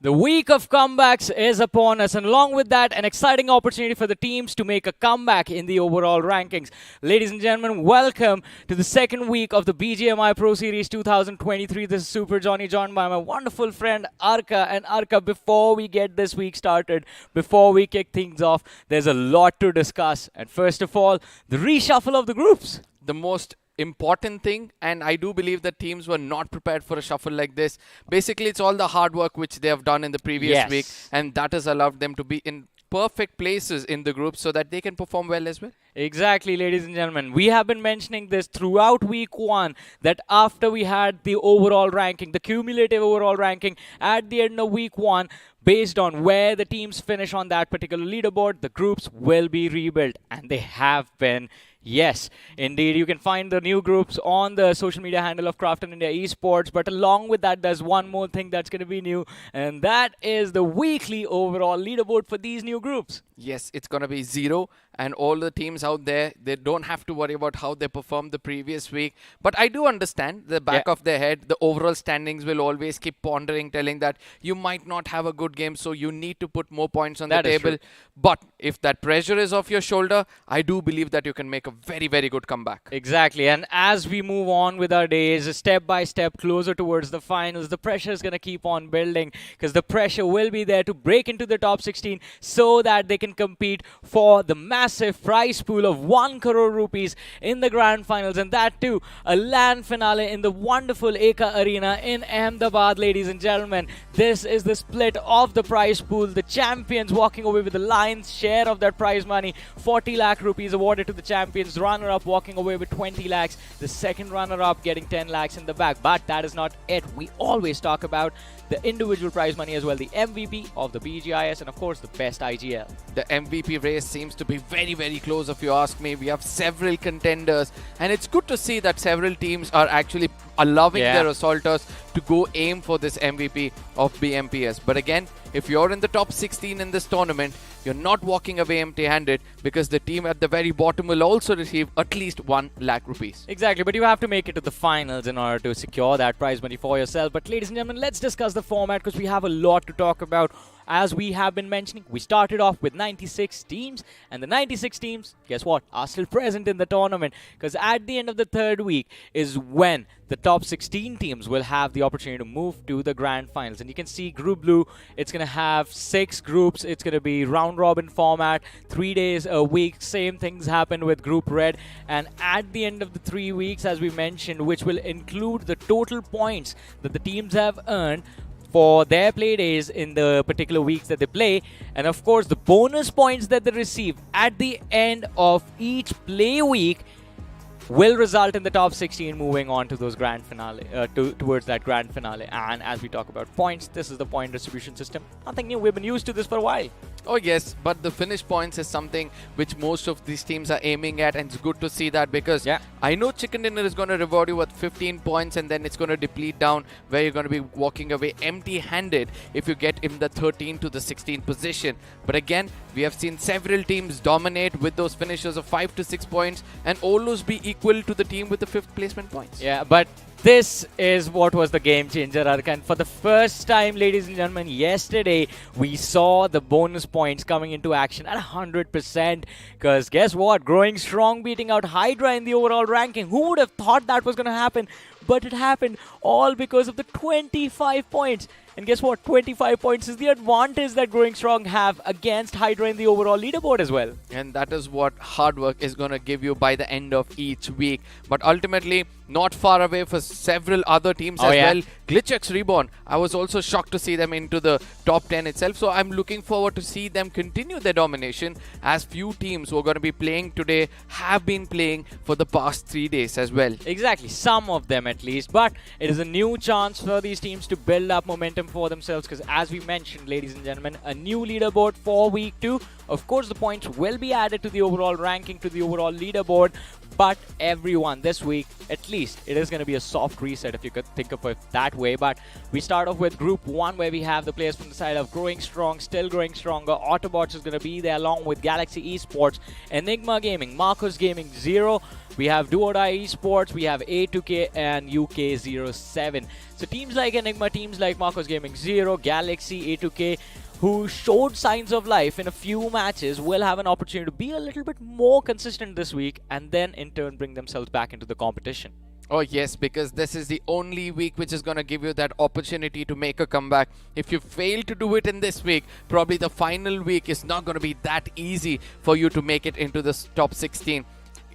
The week of comebacks is upon us, and along with that, an exciting opportunity for the teams to make a comeback in the overall rankings. Ladies and gentlemen, welcome to the second week of the BGMI Pro Series 2023. This is Super Johnny, joined by my wonderful friend Arka. And Arka, before we get this week started, before we kick things off, there's a lot to discuss. And first of all, the reshuffle of the groups. The most important thing, and I do believe that teams were not prepared for a shuffle like this. Basically, it's all the hard work which they have done in the previous week, and that has allowed them to be in perfect places in the group so that they can perform well as well. Exactly, ladies and gentlemen. We have been mentioning this throughout week one, that after we had the overall ranking, the cumulative overall ranking at the end of week one, based on where the teams finish on that particular leaderboard, the groups will be rebuilt. And they have been. Yes, indeed. You can find the new groups on the social media handle of Crafton India Esports. But along with that, there's one more thing that's going to be new. And that is the weekly overall leaderboard for these new groups. Yes, it's going to be 0. And all the teams out there, they don't have to worry about how they performed the previous week. But I do understand the back of their head, the overall standings will always keep pondering, telling that you might not have a good game, so you need to put more points on the table. But if that pressure is off your shoulder, I do believe that you can make a very, very good comeback. Exactly. And as we move on with our days, step by step, closer towards the finals, the pressure is going to keep on building, because the pressure will be there to break into the top 16 so that they can compete for the massive prize pool of 1 crore rupees in the grand finals, and that too a LAN finale in the wonderful Eka Arena in Ahmedabad. Ladies and gentlemen, this is the split of the prize pool. The champions walking away with the lion's share of that prize money, 40 lakh rupees awarded to the champions. Runner-up walking away with 20 lakhs. The second runner-up getting 10 lakhs in the back. But that is not it. We always talk about the individual prize money as well, the MVP of the BGIS, and of course the best IGL. The MVP race seems to be very, very close if you ask me. We have several contenders, and it's good to see that several teams are actually allowing their assaulters to go aim for this MVP of BMPS. But again, if you're in the top 16 in this tournament, you're not walking away empty-handed, because the team at the very bottom will also receive at least 1 lakh rupees. Exactly, but you have to make it to the finals in order to secure that prize money for yourself. But ladies and gentlemen, let's discuss the format, because we have a lot to talk about. As we have been mentioning, we started off with 96 teams, and the 96 teams, guess what, are still present in the tournament, because at the end of the third week is when the top 16 teams will have the opportunity to move to the grand finals. And you can see Group Blue, it's going to have 6 groups. It's going to be round-robin format, 3 days a week. Same things happen with Group Red. And at the end of the 3 weeks, as we mentioned, which will include the total points that the teams have earned for their play days in the particular weeks that they play, and of course the bonus points that they receive at the end of each play week will result in the top 16 moving on to those grand finale, towards that grand finale. And as we talk about points, this is the point distribution system. Nothing new. We've been used to this for a while. Oh yes, but the finish points is something which most of these teams are aiming at, and it's good to see that, because I know Chicken Dinner is going to reward you with 15 points, and then it's going to deplete down where you're going to be walking away empty-handed if you get in the 13 to the 16 position. But again, we have seen several teams dominate with those finishes of 5 to 6 points and almost be equal to the team with the 5th placement points. Yeah, but this is what was the game changer, Arkan. For the first time, ladies and gentlemen, yesterday we saw the bonus points coming into action at 100%. Because guess what? Growing Strong beating out Hydra in the overall ranking. Who would have thought that was going to happen? But it happened all because of the 25 points. And guess what? 25 points is the advantage that Growing Strong have against Hydra in the overall leaderboard as well. And that is what hard work is going to give you by the end of each week. But ultimately, not far away for several other teams as well. GlitchX Reborn, I was also shocked to see them into the top 10 itself. So I'm looking forward to see them continue their domination, as few teams who are going to be playing today have been playing for the past 3 days as well. Exactly, some of them at least. But it is a new chance for these teams to build up momentum for themselves, because as we mentioned, ladies and gentlemen, a new leaderboard for week 2. Of course, the points will be added to the overall ranking, to the overall leaderboard. But everyone this week, at least, it is going to be a soft reset if you could think of it that way. But we start off with Group 1, where we have the players from the side of Growing Strong, Still Growing Stronger. Autobots is going to be there along with Galaxy Esports, Enigma Gaming, Marcus Gaming 0. We have Do or Die Esports, we have A2K and UK07. So teams like Enigma, teams like Marcos Gaming 0, Galaxy, A2K, who showed signs of life in a few matches, will have an opportunity to be a little bit more consistent this week and then in turn bring themselves back into the competition. Oh yes, because this is the only week which is going to give you that opportunity to make a comeback. If you fail to do it in this week, probably the final week is not going to be that easy for you to make it into the top 16.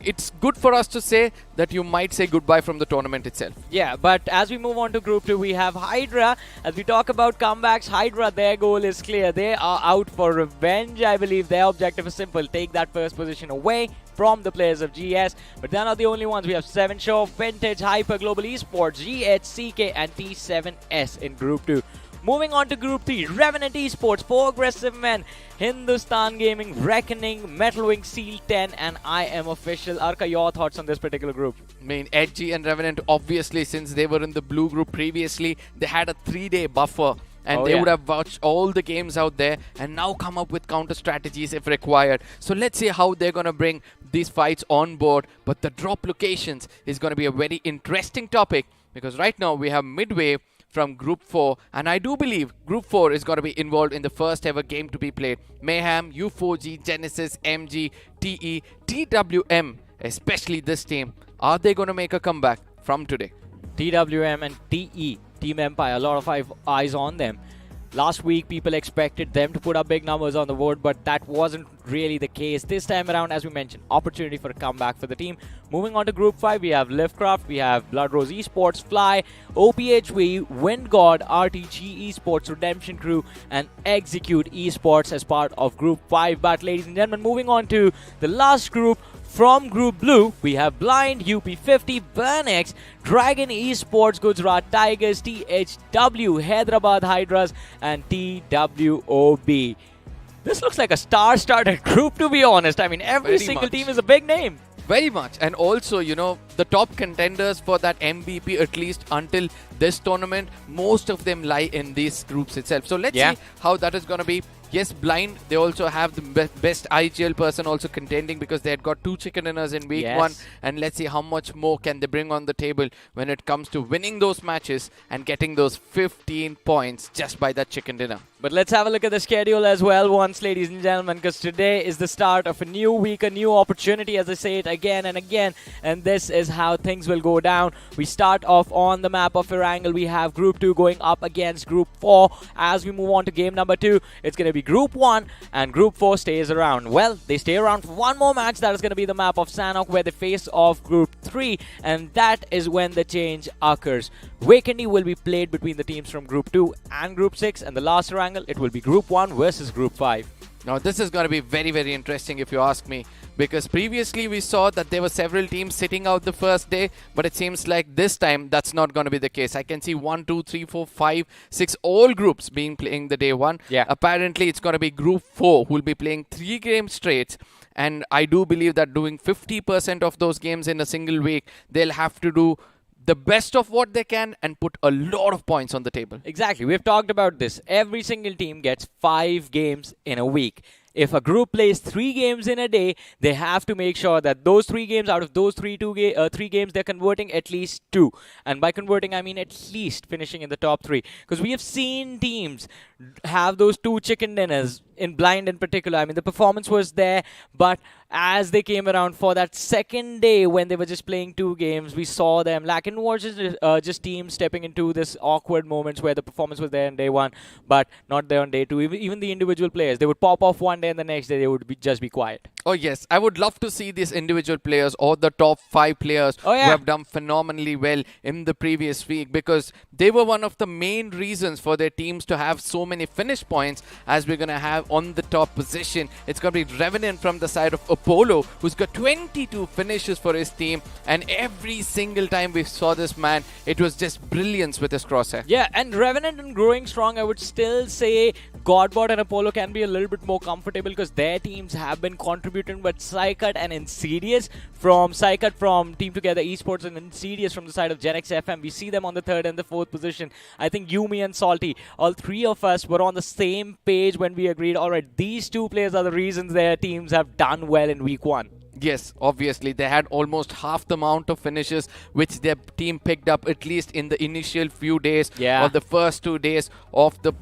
It's good for us to say that you might say goodbye from the tournament itself. Yeah, but as we move on to Group 2, we have Hydra. As we talk about comebacks, Hydra, their goal is clear. They are out for revenge, I believe. Their objective is simple: take that first position away from the players of GS. But they're not the only ones. We have 7 Show, Vintage, Hyper, Global Esports, GHCK, and T7S in Group 2. Moving on to Group 3, Revenant Esports, 4 Aggressive Men, Hindustan Gaming, Reckoning, Metalwing, Seal 10, and I Am Official. Arka, your thoughts on this particular group? I mean, Edgy and Revenant, obviously, since they were in the blue group previously, they had a 3-day buffer. And they would have watched all the games out there and now come up with counter strategies if required. So let's see how they're going to bring these fights on board. But the drop locations is going to be a very interesting topic, because right now we have Midway from Group 4, and I do believe Group 4 is going to be involved in the first ever game to be played. Mayhem, U4G, Genesis, MG, TE, TWM, especially this team. Are they going to make a comeback from today? TWM and TE, Team Empire, a lot of eyes on them. Last week, people expected them to put up big numbers on the board, but that wasn't really the case. This time around, as we mentioned, opportunity for a comeback for the team. Moving on to Group 5, we have Liftcraft, we have Blood Rose Esports, Fly, OPHV, Wind God, RTG Esports, Redemption Crew, and Execute Esports as part of Group 5. But ladies and gentlemen, moving on to the last group, from Group Blue, we have Blind, UP50, Burnex, Dragon Esports, Gujarat Tigers, THW, Hyderabad Hydras, and TWOB. This looks like a star-studded group, to be honest. I mean, every single team is a big name. Very much. And also, you know, the top contenders for that MVP, at least until this tournament, most of them lie in these groups itself. So let's see how that is going to be. Yes, Blind, they also have the best IGL person also contending, because they had got 2 chicken dinners in week 1. And let's see how much more can they bring on the table when it comes to winning those matches and getting those 15 points just by that chicken dinner. But let's have a look at the schedule as well once, ladies and gentlemen, because today is the start of a new week, a new opportunity, as I say it again and again. And this is how things will go down. We start off on the map of Erangel. We have Group 2 going up against Group 4. As we move on to game number 2, it's going to be Group 1, and Group 4 stays around. Well, they stay around for one more match. That is going to be the map of Sanok, where they face off Group 3, and that is when the change occurs. Wakendi will be played between the teams from Group 2 and Group 6, and the last Erangel, it will be Group 1 versus Group 5. Now, this is going to be very, very interesting if you ask me, because previously we saw that there were several teams sitting out the first day, but it seems like this time that's not going to be the case. I can see 1, 2, 3, 4, 5, 6 all groups playing the day 1. Apparently, it's going to be Group 4 who will be playing 3 games straight. And I do believe that doing 50% of those games in a single week, they'll have to do the best of what they can and put a lot of points on the table. Exactly. We've talked about this. Every single team gets 5 games in a week. If a group plays 3 games in a day, they have to make sure that those 3 games, out of those 3 games, they're converting at least 2. And by converting, I mean at least finishing in the top 3. Because we have seen teams have those 2 chicken dinners, in Blind in particular. I mean, the performance was there, but as they came around for that second day when they were just playing 2 games, we saw them lacking. Was just teams stepping into this awkward moments where the performance was there on day 1, but not there on day 2. Even the individual players, they would pop off one day and the next day they would just be quiet. Oh yes, I would love to see these individual players or the top 5 players who have done phenomenally well in the previous week, because they were one of the main reasons for their teams to have so many finish points as we're going to have on the top position. It's going to be Revenant from the side of Apollo, who's got 22 finishes for his team, and every single time we saw this man, it was just brilliance with his crosshair. Yeah, and Revenant and Growing Strong, I would still say Godbot and Apollo can be a little bit more comfortable because their teams have been contributing contributing, but Psycut and Insidious from Team Together Esports and Insidious from the side of Genex FM. We see them on the 3rd and the 4th position. I think Yumi and Salty, all three of us were on the same page when we agreed, alright, these two players are the reasons their teams have done well in week 1. Yes, obviously. They had almost half the amount of finishes which their team picked up, at least in the initial few days or the first 2 days of the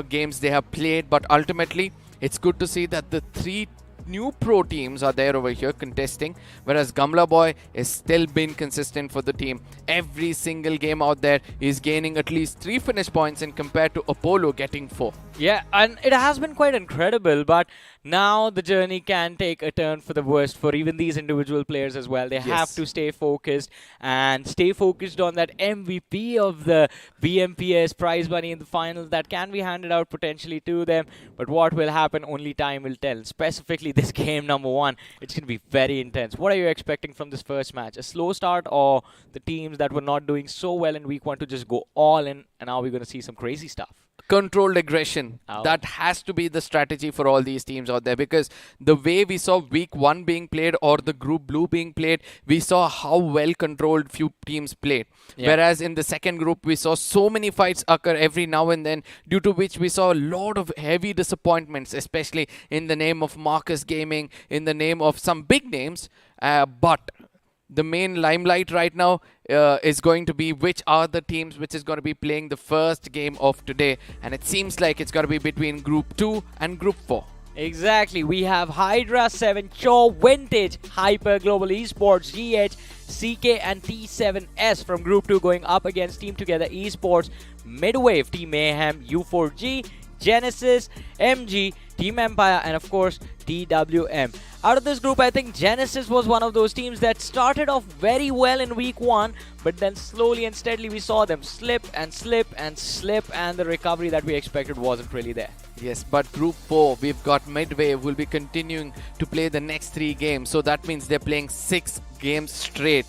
games they have played. But ultimately, it's good to see that the 3 new pro teams are there over here contesting, whereas Gamla Boy is still been consistent for the team. Every single game out there is gaining at least 3 finish points, and compared to Apollo getting 4. Yeah, and it has been quite incredible, but now the journey can take a turn for the worst for even these individual players as well. They have to stay focused and stay focused on that MVP of the BMPS prize money in the finals that can be handed out potentially to them. But what will happen, only time will tell. Specifically this game number 1, it's going to be very intense. What are you expecting from this first match? A slow start, or the teams that were not doing so well in week 1 to just go all in, and now we're going to see some crazy stuff? Controlled aggression. That has to be the strategy for all these teams out there, because the way we saw week 1 being played or the group blue being played, we saw how well controlled few teams played. Whereas in the second group, we saw so many fights occur every now and then, due to which we saw a lot of heavy disappointments, especially in the name of Marcus Gaming, in the name of some big names. But the main limelight right now is going to be which are the teams which is going to be playing the first game of today. And it seems like it's going to be between Group 2 and Group 4. Exactly. We have Hydra, 7 Show, Vintage, Hyper, Global Esports, GH, CK and T7S from Group 2 going up against Team Together Esports, Midwave, Team Mayhem, U4G, Genesis, MG, Team Empire, and of course TWM. Out of this group, I think Genesis was one of those teams that started off very well in week 1, but then slowly and steadily we saw them slip and slip and slip, and the recovery that we expected wasn't really there. Yes, but Group 4, we've got Midwave will be continuing to play the next 3 games, so that means they're playing 6 games straight.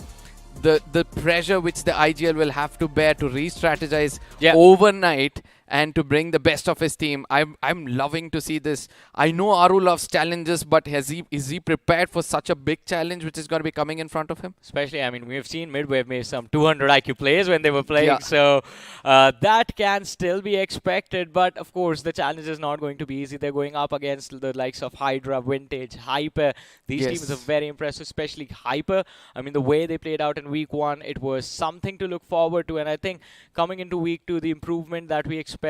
The pressure which the IGL will have to bear to re-strategize overnight and to bring the best of his team. I'm loving to see this. I know Aru loves challenges, but is he prepared for such a big challenge which is going to be coming in front of him? Especially, I mean, we've seen Midwave made some 200 IQ plays when they were playing, so that can still be expected. But of course, the challenge is not going to be easy. They're going up against the likes of Hydra, Vintage, Hyper. These teams are very impressive, especially Hyper. I mean, the way they played out in week 1, it was something to look forward to. And I think coming into week 2, the improvement that we expect,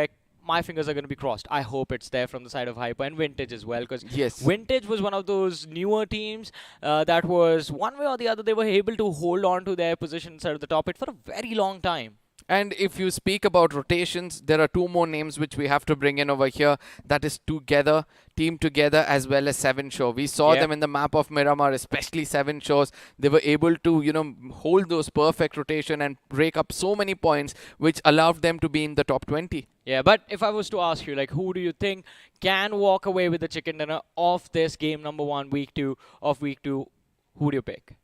my fingers are going to be crossed. I hope it's there from the side of Hyper and Vintage as well, because Vintage was one of those newer teams that was one way or the other, they were able to hold on to their position inside of the top 8 for a very long time. And if you speak about rotations, there are 2 more names which we have to bring in over here. That is Together, Team Together, as well as 7 Show. We saw them in the map of Miramar, especially 7 Shows. They were able to, hold those perfect rotation and break up so many points, which allowed them to be in the top 20. Yeah, but if I was to ask you, like, who do you think can walk away with the chicken dinner of this game number 1, week 2, who do you pick?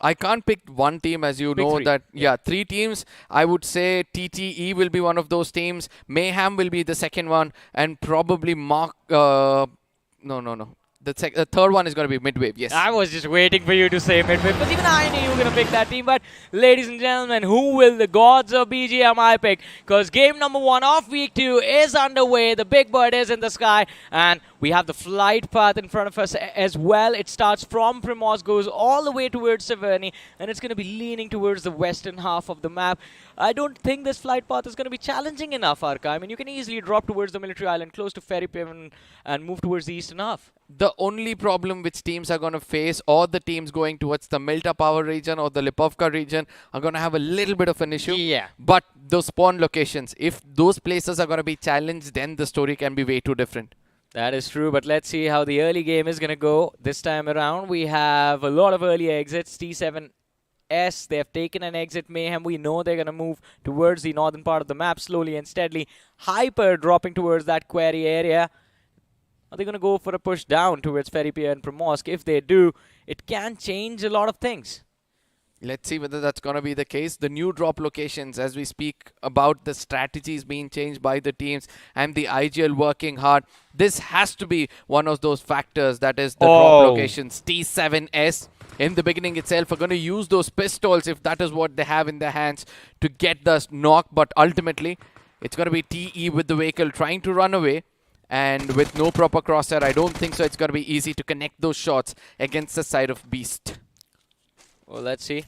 I can't pick one team, as you know that, 3 teams. I would say TTE will be one of those teams. Mayhem will be the second one, and probably no. The third one is going to be Midwave, yes. I was just waiting for you to say Midwave, because even I knew you were going to pick that team. But ladies and gentlemen, who will the gods of BGMI pick? Because game number 1 of week 2 is underway. The big bird is in the sky, and we have the flight path in front of us as well. It starts from Primos, goes all the way towards Severny, and it's going to be leaning towards the western half of the map. I don't think this flight path is going to be challenging enough, Arka. I mean, you can easily drop towards the military island, close to Ferry Piven, and move towards the eastern half. The only problem which teams are going to face, or the teams going towards the Milta Power region or the Lipovka region, are going to have a little bit of an issue. Yeah. But those spawn locations, if those places are going to be challenged, then the story can be way too different. That is true, but let's see how the early game is going to go this time around. We have a lot of early exits. T7S, they have taken an exit. Mayhem, we know they're going to move towards the northern part of the map slowly and steadily. Hyper dropping towards that quarry area. Are they going to go for a push down towards Ferry Pier and Primorsk? If they do, it can change a lot of things. Let's see whether that's going to be the case. The new drop locations, as we speak about the strategies being changed by the teams and the IGL working hard, this has to be one of those factors. That is the drop locations. T7S in the beginning itself are going to use those pistols if that is what they have in their hands to get the knock. But ultimately, it's going to be TE with the vehicle trying to run away. And with no proper crosshair, I don't think so it's going to be easy to connect those shots against the side of Beast. Well, let's see.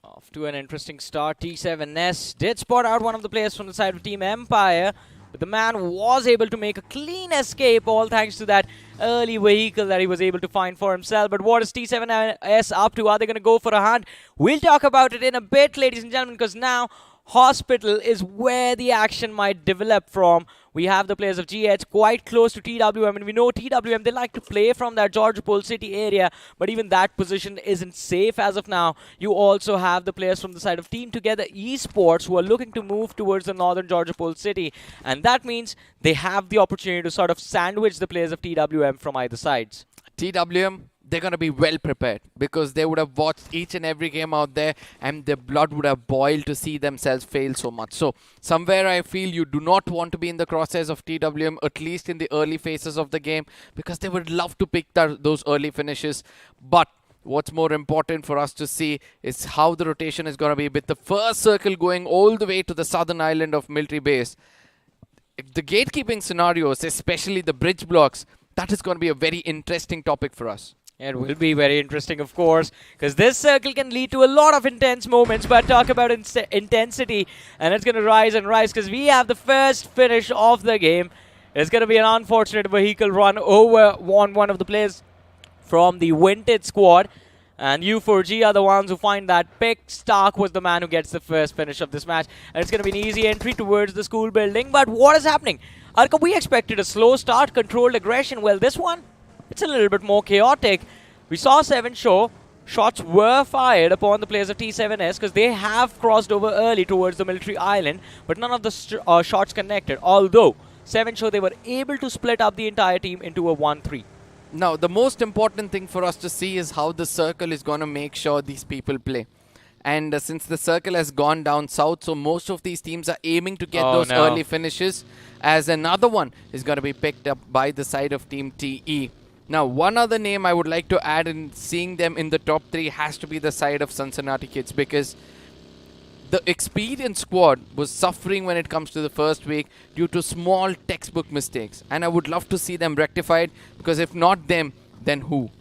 Off to an interesting start. T7S did spot out one of the players from the side of Team Empire, but the man was able to make a clean escape, all thanks to that early vehicle that he was able to find for himself. But what is T7S up to? Are they going to go for a hunt? We'll talk about it in a bit, ladies and gentlemen, because now Hospital is where the action might develop from. We have the players of GH quite close to TWM, and we know TWM, they like to play from that Georgopol City area, but even that position isn't safe as of now. You also have the players from the side of Team Together Esports who are looking to move towards the northern Georgopol City, and that means they have the opportunity to sort of sandwich the players of TWM from either sides. TWM, they're going to be well prepared because they would have watched each and every game out there and their blood would have boiled to see themselves fail so much. So somewhere I feel you do not want to be in the crosshairs of TWM, at least in the early phases of the game, because they would love to pick those early finishes. But what's more important for us to see is how the rotation is going to be, with the first circle going all the way to the southern island of Military Base. The gatekeeping scenarios, especially the bridge blocks, that is going to be a very interesting topic for us. It will be very interesting, of course, because this circle can lead to a lot of intense moments. But talk about intensity, and it's going to rise and rise because we have the first finish of the game. It's going to be an unfortunate vehicle run over one of the players from the Vintage squad. And U4G are the ones who find that pick. Stark was the man who gets the first finish of this match. And it's going to be an easy entry towards the school building. But what is happening? Arka, we expected a slow start, controlled aggression. Well, this one, it's a little bit more chaotic. We saw 7 show. Shots were fired upon the players of T7S because they have crossed over early towards the military island, but none of the shots connected. Although 7 show, they were able to split up the entire team into a 1-3. Now, the most important thing for us to see is how the circle is going to make sure these people play. And since the circle has gone down south, so most of these teams are aiming to get those early finishes, as another one is going to be picked up by the side of Team TE. Now, one other name I would like to add in seeing them in the top 3 has to be the side of Cincinnati Kids, because the experienced squad was suffering when it comes to the first week due to small textbook mistakes. And I would love to see them rectified, because if not them, then who?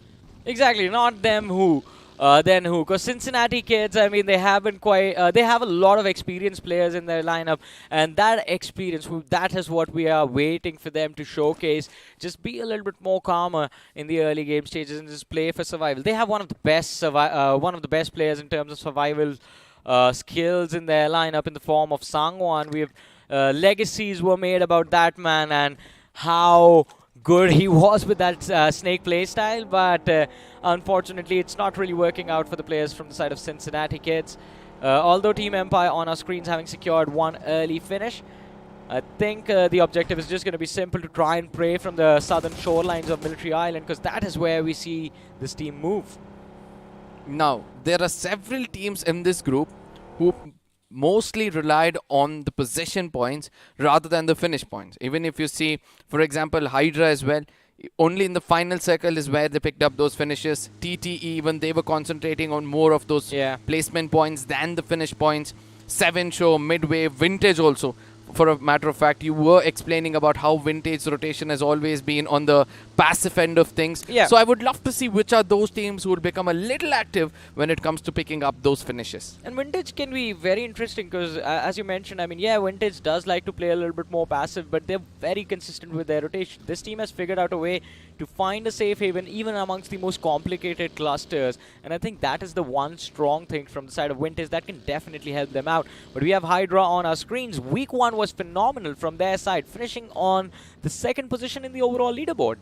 Exactly, not them, who? Then who? Because Cincinnati Kids, I mean, they haven't quite, they have a lot of experienced players in their lineup, and that experience, that is what we are waiting for them to showcase. Just be a little bit more calmer in the early game stages and just play for survival. They have one of the best players in terms of survival skills in their lineup in the form of Sangwan. We have legacies were made about that man and how good he was with that snake playstyle, but unfortunately it's not really working out for the players from the side of Cincinnati Kids. Although Team Empire on our screens having secured one early finish, I think the objective is just going to be simple, to try and prey from the southern shorelines of Military Island, because that is where we see this team move. Now, there are several teams in this group who mostly relied on the possession points rather than the finish points. Even if you see, for example, Hydra as well, only in the final circle is where they picked up those finishes. TTE, even they were concentrating on more of those placement points than the finish points. 7 show, Midway, Vintage also. For a matter of fact, you were explaining about how Vintage rotation has always been on the passive end of things. Yeah. So I would love to see which are those teams who will become a little active when it comes to picking up those finishes. And Vintage can be very interesting because, as you mentioned, I mean, yeah, Vintage does like to play a little bit more passive, but they're very consistent with their rotation. This team has figured out a way to find a safe haven even amongst the most complicated clusters. And I think that is the one strong thing from the side of Vintage that can definitely help them out. But we have Hydra on our screens. Week 1 was phenomenal from their side, finishing on the 2nd position in the overall leaderboard.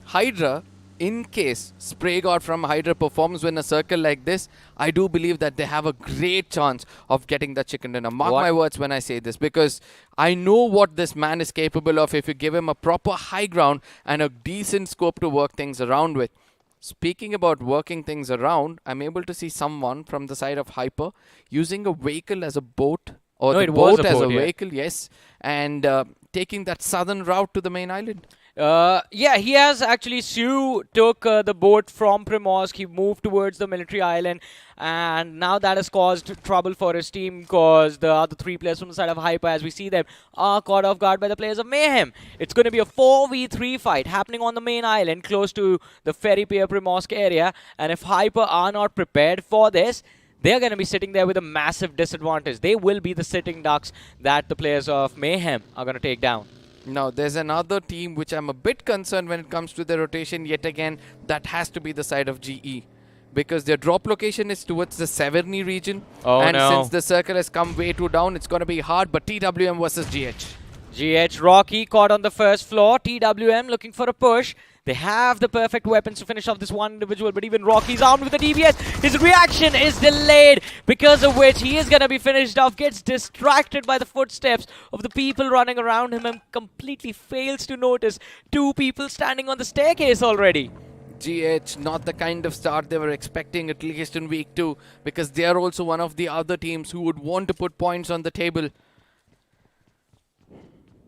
Hydra, in case Spray God from Hydra performs in a circle like this, I do believe that they have a great chance of getting the chicken dinner. Mark my words when I say this, because I know what this man is capable of if you give him a proper high ground and a decent scope to work things around with. Speaking about working things around, I'm able to see someone from the side of Hyper using a vehicle as a boat, or No, the it was boat a as boat, a yeah. vehicle, yes, and taking that southern route to the main island. Yeah, he has actually. Sue took the boat from Primorsk. He moved towards the military island, and now that has caused trouble for his team because the other three players from the side of Hyper, as we see them, are caught off guard by the players of Mayhem. It's going to be a 4v3 fight happening on the main island close to the Ferry Pier Primorsk area, and if Hyper are not prepared for this, they're going to be sitting there with a massive disadvantage. They will be the sitting ducks that the players of Mayhem are going to take down. Now, there's another team which I'm a bit concerned when it comes to the rotation yet again. That has to be the side of GE. Because their drop location is towards the Severny region. Oh, and no. since the circle has come way too down, it's going to be hard. But TWM versus GH. GH Rocky caught on the first floor. TWM looking for a push. They have the perfect weapons to finish off this one individual, but even Rocky's armed with the DBS. His reaction is delayed, because of which he is going to be finished off. Gets distracted by the footsteps of the people running around him and completely fails to notice two people standing on the staircase already. GH, not the kind of start they were expecting, at least in week 2, because they are also one of the other teams who would want to put points on the table.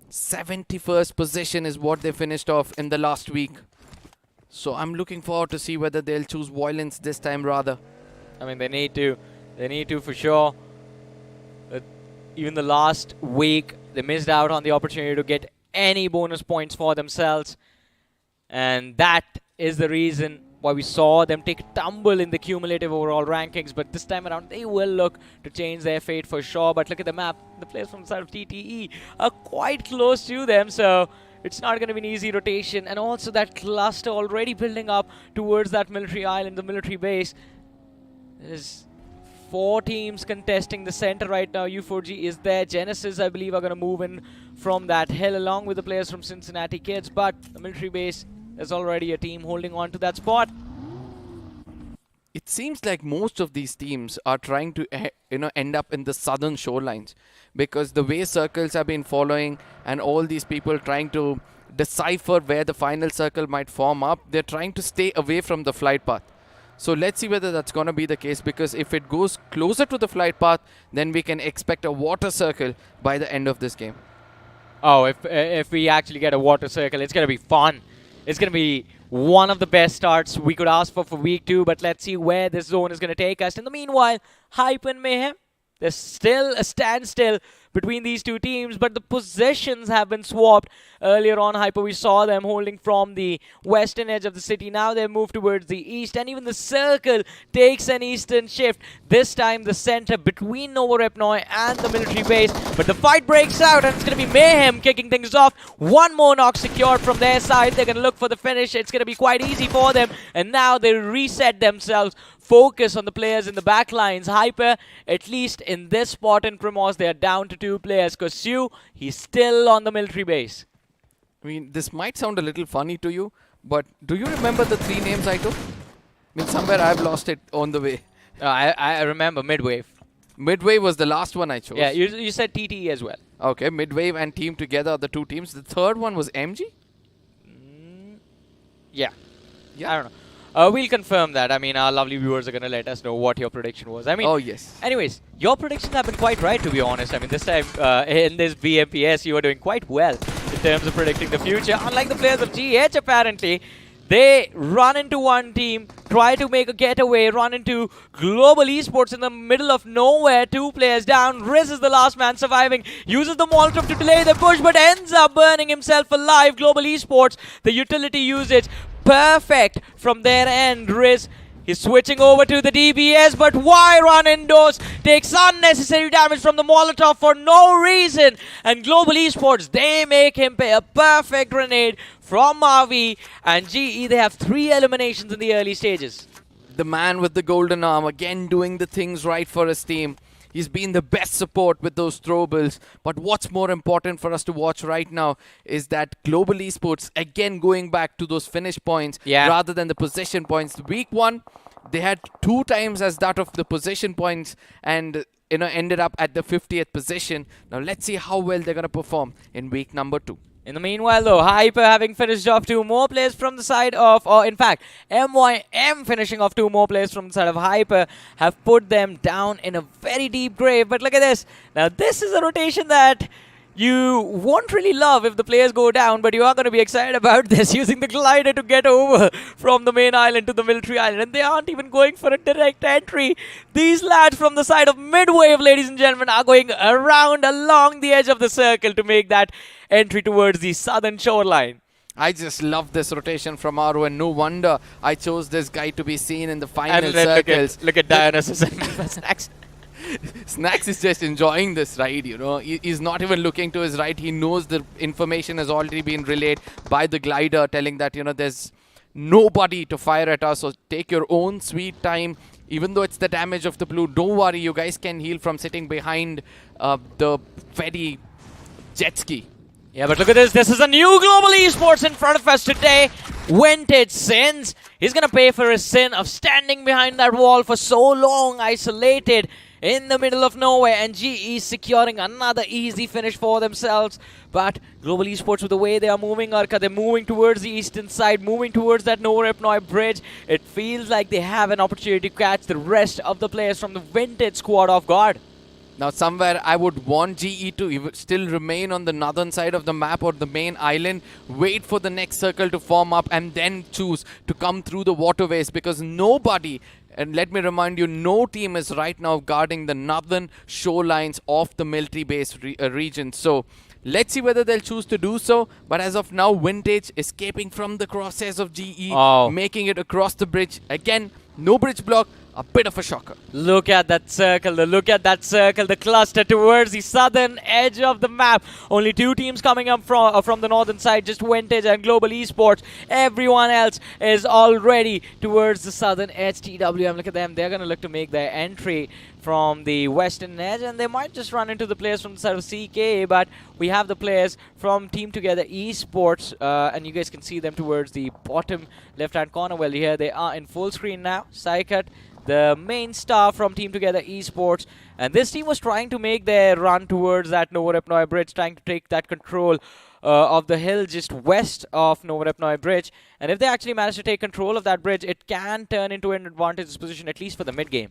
71st position is what they finished off in the last week. So I'm looking forward to see whether they'll choose violence this time rather. I mean, they need to. They need to for sure. Even the last week, they missed out on the opportunity to get any bonus points for themselves. And that is the reason why we saw them take a tumble in the cumulative overall rankings. But this time around, they will look to change their fate for sure. But look at the map. The players from the side of TTE are quite close to them. So it's not going to be an easy rotation. And also that cluster already building up towards that military island, the military base. There's 4 teams contesting the center right now. U4G is there. Genesis, I believe, are going to move in from that hill along with the players from Cincinnati Kids. But the military base, there's already a team holding on to that spot. It seems like most of these teams are trying to end up in the southern shorelines, because the way circles have been following and all these people trying to decipher where the final circle might form up, they're trying to stay away from the flight path. So let's see whether that's going to be the case, because if it goes closer to the flight path, then we can expect a water circle by the end of this game. Oh, if we actually get a water circle, it's going to be fun. It's going to be one of the best starts we could ask for week 2, but let's see where this zone is going to take us. In the meanwhile, Hype and Mayhem, there's still a standstill between these two teams, but the positions have been swapped. Earlier on, Hyper, we saw them holding from the western edge of the city. Now they've moved towards the east, and even the circle takes an eastern shift. This time, the center between Novorepnoy and the military base. But the fight breaks out, and it's going to be Mayhem kicking things off. One more knock secured from their side. They're going to look for the finish. It's going to be quite easy for them, and now they reset themselves. Focus on the players in the back lines. Hyper, at least in this spot in Primos, they are down to 2 players. Kosu, he's still on the military base. I mean, this might sound a little funny to you, but do you remember the 3 names I took? I mean, somewhere I've lost it on the way. I remember Midwave. Midwave was the last one I chose. Yeah, you said TTE as well. Okay, Midwave and Team together are the 2 teams. The third one was MG? Yeah. I don't know. We'll confirm that. I mean, our lovely viewers are going to let us know what your prediction was. I mean, oh, yes. Anyways, your predictions have been quite right, to be honest. I mean, this time in this BMPS, you were doing quite well in terms of predicting the future. Unlike the players of GH, apparently, they run into one team, try to make a getaway, run into Global Esports in the middle of nowhere. 2 players down. Riz is the last man surviving. Uses the Molotov to delay the push, but ends up burning himself alive. Global Esports, the utility usage, perfect from their end. Riz is switching over to the DBS, but why run indoors? Takes unnecessary damage from the Molotov for no reason. And Global Esports, they make him pay a perfect grenade from Mavi. And GE, they have 3 eliminations in the early stages. The man with the golden arm, again doing the things right for his team. He's been the best support with those throwables. But what's more important for us to watch right now is that Global Esports, again going back to those finish points rather than the possession points. Week 1, they had 2 times as that of the possession points and ended up at the 50th position. Now let's see how well they're going to perform in week number 2. In the meanwhile, though, Hyper having finished off 2 more players from the side of, or in fact, MYM finishing off 2 more players from the side of Hyper have put them down in a very deep grave. But look at this. Now, this is a rotation that you won't really love if the players go down, but you are going to be excited about this, using the glider to get over from the main island to the military island. And they aren't even going for a direct entry. These lads from the side of Midwave, ladies and gentlemen, are going around along the edge of the circle to make that entry towards the southern shoreline. I just love this rotation from Aru, and no wonder I chose this guy to be seen in the final circles. Look at Dionysus and Snacks. Snacks is just enjoying this ride, you know. He's not even looking to his right. He knows the information has already been relayed by the glider, telling that, you know, there's nobody to fire at us, so take your own sweet time. Even though it's the damage of the blue, don't worry, you guys can heal from sitting behind the ferry jet ski. Yeah, but look at this. This is a new global esports in front of us today. Vintage Sins. He's going to pay for his sin of standing behind that wall for so long, isolated in the middle of nowhere, and GE securing another easy finish for themselves. But global esports, with the way they are moving, Arka, they're moving towards the eastern side, moving towards that Novorepnoi bridge. It feels like they have an opportunity to catch the rest of the players from the Vintage squad off guard. Now, somewhere I would want GE to still remain on the northern side of the map or the main island, wait for the next circle to form up, and then choose to come through the waterways, because nobody, and let me remind you, no team is right now guarding the northern shorelines of the military base region. So let's see whether they'll choose to do so. But as of now, Vintage escaping from the crosshairs of GE, making it across the bridge. Again, no bridge block. A bit of a shocker. Look at that circle, look at that circle, the cluster towards the southern edge of the map. Only 2 teams coming up from the northern side, just Vintage and Global Esports. Everyone else is already towards the southern edge. TWM, look at them, they're going to look to make their entry from the western edge, and they might just run into the players from the side of CK, but we have the players from Team Together Esports, and you guys can see them towards the bottom left-hand corner. Well, here they are in full screen now. Saikat, the main star from Team Together Esports, and this team was trying to make their run towards that Novorepnoi bridge, trying to take that control of the hill just west of Novorepnoi bridge. And if they actually manage to take control of that bridge, it can turn into an advantageous position, at least for the mid game.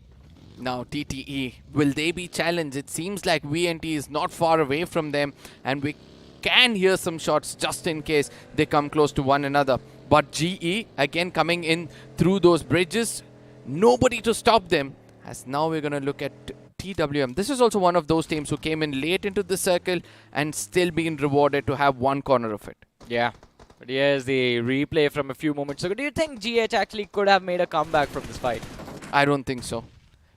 Now, TTE, will they be challenged? It seems like VNT is not far away from them, and we can hear some shots just in case they come close to one another. But GE, again, coming in through those bridges, nobody to stop them, as now we're going to look at TWM. This is also one of those teams who came in late into the circle and still being rewarded to have one corner of it. Yeah, but here's the replay from a few moments ago. Do you think GH actually could have made a comeback from this fight? I don't think so,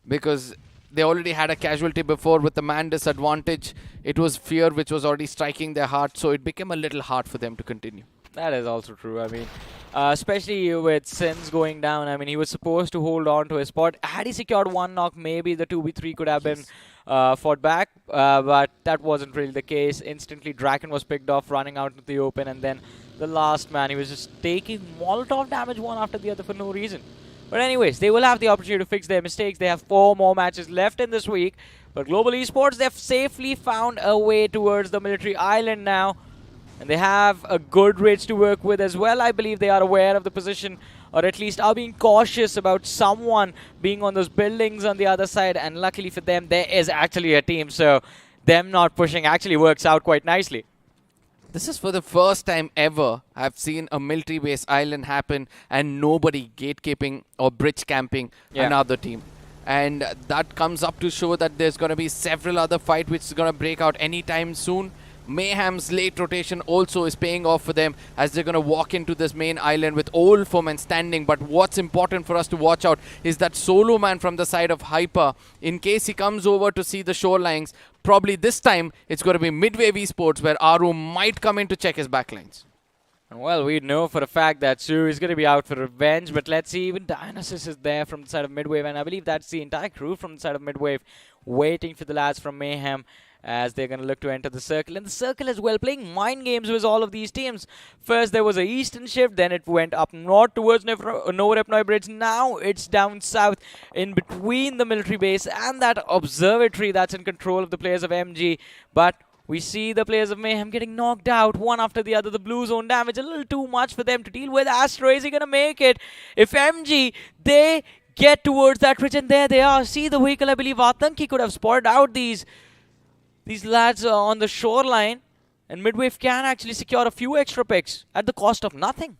because they already had a casualty before with the man disadvantage. It was fear which was already striking their heart, so it became a little hard for them to continue. That is also true. I mean, especially with Sins going down, I mean, he was supposed to hold on to his spot. Had he secured one knock, maybe the 2v3 could have been fought back, but that wasn't really the case. Instantly, Draken was picked off, running out into the open, and then the last man, he was just taking Molotov damage one after the other for no reason. But anyways, they will have the opportunity to fix their mistakes. They have 4 more matches left in this week, but Global Esports, they've safely found a way towards the military island now. And they have a good ridge to work with as well. I believe they are aware of the position, or at least are being cautious about someone being on those buildings on the other side. And luckily for them, there is actually a team. So them not pushing actually works out quite nicely. This is for the first time ever I've seen a military base island happen and nobody gatekeeping or bridge camping another team. And that comes up to show that there's going to be several other fights which is going to break out anytime soon. Mayhem's late rotation also is paying off for them, as they're going to walk into this main island with old foemen standing. But what's important for us to watch out is that solo man from the side of Hyper. In case he comes over to see the shorelines, probably this time it's going to be Midwave Esports, where Aru might come in to check his backlines. Well, we know for a fact that Sue is going to be out for revenge, but let's see, even Dionysus is there from the side of Midwave, and I believe that's the entire crew from the side of Midwave waiting for the lads from Mayhem, as they're going to look to enter the circle. And the circle as well, playing mind games with all of these teams. First there was a eastern shift, then it went up north towards Novorepnoi Bridge. Now it's down south in between the military base and that observatory that's in control of the players of MG. But We see the players of Mayhem getting knocked out one after the other. The blue zone damage a little too much for them to deal with. Astro, is he going to make it? If MG, they get towards that ridge, and there they are. See the vehicle, I believe Atanki could have spotted out these lads on the shoreline, and Midwave can actually secure a few extra picks at the cost of nothing.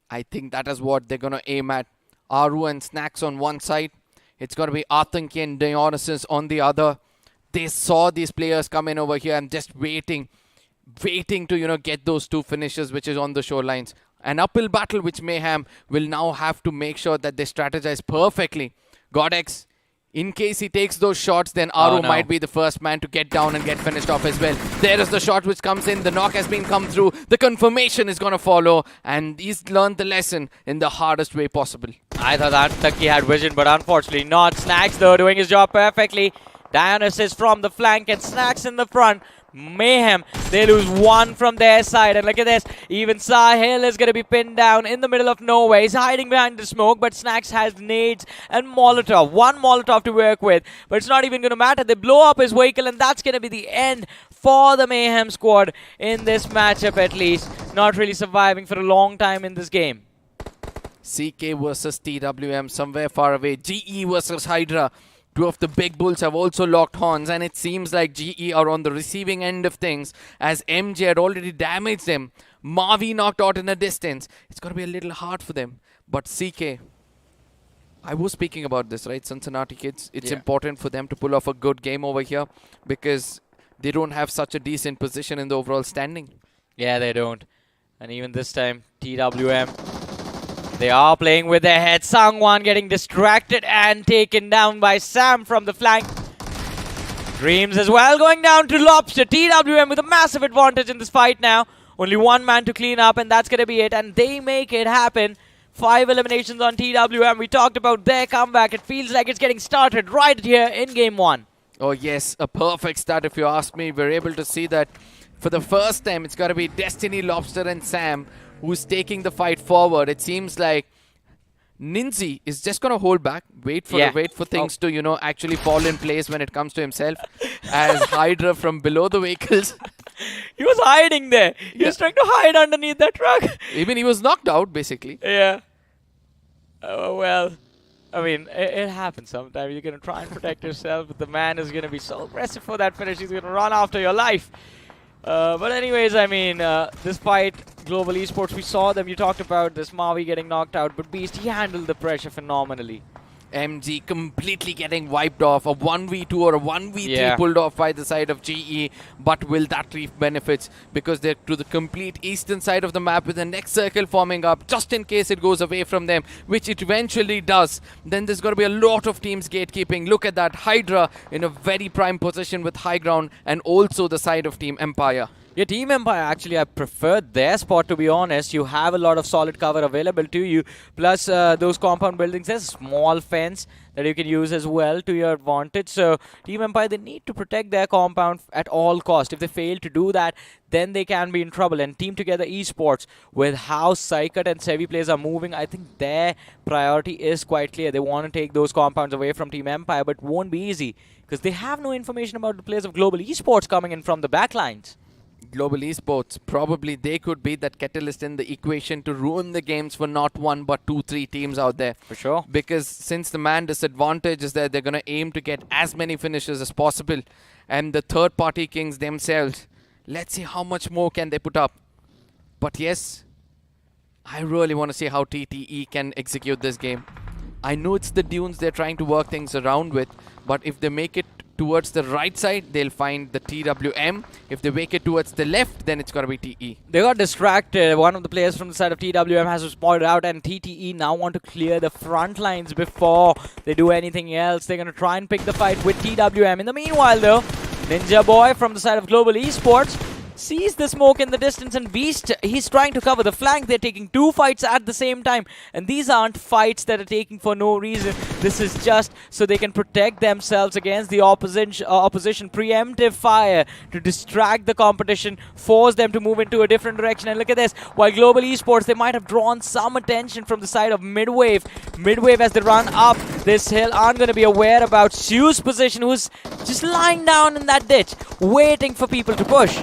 I think that is what they're going to aim at. Aru and Snacks on one side. It's going to be Atanki and Dionysus on the other. They saw these players come in over here and just waiting to, get those two finishes, which is on the shorelines. An uphill battle, which Mayhem will now have to make sure that they strategize perfectly. Godex, in case he takes those shots, then Aru might be the first man to get down and get finished off as well. There is the shot which comes in. The knock has been come through. The confirmation is going to follow. And he's learned the lesson in the hardest way possible. I thought that Taki had vision, but unfortunately not. Snacks, though, doing his job perfectly. Dionysus from the flank and Snacks in the front. Mayhem, they lose one from their side, and look at this, even Sahil is going to be pinned down in the middle of nowhere. He's hiding behind the smoke, but Snacks has nades and Molotov, one Molotov to work with, but it's not even going to matter. They blow up his vehicle, and that's going to be the end for the Mayhem squad in this matchup, at least. Not really surviving for a long time in this game. CK versus TWM, somewhere far away. GE versus Hydra. Two of the big bulls have also locked horns, and it seems like GE are on the receiving end of things, as MJ had already damaged them. Mavi knocked out in a distance. It's going to be a little hard for them. But CK, I was speaking about this, right? Cincinnati kids, it's important for them to pull off a good game over here, because they don't have such a decent position in the overall standing. Yeah, they don't. And even this time, TWM, they are playing with their head. Sangwan getting distracted and taken down by Sam from the flank. Dreams as well going down to Lobster. TWM with a massive advantage in this fight now. Only one man to clean up, and that's going to be it. And they make it happen. 5 eliminations on TWM. We talked about their comeback. It feels like it's getting started right here in Game 1. Oh yes, a perfect start if you ask me. We're able to see that for the first time. It's got to be Destiny, Lobster and Sam who's taking the fight forward. It seems like Ninzi is just going to hold back, wait for things to, actually fall in place when it comes to himself. As Hydra from below the vehicles. He was hiding there. He was trying to hide underneath that truck. Even he was knocked out, basically. Yeah. Well, I mean, it happens sometimes. You're going to try and protect yourself, but the man is going to be so aggressive for that finish. He's going to run after your life. But anyways, I mean, this fight, Global Esports, we saw them. You talked about this Mavi getting knocked out, but Beast, he handled the pressure phenomenally. MG completely getting wiped off. A 1v2 or a 1v3 pulled off by the side of GE. But will that reap benefits? Because they're to the complete eastern side of the map with the next circle forming up, just in case it goes away from them, which it eventually does. Then there's going to be a lot of teams gatekeeping. Look at that. Hydra in a very prime position with high ground, and also the side of Team Empire. Yeah, Team Empire, actually, I preferred their spot, to be honest. You have a lot of solid cover available to you. Plus, those compound buildings, there's a small fence that you can use as well to your advantage. So, Team Empire, they need to protect their compound at all cost. If they fail to do that, then they can be in trouble. And Team Together Esports, with how Psycut and Sevi players are moving, I think their priority is quite clear. They want to take those compounds away from Team Empire, but it won't be easy, because they have no information about the players of Global Esports coming in from the backlines. Global Esports, probably they could be that catalyst in the equation to ruin the games for not one but 2-3 teams out there. For sure. Because since the man disadvantage is that they're going to aim to get as many finishes as possible. And the third party kings themselves, let's see how much more can they put up. But yes, I really want to see how TTE can execute this game. I know it's the dunes they're trying to work things around with, but if they make it towards the right side, they'll find the TWM. If they make it towards the left, then it's got to be TE. They got distracted. One of the players from the side of TWM has to spot it out, and TTE now want to clear the front lines before they do anything else. They're going to try and pick the fight with TWM. In the meanwhile, though, Ninja Boy from the side of Global Esports, sees the smoke in the distance, and Beast, he's trying to cover the flank. They're taking 2 fights at the same time, and these aren't fights that are taking for no reason. This is just so they can protect themselves against the opposition preemptive fire to distract the competition, force them to move into a different direction. And look at this, while Global Esports, they might have drawn some attention from the side of Midwave. Midwave, as they run up this hill, aren't going to be aware about Sue's position, who's just lying down in that ditch, waiting for people to push.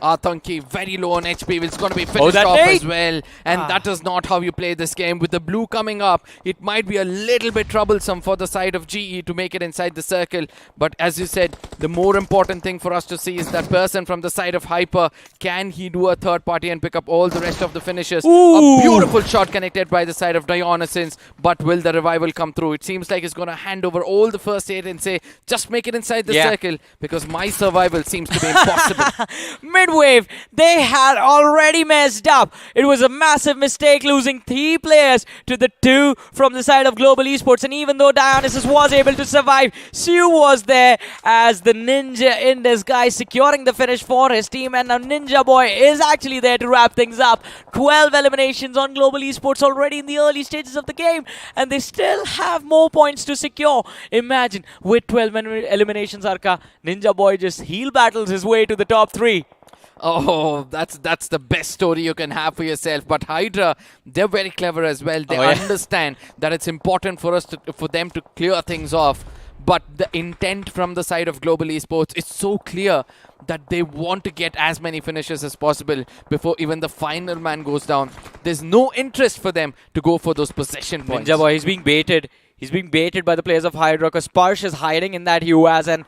Atanki very low on HP. It's going to be finished off nade? as well. And that is not how you play this game. With the blue coming up, it might be a little bit troublesome for the side of GE to make it inside the circle. But as you said, the more important thing for us to see is that person from the side of Hyper. Can he do a third party and pick up all the rest of the finishes? Ooh. A beautiful shot connected by the side of Dionysus. But will the revival come through? It seems like he's going to hand over all the first aid and say, just make it inside the circle, because my survival seems to be impossible. Midwave, they had already messed up. It was a massive mistake losing 3 players to the 2 from the side of Global Esports. And even though Dionysus was able to survive, Sue was there as the ninja in disguise, securing the finish for his team. And now Ninja Boy is actually there to wrap things up. 12 eliminations on Global Esports already in the early stages of the game, and they still have more points to secure. Imagine, with 12 eliminations, Arka, Ninja Boy just heel battles his way to the top 3. Oh, that's the best story you can have for yourself. But Hydra, they're very clever as well. They understand that it's important for them to clear things off. But the intent from the side of Global Esports is so clear that they want to get as many finishes as possible before even the final man goes down. There's no interest for them to go for those possession points. Ninja Boy, he's being baited. He's being baited by the players of Hydra because Sparsh is hiding in that UAS, and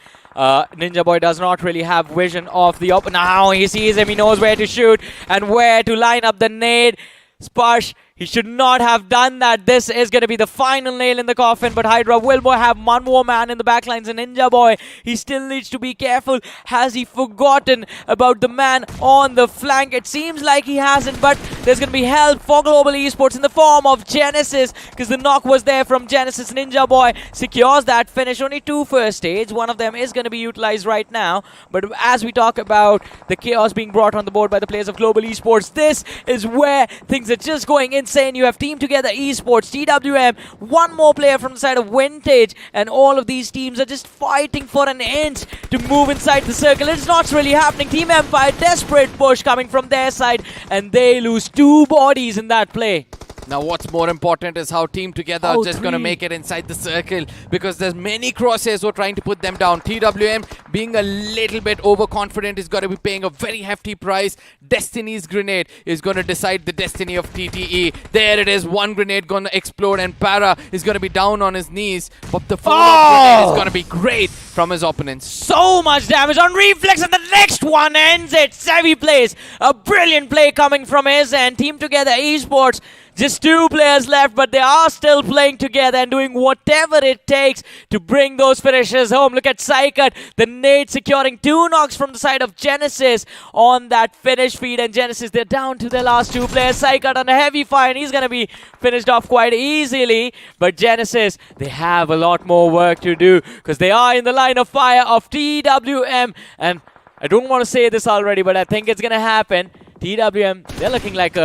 Ninja Boy does not really have vision of the Now he sees him, he knows where to shoot and where to line up the nade. Sparsh, he should not have done that. This is going to be the final nail in the coffin, but Hydra will have one more man in the backlines, and Ninja Boy, he still needs to be careful. Has he forgotten about the man on the flank? It seems like he hasn't, but there's going to be help for Global Esports in the form of Genesis, because the knock was there from Genesis. Ninja Boy secures that finish. Only 2 first stage. One of them is going to be utilized right now, but as we talk about the chaos being brought on the board by the players of Global Esports, this is where things are just going insane. You have Team Together Esports, TWM, one more player from the side of Vintage, and all of these teams are just fighting for an inch to move inside the circle. It's not really happening. Team Empire, desperate push coming from their side, and they lose 2 bodies in that play. Now what's more important is how Team Together are just going to make it inside the circle, because there's many crosshairs who are trying to put them down. TWM being a little bit overconfident is going to be paying a very hefty price. Destiny's grenade is going to decide the destiny of TTE. There it is, one grenade going to explode, and Para is going to be down on his knees. But the follow-up grenade is going to be great from his opponents. So much damage on Reflex, and the next one ends it. Savvy plays. A brilliant play coming from his end. Team Together Esports, just 2 players left, but they are still playing together and doing whatever it takes to bring those finishes home. Look at Psycut, the nade securing 2 knocks from the side of Genesis on that finish feed, and Genesis, they're down to their last 2 players. Psycut under heavy fire, and he's going to be finished off quite easily. But Genesis, they have a lot more work to do, because they are in the line of fire of TWM, and I don't want to say this already, but I think it's going to happen. TWM, they're looking like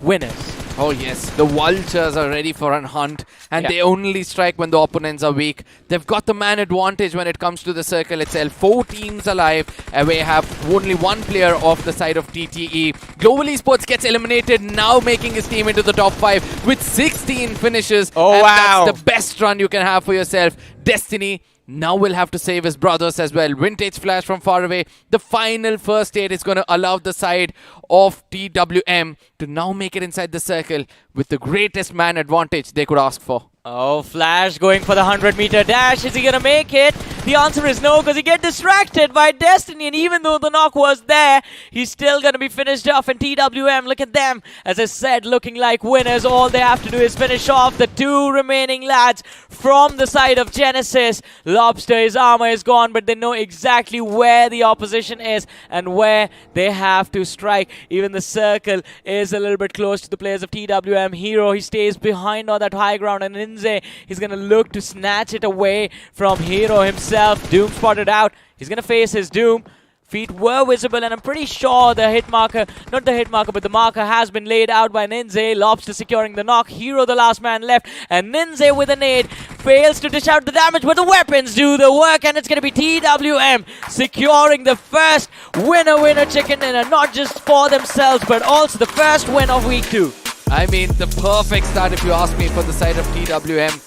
winners. Oh yes, the vultures are ready for a hunt, and they only strike when the opponents are weak. They've got the man advantage when it comes to the circle itself. 4 teams alive, and we have only 1 player off the side of TTE. Global Esports gets eliminated, now making his team into the top 5 with 16 finishes. Oh wow, that's the best run you can have for yourself. Destiny now will have to save his brothers as well. Vintage flash from far away. The final first aid is going to allow the side of TWM to now make it inside the circle with the greatest man advantage they could ask for. Oh, Flash going for the 100-meter dash. Is he going to make it? The answer is no, because he gets distracted by Destiny. And even though the knock was there, he's still going to be finished off. And TWM, look at them. As I said, looking like winners. All they have to do is finish off the 2 remaining lads from the side of Genesis. Lobster, his armor is gone, but they know exactly where the opposition is and where they have to strike. Even the circle is a little bit close to the players of TWM. Hero, he stays behind on that high ground, and he's going to look to snatch it away from Hero himself. Doom spotted out. He's going to face his Doom. feet were visible, and I'm pretty sure the hit marker, not the hit marker, but the marker has been laid out by Ninze. Lobster securing the knock. Hero the last man left, and Ninze with a nade fails to dish out the damage, but the weapons do the work, and it's going to be TWM securing the first winner chicken dinner, not just for themselves, but also the first win of week 2. I mean, the perfect start, if you ask me, for the side of TWM.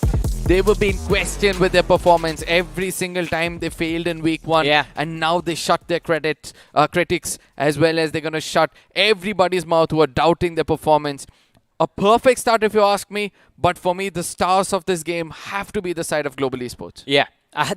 They were being questioned with their performance every single time they failed in week 1. Yeah. And now they shut their critics, as well as they're going to shut everybody's mouth who are doubting their performance. A perfect start, if you ask me. But for me, the stars of this game have to be the side of Global Esports. Yeah.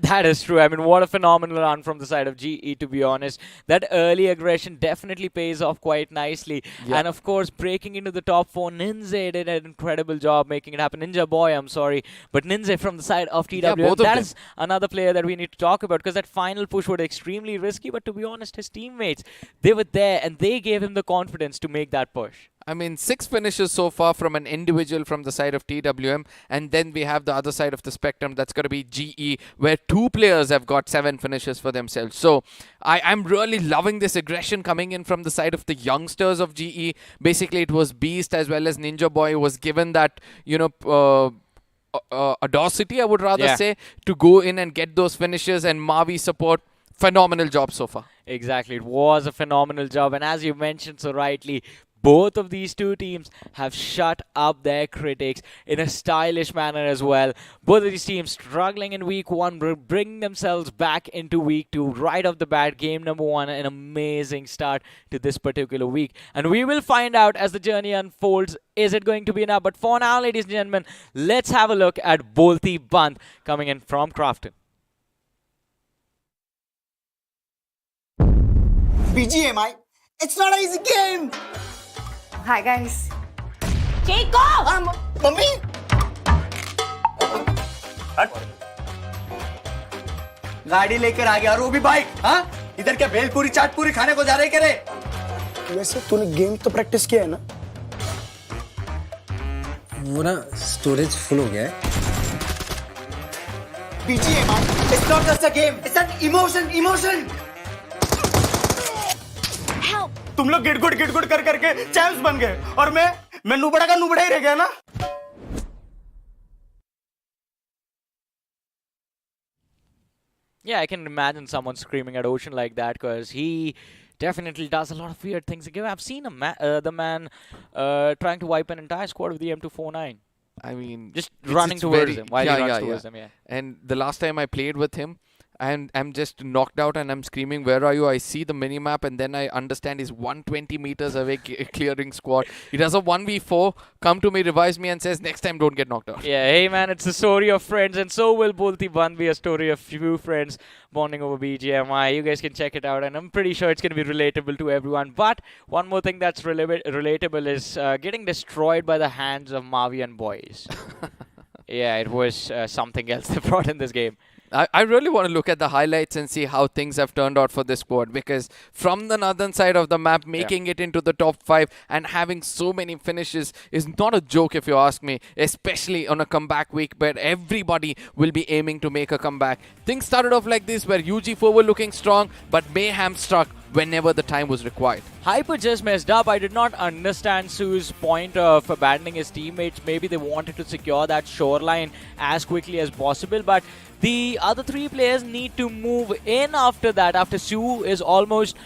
That is true. I mean, what a phenomenal run from the side of GE, to be honest. That early aggression definitely pays off quite nicely. Yeah. And, of course, breaking into the top 4, Ninze did an incredible job making it happen. Ninja Boy, I'm sorry. But Ninze from the side of TWM, both of that them. is another player that we need to talk about, because that final push was extremely risky. But to be honest, his teammates, they were there and they gave him the confidence to make that push. I mean, 6 finishes so far from an individual from the side of TWM. And then we have the other side of the spectrum. That's going to be GE, where 2 players have got 7 finishes for themselves. So I'm really loving this aggression coming in from the side of the youngsters of GE. Basically, it was Beast as well as Ninja Boy who was given that, audacity, I would rather say, to go in and get those finishes. And Mavi support, phenomenal job so far. Exactly. It was a phenomenal job. And as you mentioned so rightly, both of these two teams have shut up their critics in a stylish manner as well. Both of these teams struggling in week 1, bringing themselves back into week 2 right off the bat. Game number 1, an amazing start to this particular week. And we will find out as the journey unfolds, is it going to be enough? But for now, ladies and gentlemen, let's have a look at Bolti Band coming in from Crafton. BGMI, it's not an easy game. Hi guys. Chico! Mummy? गाड़ी लेकर आ गया और वो भी bike, हाँ? इधर क्या भेलपूरी चाट पूरी खाने को जा रहे करे? वैसे तूने गेम तो प्रैक्टिस किया है ना? वो ना स्टोरेज फुल हो गया है। BGMI, it's not just a game, it's an emotion. तुम लोग गिड़गुड़ कर करके चैंप्स बन गए और मैं नुबड़ा का नुबड़ा ही रह गया ना। Yeah, I can imagine someone screaming at Ocean like that, because he definitely does a lot of weird things. Again, I've seen the man trying to wipe an entire squad with the M249. I mean, just running towards him while he runs towards them. And the last time I played with him, and I'm just knocked out and I'm screaming, where are you? I see the minimap and then I understand he's 120 meters away clearing squad. He does a 1v4, come to me, revives me and says, next time don't get knocked out. Yeah, hey man, it's a story of friends, and so will Bolti Band be a story of few friends bonding over BGMI. You guys can check it out and I'm pretty sure it's going to be relatable to everyone. But one more thing that's relatable is getting destroyed by the hands of Mavi and boys. Yeah, it was something else they brought in this game. I really want to look at the highlights and see how things have turned out for this squad, because from the northern side of the map, making it into the top 5 and having so many finishes is not a joke if you ask me, especially on a comeback week where everybody will be aiming to make a comeback. Things started off like this, where UG4 were looking strong, but mayhem struck whenever the time was required. Hyper just messed up. I did not understand Sue's point of abandoning his teammates. Maybe they wanted to secure that shoreline as quickly as possible, but the other 3 players need to move in after that. After Sue is almost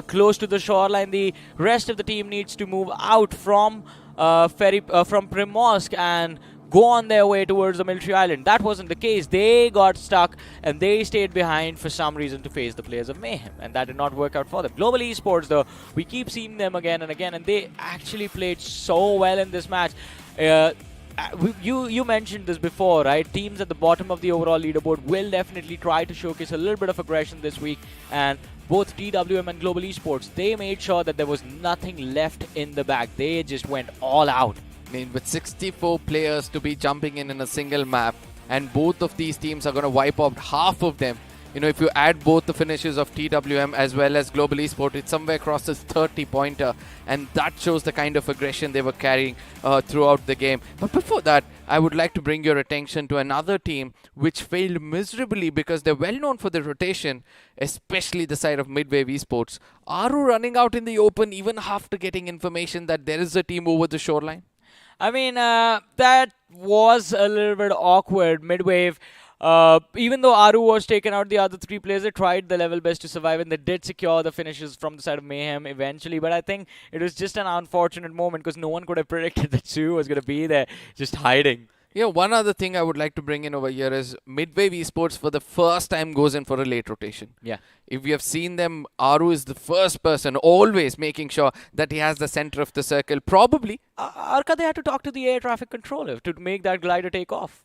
close to the shoreline, the rest of the team needs to move out from Primorsk and go on their way towards the military island. That wasn't the case. They got stuck and they stayed behind for some reason to face the players of Mayhem, and that did not work out for them. Global Esports, though, we keep seeing them again and again, and they actually played so well in this match. You mentioned this before, right? Teams at the bottom of the overall leaderboard will definitely try to showcase a little bit of aggression this week, and both TWM and Global Esports, they made sure that there was nothing left in the bag. They just went all out. I mean, with 64 players to be jumping in a single map, and both of these teams are going to wipe out half of them, if you add both the finishes of TWM as well as Global Esport, it's somewhere across this 30-pointer, and that shows the kind of aggression they were carrying throughout the game. But before that, I would like to bring your attention to another team which failed miserably because they're well known for their rotation, especially the side of Midwave Esports. Aru running out in the open even after getting information that there is a team over the shoreline? I mean, that was a little bit awkward. Midwave, even though Aru was taken out, the other three players, they tried the level best to survive, and they did secure the finishes from the side of Mayhem eventually. But I think it was just an unfortunate moment because no one could have predicted that Su was going to be there just hiding. Yeah, one other thing I would like to bring in over here is Midwave Esports for the first time goes in for a late rotation. Yeah. If we have seen them, Aru is the first person always making sure that he has the center of the circle. Probably. Arka, they had to talk to the air traffic controller to make that glider take off.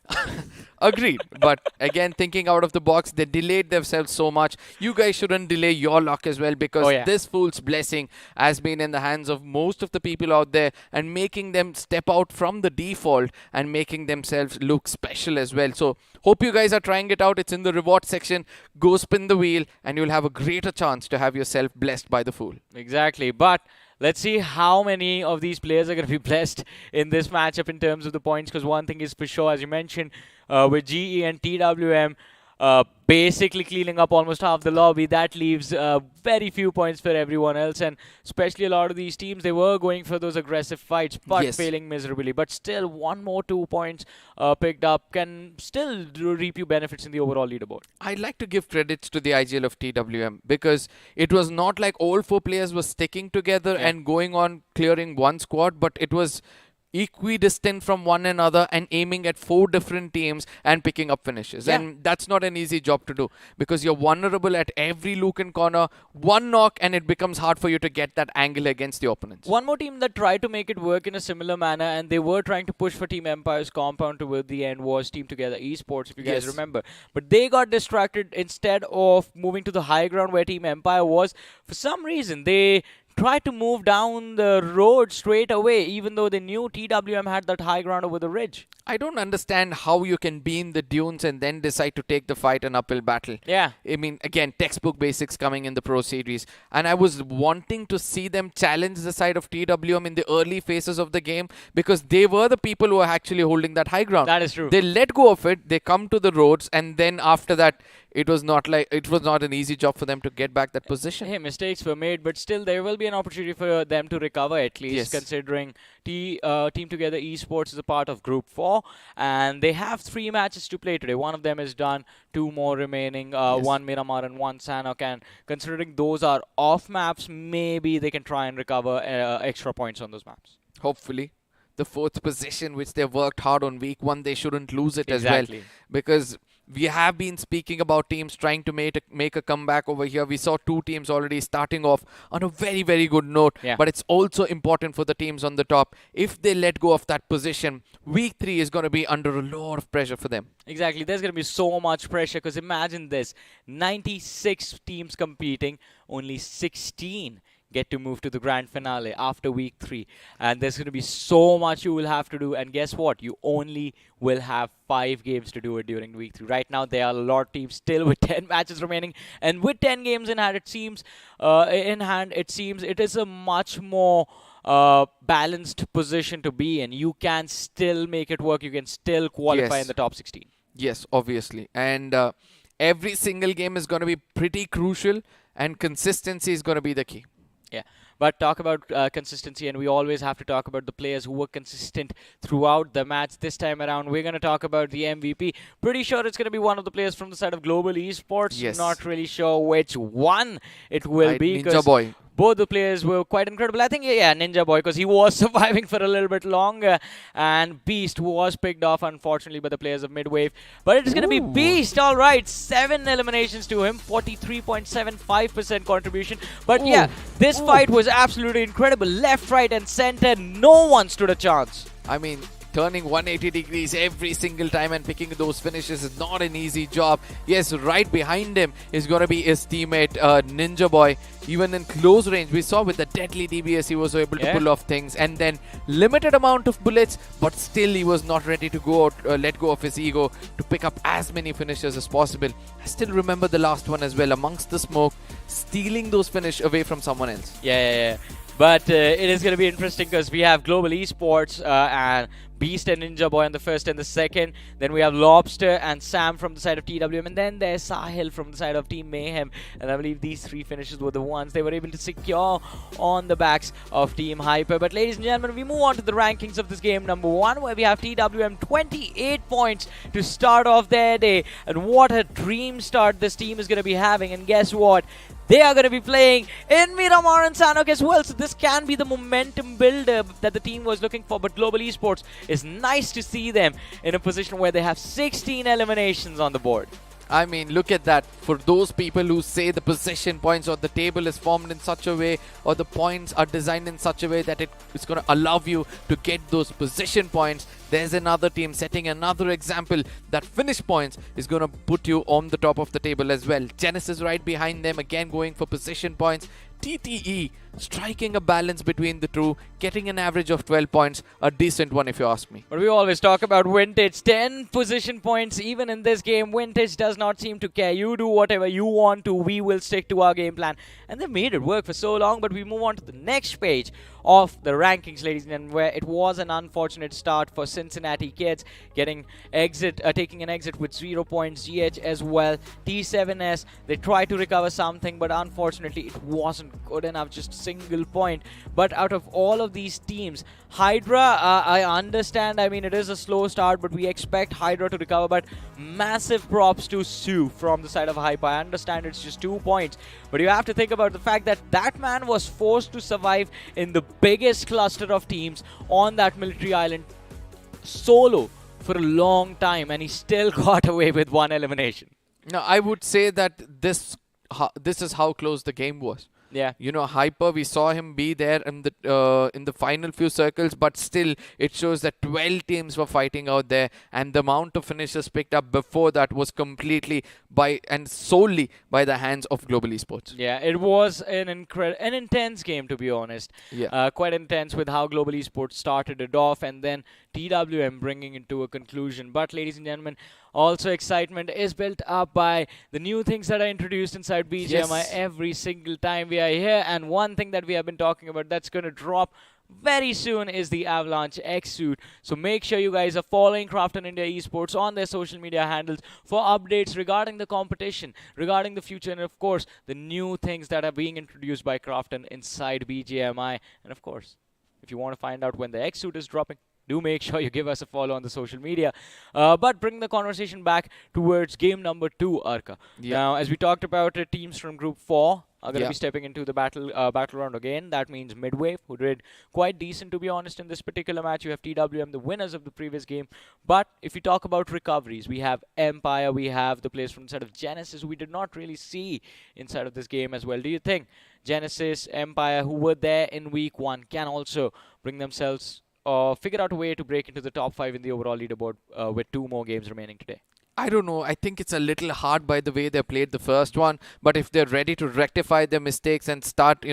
Agreed. But again, thinking out of the box, they delayed themselves so much. You guys shouldn't delay your luck as well, because this fool's blessing has been in the hands of most of the people out there and making them step out from the default and making themselves look special as well. So hope you guys are trying it out. It's in the reward section. Go spin the wheel and you'll have a greater chance to have yourself blessed by the fool. Exactly. But let's see how many of these players are going to be blessed in this matchup in terms of the points, because one thing is for sure, as you mentioned, with GE and TWM basically cleaning up almost half the lobby, that leaves very few points for everyone else, and especially a lot of these teams, they were going for those aggressive fights but failing miserably. But still, one more 2 points picked up can still reap you benefits in the overall leaderboard. I'd like to give credits to the IGL of TWM, because it was not like all 4 players were sticking together and going on clearing one squad, but it was equidistant from one another and aiming at 4 different teams and picking up finishes. And that's not an easy job to do, because you're vulnerable at every look and corner. One knock and it becomes hard for you to get that angle against the opponents. One more team that tried to make it work in a similar manner, and they were trying to push for Team Empire's compound toward the end, was Team Together Esports, if you guys remember. But they got distracted. Instead of moving to the high ground where Team Empire was, for some reason they tried to move down the road straight away, even though they knew TWM had that high ground over the ridge. I don't understand how you can be in the dunes and then decide to take the fight an uphill battle. Yeah. I mean, again, textbook basics coming in the Pro Series. And I was wanting to see them challenge the side of TWM in the early phases of the game, because they were the people who were actually holding that high ground. That is true. They let go of it, they come to the roads, and then after that, it was not an easy job for them to get back that position. Hey, mistakes were made, but still there will be an opportunity for them to recover, at least, considering Team Together Esports is a part of Group 4, and they have 3 matches to play today. One of them is done, 2 more remaining, 1 Miramar and 1 Sanok, and considering those are off maps, maybe they can try and recover extra points on those maps. Hopefully. The 4th position, which they worked hard on week 1, they shouldn't lose it as well, because we have been speaking about teams trying to make a comeback over here. We saw 2 teams already starting off on a very, very good note. But it's also important for the teams on the top. If they let go of that position, week 3 is going to be under a lot of pressure for them. Exactly. There's going to be so much pressure, because imagine this. 96 teams competing, only 16 get to move to the grand finale after week 3, and there's going to be so much you will have to do, and guess what, you only will have 5 games to do it during week 3. Right now there are a lot of teams still with 10 matches remaining, and with 10 games in hand, it seems it is a much more balanced position to be in. You can still make it work, you can still qualify in the top 16. Yes, obviously, and every single game is going to be pretty crucial, and consistency is going to be the key. Yeah, but talk about consistency, and we always have to talk about the players who were consistent throughout the match. This time around, we're going to talk about the MVP. Pretty sure it's going to be one of the players from the side of Global Esports. Yes. Not really sure which one it will be. Ninja Boy. Both the players were quite incredible. I think, Ninja Boy, because he was surviving for a little bit longer. And Beast, who was picked off, unfortunately, by the players of Midwave. But it is going to be Beast, all right. 7 eliminations to him, 43.75% contribution. But this fight was absolutely incredible. Left, right, and center, no one stood a chance. I mean, turning 180 degrees every single time and picking those finishes is not an easy job. Yes, right behind him is going to be his teammate Ninja Boy. Even in close range, we saw with the deadly DBS he was able to pull off things, and then limited amount of bullets, but still he was not ready to go out, let go of his ego to pick up as many finishes as possible. I still remember the last one as well, amongst the smoke, stealing those finish away from someone else. Yeah. But it is going to be interesting because we have Global Esports and Beast and Ninja Boy on the first and the second. Then we have Lobster and Sam from the side of TWM. And then there's Sahil from the side of Team Mayhem. And I believe these three finishes were the ones they were able to secure on the backs of Team Hyper. But ladies and gentlemen, we move on to the rankings of this game number 1, where we have TWM 28 points to start off their day. And what a dream start this team is going to be having. And guess what? They are going to be playing in Miramar and Sanok as well. So this can be the momentum builder that the team was looking for. But Global Esports, is nice to see them in a position where they have 16 eliminations on the board. I mean, look at that. For those people who say the possession points or the table is formed in such a way or the points are designed in such a way that it's going to allow you to get those possession points, there's another team setting another example that finish points is going to put you on the top of the table as well. Genesis right behind them, again going for possession points. TTE striking a balance between the two, getting an average of 12 points, a decent one if you ask me. But we always talk about Vintage, 10 position points even in this game. Vintage does not seem to care. You do whatever you want to, we will stick to our game plan. And they made it work for so long, but we move on to the next page of the rankings, ladies and gentlemen, where it was an unfortunate start for Cincinnati Kids, taking an exit with 0 points. GH as well, T7S, they tried to recover something, but unfortunately it wasn't good enough, just single point. But out of all of these teams, Hydra, I understand, I mean, it is a slow start, but we expect Hydra to recover. But massive props to Sue from the side of Hyper. I understand it's just 2 points, but you have to think about the fact that that man was forced to survive in the biggest cluster of teams on that military island solo for a long time, and he still got away with 1 elimination. Now, I would say that this is how close the game was. Yeah. You know, Hyper, we saw him be there in the final few circles, but still it shows that 12 teams were fighting out there, and the amount of finishes picked up before that was completely and solely by the hands of Global Esports. Yeah, it was an intense game, to be honest. Yeah. Quite intense with how Global Esports started it off and then TWM bringing it to a conclusion. But ladies and gentlemen, also excitement is built up by the new things that are introduced inside BGMI every single time we are here. And one thing that we have been talking about that's going to drop very soon is the Avalanche X suit. So make sure you guys are following Krafton India Esports on their social media handles for updates regarding the competition, regarding the future, and of course the new things that are being introduced by Krafton inside BGMI. And of course, if you want to find out when the X suit is dropping, do make sure you give us a follow on the social media. But bring the conversation back towards game number 2, Arka. Yeah. Now, as we talked about, teams from Group 4 are going to be stepping into the battle round again. That means Midwave, who did quite decent, to be honest, in this particular match. You have TWM, the winners of the previous game. But if you talk about recoveries, we have Empire, we have the players from the side of Genesis, who we did not really see inside of this game as well. Do you think Genesis, Empire, who were there in week 1, can also bring themselves figure out a way to break into the top 5 in the overall leaderboard with 2 more games remaining today? I don't know. I think it's a little hard by the way they played the first one. But if they're ready to rectify their mistakes and start,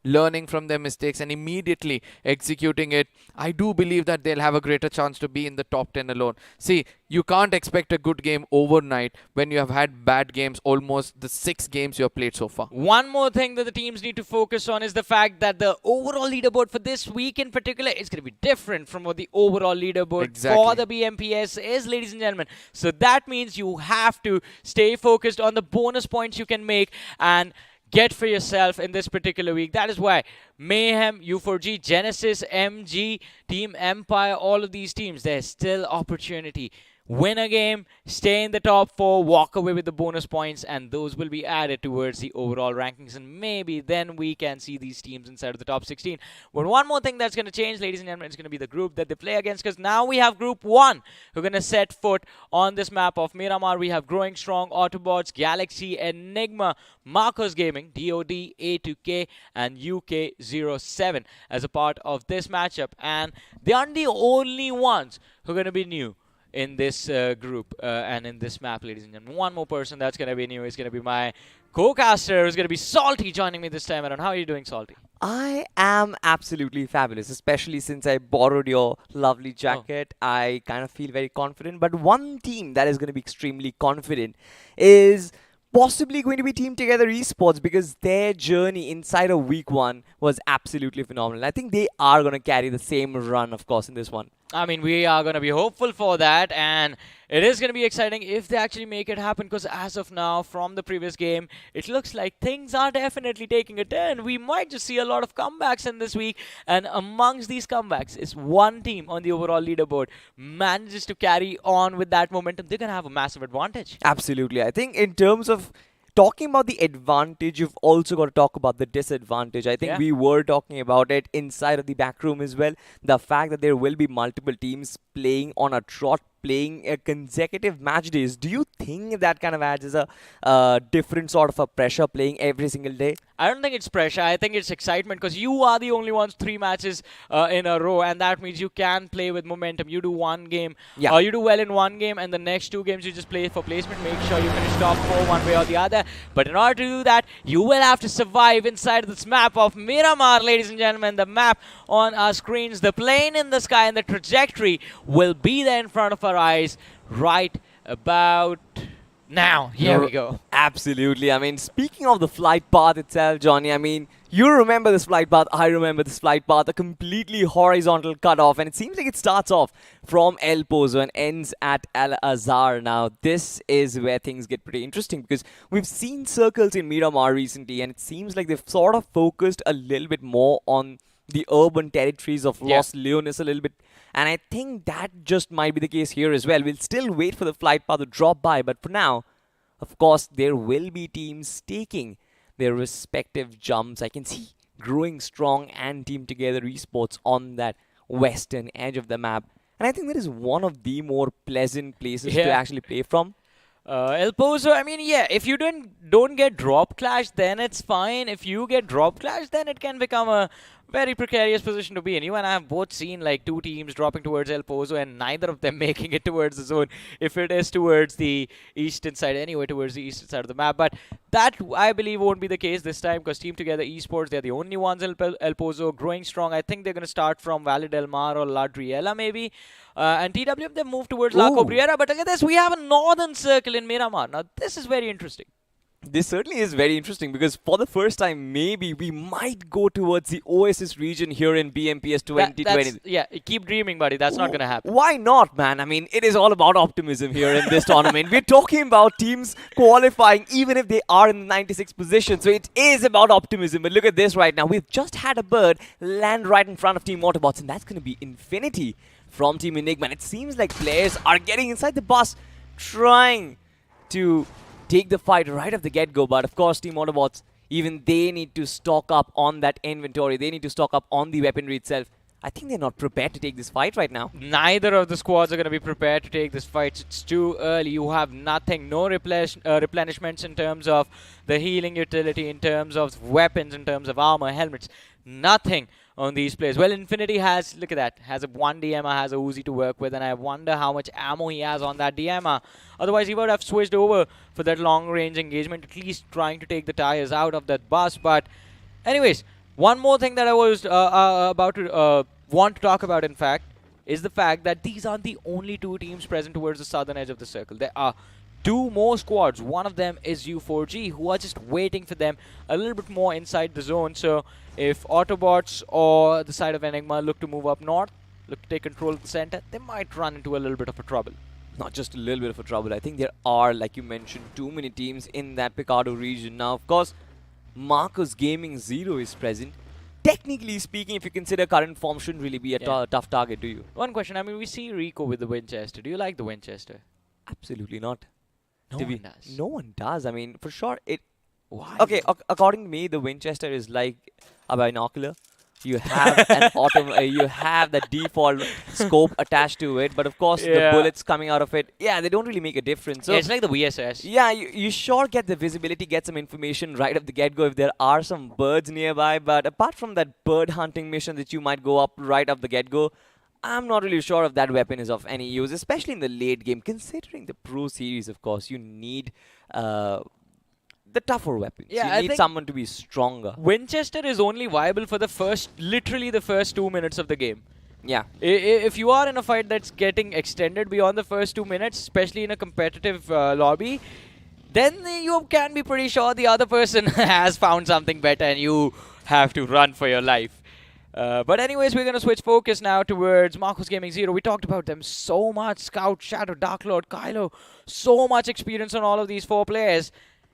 learning from their mistakes and immediately executing it, I do believe that they'll have a greater chance to be in the top 10 alone. See, you can't expect a good game overnight when you have had bad games almost the 6 games you have played so far. One more thing that the teams need to focus on is the fact that the overall leaderboard for this week in particular is going to be different from what the overall leaderboard for the BMPS is, ladies and gentlemen. So that means you have to stay focused on the bonus points you can make and get for yourself in this particular week. That is why Mayhem, U4G, Genesis, MG, Team Empire, all of these teams, there's still opportunity. win a game, stay in the top 4, walk away with the bonus points, and those will be added towards the overall rankings, and maybe then we can see these teams inside of the top 16. But one more thing that's going to change, ladies and gentlemen, is going to be the group that they play against, because now we have Group 1 who are going to set foot on this map of Miramar. We have Growing Strong, Autobots, Galaxy, Enigma, Marcos Gaming, DOD, A2K, and UK07 as a part of this matchup, and they aren't the only ones who are going to be new in this group and in this map, ladies and gentlemen. One more person that's going to be new is going to be my co-caster, who's going to be Salty, joining me this time around. How are you doing, Salty? I am absolutely fabulous, especially since I borrowed your lovely jacket. I kind of feel very confident. But one team that is going to be extremely confident is possibly going to be Team Together Esports, because their journey inside of week 1 was absolutely phenomenal. I think they are going to carry the same run, of course, in this one. I mean, we are going to be hopeful for that, and it is going to be exciting if they actually make it happen, because as of now, from the previous game, it looks like things are definitely taking a turn. We might just see a lot of comebacks in this week, and amongst these comebacks is one team on the overall leaderboard manages to carry on with that momentum. They're going to have a massive advantage. Absolutely. I think in terms of talking about the advantage, you've also got to talk about the disadvantage. I think we were talking about it inside of the back room as well. The fact that there will be multiple teams playing on a trot, playing a consecutive match days. Do you think that kind of adds as a different sort of a pressure playing every single day? I don't think it's pressure. I think it's excitement, because you are the only ones 3 matches in a row, and that means you can play with momentum. You do one game, you do well in one game, and the next 2 games you just play for placement. Make sure you finish top 4 one way or the other. But in order to do that, you will have to survive inside of this map of Miramar, ladies and gentlemen. The map on our screens, the plane in the sky, and the trajectory will be there in front of our eyes right about now. Here we go. Absolutely. I mean, speaking of the flight path itself, Johnny, I mean, you remember this flight path, I remember this flight path, a completely horizontal cutoff, and it seems like it starts off from El Pozo and ends at Al Azhar. Now, this is where things get pretty interesting, because we've seen circles in Miramar recently, and it seems like they've sort of focused a little bit more on the urban territories of Los Leones a little bit. And I think that just might be the case here as well. We'll still wait for the flight path to drop by. But for now, of course, there will be teams taking their respective jumps. I can see Growing Strong and Team Together Esports on that western edge of the map. And I think that is one of the more pleasant places to actually play from. El Pozo, I mean, if you don't get drop clash, then it's fine. If you get drop clash, then it can become a very precarious position to be in. You and I have both seen like 2 teams dropping towards El Pozo and neither of them making it towards the zone, if it is towards the eastern side, anyway, towards the eastern side of the map. But that, I believe, won't be the case this time, because Team Together Esports, they're the only ones in El Pozo. Growing Strong, I think they're going to start from Valle del Mar or La Driela, maybe. And TWF, they move towards La Cobriera. But look at this, we have a northern circle in Miramar. Now, this is very interesting. This certainly is very interesting, because for the first time, maybe we might go towards the Oasis region here in BMPS 2020. Keep dreaming, buddy. That's not going to happen. Why not, man? I mean, it is all about optimism here in this tournament. We're talking about teams qualifying even if they are in the 96th position. So it is about optimism. But look at this right now. We've just had a bird land right in front of Team Autobots, and that's going to be Infinity from Team Enigma. And it seems like players are getting inside the bus, trying to take the fight right off the get-go. But of course, Team Autobots, even they need to stock up on that inventory. They need to stock up on the weaponry itself. I think they're not prepared to take this fight right now. Neither of the squads are going to be prepared to take this fight. It's too early. You have nothing. No replenishments in terms of the healing utility, in terms of weapons, in terms of armor, helmets. Nothing on these players. Well, Infinity has, look at that, has a 1 DMR, has a Uzi to work with, and I wonder how much ammo he has on that DMR. Otherwise, he would have switched over for that long-range engagement, at least trying to take the tires out of that bus. But anyways, one more thing that I was about to want to talk about, in fact, is the fact that these aren't the only 2 teams present towards the southern edge of the circle. There are 2 more squads. One of them is U4G, who are just waiting for them a little bit more inside the zone. So if Autobots or the side of Enigma look to move up north, look to take control of the center, they might run into a little bit of a trouble. Not just a little bit of a trouble. I think there are, like you mentioned, too many teams in that Picardo region. Now, of course, Marcos Gaming 0 is present. technically speaking, if you consider current form, shouldn't really be a tough target, do you? One question. I mean, we see Rico with the Winchester. Do you like the Winchester? Absolutely not. No one does. No one does. I mean, for sure, it. Why? Okay, according to me, the Winchester is like a binocular. You have you have the default scope attached to it, but of course the bullets coming out of it, they don't really make a difference. So Yeah, it's like the VSS. yeah, you sure get the visibility, get some information right at the get-go if there are some birds nearby, but apart from that bird hunting mission that you might go up right up the get-go, I'm not really sure if that weapon is of any use, especially in the late game. Considering the Pro Series, of course, you need the tougher weapons. Yeah, you I need think someone to be stronger. Winchester is only viable for literally the first 2 minutes of the game. Yeah. If you are in a fight that's getting extended beyond the first 2 minutes, especially in a competitive lobby, then you can be pretty sure the other person has found something better and you have to run for your life. But anyways, we're going to switch focus now towards Marcos Gaming Zero. We talked about them so much. Scout, Shadow, Dark Lord, Kylo. So much experience on all of these 4 players.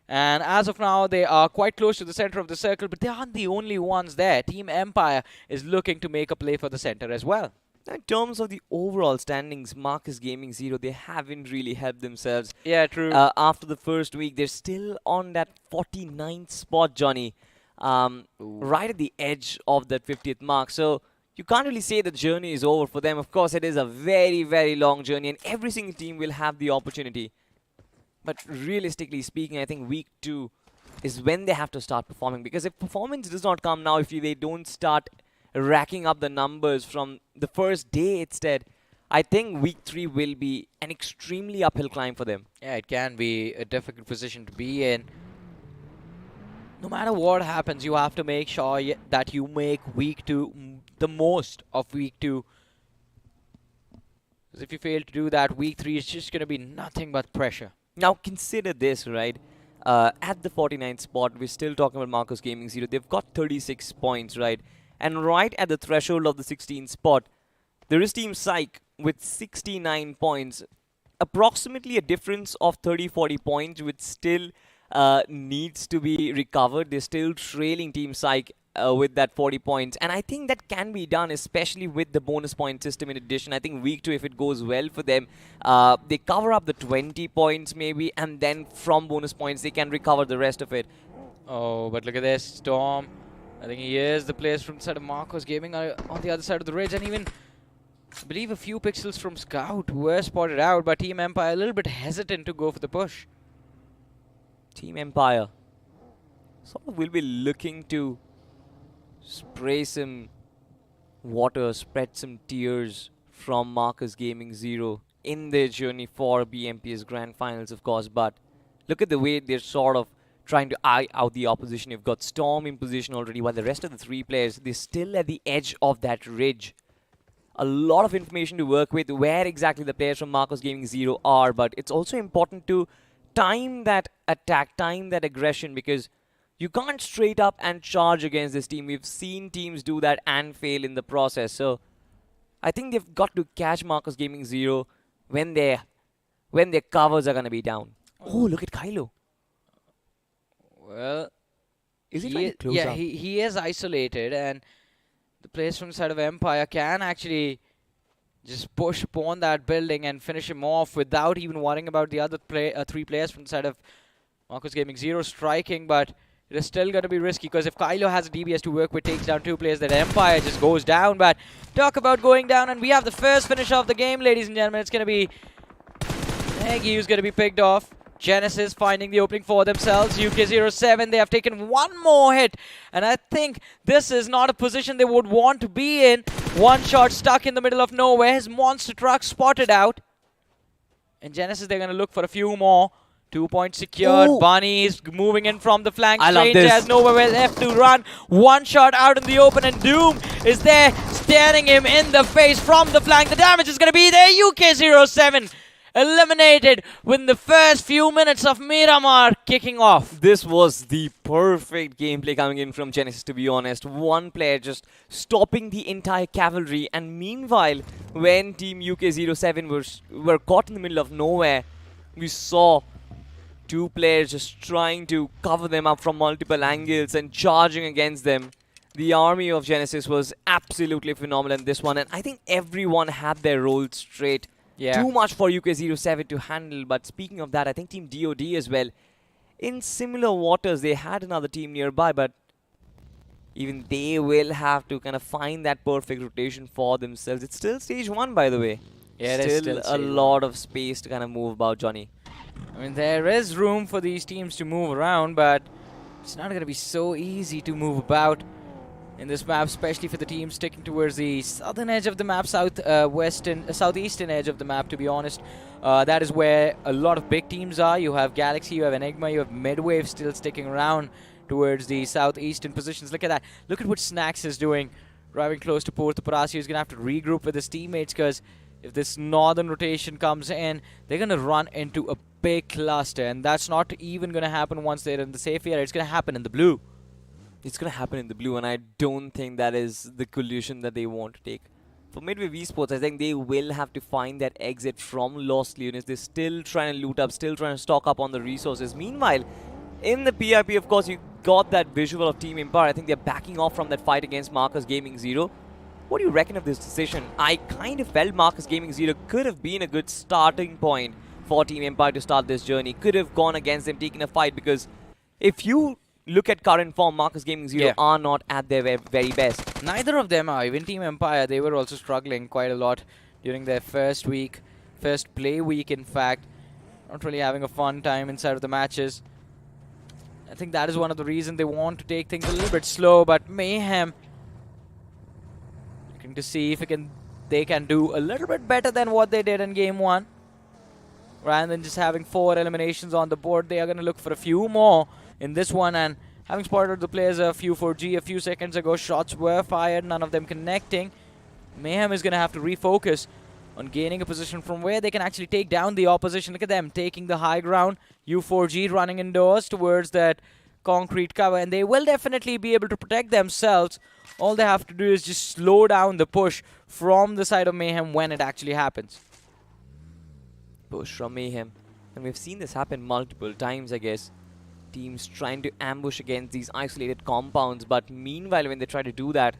And as of now, they are quite close to the center of the circle, but they aren't the only ones there. Team Empire is looking to make a play for the center as well. Now, in terms of the overall standings, Marcus Gaming Zero, they haven't really helped themselves. Yeah, true. After the first week, they're still on that 49th spot, Johnny. Right at the edge of that 50th mark. So you can't really say the journey is over for them. Of course, it is a very, very long journey, and every single team will have the opportunity. But realistically speaking, I think week 2 is when they have to start performing. Because if performance does not come now, if they don't start racking up the numbers from the first day instead, I think week 3 will be an extremely uphill climb for them. Yeah, it can be a difficult position to be in. No matter what happens, you have to make sure that you make week 2 the most of week 2. Because if you fail to do that, week 3 is just going to be nothing but pressure. Now, consider this, right? At the 49th spot, we're still talking about Marcos Gaming Zero. They've got 36 points, right? And right at the threshold of the 16th spot, there is Team Psych with 69 points. Approximately a difference of 30-40 points, which still needs to be recovered. They're still trailing Team Psych with that 40 points. And I think that can be done, especially with the bonus point system in addition. I think week 2, if it goes well for them, they cover up the 20 points maybe, and then from bonus points, they can recover the rest of it. Oh, but look at this. Storm. I think he is the players from the side of Marcos Gaming on the other side of the ridge. And even, I believe, a few pixels from Scout were spotted out. But Team Empire a little bit hesitant to go for the push. Team Empire sort of will be looking to spray some water, spread some tears from Marcus Gaming Zero in their journey for BMPS Grand Finals, of course. But look at the way they're sort of trying to eye out the opposition. You've got Storm in position already, while the rest of the 3 players, they're still at the edge of that ridge. A lot of information to work with where exactly the players from Marcos Gaming Zero are, but it's also important to time that attack, time that aggression, because you can't straight up and charge against this team. We've seen teams do that and fail in the process. So I think they've got to catch Marcos Gaming Zero when their covers are going to be down. Oh, look at Kylo. Well, is he trying to close up? he is isolated, and the players from the side of Empire can actually just push upon that building and finish him off without even worrying about the other 3 players from the side of Marcos Gaming Zero striking. But it is still going to be risky, because if Kylo has a DBS to work with, takes down 2 players, that Empire just goes down. But talk about going down, and we have the first finish of the game, ladies and gentlemen. It's going to be Nagy who's going to be picked off. Genesis finding the opening for themselves. UK07, they have taken 1 more hit. And I think this is not a position they would want to be in. 1 shot stuck in the middle of nowhere. His monster truck spotted out. And Genesis, they're going to look for a few more. 2 points secured. Ooh. Bunny is moving in from the flank. I love Stranger this. has nowhere left to run. 1 shot out in the open, and Doom is there staring him in the face from the flank. The damage is going to be there. UK07 eliminated within the first few minutes of Miramar kicking off. This was the perfect gameplay coming in from Genesis, to be honest. 1 player just stopping the entire cavalry, and meanwhile, when Team UK07 were caught in the middle of nowhere, we saw 2 players just trying to cover them up from multiple angles and charging against them. The army of Genesis was absolutely phenomenal in this one, and I think everyone had their roles straight. Yeah. Too much for UK07 to handle, but speaking of that, I think Team DOD as well. In similar waters, they had another team nearby, but even they will have to kind of find that perfect rotation for themselves. It's still stage 1, by the way. Yeah, it is still still a stage lot of space to kind of move about, Johnny. I mean, there is room for these teams to move around, but it's not going to be so easy to move about in this map, especially for the teams sticking towards the southern edge of the map, southeastern edge of the map, to be honest. That is where a lot of big teams are. You have Galaxy, you have Enigma, you have Midwave still sticking around towards the southeastern positions. Look at that. Look at what Snacks is doing. Driving close to Porto Parasio. He's going to have to regroup with his teammates, because if this northern rotation comes in, they're going to run into a big cluster, and that's not even going to happen once they're in the safe area. It's going to happen in the blue. It's going to happen in the blue, and I don't think that is the collision that they want to take. For Midwave Esports, I think they will have to find that exit from Los Leones. They're still trying to loot up, still trying to stock up on the resources. Meanwhile, in the PIP, of course, you got that visual of Team Empire. I think they're backing off from that fight against Marcus Gaming Zero. What do you reckon of this decision? I kind of felt Marcus Gaming Zero could have been a good starting point for Team Empire to start this journey. Could have gone against them, taken a fight, because if you look at current form, Marcus Gaming Zero are not at their very best. Neither of them are. Even Team Empire, they were also struggling quite a lot during their first play week, in fact. Not really having a fun time inside of the matches. I think that is one of the reasons they want to take things a little bit slow, but Mayhem looking to see if they can do a little bit better than what they did in Game 1. Rather than just having 4 eliminations on the board, they are going to look for a few more in this one, and having spotted the players a few 4G a few seconds ago, shots were fired, none of them connecting. Mayhem is going to have to refocus on gaining a position from where they can actually take down the opposition. Look at them taking the high ground. U4G running indoors towards that concrete cover, and they will definitely be able to protect themselves. All they have to do is just slow down the push from the side of Mayhem when it actually happens. Push from Mayhem. And we've seen this happen multiple times, I guess. Teams trying to ambush against these isolated compounds, but meanwhile when they try to do that,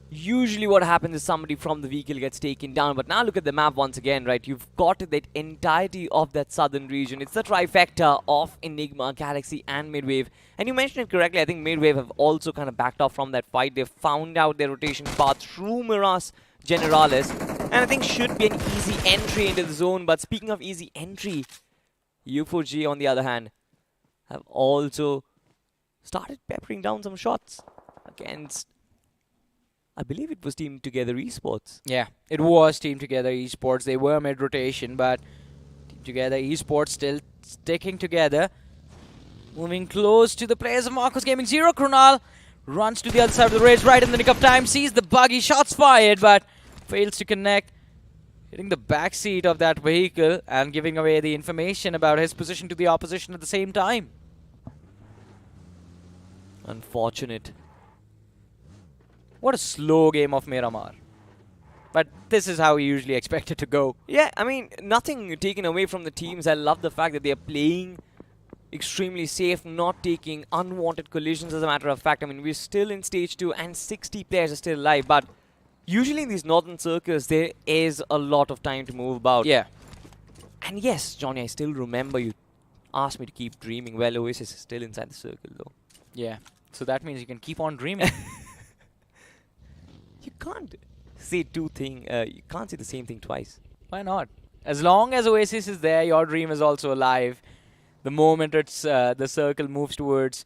usually what happens is somebody from the vehicle gets taken down. But now look at the map once again, right? You've got that entirety of that southern region. It's the trifecta of Enigma, Galaxy and Midwave. And you mentioned it correctly, I think Midwave have also kind of backed off from that fight. They've found out their rotation path through Miras Generalis, and I think should be an easy entry into the zone. But speaking of easy entry, U4G on the other hand have also started peppering down some shots against, I believe it was Team Together Esports. Yeah, it was Team Together Esports. They were mid-rotation, but Team Together Esports still sticking together. Moving close to the players of Marcus Gaming Zero. Krunal runs to the other side of the race right in the nick of time. Sees the buggy, shots fired, but fails to connect. Hitting the back seat of that vehicle and giving away the information about his position to the opposition at the same time. Unfortunate. What a slow game of Miramar. But this is how we usually expect it to go. Yeah, I mean, nothing taken away from the teams. I love the fact that they are playing extremely safe, not taking unwanted collisions. As a matter of fact, I mean, we're still in stage 2 and 60 players are still alive, but usually in these northern circles, there is a lot of time to move about. Yeah. And yes, Johnny, I still remember you asked me to keep dreaming. Well, Oasis is still inside the circle, though. Yeah. So that means you can keep on dreaming. You can't say you can't say the same thing twice. Why not? As long as Oasis is there, your dream is also alive. The moment it's the circle moves towards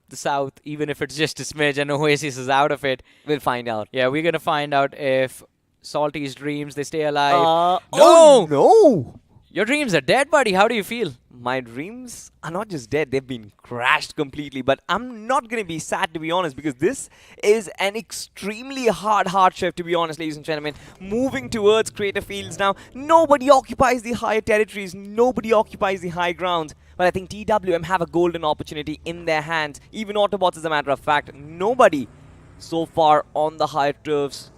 the south, even if it's just a smidge and Oasis is out of it, We'll find out. yeah, we're gonna find out if Salty's dreams, they stay alive. No! No! No! Your dreams are dead, buddy. How do you feel? My dreams are not just dead, they've been crashed completely. But I'm not going to be sad, to be honest, because this is an extremely hard shift, to be honest, ladies and gentlemen. Moving towards crater fields now. Nobody occupies the higher territories. Nobody occupies the high grounds. But I think TWM have a golden opportunity in their hands. Even Autobots, as a matter of fact. Nobody so far on the higher turfs.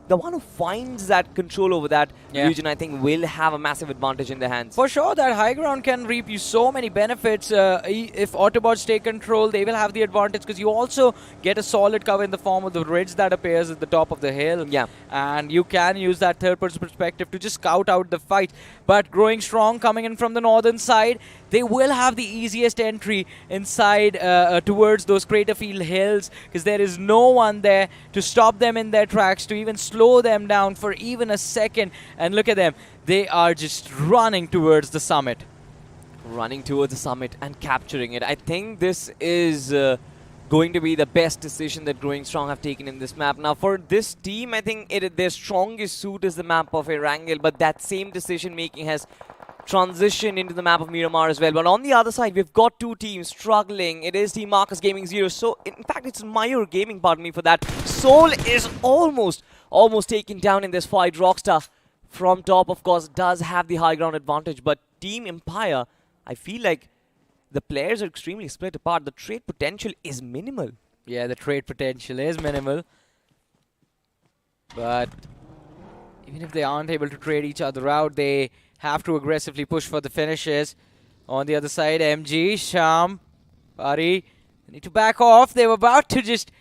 the one who finds that control over that Yeah. region, I think, will have a massive advantage in their hands. For sure, that high ground can reap you so many benefits. If Autobots take control, they will have the advantage because you also get a solid cover in the form of the ridge that appears at the top of the hill. Yeah. And you can use that third-person perspective to just scout out the fight. But Growing Strong coming in from the northern side, they will have the easiest entry inside towards those Craterfield hills because there is no one there to stop them in their tracks, to even slow them down for even a second. And look at them. They are just running towards the summit. Running towards the summit and capturing it. I think this is going to be the best decision that Growing Strong have taken in this map. Now, for this team, I think their strongest suit is the map of Erangel, but that same decision-making has transitioned into the map of Miramar as well. But on the other side, we've got two teams struggling. It is Team Marcus Gaming 0. So, in fact, it's Mayur Gaming, pardon me for that. Soul is almost taken down in this fight. Rockstar from top, of course, does have the high ground advantage, but Team Empire, I feel like the players are extremely split apart. The trade potential is minimal. Yeah, the trade potential is minimal. But even if they aren't able to trade each other out, they have to aggressively push for the finishes. On the other side, MG, Sham, Pari, they need to back off. They were about to just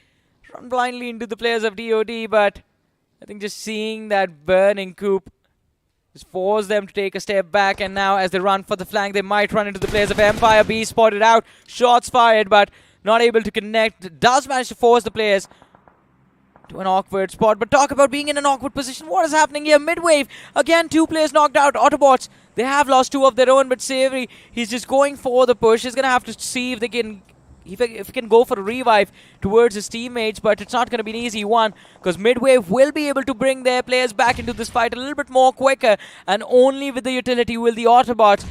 run blindly into the players of DOD, but I think just seeing that burning coop just forced them to take a step back, and now as they run for the flank, they might run into the players of Empire. B spotted out, shots fired, but not able to connect. Does manage to force the players to an awkward spot, but talk about being in an awkward position. What is happening here? Mid-wave, again, 2 players knocked out. Autobots, they have lost 2 of their own, but Savory, he's just going for the push. He's going to have to see if they can, if he can go for a revive towards his teammates, but it's not going to be an easy one because Midwave will be able to bring their players back into this fight a little bit more quicker, and only with the utility will the Autobots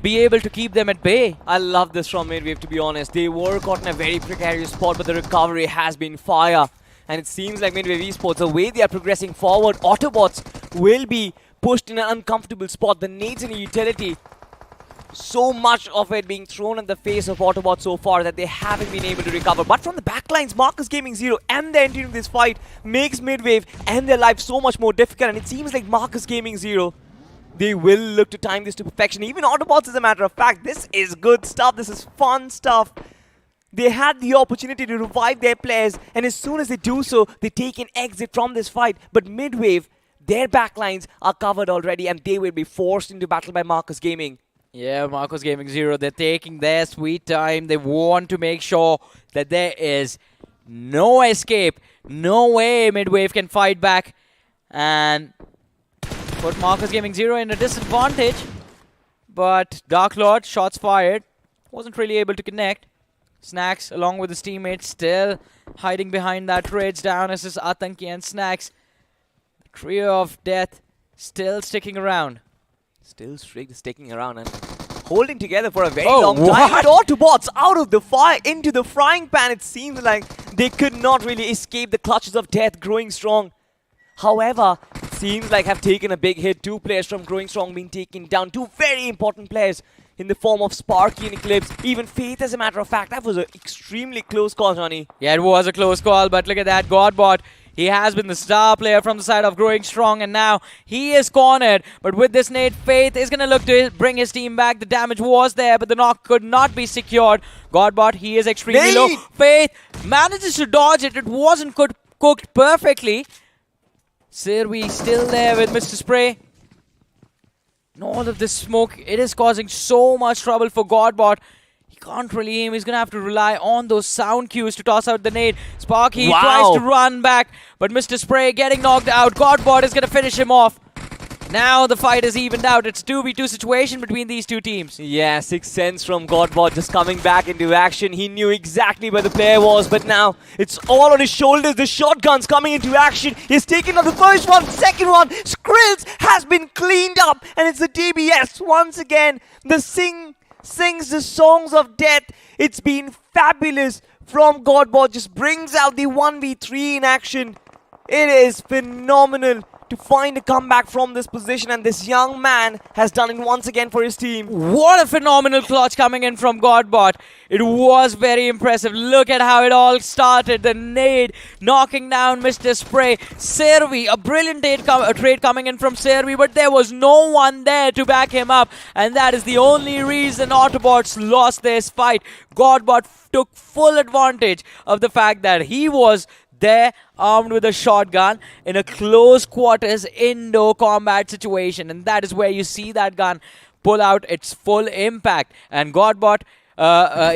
be able to keep them at bay. I love this from Midwave, to be honest. They were caught in a very precarious spot, but the recovery has been fire. And it seems like Midwave Esports, the way they are progressing forward, Autobots will be pushed in an uncomfortable spot. The nades and the utility, so much of it being thrown in the face of Autobots so far that they haven't been able to recover. But from the backlines, Marcus Gaming 0 and the entry into this fight makes Midwave and their life so much more difficult. And it seems like Marcus Gaming 0, they will look to time this to perfection. Even Autobots, as a matter of fact. This is good stuff. This is fun stuff. They had the opportunity to revive their players, and as soon as they do so, they take an exit from this fight. But Midwave, their backlines are covered already, and they will be forced into battle by Marcus Gaming. Yeah, Marcus Gaming 0, they're taking their sweet time. They want to make sure that there is no escape, no way Midwave can fight back and put Marcus Gaming 0 in a disadvantage. But Dark Lord, shots fired, wasn't really able to connect. Snacks, along with his teammates, still hiding behind that ridge. Down as his Atanki and Snacks. The trio of death still sticking around. Still sticking around and holding together for a very long time. But Autobots out of the fire into the frying pan. It seems like they could not really escape the clutches of death. Growing Strong, however, it seems like have taken a big hit. 2 players from Growing Strong being taken down. 2 very important players in the form of Sparky and Eclipse. Even Faith, as a matter of fact. That was an extremely close call, Johnny. Yeah, it was a close call, but look at that. Godbot, he has been the star player from the side of Growing Strong, and now he is cornered. But with this nade, Faith is going to look to bring his team back. The damage was there, but the knock could not be secured. Godbot, he is extremely low. Faith manages to dodge it. It wasn't cooked perfectly. Sirvi still there with Mr. Spray. And all of this smoke, it is causing so much trouble for Godbot. He can't really aim. He's going to have to rely on those sound cues to toss out the nade. Sparky tries to run back, but Mr. Spray getting knocked out. Godbot is going to finish him off. Now the fight is evened out. It's 2v2 situation between these two teams. Yeah, 6 cents from Godbot just coming back into action. He knew exactly where the player was, but now it's all on his shoulders. The shotgun's coming into action. He's taken on the first one, second one. Skrills has been cleaned up, and it's the DBS once again. The sings the songs of death. It's been fabulous from Godbot. Just brings out the 1v3 in action. It is phenomenal to find a comeback from this position, and this young man has done it once again for his team. What a phenomenal clutch coming in from Godbot. It was very impressive. Look at how it all started. The nade knocking down Mr. Spray. Servi, a brilliant trade coming in from Servi, but there was no one there to back him up. And that is the only reason Autobots lost this fight. Godbot took full advantage of the fact that he was there armed with a shotgun in a close quarters indoor combat situation, and that is where you see that gun pull out its full impact. And Godbot,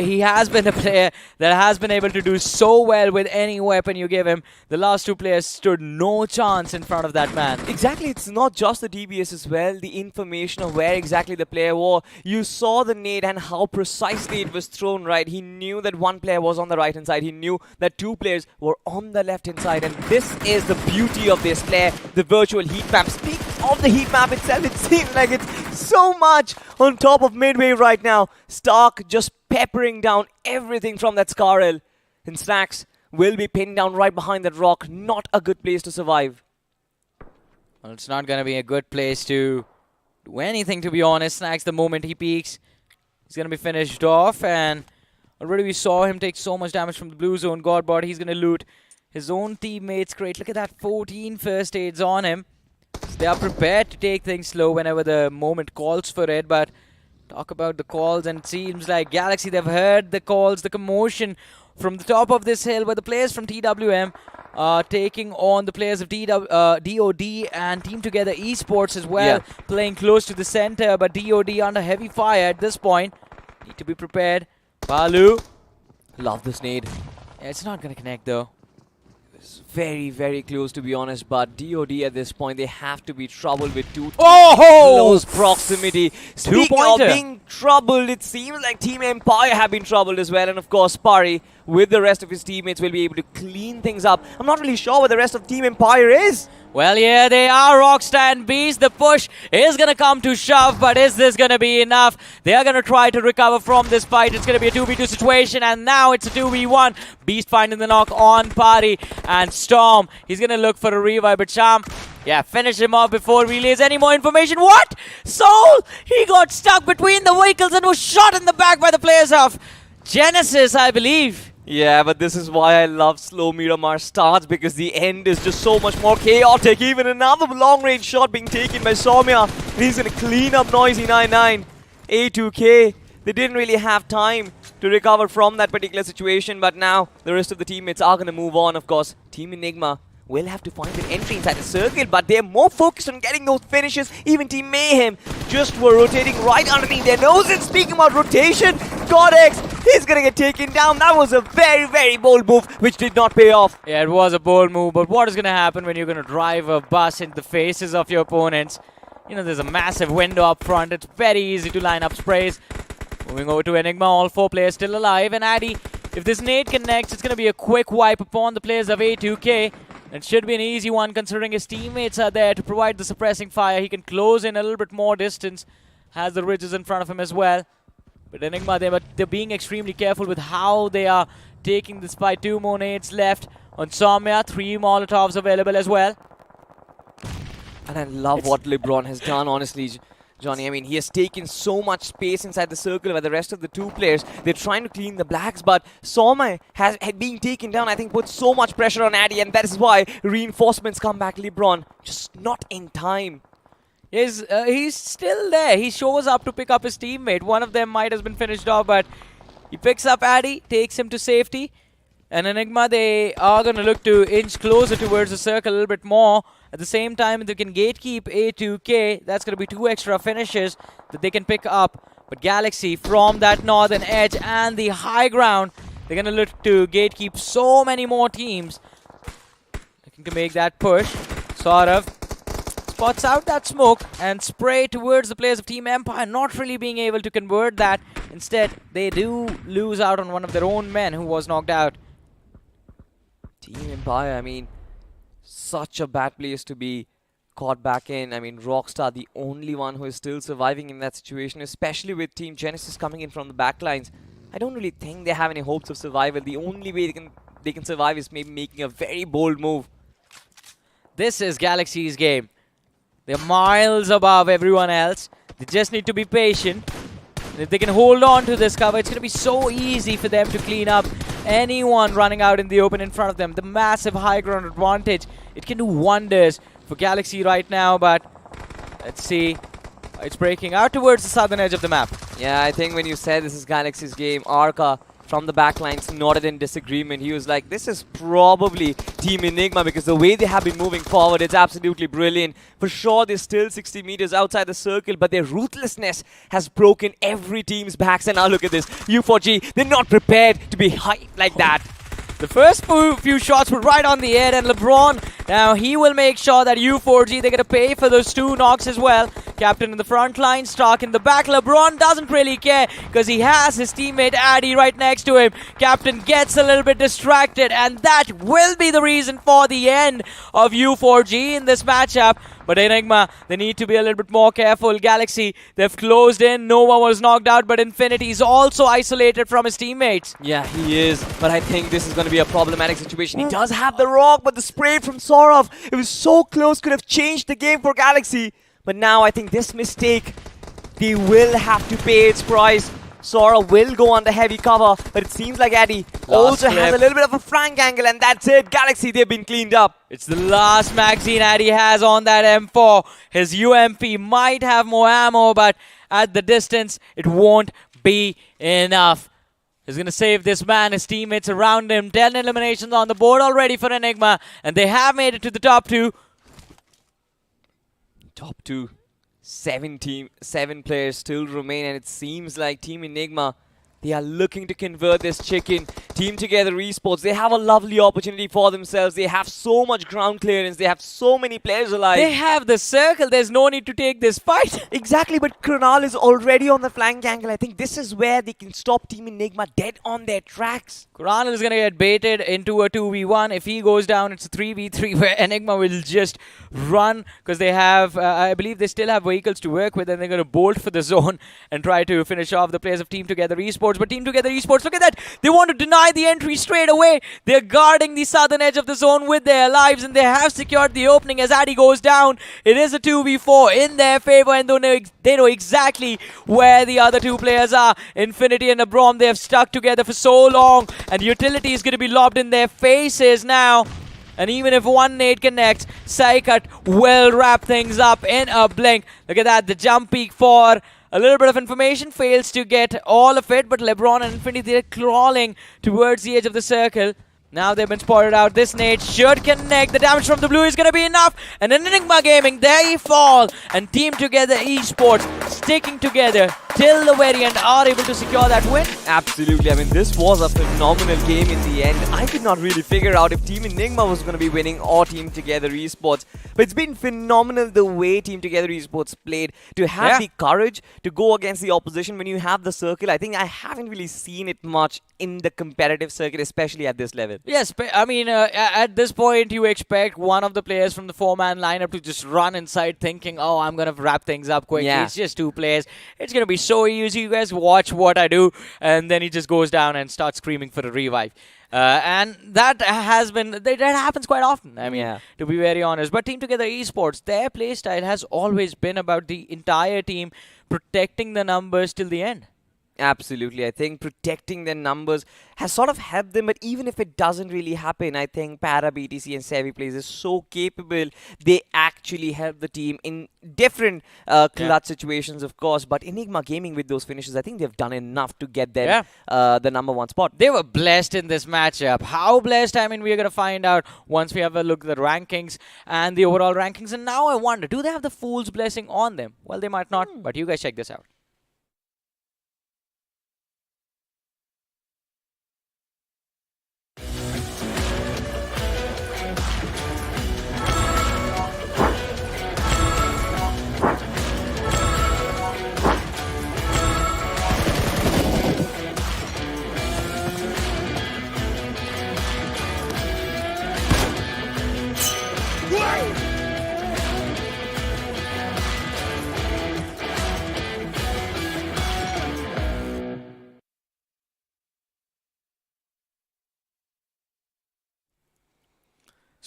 he has been a player that has been able to do so well with any weapon you give him. The last two players stood no chance in front of that man. Exactly, it's not just the DBS as well, the information of where exactly the player was. You saw the nade and how precisely it was thrown, right? He knew that one player was on the right hand side. He knew that two players were on the left hand side. And this is the beauty of this player, the virtual heat map. Speaking of the heat map itself, it seems like it's so much on top of Midway right now. Stark just peppering down everything from that Scarrel. And Snacks will be pinned down right behind that rock. Not a good place to survive. Well, it's not going to be a good place to do anything, to be honest. Snacks, the moment he peeks, he's going to be finished off. And already we saw him take so much damage from the blue zone. Godbot, he's going to loot his own teammates. Great. Look at that, 14 first aids on him. So they are prepared to take things slow whenever the moment calls for it. But talk about the calls, and it seems like Galaxy, they've heard the calls, the commotion from the top of this hill, where the players from TWM are taking on the players of DOD and Team Together Esports as well, playing close to the center, but DOD under heavy fire at this point. Need to be prepared. Balu. Love this nade. Yeah, it's not going to connect though. It's very, very close to be honest, but DOD at this point, they have to be troubled with two close proximity. Speaking of being troubled, it seems like Team Empire have been troubled as well, and of course Pari with the rest of his teammates will be able to clean things up. I'm not really sure where the rest of Team Empire is. Well, yeah, they are Rockstar and Beast. The push is going to come to shove, but is this going to be enough? They are going to try to recover from this fight. It's going to be a 2v2 situation, and now it's a 2v1. Beast finding the knock on Pari, and Storm, he's going to look for a revive, but Sham, yeah, finish him off before he relays any more information. What? Soul! He got stuck between the vehicles and was shot in the back by the players of Genesis, I believe. Yeah, but this is why I love slow Miramar starts, because the end is just so much more chaotic. Even another long-range shot being taken by Soumya. And he's going to clean up Noisy 99. A2K, they didn't really have time to recover from that particular situation, but now the rest of the teammates are going to move on. Of course, Team Enigma will have to find an entry inside the circle, but they're more focused on getting those finishes. Even Team Mayhem just were rotating right underneath their noses. Speaking about rotation, Codex is going to get taken down. That was a very, very bold move, which did not pay off. Yeah, it was a bold move, but what is going to happen when you're going to drive a bus into the faces of your opponents? You know, there's a massive window up front. It's very easy to line up sprays. Moving over to Enigma, all four players still alive. And Addy, if this nade connects, it's going to be a quick wipe upon the players of A2K. It should be an easy one, considering his teammates are there to provide the suppressing fire. He can close in a little bit more distance. Has the ridges in front of him as well. But Enigma, they're being extremely careful with how they are taking this fight. 2 more nades left on Soumya. 3 Molotovs available as well. And I love what LeBron has done, honestly, Johnny. I mean, he has taken so much space inside the circle where the rest of the two players, they're trying to clean the blacks, but Soumya had been taken down, I think, put so much pressure on Addy, and that is why reinforcements come back. LeBron, just not in time. He's still there. He shows up to pick up his teammate. One of them might have been finished off, but he picks up Addy, takes him to safety. And Enigma, they are going to look to inch closer towards the circle a little bit more. At the same time, if they can gatekeep A2K, that's going to be 2 extra finishes that they can pick up. But Galaxy, from that northern edge and the high ground, they're going to look to gatekeep so many more teams. Looking to make that push. Sort of spots out that smoke and spray towards the players of Team Empire, not really being able to convert that. Instead, they do lose out on one of their own men who was knocked out. Team Empire, I mean, such a bad place to be caught back in. I mean, Rockstar, the only one who is still surviving in that situation, especially with Team Genesis coming in from the backlines. I don't really think they have any hopes of survival. The only way they can survive is maybe making a very bold move. This is Galaxy's game. They're miles above everyone else. They just need to be patient. And if they can hold on to this cover, it's going to be so easy for them to clean up anyone running out in the open in front of them. The massive high ground advantage, it can do wonders for Galaxy right now, but let's see. It's breaking out towards the southern edge of the map. Yeah, I think when you said this is Galaxy's game, Arca from the backlines nodded in disagreement. He was like, this is probably Team Enigma because the way they have been moving forward, it's absolutely brilliant. For sure, they're still 60 meters outside the circle, but their ruthlessness has broken every team's backs. And now look at this. U4G, they're not prepared to be hyped like that. The first few shots were right on the air, and LeBron, now he will make sure that U4G, they're going to pay for those 2 knocks as well. Captain in the front line, Stark in the back. LeBron doesn't really care because he has his teammate Addy right next to him. Captain gets a little bit distracted, and that will be the reason for the end of U4G in this matchup. But Enigma, they need to be a little bit more careful. Galaxy, they've closed in. No one was knocked out, but Infinity is also isolated from his teammates. Yeah, he is. But I think this is going to be a problematic situation. He does have the rock, but the spray from Saurav, it was so close, could have changed the game for Galaxy. But now I think this mistake, they will have to pay its price. Sora will go under heavy cover, but it seems like Addy also has a little bit of a flank angle, and that's it. Galaxy, they've been cleaned up. It's the last magazine Addy has on that M4. His UMP might have more ammo, but at the distance, it won't be enough. He's going to save this man, his teammates around him. 10 eliminations on the board already for Enigma, and they have made it to the top 2. Top 2. 7 players still remain, and it seems like Team Enigma, they are looking to convert this chicken. Team Together Esports, they have a lovely opportunity for themselves. They have so much ground clearance. They have so many players alive. They have the circle. There's no need to take this fight. Exactly, but Kronal is already on the flank angle. I think this is where they can stop Team Enigma dead on their tracks. Kronal is going to get baited into a 2v1. If he goes down, it's a 3v3 where Enigma will just run because they have, I believe they still have vehicles to work with, and they're going to bolt for the zone and try to finish off the players of Team Together Esports. But Team Together Esports, look at that. They want to deny the entry straight away. They're guarding the southern edge of the zone with their lives, and they have secured the opening as Addy goes down. It is a 2v4 in their favor, and they know exactly where the other 2 players are. Infinity and Abrom, they have stuck together for so long, and Utility is going to be lobbed in their faces now. And even if one nade connects, Saikat will wrap things up in a blink. Look at that, the jump peak for a little bit of information, fails to get all of it, but LeBron and Infinity, they're crawling towards the edge of the circle. Now they've been spotted out. This nade should connect. The damage from the blue is going to be enough. And Enigma Gaming, they fall. And Team Together Esports sticking together till the very end are able to secure that win. Absolutely. I mean, this was a phenomenal game in the end. I could not really figure out if Team Enigma was going to be winning or Team Together Esports. But it's been phenomenal the way Team Together Esports played. To have the courage to go against the opposition when you have the circle. I think I haven't really seen it much in the competitive circuit, especially at this level. Yes, I mean, at this point, you expect one of the players from the 4-man lineup to just run inside thinking, oh, I'm going to wrap things up quickly. Yeah. It's just 2 players. It's going to be so easy. You guys watch what I do. And then he just goes down and starts screaming for a revive. And that happens quite often, I mean, to be very honest. But Team Together Esports, their playstyle has always been about the entire team protecting the numbers till the end. Absolutely. I think protecting their numbers has sort of helped them, but even if it doesn't really happen, I think Para, BTC and Sevi Plays is so capable. They actually help the team in different clutch situations, of course. But Enigma Gaming with those finishes, I think they've done enough to get them the number 1 spot. They were blessed in this matchup. How blessed? I mean, we're going to find out once we have a look at the rankings and the overall rankings. And now I wonder, do they have the Fool's Blessing on them? Well, they might not, but you guys check this out.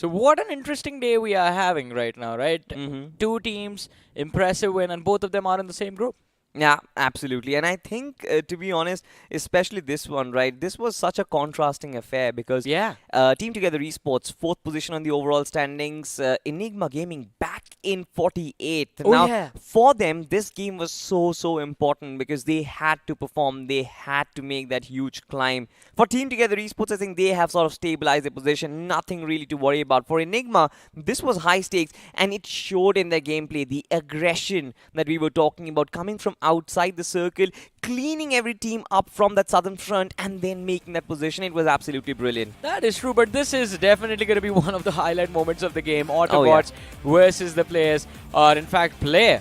So what an interesting day we are having right now, right? Mm-hmm. Two teams, impressive win, and both of them are in the same group. Yeah, absolutely. And I think, to be honest, especially this one, right? This was such a contrasting affair because Yeah. Team Together Esports, fourth position on the overall standings, Enigma Gaming back in 48th. Oh, Now, yeah. for them, this game was so important because they had to perform, they had to make that huge climb. For Team Together Esports, I think they have sort of stabilized their position, nothing really to worry about. For Enigma, this was high stakes and it showed in their gameplay, the aggression that we were talking about coming from outside the circle, cleaning every team up from that southern front and then making that position. It was absolutely brilliant. That is true, but this is definitely going to be one of the highlight moments of the game. Oh, yeah. Autobots versus the players, or in fact, player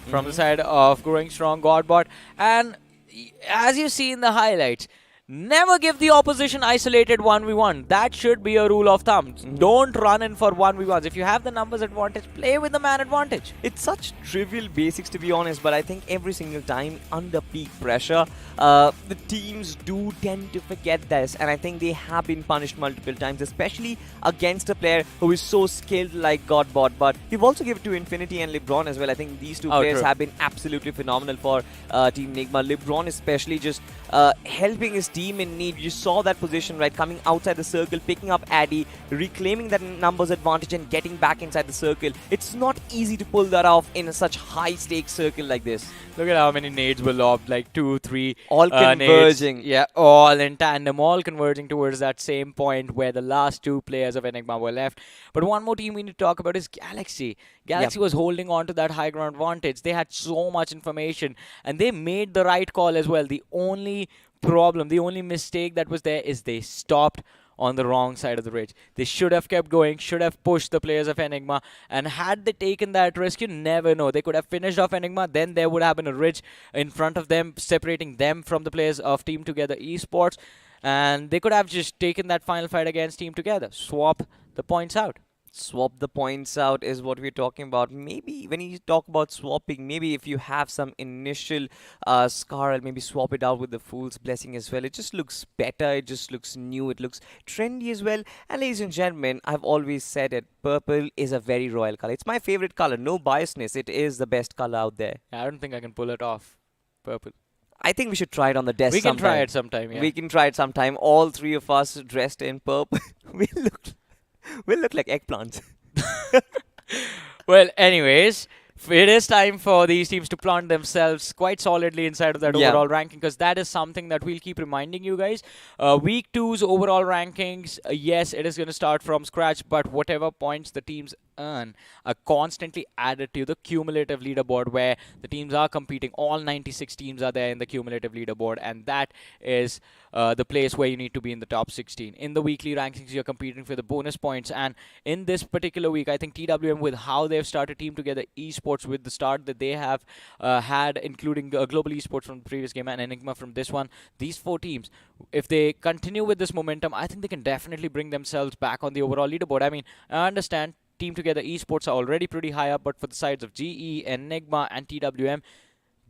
from the side of Growing Strong Godbot. And as you see in the highlights, never give the opposition isolated 1v1. That should be a rule of thumb. Don't run in for 1v1s. If you have the numbers advantage, play with the man advantage. It's such trivial basics, to be honest, but I think every single time under peak pressure, the teams do tend to forget this, and I think they have been punished multiple times, especially against a player who is so skilled like Godbot. But we've also given it to Infinity and LeBron as well. I think these two players true. have been absolutely phenomenal for Team Enigma. LeBron especially just helping his team in need. You saw that position, right, coming outside the circle, picking up Addy, reclaiming that numbers advantage and getting back inside the circle. It's not easy to pull that off in such high stakes circle like this. Look at how many nades were lobbed, like 2, 3. All converging. Nades. Yeah, all in tandem, all converging towards that same point where the last two players of Enigma were left. But one more team we need to talk about is Galaxy. Galaxy was holding on to that high ground advantage. They had so much information and they made the right call as well. The only problem, the only mistake that was there is they stopped on the wrong side of the ridge. They should have kept going, should have pushed the players of Enigma, and had they taken that risk, you never know. They could have finished off Enigma, then there would have been a ridge in front of them, separating them from the players of Team Together Esports, and they could have just taken that final fight against Team Together, swap the points out. Swap the points out is what we're talking about. Maybe when you talk about swapping, maybe if you have some initial scar, I'll maybe swap it out with the Fool's Blessing as well. It just looks better, it just looks new, it looks trendy as well. And ladies and gentlemen, I've always said it, purple is a very royal color. It's my favorite color, no biasness. It is the best color out there. I don't think I can pull it off. Purple. I think we should try it on the desk We can sometime. try it sometime, yeah. We can try it sometime. All three of us dressed in purple. We'll look like eggplants. Well, anyways, it is time for these teams to plant themselves quite solidly inside of that overall ranking, because that is something that we'll keep reminding you guys. Week 2's overall rankings, yes, it is going to start from scratch, but whatever points the teams earn are constantly added to the cumulative leaderboard, where the teams are competing. All 96 teams are there in the cumulative leaderboard, and that is the place where you need to be in the top 16. In the weekly rankings, you're competing for the bonus points, and in this particular week, I think TWM, with how they've started Team Together Esports, with the start that they have had, including Global Esports from the previous game and Enigma from this one, these 4 teams, if they continue with this momentum, I think they can definitely bring themselves back on the overall leaderboard. I mean, I understand Team Together Esports are already pretty high up, but for the sides of GE, Enigma, and TWM,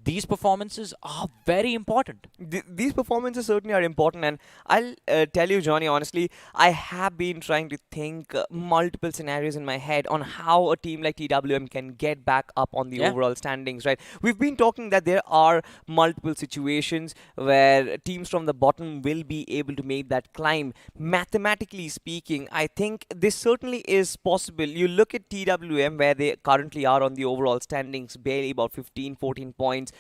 these performances are very important. These performances certainly are important, and I'll tell you, Johnny, honestly, I have been trying to think multiple scenarios in my head on how a team like TWM can get back up on the overall standings, right? We've been talking that there are multiple situations where teams from the bottom will be able to make that climb. Mathematically speaking, I think this certainly is possible. You look at TWM, where they currently are on the overall standings, barely about 15, 14 points.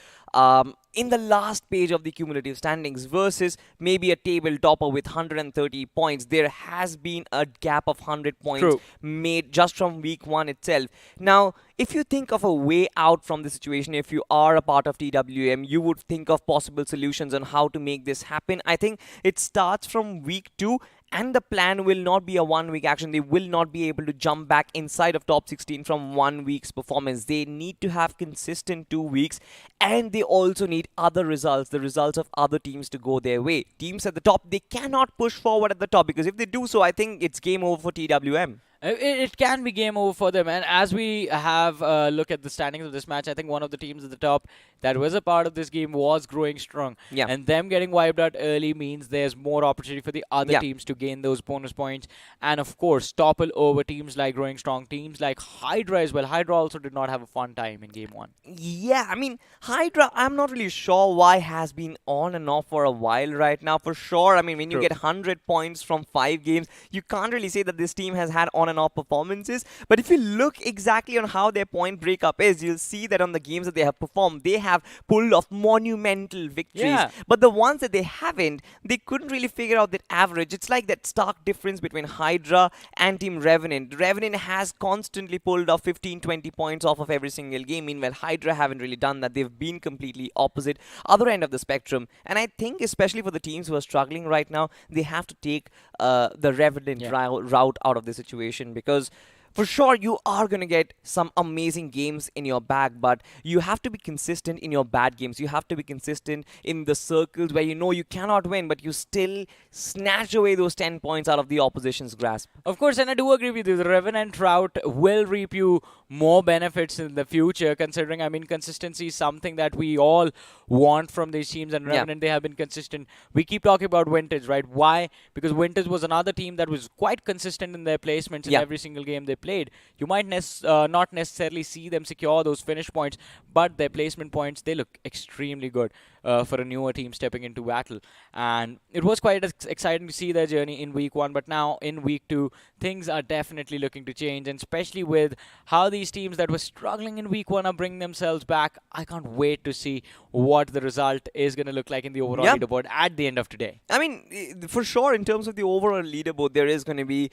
In the last page of the cumulative standings, versus maybe a table topper with 130 points. There has been a gap of 100 points made just from week 1 itself. Now, if you think of a way out from the situation, if you are a part of TWM, you would think of possible solutions on how to make this happen. I think it starts from week 2, and the plan will not be a 1-week action. They will not be able to jump back inside of top 16 from 1 week's performance. They need to have consistent 2 weeks, and they also need other results, the results of other teams, to go their way. Teams at the top, they cannot push forward at the top, because if they do so, I think it's game over for TWM. It can be game over for them. And as we have look at the standings of this match, I think one of the teams at the top that was a part of this game was growing strong. Yeah. And them getting wiped out early means there's more opportunity for the other Yeah. teams to gain those bonus points. And of course, topple over teams like growing strong, teams like Hydra as well. Hydra also did not have a fun time in game 1. Yeah, I mean, Hydra, I'm not really sure why has been on and off for a while right now. For sure, I mean, when you True. get 100 points from 5 games, you can't really say that this team has had on and off performances. But if you look exactly on how their point breakup is, you'll see that on the games that they have performed, they have pulled off monumental victories. Yeah. But the ones that they haven't, they couldn't really figure out that average. It's like that stark difference between Hydra and Team Revenant. Revenant has constantly pulled off 15-20 points off of every single game. Meanwhile, Hydra haven't really done that. They've been completely opposite, other end of the spectrum. And I think especially for the teams who are struggling right now, they have to take the Revenant route out of the situation, because for sure, you are going to get some amazing games in your bag, but you have to be consistent in your bad games. You have to be consistent in the circles where you know you cannot win, but you still snatch away those 10 points out of the opposition's grasp. Of course, and I do agree with you. The Revenant route will reap you more benefits in the future, considering, I mean, consistency is something that we all want from these teams, and Revenant, they have been consistent. We keep talking about Vintage, right? Why? Because Vintage was another team that was quite consistent in their placements in every single game they played. You might not necessarily see them secure those finish points, but their placement points, they look extremely good for a newer team stepping into battle. And it was quite exciting to see their journey in week 1, but now in week 2, things are definitely looking to change, and especially with how these teams that were struggling in week 1 are bringing themselves back. I can't wait to see what the result is going to look like in the overall leaderboard at the end of today. I mean, for sure, in terms of the overall leaderboard, there is going to be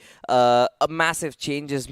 massive changes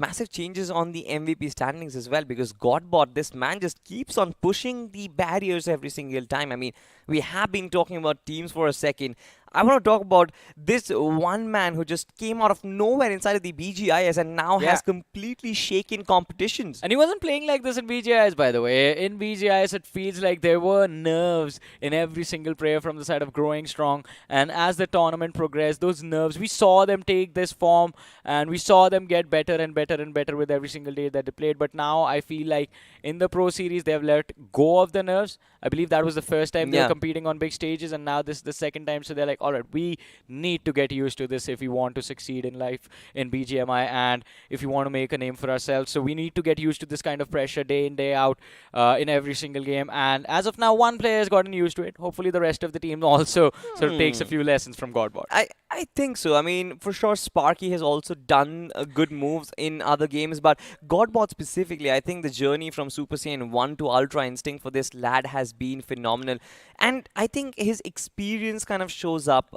on the MVP standings as well, because Godbot, this man just keeps on pushing the barriers every single time. I mean, we have been talking about teams for a second. I want to talk about this one man who just came out of nowhere inside of the BGIS and now has completely shaken competitions. And he wasn't playing like this in BGIS, by the way. In BGIS, it feels like there were nerves in every single player from the side of growing strong. And as the tournament progressed, those nerves, we saw them take this form and we saw them get better and better and better with every single day that they played. But now I feel like in the Pro Series, they have let go of the nerves. I believe that was the first time they were competing on big stages, and now this is the second time. So they're like, all right, we need to get used to this if we want to succeed in life in BGMI and if we want to make a name for ourselves. So we need to get used to this kind of pressure day in, day out in every single game. And as of now, one player has gotten used to it. Hopefully the rest of the team also sort of takes a few lessons from Godbot. I think so. I mean, for sure, Sparky has also done good moves in other games, but Godbot specifically, I think the journey from Super Saiyan 1 to Ultra Instinct for this lad has been phenomenal. And I think his experience kind of shows up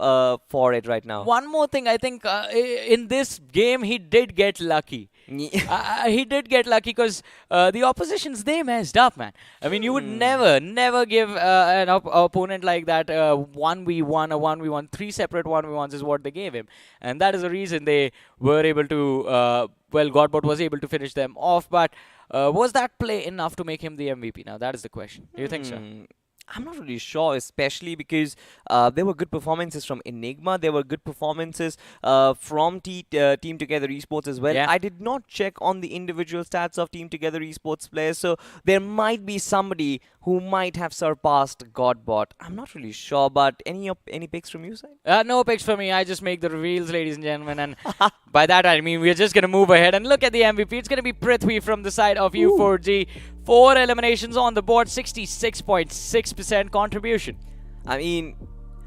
for it right now. One more thing, I think in this game, he did get lucky. He did get lucky because the oppositions, they messed up, man. I mean, you would never give an opponent like that 1v1 or 1v1, 3 separate 1v1s is what they gave him. And that is the reason they were able to, Godbot was able to finish them off. But was that play enough to make him the MVP? Now, that is the question. Do you think so? I'm not really sure, especially because there were good performances from Enigma. There were good performances from Team Together Esports as well. I did not check on the individual stats of Team Together Esports players, so there might be somebody who might have surpassed Godbot. I'm not really sure, but any picks from you side? No picks for me. I just make the reveals, ladies and gentlemen. And by that, I mean we're just going to move ahead and look at the MVP. It's going to be Prithvi from the side of U4G. 4 eliminations on the board, 66.6% contribution. I mean,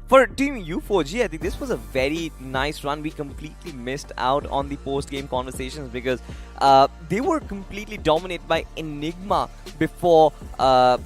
for Team U4G, I think this was a very nice run. We completely missed out on the post-game conversations because they were completely dominated by Enigma before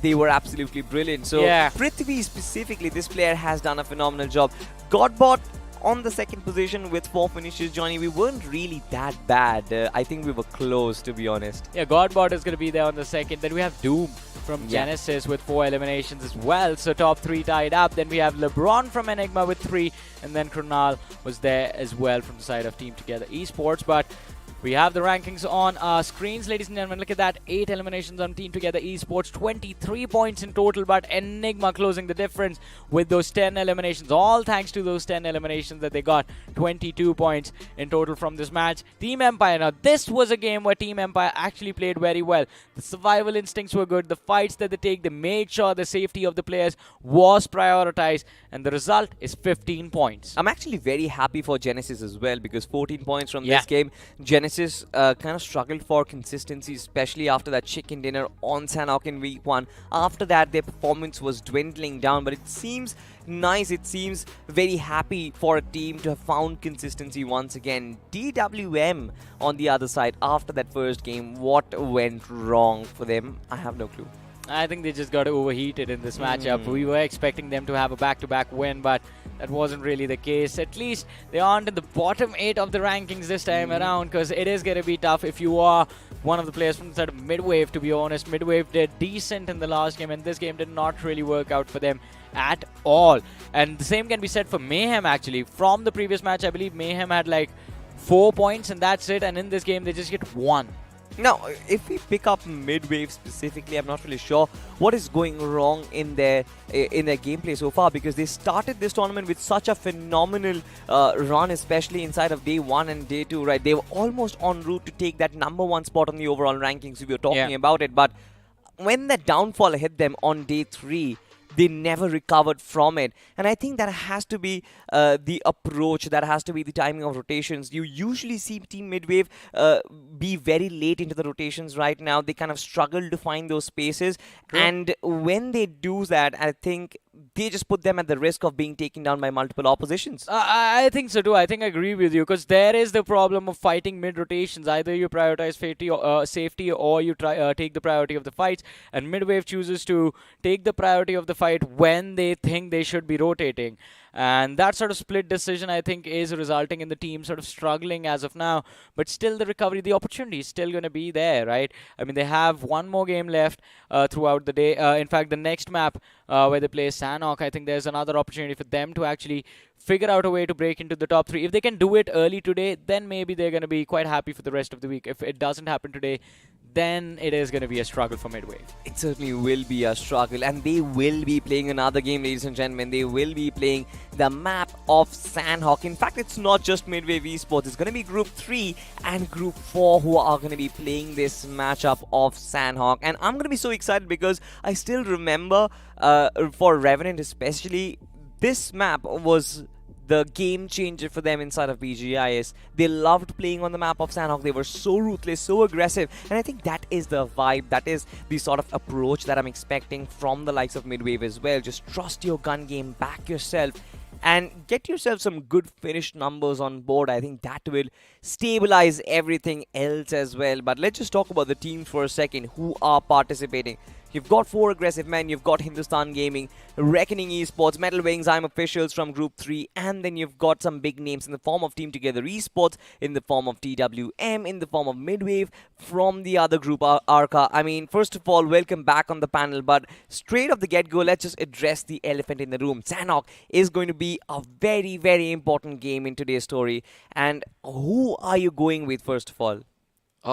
they were absolutely brilliant. So Prithvi specifically, this player has done a phenomenal job. Godbot on the second position with 4 finishes, Johnny. We weren't really that bad. I think we were close, to be honest. Yeah, Godbot is going to be there on the second. Then we have Doom from Genesis with 4 eliminations as well. So top 3 tied up. Then we have LeBron from Enigma with 3. And then Krunal was there as well from the side of Team Together Esports. But We have the rankings on our screens, ladies and gentlemen. Look at that. 8 eliminations on Team Together Esports. 23 points in total, but Enigma closing the difference with those 10 eliminations. All thanks to those 10 eliminations that they got. 22 points in total from this match. Team Empire. Now, this was a game where Team Empire actually played very well. The survival instincts were good. The fights that they take, they made sure the safety of the players was prioritized. And the result is 15 points. I'm actually very happy for Genesis as well, because 14 points from this game. Genesis kind of struggled for consistency, especially after that chicken dinner on Sanhok in week 1. After that, their performance was dwindling down, but it seems nice. It seems very happy for a team to have found consistency once again. DWM on the other side, after that first game, what went wrong for them? I have no clue. I think they just got overheated in this matchup. We were expecting them to have a back-to-back win, but that wasn't really the case. At least they aren't in the bottom 8 of the rankings this time around, because it is going to be tough if you are one of the players from the side of Midwave, to be honest. Midwave did decent in the last game, and this game did not really work out for them at all. And the same can be said for Mayhem, actually. From the previous match, I believe Mayhem had like 4 points, and that's it. And in this game, they just get 1. Now, if we pick up Midwave specifically, I'm not really sure what is going wrong in their gameplay so far, because they started this tournament with such a phenomenal run, especially inside of day 1 and day 2, right? They were almost en route to take that #1 spot on the overall rankings. We were talking about it, but when that downfall hit them on day 3, they never recovered from it. And I think that has to be the approach, that has to be the timing of rotations. You usually see Team Midwave be very late into the rotations right now. They kind of struggle to find those spaces. And when they do that, I think they just put them at the risk of being taken down by multiple oppositions. I think so too. I think I agree with you, because there is the problem of fighting mid-rotations. Either you prioritize safety or you take the priority of the fights, and Midwave chooses to take the priority of the fight when they think they should be rotating. And that sort of split decision, I think, is resulting in the team sort of struggling as of now. But still, the recovery, the opportunity is still going to be there, right? I mean, they have one more game left throughout the day. In fact, the next map where they play Sanhok, I think there's another opportunity for them to actually figure out a way to break into the top 3. If they can do it early today, then maybe they're going to be quite happy for the rest of the week. If it doesn't happen today, then it is going to be a struggle for Midwave. It certainly will be a struggle, and they will be playing another game, ladies and gentlemen. They will be playing the map of Sanhok. In fact, it's not just Midwave Esports. It's going to be Group 3 and Group 4 who are going to be playing this matchup of Sanhok. And I'm going to be so excited because I still remember, for Revenant especially, this map was the game changer for them inside of BGIS. They loved playing on the map of Sanhok. They were so ruthless, so aggressive. And I think that is the vibe, that is the sort of approach that I'm expecting from the likes of Midwave as well. Just trust your gun game, back yourself, and get yourself some good finished numbers on board. I think that will stabilize everything else as well. But let's just talk about the teams for a second who are participating. You've got 4 aggressive men, you've got Hindustan Gaming, Reckoning Esports, Metal Wings, I'm Officials from Group 3, and then you've got some big names in the form of Team Together Esports, in the form of TWM, in the form of Midwave, from the other group, Arca. I mean, first of all, welcome back on the panel, but straight off the get-go, let's just address the elephant in the room. Sanhok is going to be a very, very important game in today's story, and who are you going with, first of all?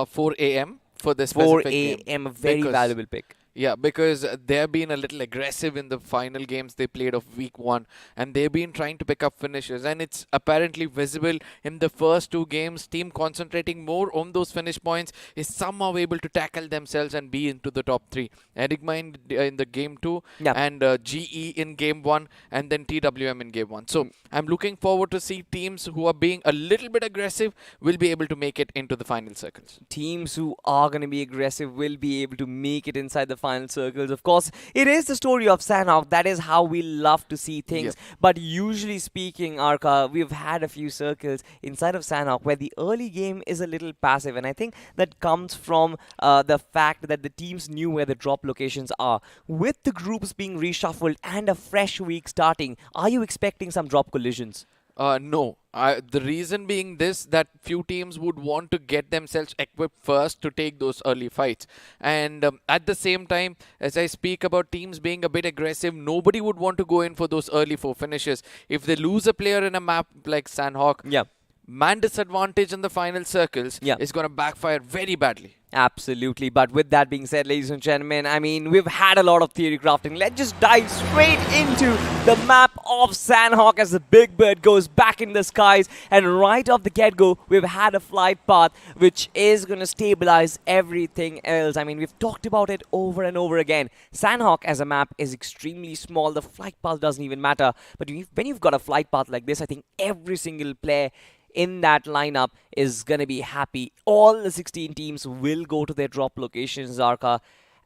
4 a.m. for this 4 specific game. a.m., a very valuable pick. Yeah, because they've been a little aggressive in the final games they played of week 1, and they've been trying to pick up finishes, and it's apparently visible in the first 2 games. Team concentrating more on those finish points is somehow able to tackle themselves and be into the top 3. Enigma in the game 2, and GE in game 1, and then TWM in game 1. So I'm looking forward to see teams who are being a little bit aggressive will be able to make it into the final circles. Teams who are going to be aggressive will be able to make it inside the final circles. Of course, it is the story of Sanhok. That is how we love to see things. But usually speaking, Arca, we've had a few circles inside of Sanhok where the early game is a little passive. And I think that comes from the fact that the teams knew where the drop locations are. With the groups being reshuffled and a fresh week starting, are you expecting some drop collisions? No. The reason being this, that few teams would want to get themselves equipped first to take those early fights. And at the same time, as I speak about teams being a bit aggressive, nobody would want to go in for those early 4 finishes. If they lose a player in a map like Sanhok, man disadvantage in the final circles Yeah. is going to backfire very badly. Absolutely. But with that being said, ladies and gentlemen, I mean, we've had a lot of theory crafting. Let's just dive straight into the map of Sandhawk as the Big Bird goes back in the skies. And right off the get-go, we've had a flight path which is going to stabilize everything else. I mean, we've talked about it over and over again. Sandhawk as a map is extremely small. The flight path doesn't even matter. But when you've got a flight path like this, I think every single player in that lineup is going to be happy. All the 16 teams will go to their drop locations, Zarka.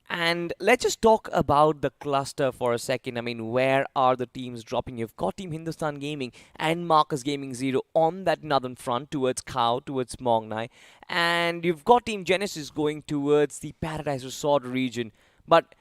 And let's just talk about the cluster for a second. I mean, where are the teams dropping? You've got Team Hindustan Gaming and Marcus Gaming Zero on that northern front towards Khao, towards Mongnai. And you've got Team Genesis going towards the Paradise Resort region. But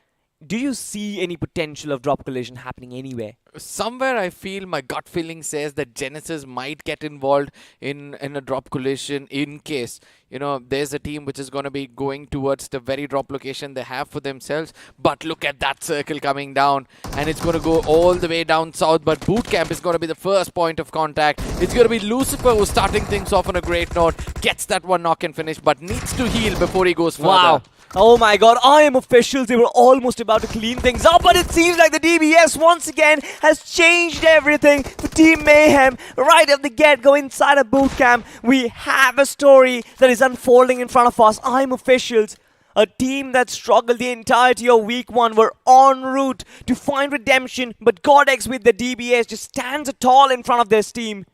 do you see any potential of drop collision happening anywhere? Somewhere I feel my gut feeling says that Genesis might get involved in a drop collision in case, you know, there's a team which is going to be going towards the very drop location they have for themselves. But look at that circle coming down, and it's going to go all the way down south. But Bootcamp is going to be the first point of contact. It's going to be Lucifer who's starting things off on a great note, gets that one knock and finish, but needs to heal before he goes further. Wow. Oh my god, IM officials, they were almost about to clean things up, but it seems like the DBS once again has changed everything for Team Mayhem. Right at the get-go inside a bootcamp, we have a story that is unfolding in front of us. IM officials, a team that struggled the entirety of week 1, were en route to find redemption, but Godex with the DBS just stands tall in front of this team.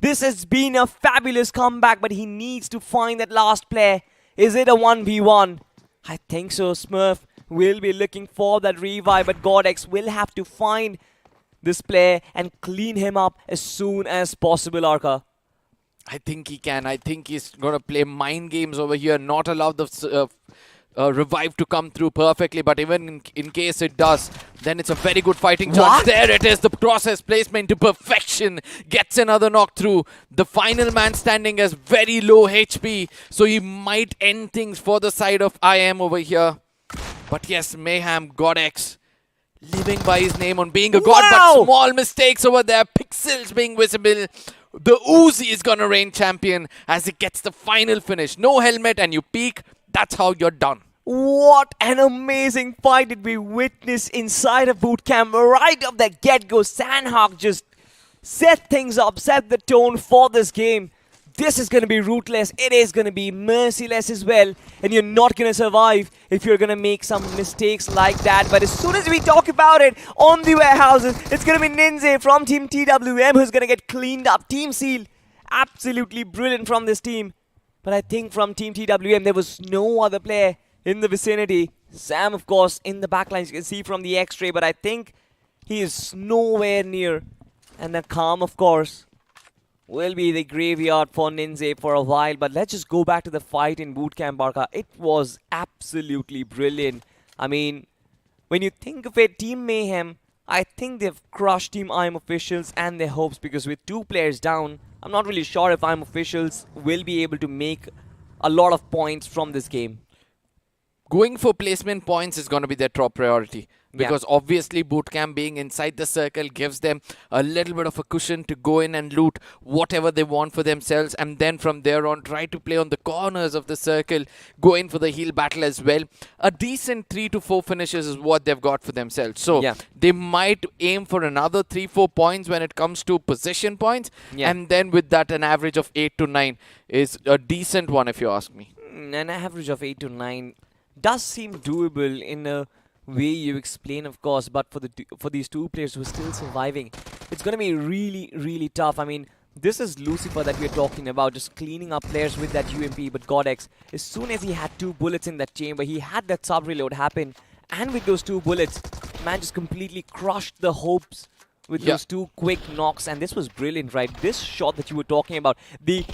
This has been a fabulous comeback, but he needs to find that last player. Is it a 1v1? I think so. Smurf will be looking for that revive, but Godex will have to find this player and clean him up as soon as possible, Arka. I think he can. I think he's going to play mind games over here, not allow the revive to come through perfectly, but even in case it does, then it's a very good fighting chance. What? There it is, the process placement to perfection, gets another knock through. The final man standing has very low HP, so he might end things for the side of IM over here. But yes, Mayhem, Godex, living by his name on being a god, but small mistakes over there, pixels being visible. The Uzi is gonna reign champion as it gets the final finish. No helmet and you peek, that's how you're done. What an amazing fight did we witness inside of bootcamp. Right off the get-go, Sandhawk just set things up, set the tone for this game. This is going to be ruthless. It is going to be merciless as well. And you're not going to survive if you're going to make some mistakes like that. But as soon as we talk about it on the warehouses, it's going to be Ninja from Team TWM who's going to get cleaned up. Team Seal, absolutely brilliant from this team. But I think from Team TWM, there was no other player in the vicinity. Sam, of course, in the backlines, you can see from the X-ray. But I think he is nowhere near. And the Calm, of course, will be the graveyard for Ninja for a while. But let's just go back to the fight in Bootcamp, Barca. It was absolutely brilliant. I mean, when you think of it, Team Mayhem, I think they've crushed Team IM officials and their hopes, because with 2 players down, I'm not really sure if IM officials will be able to make a lot of points from this game. Going for placement points is going to be their top priority. Because obviously Bootcamp being inside the circle gives them a little bit of a cushion to go in and loot whatever they want for themselves, and then from there on try to play on the corners of the circle, go in for the heal battle as well. A decent 3 to 4 finishes is what they've got for themselves. So they might aim for another 3-4 points when it comes to position points, and then with that an average of 8 to 9 is a decent one if you ask me. An average of 8 to 9 does seem doable in a way you explain, of course, but for these 2 players who are still surviving, it's going to be really, really tough. I mean, this is Lucifer that we're talking about, just cleaning up players with that UMP, but Godex, as soon as he had 2 bullets in that chamber, he had that sub-reload happen, and with those 2 bullets, man just completely crushed the hopes with those 2 quick knocks, and this was brilliant, right? This shot that you were talking about, the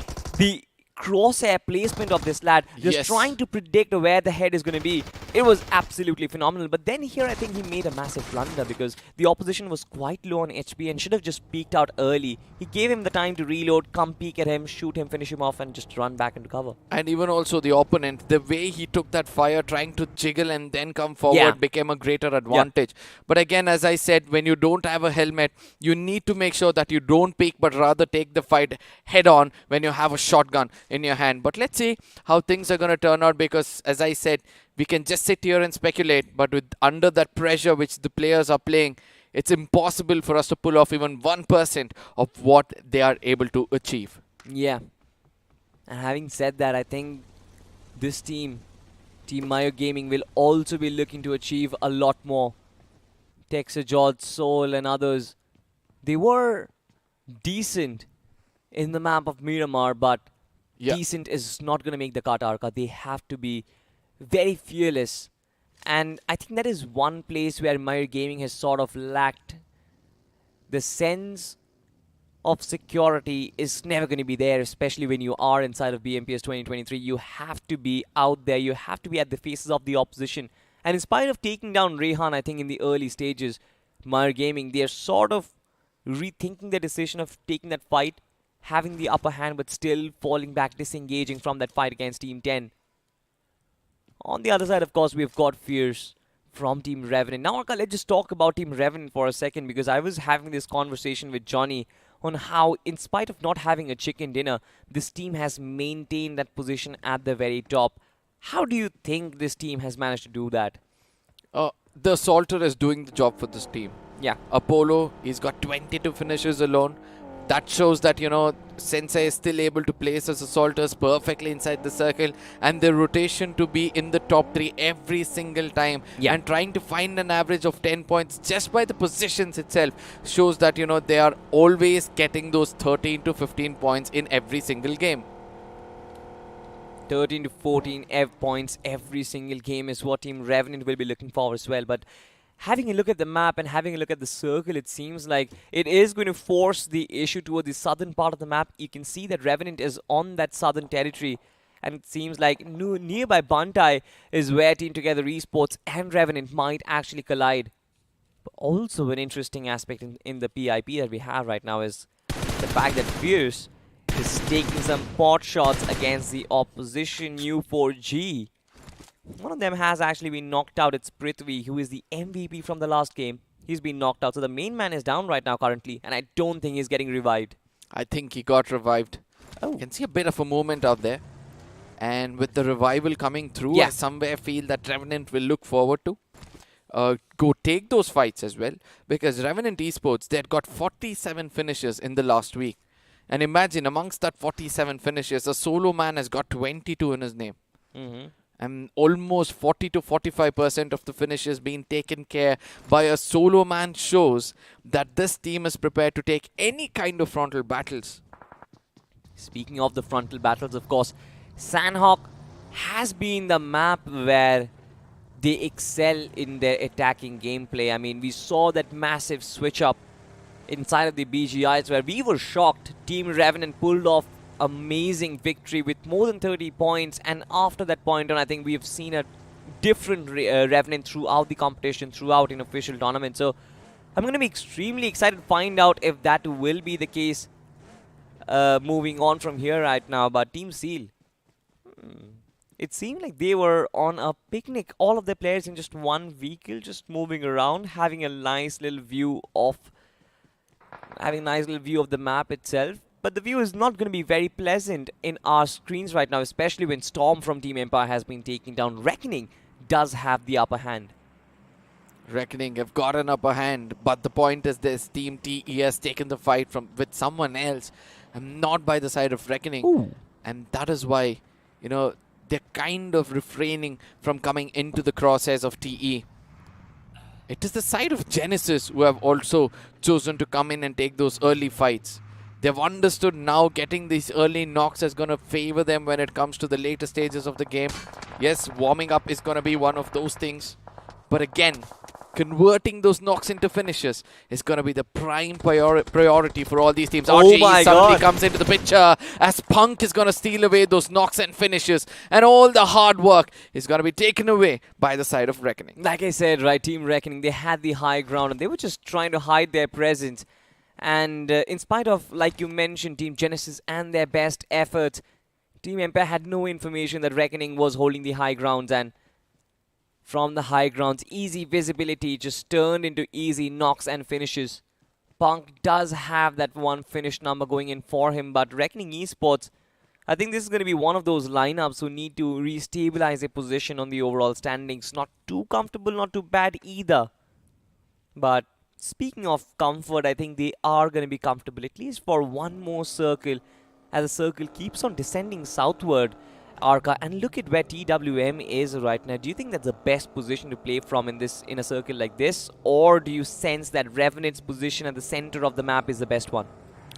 crosshair placement of this lad, just trying to predict where the head is going to be. It was absolutely phenomenal. But then here I think he made a massive blunder because the opposition was quite low on HP and should have just peeked out early. He gave him the time to reload, come peek at him, shoot him, finish him off and just run back into cover. And even also the opponent, the way he took that fire, trying to jiggle and then come forward became a greater advantage. But again, as I said, when you don't have a helmet, you need to make sure that you don't peek but rather take the fight head on when you have a shotgun in your hand. But let's see how things are going to turn out because, as I said, we can just sit here and speculate, but with under that pressure which the players are playing, it's impossible for us to pull off even 1% of what they are able to achieve. Yeah. And having said that, I think this team, Team Mayo Gaming, will also be looking to achieve a lot more. Texas George, Soul and others, they were decent in the map of Miramar, but decent is not going to make the cut, Arka. They have to be very fearless. And I think that is one place where Mayo Gaming has sort of lacked. The sense of security is never going to be there, especially when you are inside of BMPS 2023. You have to be out there. You have to be at the faces of the opposition. And in spite of taking down Rehan, I think in the early stages, Mayo Gaming, they are sort of rethinking the decision of taking that fight, having the upper hand, but still falling back, disengaging from that fight against Team 10. On the other side, of course, we've got Fierce from Team Revenant. Now, Arka, let's just talk about Team Revenant for a second because I was having this conversation with Johnny on how, in spite of not having a chicken dinner, this team has maintained that position at the very top. How do you think this team has managed to do that? The Assaulter is doing the job for this team. Yeah. Apollo, he's got 22 finishes alone. That shows that, you know, Sensei is still able to place his Assaulters perfectly inside the circle, and the rotation to be in the top 3 every single time and trying to find an average of 10 points just by the positions itself shows that, you know, they are always getting those 13 to 15 points in every single game. 13 to 14 points every single game is what Team Revenant will be looking for as well. But having a look at the map and having a look at the circle, it seems like it is going to force the issue toward the southern part of the map. You can see that Revenant is on that southern territory, and it seems like nearby Bantai is where Team Together Esports and Revenant might actually collide. But also an interesting aspect in the PIP that we have right now is the fact that Fierce is taking some pot shots against the opposition U4G. One of them has actually been knocked out. It's Prithvi, who is the MVP from the last game. He's been knocked out. So the main man is down right now currently, and I don't think he's getting revived. I think he got revived. You can see a bit of a movement out there. And with the revival coming through, I somewhere feel that Revenant will look forward to go take those fights as well. Because Revenant Esports, they had got 47 finishes in the last week. And imagine, amongst that 47 finishes, a solo man has got 22 in his name. And almost 40 to 45% of the finishes being taken care by a solo man shows that this team is prepared to take any kind of frontal battles. Speaking of the frontal battles, of course, Sandhawk has been the map where they excel in their attacking gameplay. I mean, we saw that massive switch up inside of the BGIs where we were shocked. Team Revenant pulled off amazing victory with more than 30 points, and after that point on, I think we have seen a different Revenant throughout the competition, throughout in official tournament. So I'm going to be extremely excited to find out if that will be the case moving on from here right now. But Team Seal, it seemed like they were on a picnic, all of their players in just one vehicle, just moving around, having a nice little view of the map itself. But the view is not going to be very pleasant in our screens right now, especially when Storm from Team Empire has been taken down. Reckoning does have the upper hand. Reckoning have got an upper hand, but the point is this: Team TE has taken the fight with someone else, and not by the side of Reckoning. And that is why, you know, they're kind of refraining from coming into the crosshairs of TE. It is the side of Genesis who have also chosen to come in and take those early fights. They've understood now getting these early knocks is going to favor them when it comes to the later stages of the game. Yes, warming up is going to be one of those things. But again, converting those knocks into finishes is going to be the prime priority for all these teams. Oh RGE my suddenly God. comes into the picture as Punk is going to steal away those knocks and finishes, and all the hard work is going to be taken away by the side of Reckoning. Like I said, right, Team Reckoning, they had the high ground and they were just trying to hide their presence. And in spite of, like you mentioned, Team Genesis and their best efforts, Team Empire had no information that Reckoning was holding the high grounds, and from the high grounds, easy visibility just turned into easy knocks and finishes. Punk does have that one finish number going in for him, but Reckoning Esports, I think this is going to be one of those lineups who need to restabilize their position on the overall standings. Not too comfortable, not too bad either. But speaking of comfort, I think they are going to be comfortable at least for one more circle, as the circle keeps on descending southward. Arca, and look at where TWM is right now. Do you think that's the best position to play from in a circle like this, or do you sense that Revenant's position at the center of the map is the best one?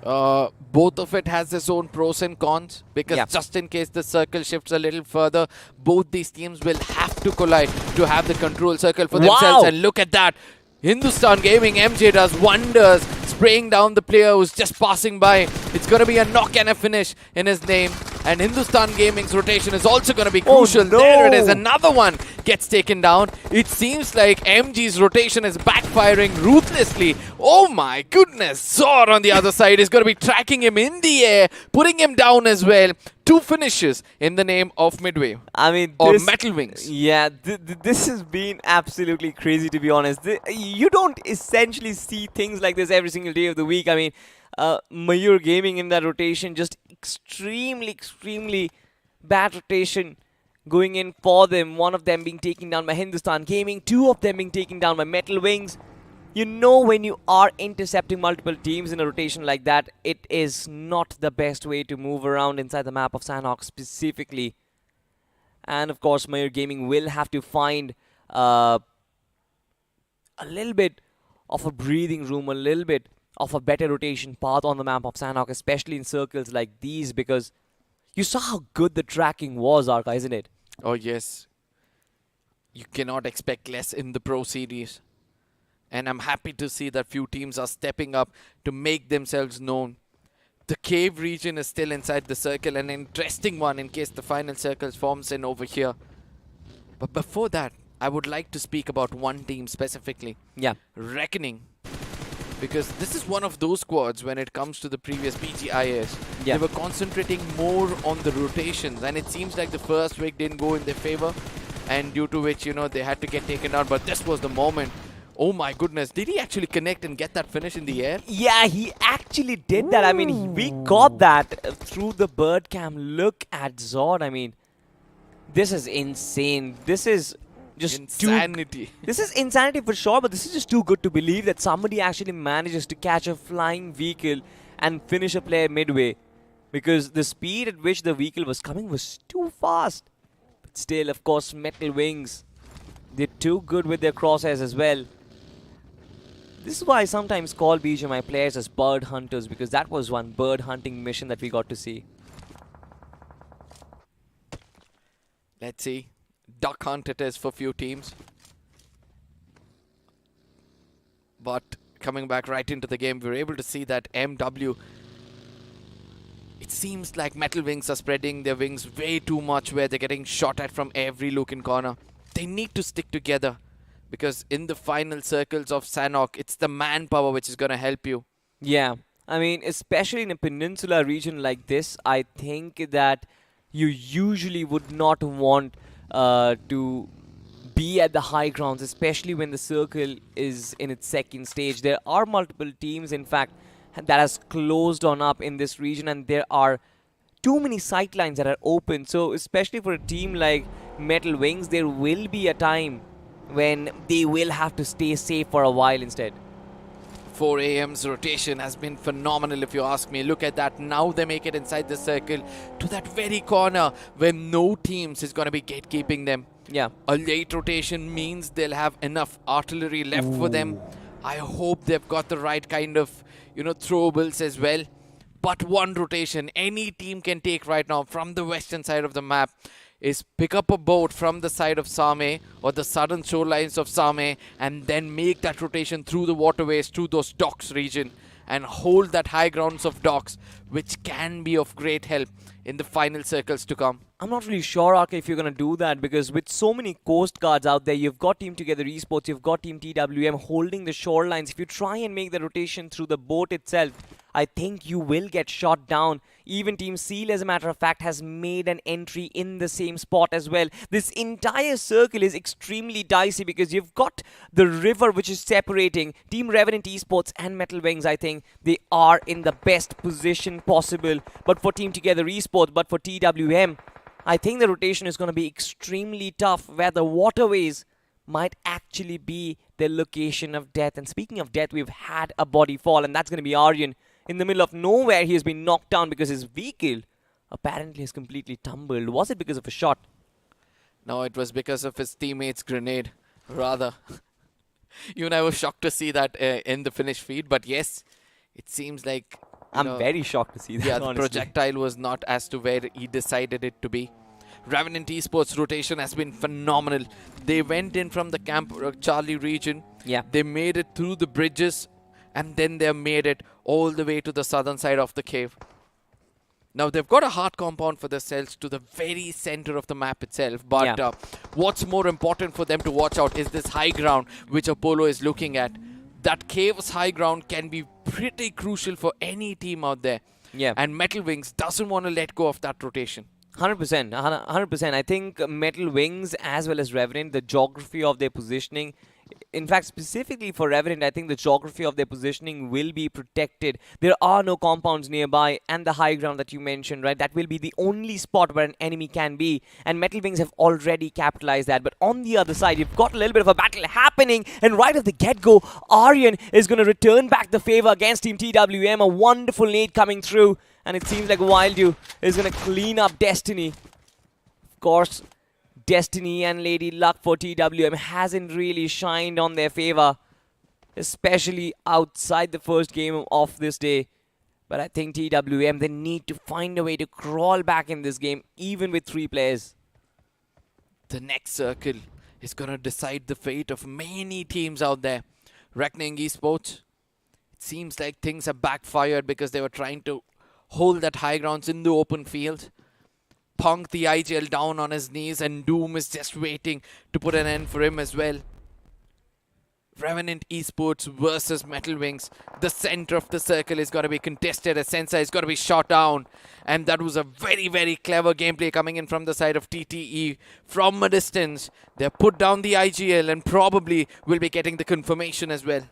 Both of it has its own pros and cons, because just in case the circle shifts a little further, both these teams will have to collide to have the control circle for themselves. And look at that, Hindustan Gaming MJ does wonders, spraying down the player who's just passing by. It's going to be a knock and a finish in his name. And Hindustan Gaming's rotation is also going to be crucial. Oh, no. There it is. Another one gets taken down. It seems like MG's rotation is backfiring ruthlessly. Oh my goodness. Zor on the other side is going to be tracking him in the air, putting him down as well. 2 finishes in the name of Midway. I mean, or Metal Wings. Yeah, this has been absolutely crazy, to be honest. You don't essentially see things like this every single day of the week. I mean, Mayur Gaming in that rotation, just extremely bad rotation going in for them. One of them being taken down by Hindustan Gaming, 2 of them being taken down by Metal Wings. You know, when you are intercepting multiple teams in a rotation like that, it is not the best way to move around inside the map of Sanhok specifically. And of course, Mayur Gaming will have to find a little bit of a breathing room, a little bit of a better rotation path on the map of Sanhok, especially in circles like these, because you saw how good the tracking was, Arca, isn't it? Oh yes. You cannot expect less in the Pro Series. And I'm happy to see that few teams are stepping up to make themselves known. The cave region is still inside the circle, an interesting one in case the final circle forms in over here. But before that, I would like to speak about one team specifically. Yeah. Reckoning. Because this is one of those squads when it comes to the previous BGIS. Yeah. They were concentrating more on the rotations, and it seems like the first week didn't go in their favor, and due to which, you know, they had to get taken out. But this was the moment. Oh my goodness, did he actually connect and get that finish in the air? Yeah, he actually did that. I mean, we got that through the bird cam. Look at Zod. I mean, this is insane. This is just insanity. This is insanity for sure, but this is just too good to believe that somebody actually manages to catch a flying vehicle and finish a player midway, because the speed at which the vehicle was coming was too fast. But still, of course, Metal Wings, they're too good with their crosshairs as well. This is why I sometimes call BGMI players as bird hunters, because that was one bird hunting mission that we got to see. Let's see. Duck hunt it is for few teams. But coming back right into the game, we were able to see that MW, it seems like Metal Wings are spreading their wings way too much, where they're getting shot at from every look and corner. They need to stick together, because in the final circles of Sanhok, it's the manpower which is going to help you. Yeah, I mean, especially in a peninsula region like this, I think that you usually would not want to be at the high grounds, especially when the circle is in its second stage. There are multiple teams, in fact, that has closed on up in this region, and there are too many sightlines that are open. So especially for a team like Metal Wings, there will be a time when they will have to stay safe for a while instead. 4 AM's rotation has been phenomenal, if you ask me. Look at that. Now they make it inside the circle to that very corner where no teams is going to be gatekeeping them. Yeah. A late rotation means they'll have enough artillery left for them. I hope they've got the right kind of, you know, throwables as well. But one rotation any team can take right now from the western side of the map is pick up a boat from the side of Same or the southern shorelines of Same and then make that rotation through the waterways, through those docks region and hold that high grounds of docks, which can be of great help in the final circles to come. I'm not really sure, RK, if you're going to do that, because with so many coast guards out there, you've got Team Together Esports, you've got Team TWM holding the shorelines. If you try and make the rotation through the boat itself, I think you will get shot down. Even Team Seal, as a matter of fact, has made an entry in the same spot as well. This entire circle is extremely dicey because you've got the river which is separating Team Revenant Esports and Metal Wings. I think they are in the best position possible. But for Team Together Esports, but for TWM, I think the rotation is going to be extremely tough, where the waterways might actually be the location of death. And speaking of death, we've had a body fall, and that's going to be Aryan. In the middle of nowhere, he has been knocked down because his vehicle apparently has completely tumbled. Was it because of a shot? No, it was because of his teammate's grenade, rather. Even I was shocked to see that in the finished feed, but yes, it seems like... I'm very shocked to see that, yeah, honestly. the projectile was not as to where he decided it to be. Revenant Esports rotation has been phenomenal. They went in from the Camp Charlie region. Yeah. They made it through the bridges, and then they made it all the way to the southern side of the cave. Now, they've got a hard compound for themselves to the very center of the map itself. But what's more important for them to watch out is this high ground, which Apollo is looking at. That cave's high ground can be pretty crucial for any team out there. Yeah. And Metal Wings doesn't want to let go of that rotation. 100%. 100%. I think Metal Wings as well as Revenant, the geography of their positioning, in fact, specifically for Revenant, I think the geography of their positioning will be protected. There are no compounds nearby, and the high ground that you mentioned, right? That will be the only spot where an enemy can be, and Metal Wings have already capitalized that. But on the other side, you've got a little bit of a battle happening, and right at the get-go, Aryan is going to return back the favor against Team TWM. A wonderful nade coming through, and it seems like Wildew is going to clean up Destiny. Of course, Destiny and Lady Luck for TWM hasn't really shined on their favor, especially outside the first game of this day. But I think TWM, they need to find a way to crawl back in this game, even with 3 players. The next circle is going to decide the fate of many teams out there. Reckoning Esports, it seems like things have backfired because they were trying to hold that high grounds in the open field. Punk the IGL down on his knees, and Doom is just waiting to put an end for him as well. Revenant Esports versus Metal Wings. The center of the circle is going to be contested as Sensei is going to be shot down. And that was a very, very clever gameplay coming in from the side of TTE. From a distance, they put down the IGL and probably will be getting the confirmation as well.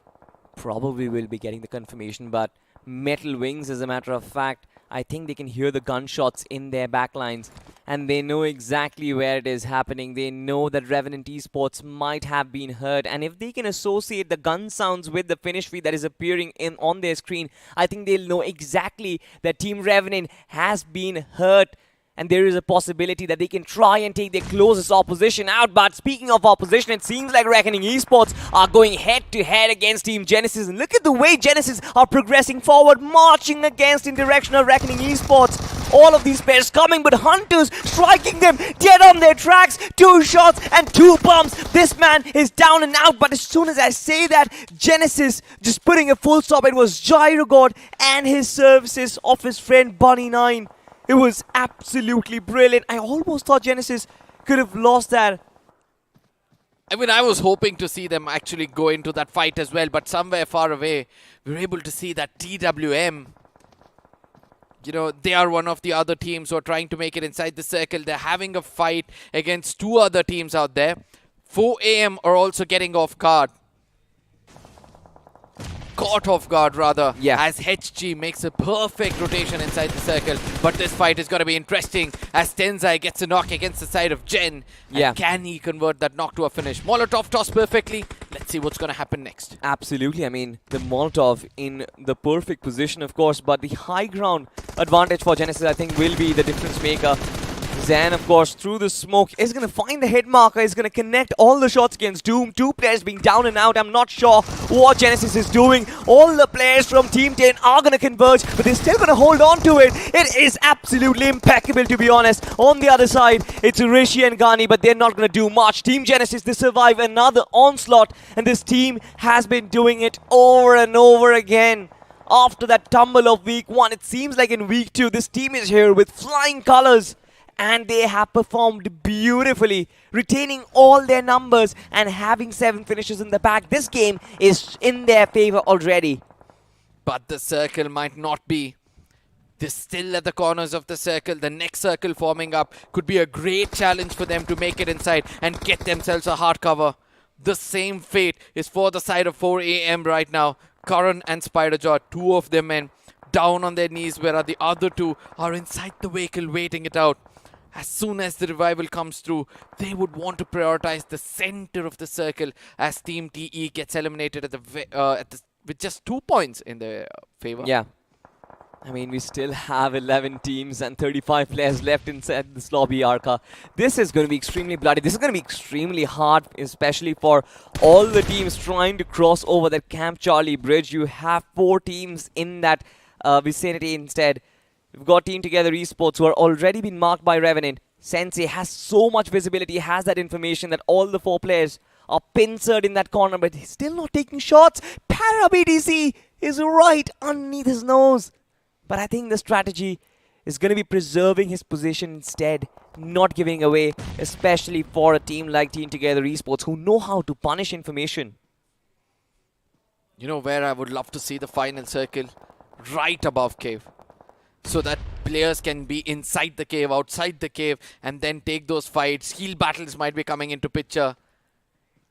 Probably will be getting the confirmation, but Metal Wings, as a matter of fact, I think they can hear the gunshots in their backlines, and they know exactly where it is happening. They know that Revenant Esports might have been hurt, and if they can associate the gun sounds with the finish feed that is appearing on their screen, I think they'll know exactly that Team Revenant has been hurt. And there is a possibility that they can try and take their closest opposition out. But speaking of opposition, it seems like Reckoning Esports are going head-to-head against Team Genesis. And look at the way Genesis are progressing forward, marching against in direction of Reckoning Esports. All of these players coming, but Hunters striking them dead on their tracks. 2 shots and 2 bumps. This man is down and out. But as soon as I say that, Genesis just putting a full stop. It was Gyrogod and his services of his friend Bunny9. It was absolutely brilliant. I almost thought Genesis could have lost that. I mean, I was hoping to see them actually go into that fight as well, but somewhere far away, we were able to see that TWM, you know, they are one of the other teams who are trying to make it inside the circle. They're having a fight against 2 other teams out there. 4 AM are also getting off guard. Caught off guard, rather, as HG makes a perfect rotation inside the circle. But this fight is going to be interesting as Tenzai gets a knock against the side of Gen. And can he convert that knock to a finish? Molotov toss perfectly. Let's see what's going to happen next. Absolutely. I mean, the Molotov in the perfect position, of course, but the high ground advantage for Genesis, I think, will be the difference maker. Zen, of course, through the smoke, is going to find the hit marker, is going to connect all the shots against Doom. 2 players being down and out. I'm not sure what Genesis is doing. All the players from Team 10 are going to converge, but they're still going to hold on to it. It is absolutely impeccable, to be honest. On the other side, it's Rishi and Ghani, but they're not going to do much. Team Genesis, they survive another onslaught, and this team has been doing it over and over again. After that tumble of week 1, it seems like in week 2, this team is here with flying colors. And they have performed beautifully, retaining all their numbers and having 7 finishes in the pack. This game is in their favor already. But the circle might not be. They're still at the corners of the circle. The next circle forming up could be a great challenge for them to make it inside and get themselves a hard cover. The same fate is for the side of 4 AM right now. Karan and Spiderjaw, 2 of their men, down on their knees, whereas the other 2 are inside the vehicle waiting it out. As soon as the revival comes through, they would want to prioritize the center of the circle as Team TE gets eliminated with just 2 points in their favor. Yeah. I mean, we still have 11 teams and 35 players left inside this lobby, Arca. This is going to be extremely bloody. This is going to be extremely hard, especially for all the teams trying to cross over that Camp Charlie bridge. You have 4 teams in that vicinity instead. We've got Team Together Esports who are already been marked by Revenant. Sensei has so much visibility, has that information that all the 4 players are pincered in that corner, but he's still not taking shots. Para BDC is right underneath his nose. But I think the strategy is going to be preserving his position instead, not giving away, especially for a team like Team Together Esports who know how to punish information. You know where I would love to see the final circle? Right above cave. So that players can be inside the cave, outside the cave, and then take those fights. Heal battles might be coming into picture.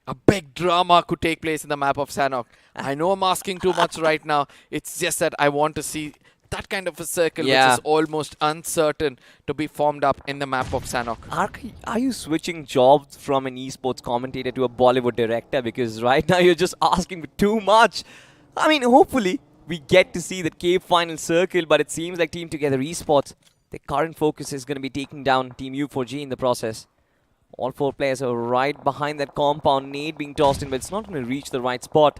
A big drama could take place in the map of Sanhok. I know I'm asking too much right now. It's just that I want to see that kind of a circle which is almost uncertain to be formed up in the map of Sanhok. Are you switching jobs from an esports commentator to a Bollywood director? Because right now you're just asking for too much. I mean, hopefully we get to see the cave final circle, but it seems like Team Together Esports, their current focus is going to be taking down Team U4G in the process. All 4 players are right behind that compound. Nade being tossed in, but it's not going to reach the right spot.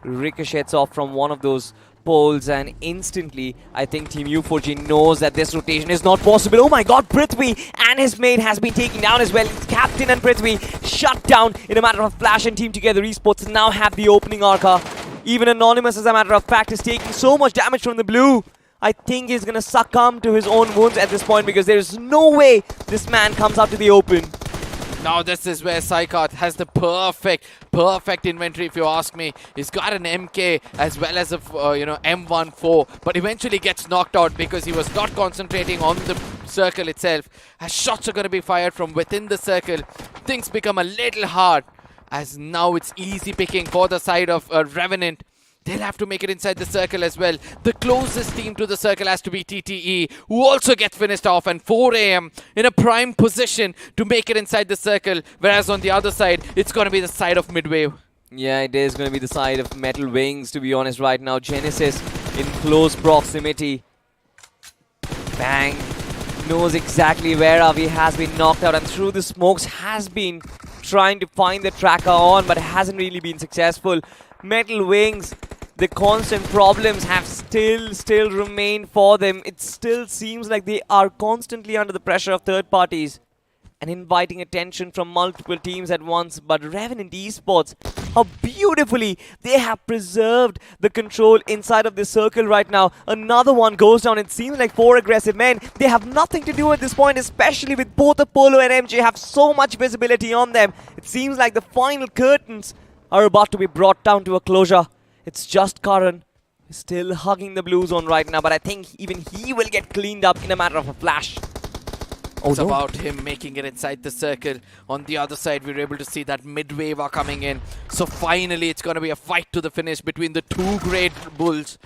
Ricochets off from one of those poles, and instantly I think Team U4G knows that this rotation is not possible. Oh my god, Prithvi and his mate has been taken down as well. Captain and Prithvi shut down in a matter of flash, and Team Together Esports now have the opening Arca. Even Anonymous, as a matter of fact, is taking so much damage from the blue. I think he's going to succumb to his own wounds at this point, because there is no way this man comes out to the open. Now this is where Psychart has the perfect inventory, if you ask me. He's got an MK as well as a M14, but eventually gets knocked out because he was not concentrating on the circle itself. As shots are going to be fired from within the circle, things become a little hard, as now it's easy picking for the side of Revenant. They'll have to make it inside the circle as well. The closest team to the circle has to be TTE, who also gets finished off, and 4 AM in a prime position to make it inside the circle, whereas on the other side, it's going to be the side of Midway. Yeah, it is going to be the side of Metal Wings, to be honest, right now. Genesis in close proximity. Bang. Knows exactly where Avi has been knocked out, and through the smokes has been trying to find the tracker on, but hasn't really been successful. Metal Wings, the constant problems have still remained for them. It still seems like they are constantly under the pressure of third parties and inviting attention from multiple teams at once. But Revenant Esports, how beautifully they have preserved the control inside of this circle right now. Another one goes down. It seems like 4 aggressive men. They have nothing to do at this point, especially with both Apollo and MJ have so much visibility on them. It seems like the final curtains are about to be brought down to a closure. It's just Karan still hugging the blue zone right now, but I think even he will get cleaned up in a matter of a flash. It's about him making it inside the circle. On the other side, we're able to see that mid-wave are coming in. So finally, it's going to be a fight to the finish between the 2 great bulls,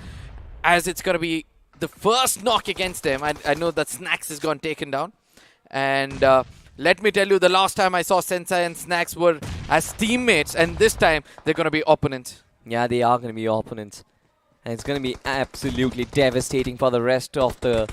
as it's going to be the first knock against them. I know that Snacks has gone taken down. And let me tell you, the last time I saw Sensei and Snacks were as teammates, and this time they're going to be opponents. Yeah, they are going to be opponents. And it's going to be absolutely devastating for the rest of the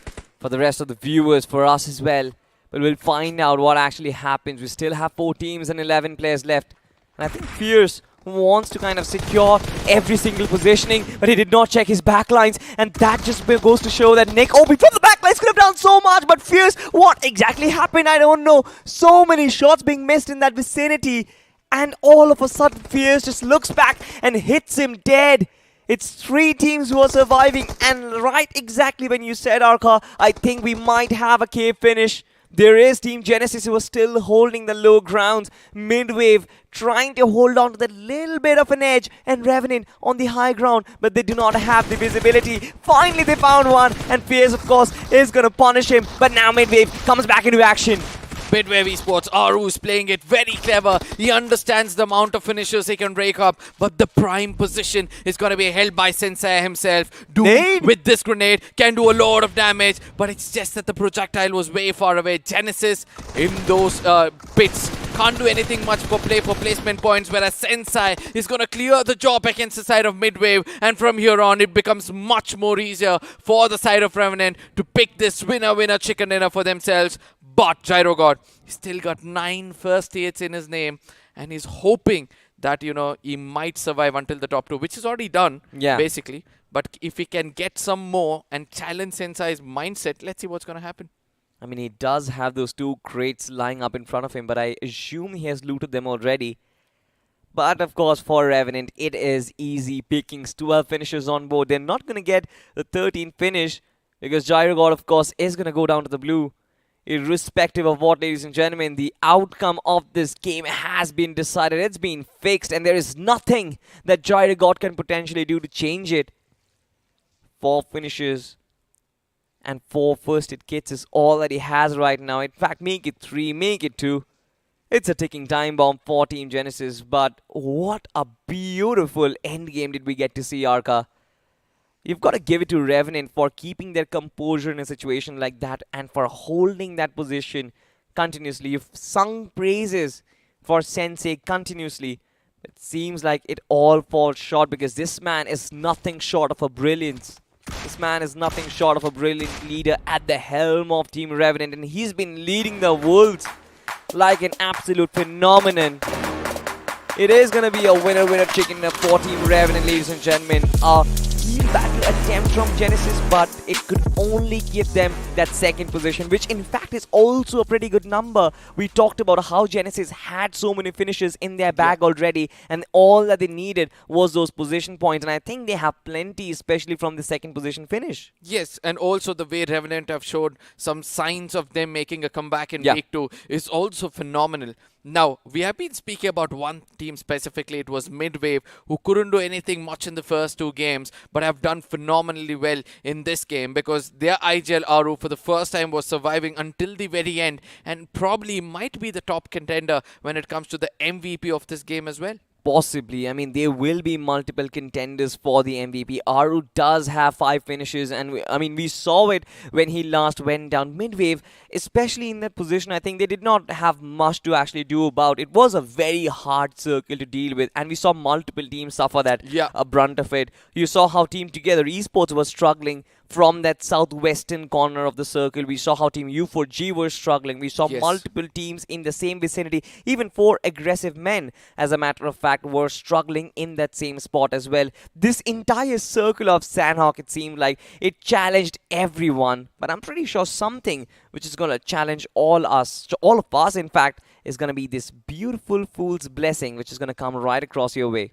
viewers, for us as well. But we'll find out what actually happens. We still have 4 teams and 11 players left. And I think Fierce wants to kind of secure every single positioning, but he did not check his backlines, and that just goes to show that Nick Obi from the backlines could have done so much, but Fierce, what exactly happened? I don't know. So many shots being missed in that vicinity, and all of a sudden Fierce just looks back and hits him dead. It's 3 teams who are surviving, and right exactly when you said, Arka, I think we might have a cave finish. There is Team Genesis who are still holding the low grounds. Midwave trying to hold on to that little bit of an edge, and Revenant on the high ground, but they do not have the visibility. Finally they found one, and Fierce of course is going to punish him, but now Midwave comes back into action. Midwave Esports, Aru's playing it very clever. He understands the amount of finishers he can rake up, but the prime position is going to be held by Sensei himself. Doom with this grenade can do a lot of damage, but it's just that the projectile was way far away. Genesis in those pits can't do anything much for placement points, whereas Sensei is going to clear the job against the side of Midwave, and from here on it becomes much more easier for the side of Revenant to pick this winner chicken dinner for themselves. But Gyro God still got 9 first hits in his name, and he's hoping that, you know, he might survive until the top 2, which is already done, basically. But if he can get some more and challenge Sensei's mindset, let's see what's going to happen. I mean, he does have those 2 crates lying up in front of him, but I assume he has looted them already. But of course, for Revenant, it is easy pickings. 12 finishers on board. They're not going to get the 13th finish, because Gyro God, of course, is going to go down to the blue. Irrespective of what, ladies and gentlemen, the outcome of this game has been decided. It's been fixed, and there is nothing that Gyro God can potentially do to change it. 4 finishes and 4 first hit kits is all that he has right now. In fact, make it 3, make it 2. It's a ticking time bomb for Team Genesis, but what a beautiful end game did we get to see, Arka. You've got to give it to Revenant for keeping their composure in a situation like that and for holding that position continuously. You've sung praises for Sensei continuously. It seems like it all falls short, because this man is nothing short of a brilliance. This man is nothing short of a brilliant leader at the helm of Team Revenant, and he's been leading the Wolves like an absolute phenomenon. It is going to be a winner chicken dinner for Team Revenant, ladies and gentlemen. Team battle attempt from Genesis, but it could only give them that 2nd position, which in fact is also a pretty good number. We talked about how Genesis had so many finishes in their bag already, and all that they needed was those position points, and I think they have plenty, especially from the 2nd position finish. Yes, and also the way Revenant have showed some signs of them making a comeback in week 2 is also phenomenal. Now, we have been speaking about one team specifically. It was Midwave, who couldn't do anything much in the first 2 games, but have done phenomenally well in this game, because their IGL Aru for the first time was surviving until the very end, and probably might be the top contender when it comes to the MVP of this game as well. Possibly. I mean, there will be multiple contenders for the MVP. Aru does have 5 finishes, and we saw it when he last went down. Midwave, especially in that position, I think they did not have much to actually do about. It was a very hard circle to deal with, and we saw multiple teams suffer that brunt of it. You saw how Team Together Esports was struggling from that southwestern corner of the circle. We saw how Team U4G were struggling. We saw multiple teams in the same vicinity. Even 4 aggressive men, as a matter of fact, were struggling in that same spot as well. This entire circle of Sandhawk, it seemed like it challenged everyone. But I'm pretty sure something which is going to challenge all of us, in fact, is going to be this beautiful Fool's Blessing, which is going to come right across your way.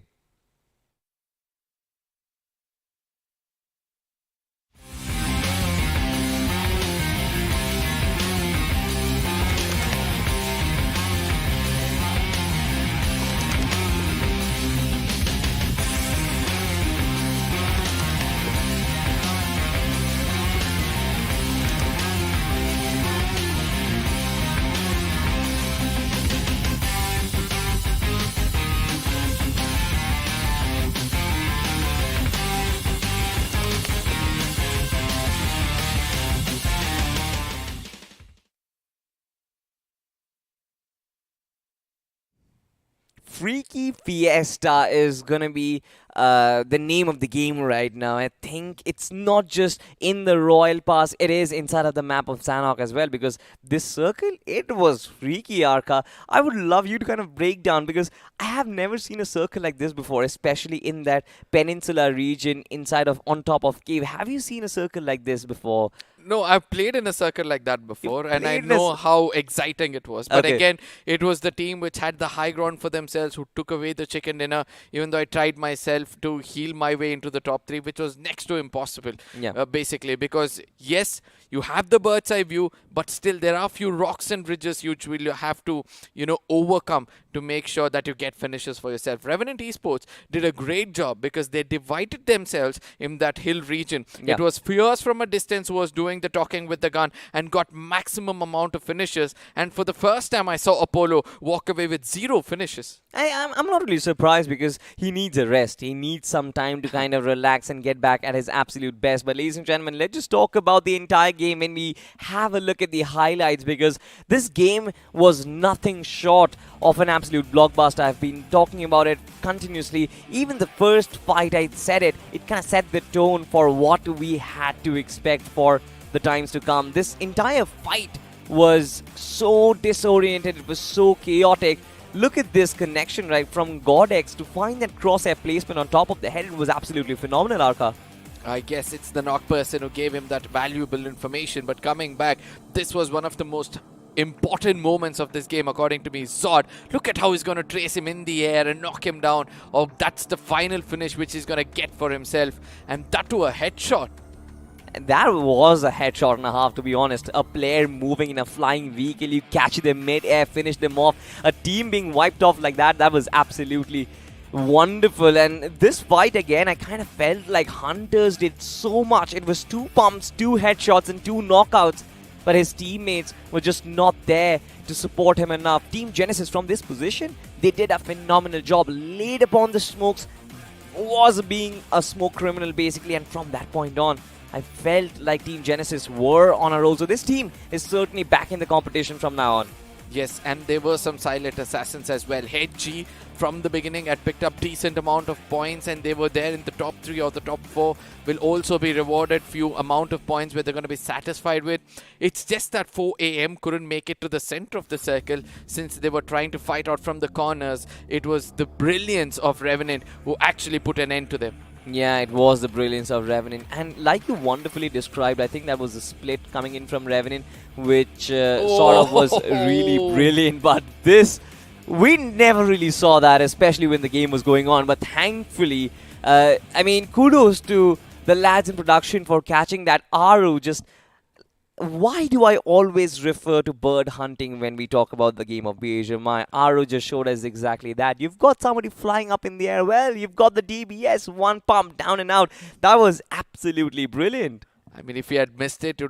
Freaky Fiesta is gonna be the name of the game right now. I think it's not just in the Royal Pass, it is inside of the map of Sanhok as well, because this circle, it was freaky, Arka. I would love you to kind of break down, because I have never seen a circle like this before, especially in that peninsula region inside of on top of cave. Have you seen a circle like this before? No, I've played in a circle like that before, and I played in a know how exciting it was. But Okay. again, it was the team which had the high ground for themselves, who took away the chicken dinner, even though I tried myself to heal my way into the top 3, which was next to impossible, Yeah. basically. Because, yes, you have the bird's eye view, but still there are a few rocks and bridges which will have to, overcome to make sure that you get finishes for yourself. Revenant Esports did a great job because they divided themselves in that hill region. Yeah. It was Fierce from a distance who was doing the talking with the gun and got maximum amount of finishes. And for the first time, I saw Apollo walk away with 0 finishes. I'm not really surprised, because he needs a rest. He needs some time to kind of relax and get back at his absolute best. But ladies and gentlemen, let's just talk about the entire game when we have a look at the highlights, because this game was nothing short of an absolute blockbuster. I've been talking about it continuously. Even the first fight, I said it kind of set the tone for what we had to expect for the times to come. This entire fight was so disoriented, it was so chaotic. Look at this connection, right, from Godex to find that crosshair placement on top of the head. It was absolutely phenomenal, Arka. I guess it's the knock person who gave him that valuable information. But coming back, this was one of the most important moments of this game, according to me. Zod, look at how he's going to trace him in the air and knock him down. Oh, that's the final finish which he's going to get for himself. And that to a headshot. That was a headshot and a half, to be honest. A player moving in a flying vehicle, you catch them mid-air, finish them off. A team being wiped off like that was absolutely wonderful. And this fight, again, I kind of felt like Hunters did so much. It was 2 pumps, 2 headshots and 2 knockouts. But his teammates were just not there to support him enough. Team Genesis, from this position, they did a phenomenal job. Laid upon the smokes, was being a smoke criminal, basically. And from that point on, I felt like Team Genesis were on a roll. So this team is certainly back in the competition from now on. Yes, and there were some silent assassins as well. Head G from the beginning had picked up decent amount of points, and they were there in the top 3 or the top 4. Will also be rewarded few amount of points where they're going to be satisfied with. It's just that 4 AM couldn't make it to the center of the circle since they were trying to fight out from the corners. It was the brilliance of Revenant who actually put an end to them. Yeah, it was the brilliance of Revenant. And like you wonderfully described, I think that was a split coming in from Revenant, which sort of was really brilliant. But this, we never really saw that, especially when the game was going on. But thankfully, I mean, kudos to the lads in production for catching that Aru. Just, why do I always refer to bird hunting when we talk about the game of Beja? My Aru just showed us exactly that. You've got somebody flying up in the air. Well, you've got the DBS, 1 pump, down and out. That was absolutely brilliant. I mean, if he had missed it,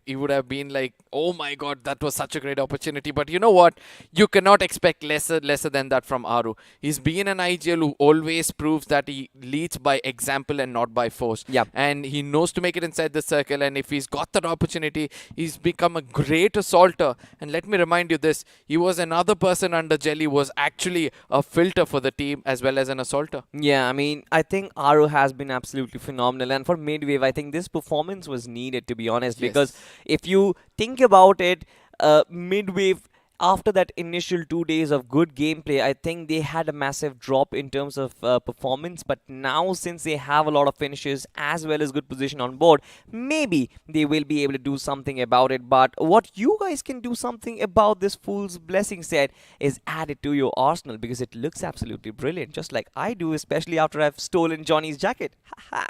he would have been like, oh my god, that was such a great opportunity. But you know what? You cannot expect lesser than that from Aru. He's been an IGL who always proves that he leads by example and not by force. Yep. And he knows to make it inside the circle. And if he's got that opportunity, he's become a great assaulter. And let me remind you this, he was another person under Jelly who was actually a filter for the team as well as an assaulter. Yeah, I mean, I think Aru has been absolutely phenomenal. And for Midwave, I think this performance was needed, to be honest. Yes. Because if you think about it, Midwave, after that initial 2 days of good gameplay, I think they had a massive drop in terms of performance. But now, since they have a lot of finishes as well as good position on board, maybe they will be able to do something about it. But what you guys can do something about this Fool's Blessing set is add it to your arsenal, because it looks absolutely brilliant, just like I do, especially after I've stolen Johnny's jacket. I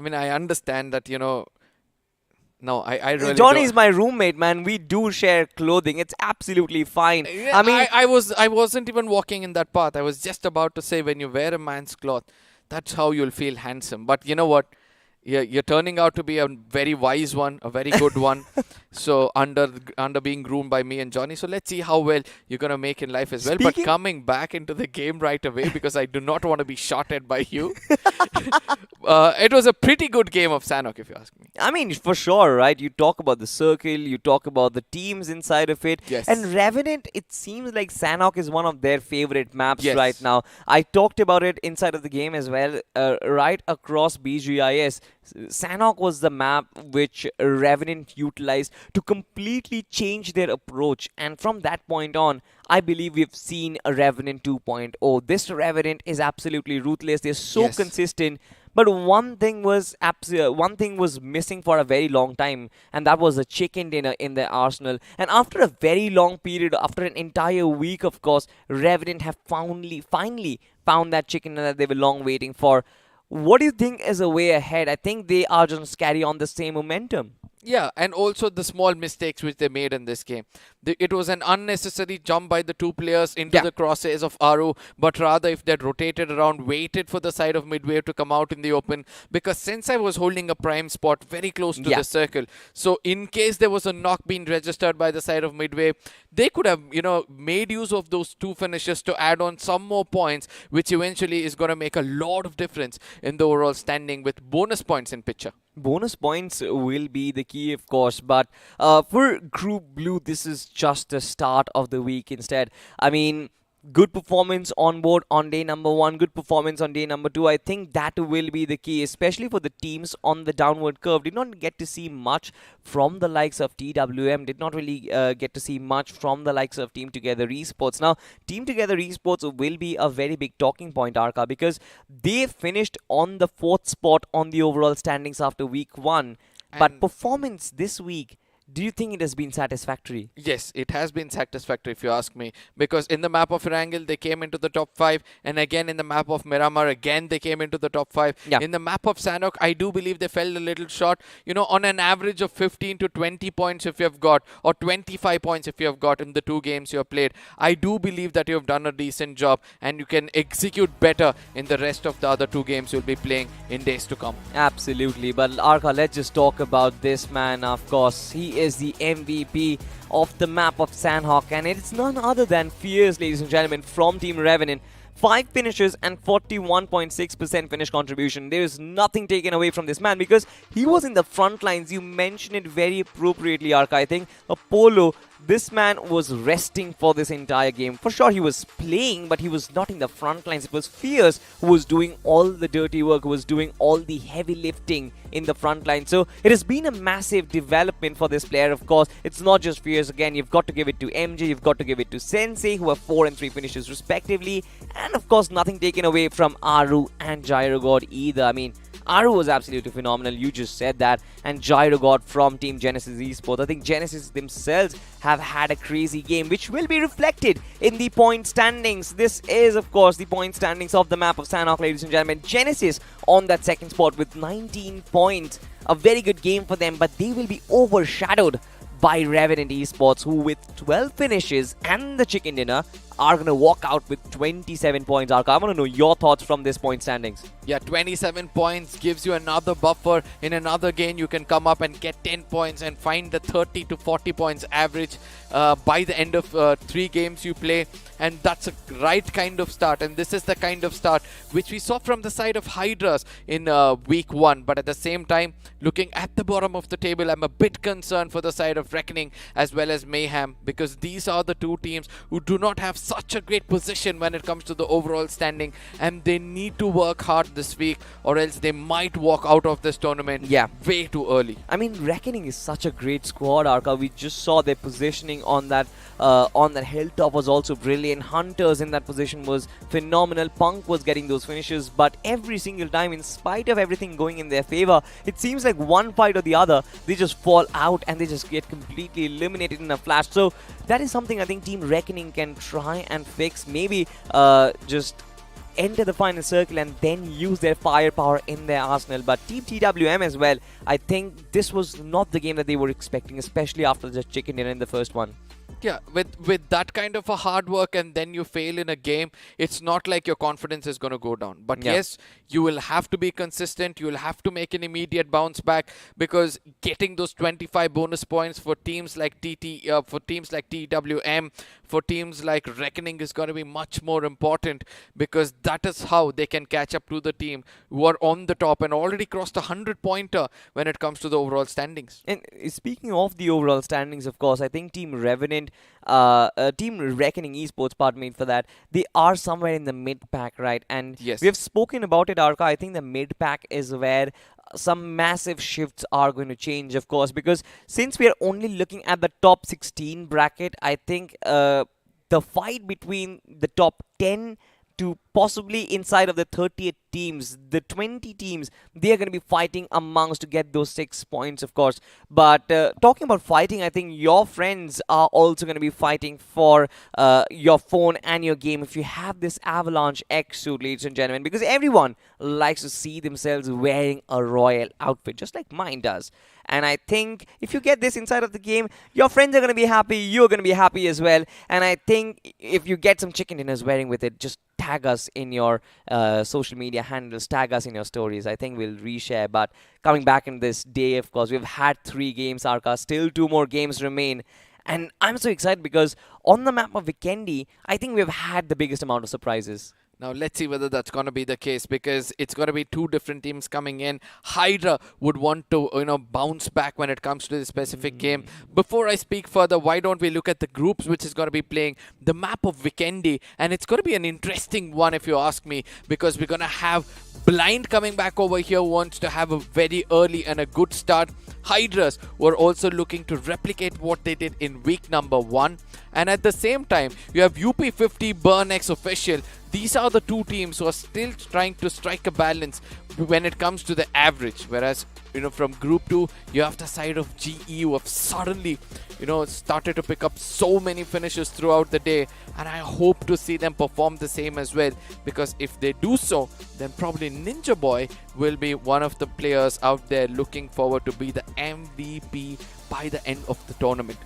mean, I understand that, no, I really Johnny's don't. my roommate, man. We do share clothing. It's absolutely fine. I mean, I wasn't even walking in that path. I was just about to say, when you wear a man's cloth, that's how you'll feel handsome. But you know what? you're turning out to be a very wise one, a very good one. So under being groomed by me and Johnny. So let's see how well you're gonna make in life as well. But coming back into the game right away, because I do not want to be shot at by you. It was a pretty good game of Sanhok, if you ask me. I mean, for sure, right? You talk about the circle, you talk about the teams inside of it. Yes. And Revenant, it seems like Sanhok is one of their favorite maps Yes. right now. I talked about it inside of the game as well. Right across BGIS, Sanhok was the map which Revenant utilized to completely change their approach. And from that point on, I believe we've seen a Revenant 2.0. This Revenant is absolutely ruthless. They're so Yes. consistent. But one thing was missing for a very long time, and that was a chicken dinner in their arsenal. And after a very long period, after an entire week, of course, Revenant have finally found that chicken dinner that they were long waiting for. What do you think is a way ahead? I think they are just carry on the same momentum. Yeah, and also the small mistakes which they made in this game. It was an unnecessary jump by the two players into the crosshairs of Aru, but rather if they'd rotated around, waited for the side of midway to come out in the open, because Sensei was holding a prime spot very close to the circle. So in case there was a knock being registered by the side of midway, they could have, made use of those two finishes to add on some more points, which eventually is going to make a lot of difference in the overall standing with bonus points in picture. Bonus points will be the key, of course, but for Group Blue, this is just the start of the week instead. I mean, good performance on board on day number 1, good performance on day number 2. I think that will be the key, especially for the teams on the downward curve. Did not get to see much from the likes of TWM, did not really get to see much from the likes of Team Together Esports. Now, Team Together Esports will be a very big talking point, Arka, because they finished on the 4th spot on the overall standings after week 1. But performance this week, do you think it has been satisfactory? Yes, it has been satisfactory if you ask me, because in the map of Erangel they came into the top 5, and again in the map of Miramar again they came into the top 5. In the map of Sanhok, I do believe they fell a little short, on an average of 15 to 20 points if you have got, or 25 points if you have got in the 2 games you have played. I do believe that you have done a decent job and you can execute better in the rest of the other 2 games you'll be playing in days to come. Absolutely, but Arka, let's just talk about this man. Of course, he is the MVP of the map of Sanhok, and it's none other than Fierce, ladies and gentlemen, from Team Revenant. 5 finishes and 41.6% finish contribution. There is nothing taken away from this man because he was in the front lines. You mentioned it very appropriately, Arka. I think Apollo, this man was resting for this entire game. For sure, he was playing, but he was not in the front lines. It was Fierce who was doing all the dirty work, who was doing all the heavy lifting in the front line. So it has been a massive development for this player. Of course, it's not just Fierce. Again, you've got to give it to MJ, you've got to give it to Sensei, who have 4 and 3 finishes respectively. And of course, nothing taken away from Aru and Gyrogod either. I mean, Aru was absolutely phenomenal, you just said that, and Gyrogod from Team Genesis Esports. I think Genesis themselves have had a crazy game, which will be reflected in the point standings. This is, of course, the point standings of the map of Sanhok, ladies and gentlemen. Genesis on that 2nd spot with 19 points. A very good game for them, but they will be overshadowed by Revenant Esports, who with 12 finishes and the chicken dinner are going to walk out with 27 points. Arka, I want to know your thoughts from this point standings. Yeah, 27 points gives you another buffer. In another game, you can come up and get 10 points and find the 30 to 40 points average by the end of 3 games you play. And that's a right kind of start. And this is the kind of start which we saw from the side of Hydras in week 1. But at the same time, looking at the bottom of the table, I'm a bit concerned for the side of Reckoning as well as Mayhem, because these are the 2 teams who do not have such a great position when it comes to the overall standing, and they need to work hard this week or else they might walk out of this tournament way too early. I mean, Reckoning is such a great squad, Arka. We just saw their positioning on that hilltop was also brilliant. Hunters in that position was phenomenal. Punk was getting those finishes, but every single time, in spite of everything going in their favor, it seems like one fight or the other, they just fall out and they just get completely eliminated in a flash. So that is something I think Team Reckoning can try and fix. Maybe just enter the final circle and then use their firepower in their arsenal. But Team TWM as well, I think this was not the game that they were expecting, especially after the chicken dinner in the first one. Yeah, with that kind of a hard work and then you fail in a game, it's not like your confidence is going to go down. But yes, you will have to be consistent. You will have to make an immediate bounce back, because getting those 25 bonus points for teams like for teams like TWM, for teams like Reckoning is going to be much more important, because that is how they can catch up to the team who are on the top and already crossed a 100-pointer when it comes to the overall standings. And speaking of the overall standings, of course, I think Team Revenant, Team Reckoning Esports, pardon me for that, they are somewhere in the mid-pack, right? And Yes. we have spoken about it, Arka. I think the mid-pack is where some massive shifts are going to change, of course, because since we are only looking at the top 16 bracket, I think the fight between the top 10 to possibly inside of the 38 teams, the 20 teams, they are going to be fighting amongst to get those 6 points, of course. But talking about fighting, I think your friends are also going to be fighting for your phone and your game if you have this Avalanche X suit, ladies and gentlemen, because everyone likes to see themselves wearing a royal outfit, just like mine does. And I think if you get this inside of the game, your friends are going to be happy, you're going to be happy as well. And I think if you get some chicken dinners wearing with it, just tag us in your social media handles, tag us in your stories. I think we'll reshare. But coming back in this day, of course, we've had 3 games, Arka. Still 2 more games remain. And I'm so excited because on the map of Vikendi, I think we've had the biggest amount of surprises. Now, let's see whether that's going to be the case, because it's going to be 2 different teams coming in. Hydra would want to, bounce back when it comes to this specific game. Before I speak further, why don't we look at the groups which is going to be playing the map of Vikendi? And it's going to be an interesting one, if you ask me, because we're going to have Blind coming back over here, wants to have a very early and a good start. Hydras were also looking to replicate what they did in week number 1. And at the same time, you have UP50 Burnex Official. These are the 2 teams who are still trying to strike a balance when it comes to the average. Whereas, from Group 2, you have the side of GE who have suddenly, started to pick up so many finishes throughout the day. And I hope to see them perform the same as well. Because if they do so, then probably Ninja Boy will be one of the players out there looking forward to be the MVP by the end of the tournament.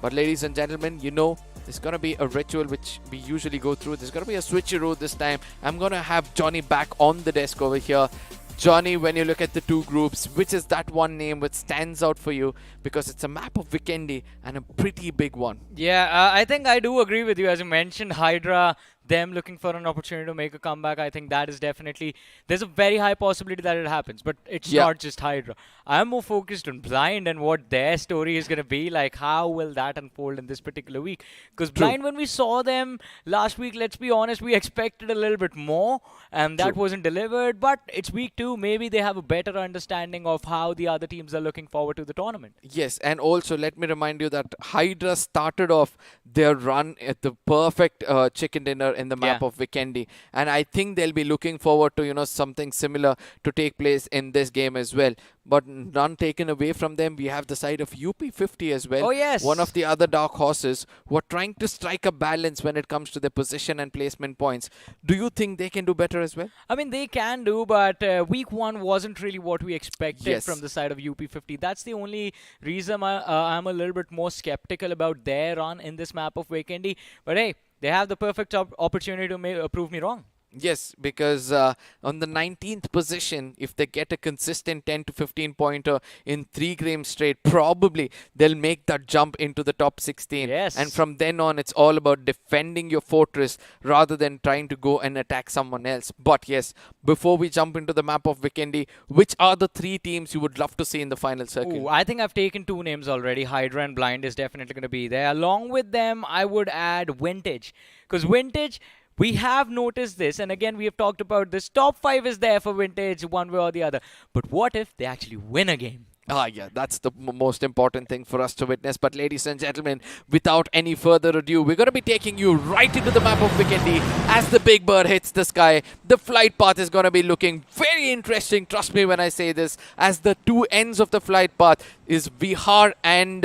But ladies and gentlemen, there's going to be a ritual which we usually go through. There's going to be a switcheroo this time. I'm going to have Johnny back on the desk over here. Johnny, when you look at the 2 groups, which is that one name which stands out for you? Because it's a map of Vikendi and a pretty big one. Yeah, I think I do agree with you. As you mentioned, Hydra, them looking for an opportunity to make a comeback, I think that is definitely, there's a very high possibility that it happens, but it's not just Hydra. I'm more focused on Blind and what their story is going to be, like how will that unfold in this particular week. Because Blind, when we saw them last week, let's be honest, we expected a little bit more, and that wasn't delivered, but it's week 2, maybe they have a better understanding of how the other teams are looking forward to the tournament. Yes, and also let me remind you that Hydra started off their run at the perfect chicken dinner in the map of Vikendi, and I think they'll be looking forward to something similar to take place in this game as well. But none taken away from them. We have the side of UP50 as well. Oh yes, one of the other dark horses who are trying to strike a balance when it comes to their position and placement points. Do you think they can do better as well? I mean, they can do, but week 1 wasn't really what we expected from the side of UP50. That's the only reason I'm a little bit more skeptical about their run in this map of Vikendi. But hey, they have the perfect opportunity to prove me wrong. Yes, because on the 19th position, if they get a consistent 10 to 15 pointer in 3 games straight, probably they'll make that jump into the top 16. Yes. And from then on, it's all about defending your fortress rather than trying to go and attack someone else. But yes, before we jump into the map of Vikendi, which are the 3 teams you would love to see in the final circle? Ooh, I think I've taken 2 names already. Hydra and Blind is definitely going to be there. Along with them, I would add Vintage. Because Vintage, we have noticed this, and again, we have talked about this. Top 5 is there for Vintage one way or the other. But what if they actually win a game? Yeah, that's the most important thing for us to witness. But ladies and gentlemen, without any further ado, we're going to be taking you right into the map of Vikendi. As the big bird hits the sky, the flight path is going to be looking very interesting. Trust me when I say this, as the 2 ends of the flight path is Vihar and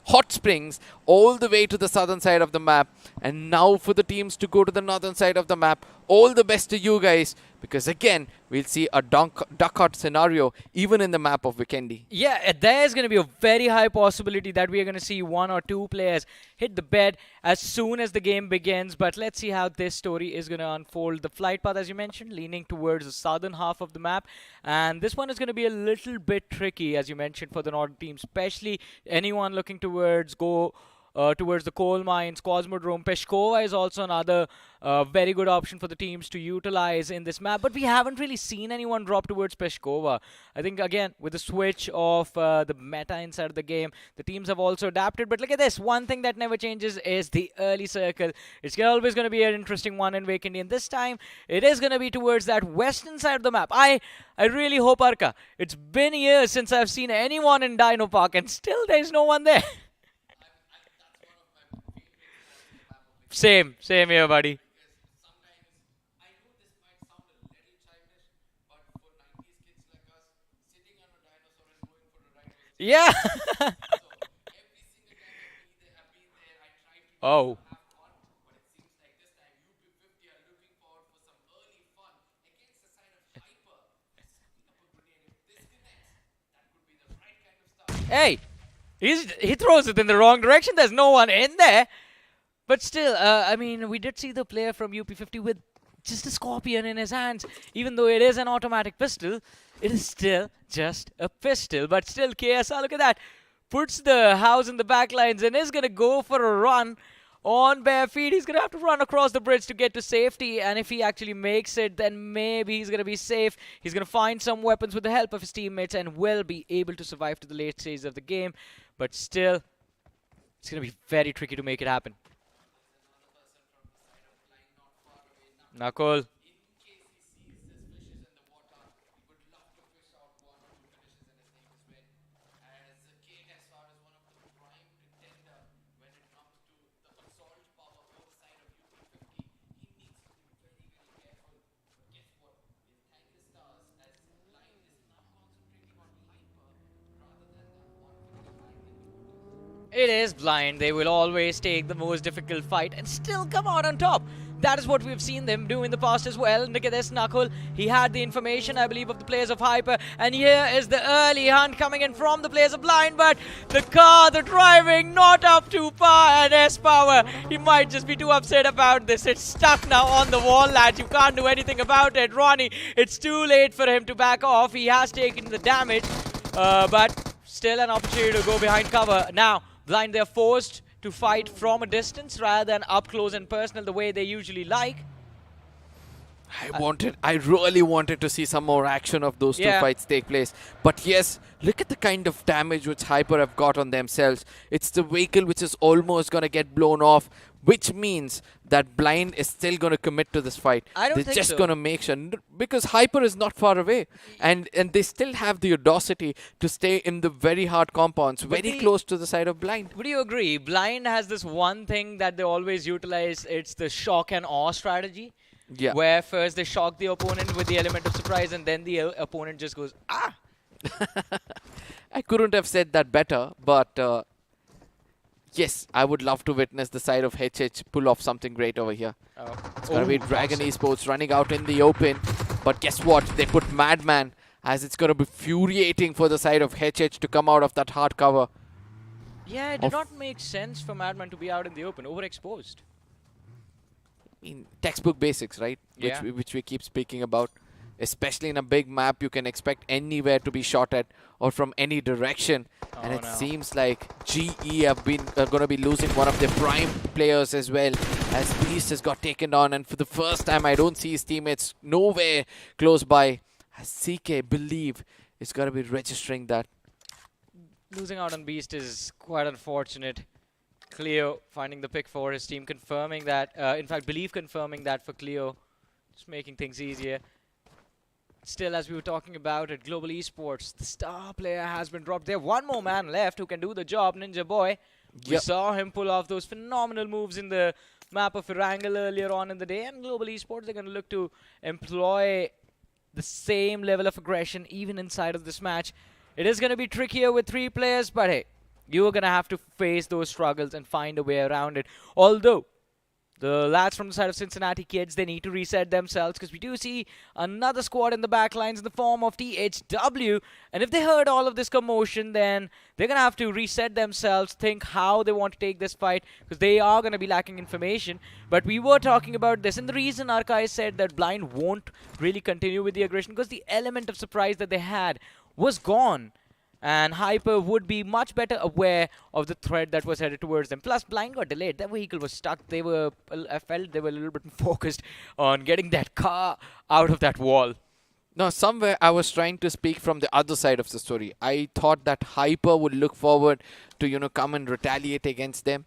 Hot Springs, all the way to the southern side of the map. And now for the teams to go to the northern side of the map. All the best to you guys, because again, we'll see a duck-out scenario even in the map of Vikendi. Yeah, there's going to be a very high possibility that we are going to see one or two players hit the bed as soon as the game begins. But let's see how this story is going to unfold. The flight path, as you mentioned, leaning towards the southern half of the map. And this one is going to be a little bit tricky, as you mentioned, for the northern team, especially anyone looking towards towards the coal mines, Cosmodrome. Peshkova is also another very good option for the teams to utilize in this map, but we haven't really seen anyone drop towards Peshkova. I think, again, with the switch of the meta inside of the game, the teams have also adapted. But look at this. One thing that never changes is the early circle. It's always going to be an interesting one in Vikendi, and this time it is going to be towards that western side of the map. I really hope, Arka. It's been years since I've seen anyone in Dino Park, and still there's no one there. Same here, buddy. Yeah. Oh. Hey, he throws it in the wrong direction. There's no one in there. But still, I mean, we did see the player from UP50 with just a Scorpion in his hands. Even though it is an automatic pistol, it is still just a pistol. But still, KSR, look at that. Puts the house in the back lines and is going to go for a run on bare feet. He's going to have to run across the bridge to get to safety. And if he actually makes it, then maybe he's going to be safe. He's going to find some weapons with the help of his teammates and will be able to survive to the late stages of the game. But still, it's going to be very tricky to make it happen. Nakul. It is blind. They will always take the most difficult fight and still come out on top. That is what we've seen them do in the past as well. Look at this, Nakul. He had the information, I believe, of the players of Hyper. And here is the early hunt coming in from the players of Blind. But the car, the driving, not up to par. And S-Power, he might just be too upset about this. It's stuck now on the wall, lads. You can't do anything about it. Ronnie, it's too late for him to back off. He has taken the damage. But still an opportunity to go behind cover. Now, Blind, they're forced to fight from a distance rather than up close and personal the way they usually like. I really wanted to see some more action of those two fights take place. But yes, look at the kind of damage which Hyper have got on themselves. It's the vehicle which is almost going to get blown off, which means that Blind is still going to commit to this fight. They're just going to make sure, because Hyper is not far away, and they still have the audacity to stay in the very hard compounds, very close to the side of Blind. Would you agree? Blind has this one thing that they always utilize. It's the shock and awe strategy. Yeah. Where first they shock the opponent with the element of surprise, and then the opponent just goes, ah! I couldn't have said that better, but yes, I would love to witness the side of HH pull off something great over here. It's going to be Dragon Esports running out in the open. But guess what? They put Madman, as it's going to be infuriating for the side of HH to come out of that hard cover. Yeah, it did not make sense for Madman to be out in the open, overexposed. I mean, textbook basics, right? Yeah. Which we keep speaking about. Especially in a big map, you can expect anywhere to be shot at or from any direction. And it seems like GE have been going to be losing one of their prime players as well, as Beast has got taken on. And for the first time, I don't see his teammates nowhere close by. As CK, believe, is going to be registering that. Losing out on Beast is quite unfortunate. Cleo finding the pick for his team, confirming that. In fact, Believe confirming that for Cleo. Just making things easier. Still, as we were talking about at Global Esports, the star player has been dropped. There, one more man left who can do the job, Ninja Boy. We saw him pull off those phenomenal moves in the map of Erangel earlier on in the day. And Global Esports, they're going to look to employ the same level of aggression even inside of this match. It is going to be trickier with 3 players, but hey, you are going to have to face those struggles and find a way around it. Although, The lads from the side of Cincinnati Kids, they need to reset themselves because we do see another squad in the back lines in the form of THW. And if they heard all of this commotion, then they're going to have to reset themselves, think how they want to take this fight because they are going to be lacking information. But we were talking about this, and the reason Arkai said that Blind won't really continue with the aggression because the element of surprise that they had was gone. And Hyper would be much better aware of the threat that was headed towards them. Plus, Blind got delayed. Their vehicle was stuck. I felt they were a little bit focused on getting that car out of that wall. No, somewhere I was trying to speak from the other side of the story. I thought that Hyper would look forward to, come and retaliate against them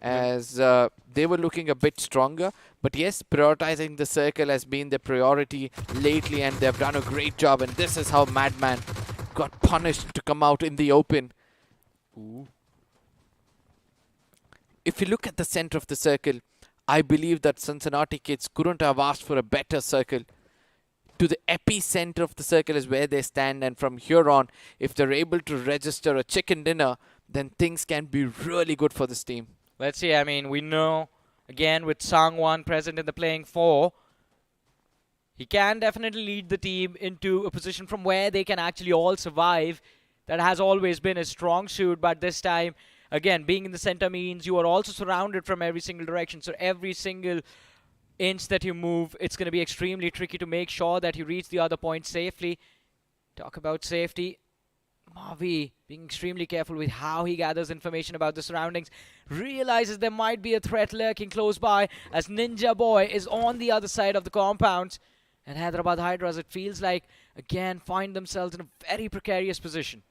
as they were looking a bit stronger. But yes, prioritizing the circle has been their priority lately, and they've done a great job. And this is how Madman got punished to come out in the open. Ooh. If you look at the center of the circle, I believe that Cincinnati Kids couldn't have asked for a better circle. To the epicenter of the circle is where they stand, and from here on, if they're able to register a chicken dinner, then things can be really good for this team. Let's see, I mean, we know, again, with Sangwon present in the playing 4, he can definitely lead the team into a position from where they can actually all survive. That has always been a strong suit, but this time, again, being in the center means you are also surrounded from every single direction. So every single inch that you move, it's going to be extremely tricky to make sure that you reach the other point safely. Talk about safety. Mavi being extremely careful with how he gathers information about the surroundings, realizes there might be a threat lurking close by as Ninja Boy is on the other side of the compound. And Hyderabad Hydras, it feels like, again, find themselves in a very precarious position.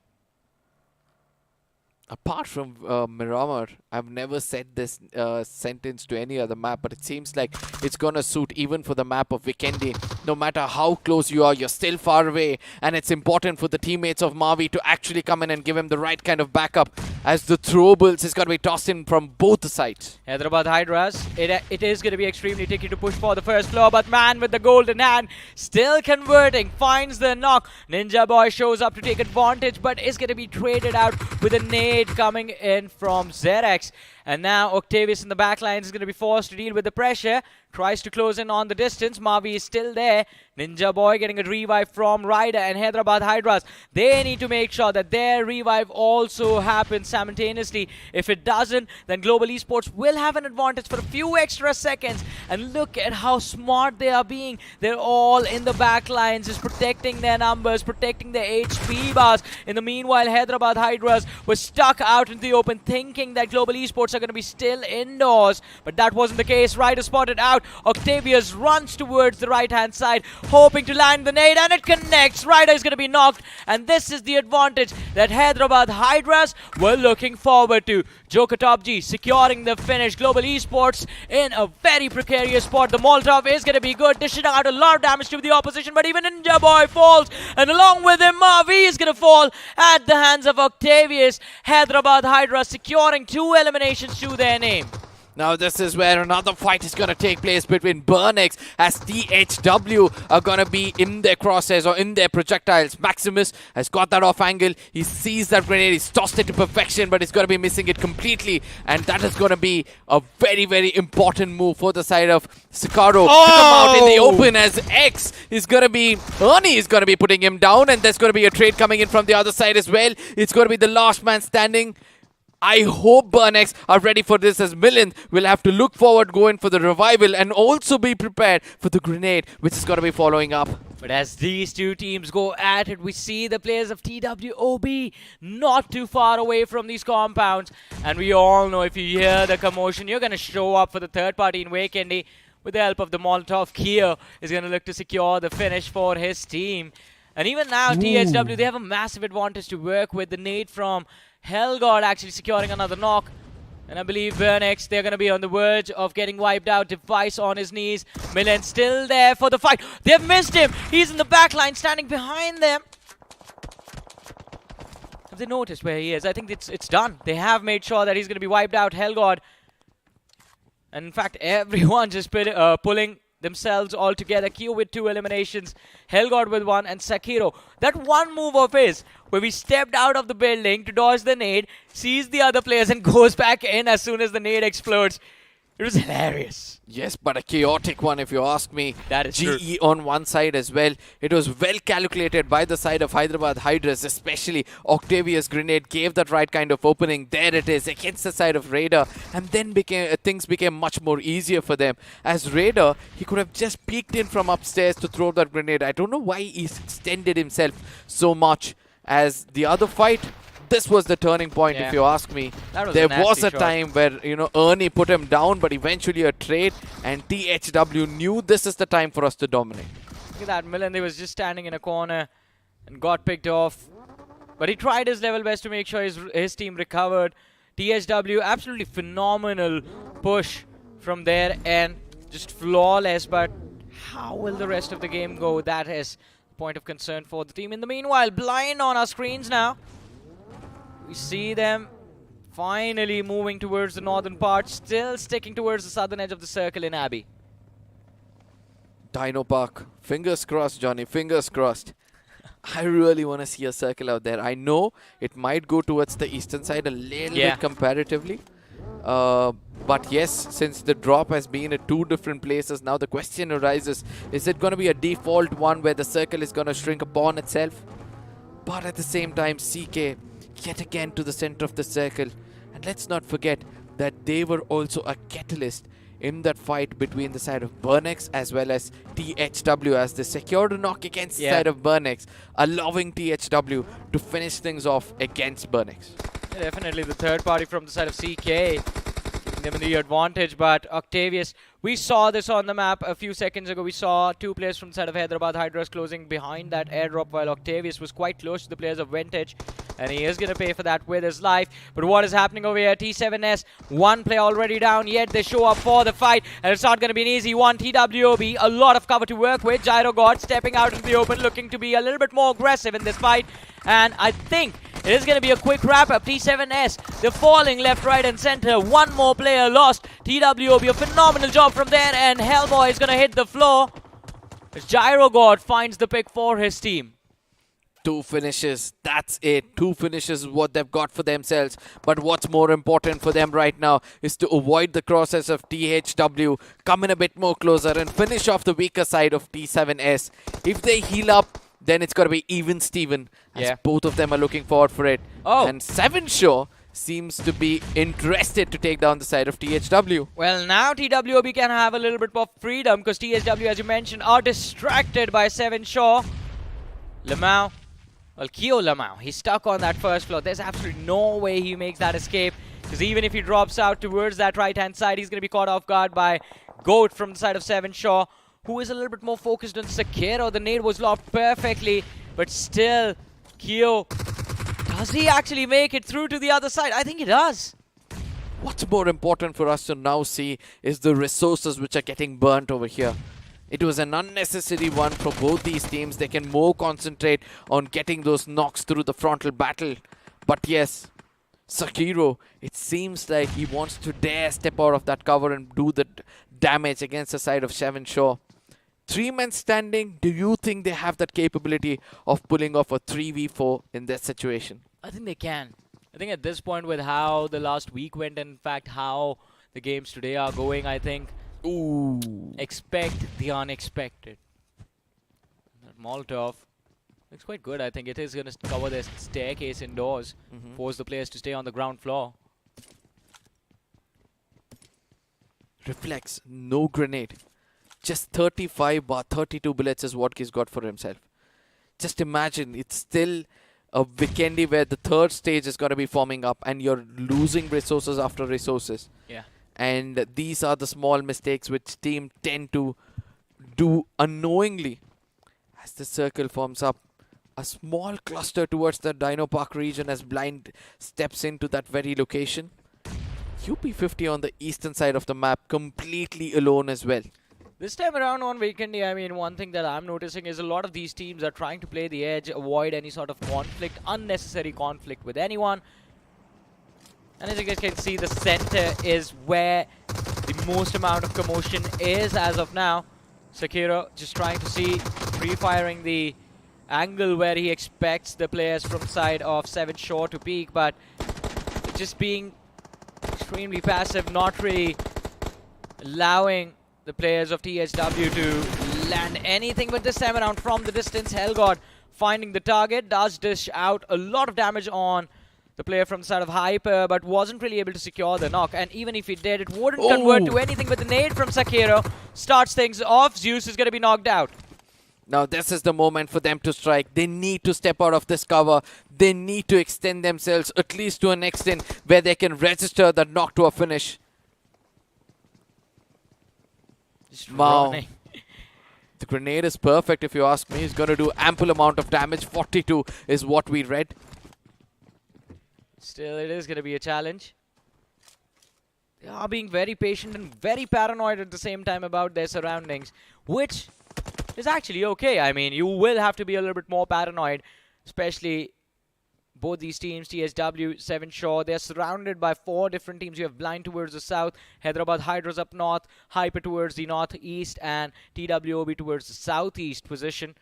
Apart from Miramar, I've never said this sentence to any other map, but it seems like it's going to suit even for the map of Vikendi. No matter how close you are, you're still far away, and it's important for the teammates of Mavi to actually come in and give him the right kind of backup, as the throwables is going to be tossed in from both the sides. Hyderabad Hydras, it is going to be extremely tricky to push for the first floor, but man with the golden hand, still converting, finds the knock. Ninja Boy shows up to take advantage, but is going to be traded out with a nade coming in from Zerex. And now Octavius in the backline is going to be forced to deal with the pressure. Tries to close in on the distance. Mavi is still there. Ninja Boy getting a revive from Ryder, and Hyderabad Hydras, they need to make sure that their revive also happens simultaneously. If it doesn't, then Global Esports will have an advantage for a few extra seconds. And look at how smart they are being. They're all in the back lines, just protecting their numbers, protecting their HP bars. In the meanwhile, Hyderabad Hydras was stuck out in the open, thinking that Global Esports are going to be still indoors. But that wasn't the case. Ryder spotted out. Octavius runs towards the right-hand side, hoping to land the nade, and it connects. Ryder is going to be knocked, and this is the advantage that Hyderabad Hydras were looking forward to. Joker Top G securing the finish. Global Esports in a very precarious spot. The Molotov is going to be good, dishing out a lot of damage to the opposition, but even Ninja Boy falls, and along with him, Mavi is going to fall at the hands of Octavius. Hyderabad Hydras securing 2 eliminations to their name. Now this is where another fight is going to take place between Burnex, as THW are going to be in their crosshairs or in their projectiles. Maximus has got that off angle. He sees that grenade. He's tossed it to perfection, but he's going to be missing it completely. And that is going to be a very, very important move for the side of Sicaro to come out in the open, as X is going to be, Ernie is going to be putting him down. And there's going to be a trade coming in from the other side as well. It's going to be the last man standing. I hope Burnex are ready for this, as Milind will have to look forward going for the revival and also be prepared for the grenade, which is going to be following up. But as these two teams go at it, we see the players of TWOB not too far away from these compounds. And we all know if you hear the commotion, you're going to show up for the third party in Wakendi. With the help of the Molotov, Kier is going to look to secure the finish for his team. And even now, THW, they have a massive advantage to work with. The nade from Hellgod actually securing another knock. And I believe Burnex, they're going to be on the verge of getting wiped out. Device on his knees. Milan still there for the fight. They've missed him. He's in the back line, standing behind them. Have they noticed where he is? I think it's done. They have made sure that he's going to be wiped out. Hellgod. And in fact, everyone just pulling themselves all together. Kyo with 2 eliminations, Hellgod with 1, and Sakiro. That one move of his, where we stepped out of the building to dodge the nade, sees the other players and goes back in as soon as the nade explodes. It was hilarious. Yes, but a chaotic one if you ask me. That is GE true. on one side as well. It was well calculated by the side of Hyderabad Hydras, especially Octavius Grenade gave that right kind of opening. There it is against the side of Raider, and then things became much more easier for them. As Raider, he could have just peeked in from upstairs to throw that grenade. I don't know why he extended himself so much. As the other fight, this was the turning point, Yeah. if you ask me. That was There a nasty was a shot. time where, Ernie put him down, but eventually a trade, and THW knew this is the time for us to dominate. Look at that, Millen. He was just standing in a corner and got picked off. But he tried his level best to make sure his team recovered. THW, absolutely phenomenal push from there and just flawless. But how will the rest of the game go? That is a point of concern for the team. In the meanwhile, Blind on our screens now. We see them finally moving towards the northern part, still sticking towards the southern edge of the circle in Abbey. Dino Park. Fingers crossed, Johnny. Fingers crossed. I really want to see a circle out there. I know it might go towards the eastern side a little bit comparatively. But yes, since the drop has been at two different places, now the question arises, is it going to be a default one where the circle is going to shrink upon itself? But at the same time, CK yet again to the center of the circle. And let's not forget that they were also a catalyst in that fight between the side of Burnex as well as THW, as they secured a knock against the side of Burnex, allowing THW to finish things off against Burnex. Yeah, definitely the third party from the side of CK giving them the advantage, but Octavius, we saw this on the map a few seconds ago. We saw two players from the side of Hyderabad Hydras closing behind that airdrop, while Octavius was quite close to the players of Vintage, and he is going to pay for that with his life. But what is happening over here? T7S, one player already down, yet they show up for the fight, and it's not going to be an easy one. TWOB, a lot of cover to work with. Gyro God stepping out into the open, looking to be a little bit more aggressive in this fight, and I think it is going to be a quick wrap-up. T7S, they're falling left, right, and center. One more player lost. TWOB, a phenomenal job from there, and Hellboy is going to hit the floor as Gyro God finds the pick for his team. Two finishes, that's it. Two finishes is what they've got for themselves. But what's more important for them right now is to avoid the crosses of THW, come in a bit more closer and finish off the weaker side of T7S. If they heal up, then it's got to be even Steven, as both of them are looking forward for it. And Seven Shaw seems to be interested to take down the side of THW. Well, now TWOB can have a little bit more freedom because THW, as you mentioned, are distracted by Seven Shaw. Lamau. Well, Kyo Lamau, he's stuck on that first floor. There's absolutely no way he makes that escape, because even if he drops out towards that right-hand side, he's going to be caught off guard by Goat from the side of Seven Shaw, who is a little bit more focused on Sekiro. The nade was locked perfectly, but still, Kyo, does he actually make it through to the other side? I think he does. What's more important for us to now see is the resources which are getting burnt over here. It was an unnecessary one for both these teams. They can more concentrate on getting those knocks through the frontal battle. But yes, Sekiro, it seems like he wants to dare step out of that cover and do the damage against the side of Seven Shaw. 3 men standing, do you think they have that capability of pulling off a 3v4 in that situation? I think they can. I think at this point, with how the last week went, and in fact how the games today are going, I think expect the unexpected. That Molotov looks quite good. I think it is going to cover the staircase indoors, force the players to stay on the ground floor. Reflex, no grenade. Just 35 bar 32 bullets is what he's got for himself. Just imagine, it's still a Vikendi where the third stage is going to be forming up and you're losing resources after resources. Yeah. And these are the small mistakes which team tend to do unknowingly. As the circle forms up, a small cluster towards the Dino Park region as Blind steps into that very location. UP50 on the eastern side of the map, completely alone as well. This time around on Weekendy, I mean, one thing that I'm noticing is a lot of these teams are trying to play the edge, avoid any sort of conflict, unnecessary conflict with anyone. And as you guys can see, the center is where the most amount of commotion is as of now. Sekiro just trying to see, pre-firing the angle where he expects the players from side of Seven Shaw to peek, but just being extremely passive, not really allowing the players of THW to land anything, but this time around from the distance, Hellgod finding the target, does dish out a lot of damage on the player from the side of Hyper, but wasn't really able to secure the knock. And even if he did, it wouldn't convert to anything, but the nade from Sakiro starts things off. Zeus is going to be knocked out. Now this is the moment for them to strike. They need to step out of this cover. They need to extend themselves at least to an extent where they can register the knock to a finish. Just Wow. running. The grenade is perfect if you ask me. It's going to do ample amount of damage. 42 is what we read. Still, it is going to be a challenge. They are being very patient and very paranoid at the same time about their surroundings, which is actually okay. I mean, you will have to be a little bit more paranoid, especially both these teams, THW, Seven Shore. They're surrounded by 4 different teams. You have Blind towards the south, Hyderabad Hydras up north, Hyper towards the northeast, and TWOB towards the southeast position.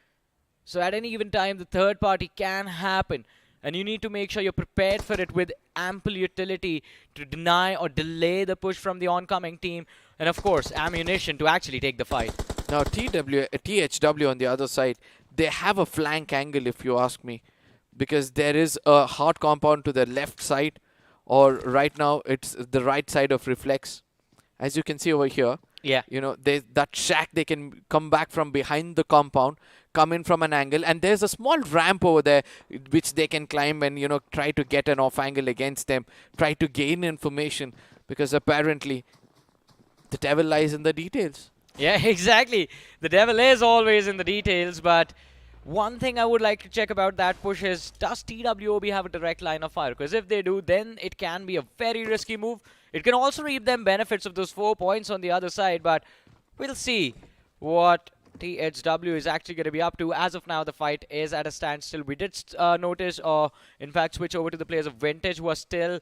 So at any given time, the third party can happen. And you need to make sure you're prepared for it with ample utility to deny or delay the push from the oncoming team. And of course, ammunition to actually take the fight. Now THW on the other side, they have a flank angle if you ask me. Because there is a hard compound to the left side. Or right now, it's the right side of Reflex. As you can see over here. Yeah. You know, that shack, they can come back from behind the compound, come in from an angle, and there's a small ramp over there which they can climb and, you know, try to get an off angle against them, try to gain information, because apparently the devil lies in the details. Yeah, exactly. The devil is always in the details, but one thing I would like to check about that push is, does TWOB have a direct line of fire? Because if they do, then it can be a very risky move. It can also reap them benefits of those 4 points on the other side, but we'll see what THW is actually going to be up to. As of now, the fight is at a standstill. We did notice, or in fact switch over to the players of Vintage, who are still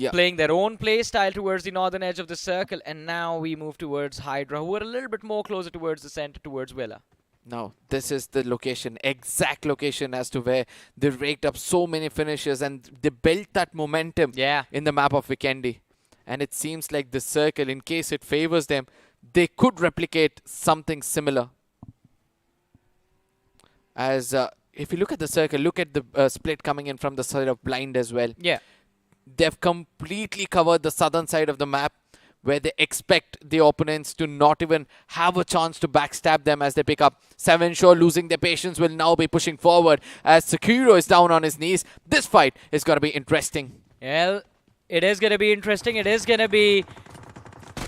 playing their own play style towards the northern edge of the circle, and now we move towards Hydra, who are a little bit more closer towards the center, towards Villa. Now, this is the location, exact location as to where they raked up so many finishes and they built that momentum in the map of Vikendi. And it seems like the circle, in case it favors them, they could replicate something similar. As if you look at the circle, look at the split coming in from the side of Blind as well. Yeah. They've completely covered the southern side of the map, where they expect the opponents to not even have a chance to backstab them as they pick up. Seven Shore, losing their patience, will now be pushing forward as Sakiro is down on his knees. This fight is going to be interesting. Well, it is going to be interesting. It is going to be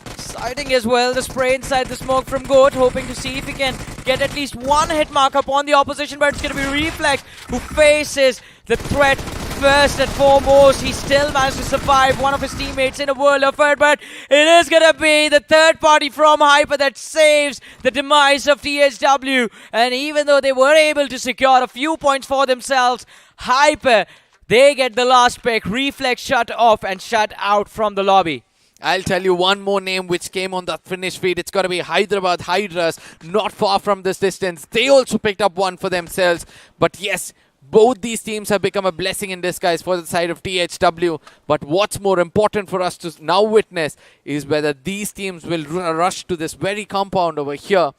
exciting as well. The spray inside the smoke from Goat, hoping to see if he can get at least one hit mark upon the opposition, but it's going to be Reflex who faces the threat first and foremost. He still managed to survive one of his teammates in a world of hurt, but it is going to be the third party from Hyper that saves the demise of THW. And even though they were able to secure a few points for themselves, Hyper, they get the last pick. Reflex shut off and shut out from the lobby. I'll tell you one more name which came on the finish feed. It's got to be Hyderabad Hydras, not far from this distance. They also picked up one for themselves. But yes, both these teams have become a blessing in disguise for the side of THW. But what's more important for us to now witness is whether these teams will rush to this very compound over here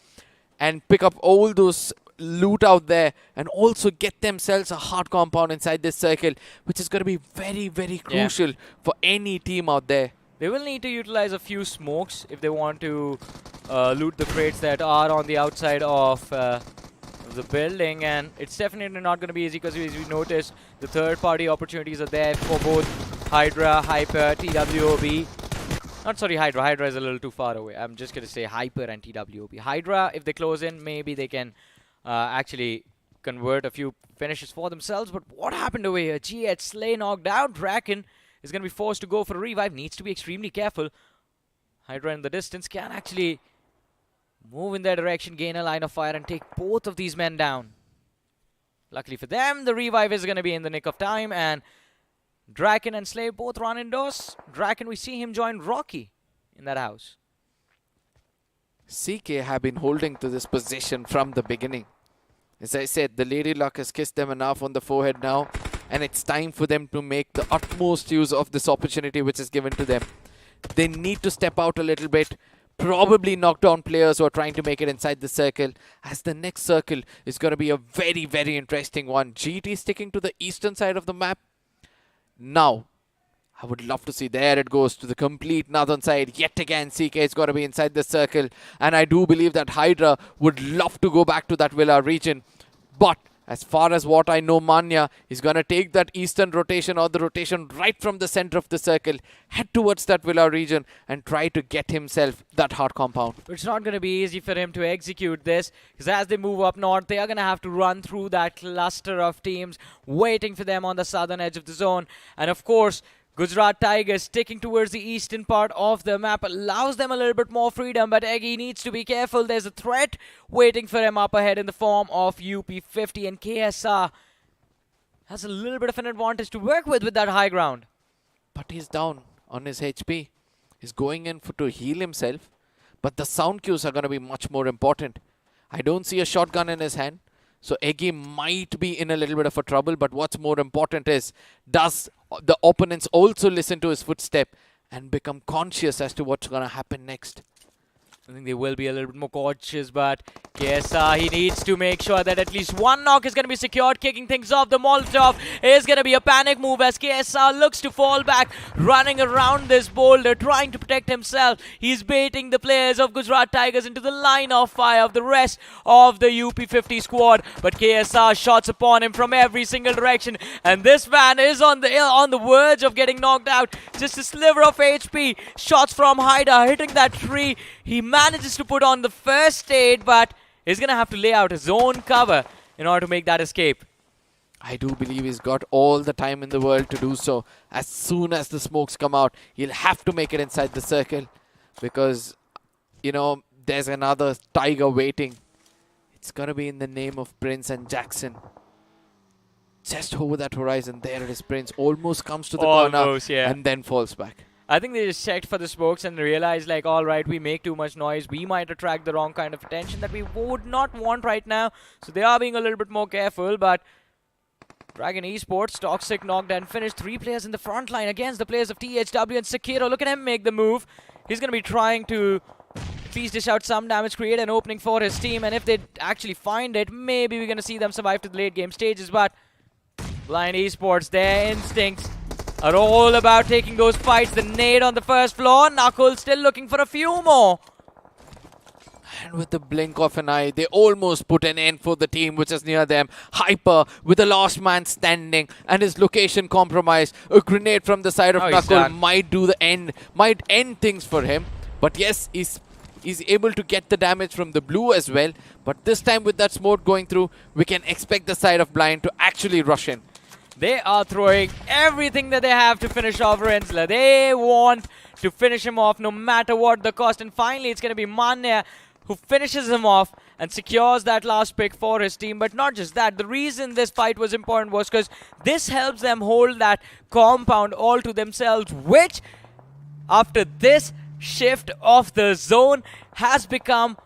and pick up all those loot out there and also get themselves a hard compound inside this circle, which is going to be very, very crucial for any team out there. They will need to utilize a few smokes if they want to loot the crates that are on the outside of the building, and it's definitely not going to be easy because, as we noticed, the third-party opportunities are there for both Hydra, Hyper, TWOB. Not sorry, Hydra. Hydra is a little too far away. I'm just going to say Hyper and TWOB. Hydra, if they close in, maybe they can actually convert a few finishes for themselves. But what happened over here? GH Slay knocked out. Draken is going to be forced to go for a revive. Needs to be extremely careful. Hydra in the distance can actually move in their direction, gain a line of fire, and take both of these men down. Luckily for them, the revive is going to be in the nick of time, and Draken and Slay both run indoors. Draken, we see him join Rocky in that house. CK have been holding to this position from the beginning. As I said, the Lady Luck has kissed them enough on the forehead now, and it's time for them to make the utmost use of this opportunity which is given to them. They need to step out a little bit, probably knock down players who are trying to make it inside the circle, as the next circle is going to be a very, very interesting one. GT sticking to the eastern side of the map. Now, I would love to see, there it goes to the complete northern side. Yet again, CK is going to be inside the circle. And I do believe that Hydra would love to go back to that Villa region. But as far as what I know, Manya is going to take that eastern rotation or the rotation right from the center of the circle, head towards that Villa region and try to get himself that hard compound. It's not going to be easy for him to execute this, because as they move up north, they are going to have to run through that cluster of teams waiting for them on the southern edge of the zone. And of course, Gujarat Tigers sticking towards the eastern part of the map allows them a little bit more freedom, but Eggy needs to be careful. There's a threat waiting for him up ahead in the form of UP50, and KSR has a little bit of an advantage to work with that high ground. But he's down on his HP. He's going in to heal himself, but the sound cues are going to be much more important. I don't see a shotgun in his hand. So Eggy might be in a little bit of a trouble, but what's more important is, does the opponents also listen to his footstep and become conscious as to what's going to happen next? I think they will be a little bit more cautious, but KSR, he needs to make sure that at least one knock is going to be secured. Kicking things off, the Molotov is going to be a panic move as KSR looks to fall back, running around this boulder, trying to protect himself. He's baiting the players of Gujarat Tigers into the line of fire of the rest of the UP50 squad, but KSR shots upon him from every single direction, and this man is on the verge of getting knocked out. Just a sliver of HP, shots from Haida hitting that tree. He manages to put on the first aid, but he's going to have to lay out his own cover in order to make that escape. I do believe he's got all the time in the world to do so. As soon as the smokes come out, he'll have to make it inside the circle, because, you know, there's another tiger waiting. It's going to be in the name of Prince and Jackson. Just over that horizon, there it is. Prince almost comes to the corner, yeah, and then falls back. I think they just checked for the smokes and realized, like, all right, we make too much noise. We might attract the wrong kind of attention that we would not want right now. So they are being a little bit more careful, but Dragon Esports, Toxic knocked and finished 3 players in the front line against the players of THW and Sekiro. Look at him make the move. He's going to be trying to at least dish out some damage, create an opening for his team, and if they actually find it, maybe we're going to see them survive to the late game stages. But Blind Esports, their instincts are all about taking those fights. The nade on the first floor. Knuckles still looking for a few more. And with the blink of an eye, they almost put an end for the team which is near them. Hyper with the last man standing and his location compromised. A grenade from the side of Knuckle might do the end, might end things for him. But yes, he's able to get the damage from the blue as well. But this time with that smoke going through, we can expect the side of Blind to actually rush in. They are throwing everything that they have to finish off Rensler. They want to finish him off no matter what the cost. And finally, it's going to be Manya who finishes him off and secures that last pick for his team. But not just that. The reason this fight was important was because this helps them hold that compound all to themselves, which, after this shift of the zone, has become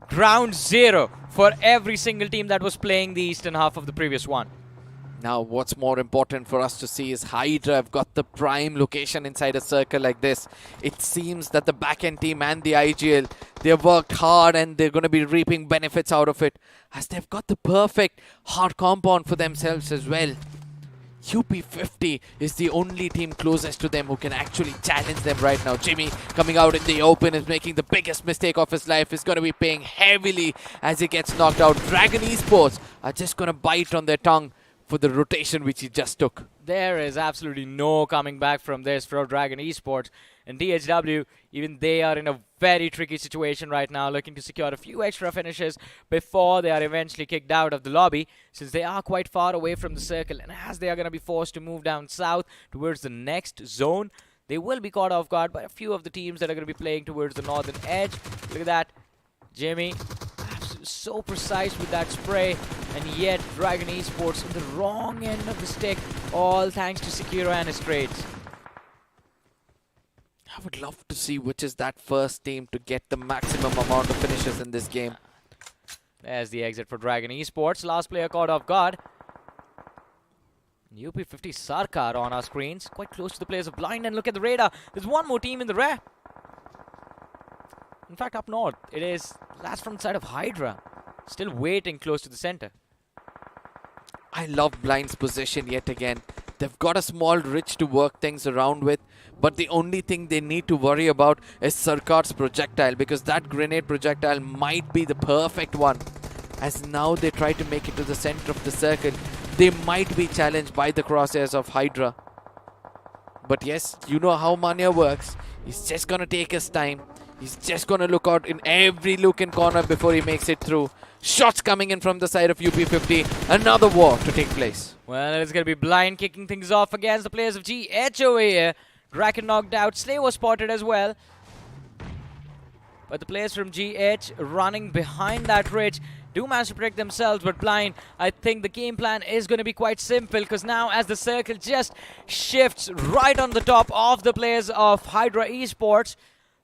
ground zero for every single team that was playing the eastern half of the previous one. Now, what's more important for us to see is Hydra have got the prime location inside a circle like this. It seems that the backend team and the IGL, they have worked hard and they're going to be reaping benefits out of it, as they've got the perfect hard compound for themselves as well. UP50 is the only team closest to them who can actually challenge them right now. Jimmy coming out in the open is making the biggest mistake of his life. He's going to be paying heavily as he gets knocked out. Dragon Esports are just going to bite on their tongue for the rotation which he just took. There is absolutely no coming back from this for Dragon Esports. And DHW, even they are in a very tricky situation right now, looking to secure a few extra finishes before they are eventually kicked out of the lobby, since they are quite far away from the circle. And as they are going to be forced to move down south towards the next zone, they will be caught off guard by a few of the teams that are going to be playing towards the northern edge. Look at that. Jimmy, so precise with that spray, and yet Dragon Esports on the wrong end of the stick, all thanks to Sekiro and his trades. I would love to see which is that first team to get the maximum amount of finishes in this game. There's the exit for Dragon Esports. Last player caught off guard. UP50 Sarkar on our screens, quite close to the players of Blind, and look at the radar. There's one more team in the rear. In fact, up north, it is last from the side of Hydra. Still waiting close to the center. I love Blind's position yet again. They've got a small ridge to work things around with, but the only thing they need to worry about is Sarkar's projectile, because that grenade projectile might be the perfect one. As now they try to make it to the center of the circle, they might be challenged by the crosshairs of Hydra. But yes, you know how Manya works. He's just gonna take his time. He's just gonna look out in every look and corner before he makes it through. Shots coming in from the side of UP50. Another war to take place. Well, it's going to be Blind kicking things off against the players of GH over here. Draken knocked out. Slay was spotted as well. But the players from GH running behind that ridge do manage to protect themselves. But Blind, I think the game plan is going to be quite simple, because now as the circle just shifts right on the top of the players of Hydra Esports,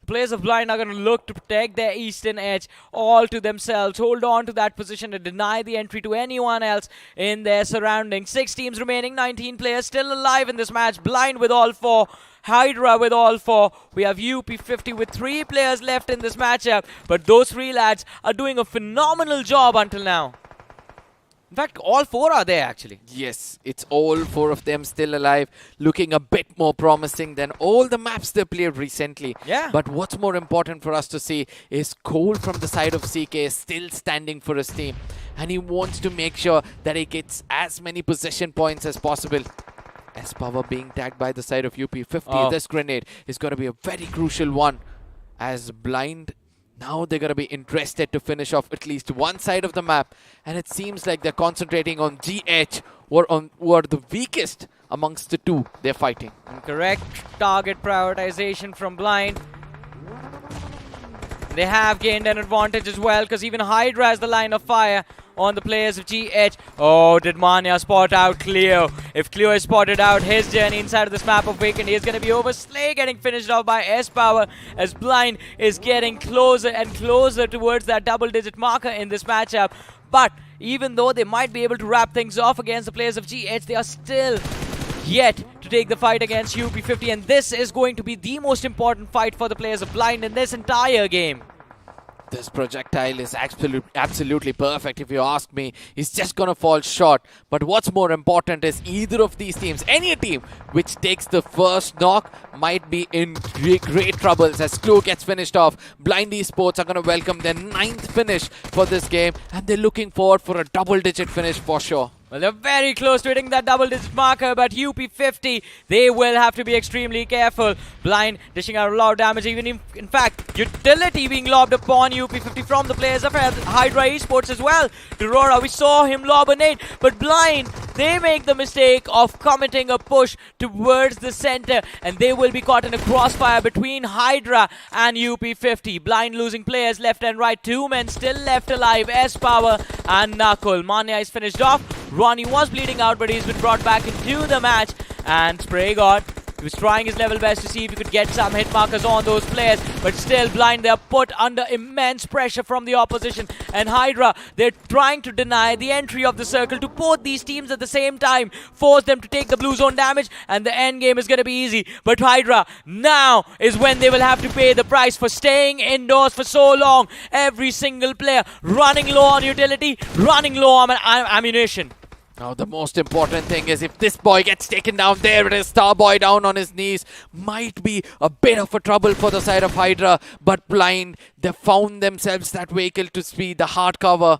players of Blind are going to look to protect their eastern edge all to themselves, hold on to that position and deny the entry to anyone else in their surroundings. 6 teams remaining, 19 players still alive in this match. Blind with all 4, Hydra with all 4. We have UP50 with 3 players left in this matchup, but those 3 lads are doing a phenomenal job until now. In fact, all 4 are there actually. Yes, it's all 4 of them still alive, looking a bit more promising than all the maps they played recently. Yeah. But what's more important for us to see is Cole from the side of CK still standing for his team. And he wants to make sure that he gets as many possession points as possible. S-Power being tagged by the side of UP50. Oh. This grenade is going to be a very crucial one. As Blind, now they're going to be interested to finish off at least one side of the map. And it seems like they're concentrating on GH, who are the weakest amongst the 2 they're fighting. Correct target prioritization from Blind. They have gained an advantage as well, because even Hydra has the line of fire on the players of GH. Oh, did Manya spot out Cleo? If Cleo has spotted out his journey inside of this map of Vacant, he is going to be over. Slay getting finished off by S-Power, as Blind is getting closer and closer towards that double-digit marker in this matchup. But even though they might be able to wrap things off against the players of GH, they are still yet to take the fight against UP50, and this is going to be the most important fight for the players of Blind in this entire game. This projectile is absolutely perfect if you ask me. He's just gonna fall short. But what's more important is either of these teams, any team which takes the first knock, might be in great troubles as Clue gets finished off. Blind Esports are gonna welcome their 9th finish for this game, and they're looking forward for a double-digit finish for sure. Well, they're very close to hitting that double-digit marker, but UP50, they will have to be extremely careful. Blind dishing out a lot of damage, even in fact, utility being lobbed upon UP50 from the players of Hydra Esports as well. Aurora, we saw him lob a nade, but Blind, they make the mistake of committing a push towards the center, and they will be caught in a crossfire between Hydra and UP50. Blind losing players left and right. 2 men still left alive, S-Power and Knuckle. Manya is finished off. Ronnie was bleeding out, but he's been brought back into the match. And Spray God, he was trying his level best to see if he could get some hit markers on those players, but still Blind, they're put under immense pressure from the opposition. And Hydra, they're trying to deny the entry of the circle to both these teams at the same time, force them to take the blue zone damage, and the end game is going to be easy. But Hydra, now is when they will have to pay the price for staying indoors for so long. Every single player running low on utility, running low on ammunition. Now the most important thing is if this boy gets taken down, there it is, Starboy down on his knees. Might be a bit of a trouble for the side of Hydra, but Blind, they found themselves that vehicle to speed, the hard cover.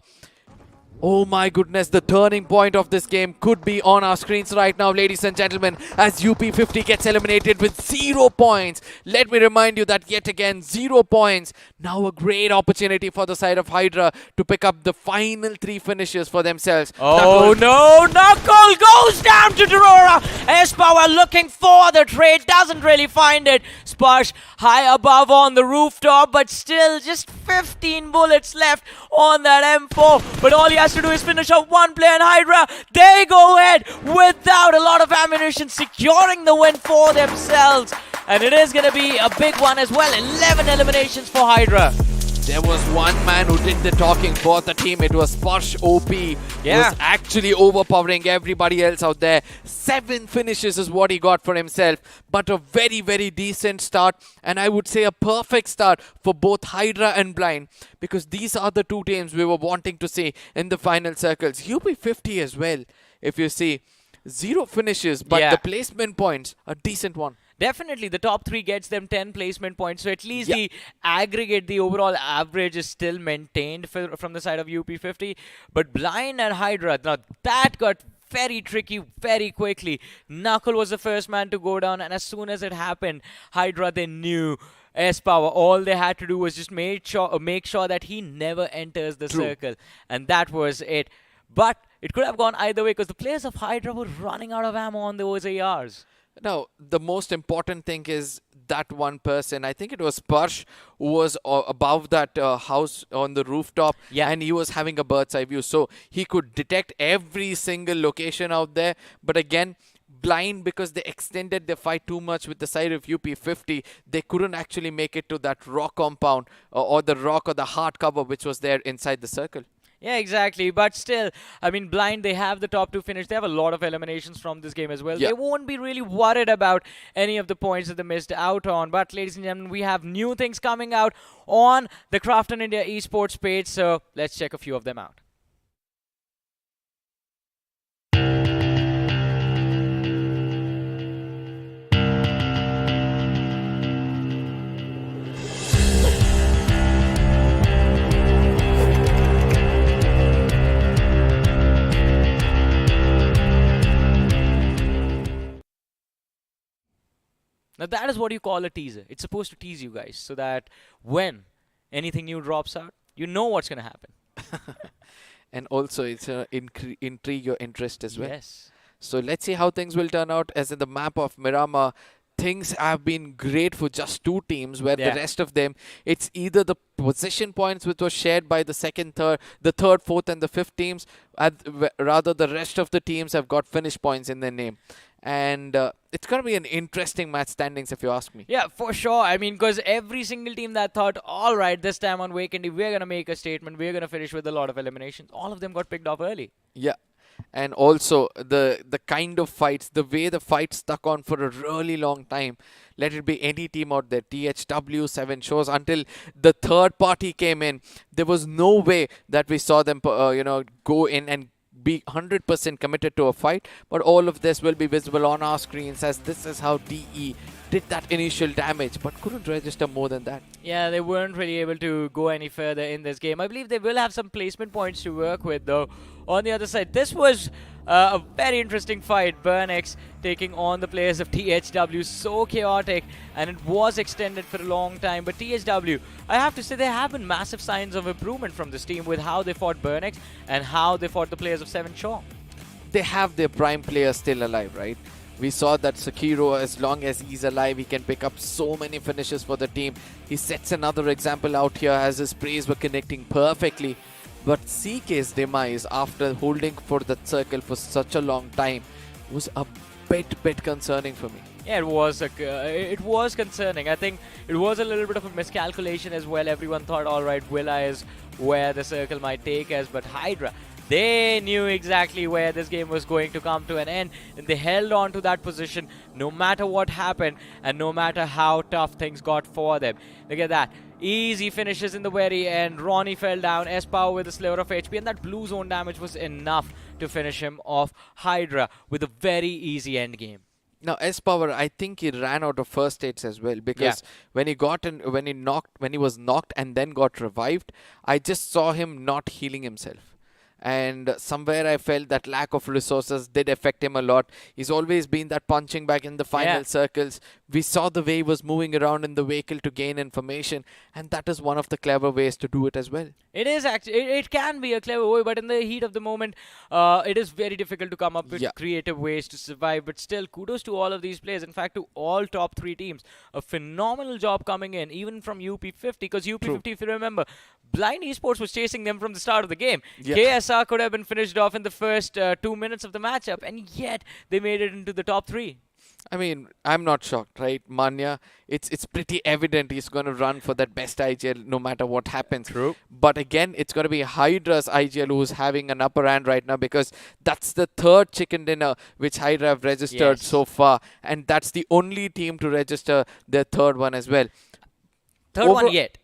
Oh my goodness, the turning point of this game could be on our screens right now, ladies and gentlemen, as UP50 gets eliminated with 0 points. Let me remind you that yet again, 0 points. Now a great opportunity for the side of Hydra to pick up the final 3 finishes for themselves. Oh no, Knuckle goes down to Aurora. S-Power looking for the trade, doesn't really find it. Spush high above on the rooftop, but still just 15 bullets left on that M4. But all he has to do is finish off one player, and Hydra, they go ahead without a lot of ammunition, securing the win for themselves. And it is going to be a big one as well. 11 eliminations for Hydra. there was one man who did the talking for the team. It was Sparsh OP. He Yeah. was actually overpowering everybody else out there. 7 finishes is what he got for himself, but a very, very decent start, and I would say a perfect start for both Hydra and Blind, because these are the two teams we were wanting to see in the final circles. UP50 as well, if you see. 0 finishes, but Yeah. the placement points, a decent one. Definitely, the top 3 gets them 10 placement points. So at least Yeah. the aggregate, the overall average is still maintained from the side of UP50. But Blind and Hydra, now that got very tricky very quickly. Knuckle was the first man to go down, and as soon as it happened, Hydra, they knew S-Power. All they had to do was just make sure that he never enters the circle. And that was it. But it could have gone either way because the players of Hydra were running out of ammo on those ARs. Now, the most important thing is that one person, I think it was Sparsh, who was above that house on the rooftop, Yeah. and he was having a bird's eye view. So he could detect every single location out there. But again, Blind, because they extended the fight too much with the side of UP50, they couldn't actually make it to that rock compound or the rock or the hard cover which was there inside the circle. Yeah, exactly. But still, I mean, Blind, they have the top 2 finish. They have a lot of eliminations from this game as well. Yeah. They won't be really worried about any of the points that they missed out on. But, ladies and gentlemen, we have new things coming out on the Krafton India esports page. So let's check a few of them out. Now that is what you call a teaser. It's supposed to tease you guys so that when anything new drops out, you know what's going to happen. And also, it's intrigue your interest as well. Yes. So let's see how things will turn out. As in the map of Miramar, things have been great for just 2 teams, where the rest of them, it's either the position points which was shared by the third, fourth, and the 5th teams, rather the rest of the teams have got finish points in their name. And it's going to be an interesting match standings, if you ask me. Yeah, for sure. I mean, because every single team that thought, all right, this time on Weekendy, we're going to make a statement, we're going to finish with a lot of eliminations, all of them got picked off early. Yeah. And also the kind of fights, the way the fight stuck on for a really long time. Let it be any team out there, THW, 7 shows, until the third party came in. There was no way that we saw them, go in and be 100% committed to a fight. But all of this will be visible on our screens, as this is how DE did that initial damage, but couldn't register more than that. Yeah, they weren't really able to go any further in this game. I believe they will have some placement points to work with, though. On the other side, this was a very interesting fight. Burnix taking on the players of THW. So chaotic, and it was extended for a long time. But THW, I have to say, there have been massive signs of improvement from this team with how they fought Burnix and how they fought the players of 7 Shaw. They have their prime players still alive, right? We saw that Sekiro, as long as he's alive, he can pick up so many finishes for the team. He sets another example out here as his sprays were connecting perfectly. But CK's demise, after holding for that circle for such a long time, was a bit concerning for me. Yeah, it was concerning. I think it was a little bit of a miscalculation as well. Everyone thought, all right, Willa is where the circle might take us, but Hydra, they knew exactly where this game was going to come to an end, and they held on to that position no matter what happened and no matter how tough things got for them. Look at that. Easy finishes in the very end. Ronnie fell down. S-Power with a sliver of HP, and that blue zone damage was enough to finish him off. Hydra with a very easy end game. Now, S-Power, I think he ran out of first aids as well, because when he was knocked and then got revived, I just saw him not healing himself. And somewhere I felt that lack of resources did affect him a lot. He's always been that punching back in the final circles. We saw the way he was moving around in the vehicle to gain information, and that is one of the clever ways to do it as well. It is actually, it can be a clever way, but in the heat of the moment, it is very difficult to come up with creative ways to survive. But still, kudos to all of these players. In fact, to all top 3 teams. A phenomenal job coming in, even from UP50, because UP50, if you remember, Blind Esports was chasing them from the start of the game. KSR could have been finished off in the first 2 minutes of the matchup, and yet they made it into the top 3. I mean, I'm not shocked, right? Manya, it's pretty evident he's going to run for that best IGL no matter what happens. True. But again, it's going to be Hydra's IGL who's having an upper hand right now, because that's the third chicken dinner which Hydra have registered Yes. so far. And that's the only team to register their third one as well. Third one yet.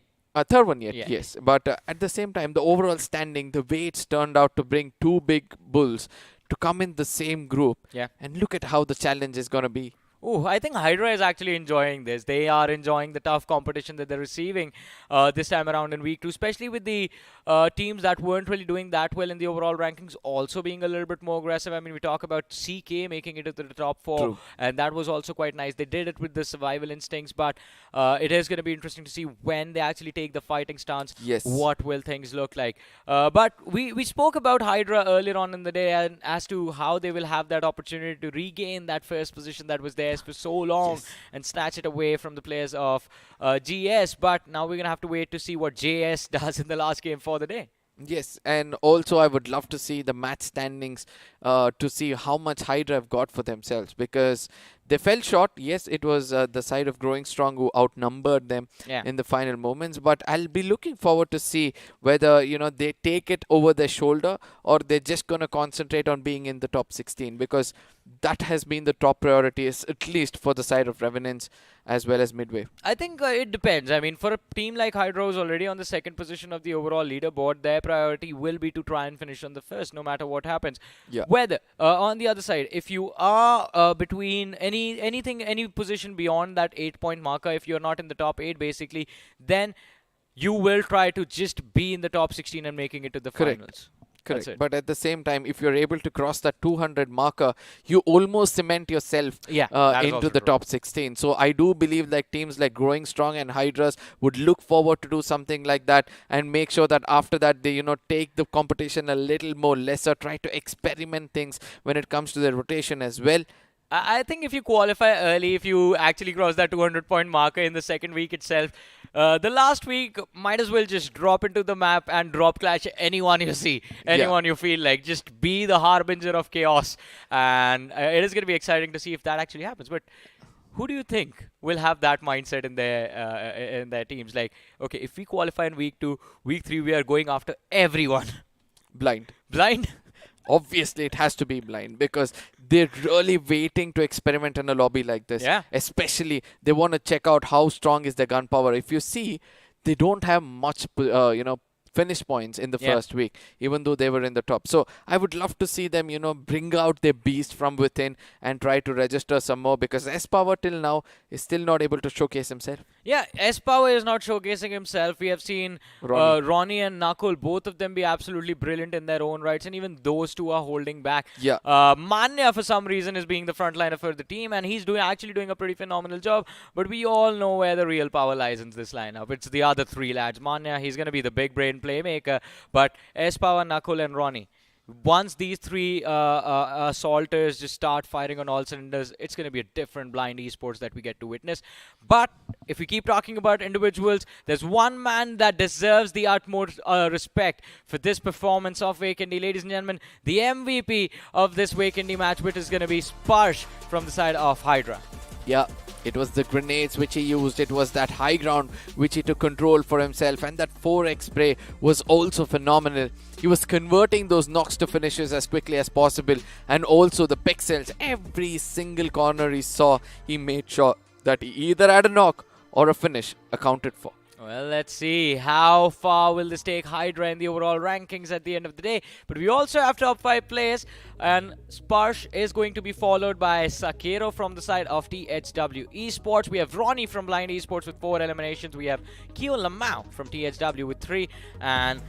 Third one yet, Yeah. yes. But at the same time, the overall standing, the way it's turned out to bring two big bulls to come in the same group. Yeah. And look at how the challenge is going to be. Oh, I think Hydra is actually enjoying this. They are enjoying the tough competition that they're receiving this time around in week 2, especially with the teams that weren't really doing that well in the overall rankings also being a little bit more aggressive. I mean, we talk about CK making it to the top 4, True. and that was also quite nice. They did it with the survival instincts, but it is going to be interesting to see when they actually take the fighting stance. Yes. What will things look like? But we spoke about Hydra earlier on in the day, and as to how they will have that opportunity to regain that first position that was theirs for so long and snatch it away from the players of GS. But now we're going to have to wait to see what JS does in the last game for the day. Yes, and also I would love to see the match standings to see how much Hydra have got for themselves, because they fell short. Yes, it was the side of Growing Strong who outnumbered them in the final moments, but I'll be looking forward to see whether, you know, they take it over their shoulder or they're just going to concentrate on being in the top 16, because that has been the top priority, at least for the side of Revenants as well as Midway. I think it depends. I mean, for a team like Hydra who's already on the second position of the overall leaderboard, their priority will be to try and finish on the first, no matter what happens. Yeah. Whether on the other side, if you are between any position beyond that 8-point marker, if you're not in the top 8, basically, then you will try to just be in the top 16 and making it to the Correct. finals. Correct. That's it. But at the same time, if you're able to cross that 200 marker, you almost cement yourself that is into also the true. top 16. So I do believe like teams like Growing Strong and Hydras would look forward to do something like that and make sure that after that they, you know, take the competition a little more lesser, try to experiment things when it comes to their rotation as well. I think if you qualify early, if you actually cross that 200-point marker in the second week itself, the last week might as well just drop into the map and drop clash anyone you see, anyone you feel like. Just be the harbinger of chaos. And it is going to be exciting to see if that actually happens. But who do you think will have that mindset in their teams? Like, okay, if we qualify in week 2, week 3, we are going after everyone. Blind. Blind? Obviously, it has to be blind, because they're really waiting to experiment in a lobby like this. Yeah. Especially, they want to check out how strong is their gunpowder. If you see, they don't have much, finish points in the first week, even though they were in the top. So I would love to see them, you know, bring out their beast from within and try to register some more, because S-Power till now is still not able to showcase himself. Yeah, S-Power is not showcasing himself. We have seen Ronnie and Nakul, both of them be absolutely brilliant in their own rights, and even those two are holding back. Yeah. Manya, for some reason, is being the frontliner for the team, and he's actually doing a pretty phenomenal job, but we all know where the real power lies in this lineup. It's the other three lads. Manya, he's going to be the big brain playmaker, but S-Power, Nakul, and Ronnie. Once these three assaulters just start firing on all cylinders, it's going to be a different blind esports that we get to witness. But if we keep talking about individuals, there's one man that deserves the utmost respect for this performance of Weekendy. Ladies and gentlemen, the MVP of this Weekendy match, which is going to be Sparsh from the side of Hydra. Yeah, it was the grenades which he used, it was that high ground which he took control for himself, and that 4x spray was also phenomenal. He was converting those knocks to finishes as quickly as possible, and also the pixels, every single corner he saw, he made sure that he either had a knock or a finish accounted for. Well, let's see how far will this take Hydra in the overall rankings at the end of the day. But we also have top 5 players, and Sparsh is going to be followed by Sakero from the side of THW Esports. We have Ronnie from Blind Esports with 4 eliminations. We have Kyo Lamau from THW with 3, and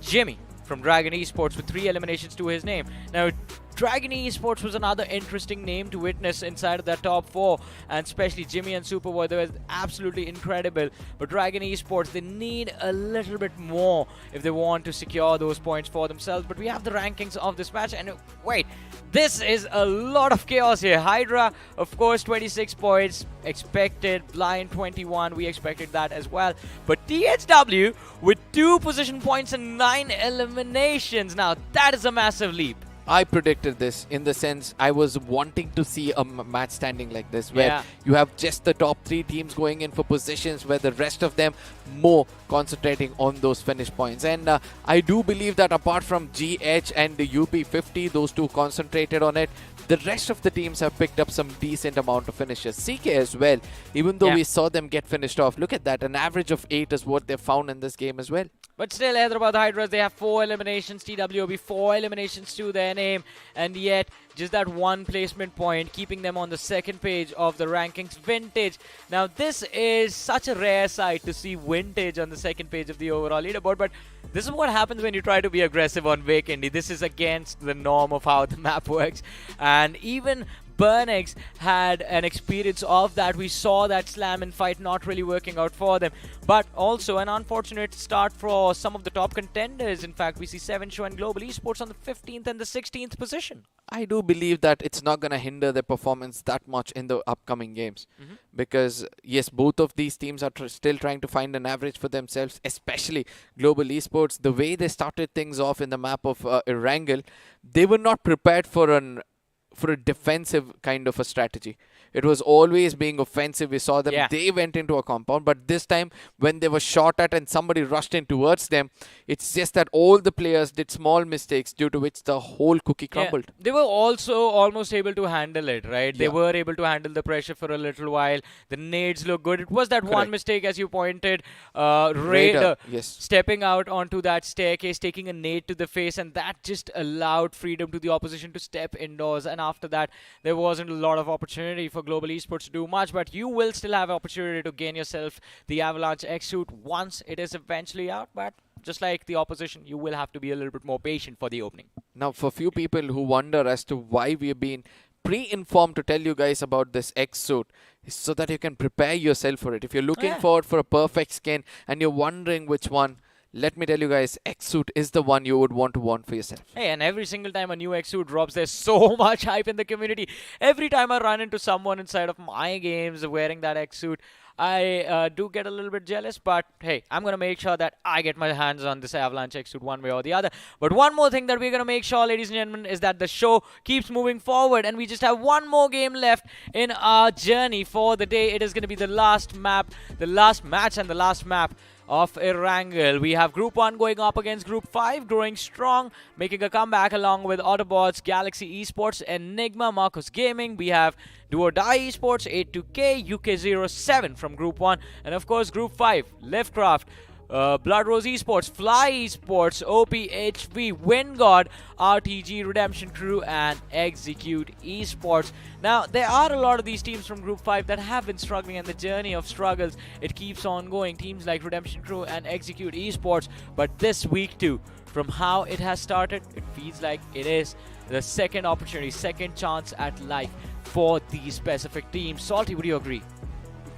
Jimmy from Dragon Esports with 3 eliminations to his name. Now, Dragon Esports was another interesting name to witness inside of that top 4, and especially Jimmy and Superboy, they were absolutely incredible. But Dragon Esports, they need a little bit more if they want to secure those points for themselves. But we have the rankings of this match, and wait, this is a lot of chaos here. Hydra, of course, 26 points expected. Blind 21, we expected that as well. But THW with 2 position points and 9 eliminations. Now, that is a massive leap. I predicted this in the sense I was wanting to see a match standing like this where Yeah. you have just the top 3 teams going in for positions where the rest of them more concentrating on those finish points. And I do believe that apart from GH and the UP50, those two concentrated on it, the rest of the teams have picked up some decent amount of finishes. CK as well, even though Yeah. we saw them get finished off. Look at that, an average of 8 is what they found in this game as well. But still, Hyderabad Hydras, they have 4 eliminations. TWOB, 4 eliminations to their name. And yet, just that one placement point, keeping them on the second page of the rankings. Vintage. Now, this is such a rare sight to see Vintage on the second page of the overall leaderboard. But this is what happens when you try to be aggressive on Wake Indy. This is against the norm of how the map works. And even Burnex had an experience of that. We saw that slam and fight not really working out for them, but also an unfortunate start for some of the top contenders. In fact, we see 7 Show and Global Esports on the 15th and the 16th position. I do believe that it's not going to hinder their performance that much in the upcoming games. Because, yes, both of these teams are still trying to find an average for themselves, especially Global Esports. The way they started things off in the map of Erangel, they were not prepared for a defensive kind of a strategy. It was always being offensive. We saw them, they went into a compound, but this time when they were shot at and somebody rushed in towards them, it's just that all the players did small mistakes due to which the whole cookie crumbled. They were also almost able to handle it, right? They were able to handle the pressure for a little while. The nades look good. It was that one mistake, as you pointed, Raider stepping out onto that staircase, taking a nade to the face, and that just allowed freedom to the opposition to step indoors. And after that, there wasn't a lot of opportunity for Global Esports to do much, but you will still have opportunity to gain yourself the Avalanche X suit once it is eventually out. But just like the opposition, you will have to be a little bit more patient for the opening. Now, for few people who wonder as to why we have been pre-informed to tell you guys about this X suit, so that you can prepare yourself for it. If you're looking forward for a perfect skin and you're wondering which one, let me tell you guys, X-Suit is the one you would want to want for yourself. Hey, and every single time a new X-Suit drops, there's so much hype in the community. Every time I run into someone inside of my games wearing that X-Suit, I do get a little bit jealous, but hey, I'm going to make sure that I get my hands on this Avalanche X-Suit one way or the other. But one more thing that we're going to make sure, ladies and gentlemen, is that the show keeps moving forward, and we just have one more game left in our journey for the day. It is going to be the last map, the last match and the last map of Erangel. We have Group 1 going up against Group 5, growing strong, making a comeback along with Autobots, Galaxy Esports, Enigma, Marcos Gaming. We have Do or Die Esports, 82K, UK07 from Group 1, and of course Group 5, Liftcraft, Blood Rose Esports, Fly Esports, OPHV, Wingod, RTG, Redemption Crew, and Execute Esports. Now, there are a lot of these teams from Group 5 that have been struggling, and the journey of struggles, it keeps on going. Teams like Redemption Crew and Execute Esports. But this week too, from how it has started, it feels like it is the second opportunity, second chance at life for these specific teams. Salty, would you agree?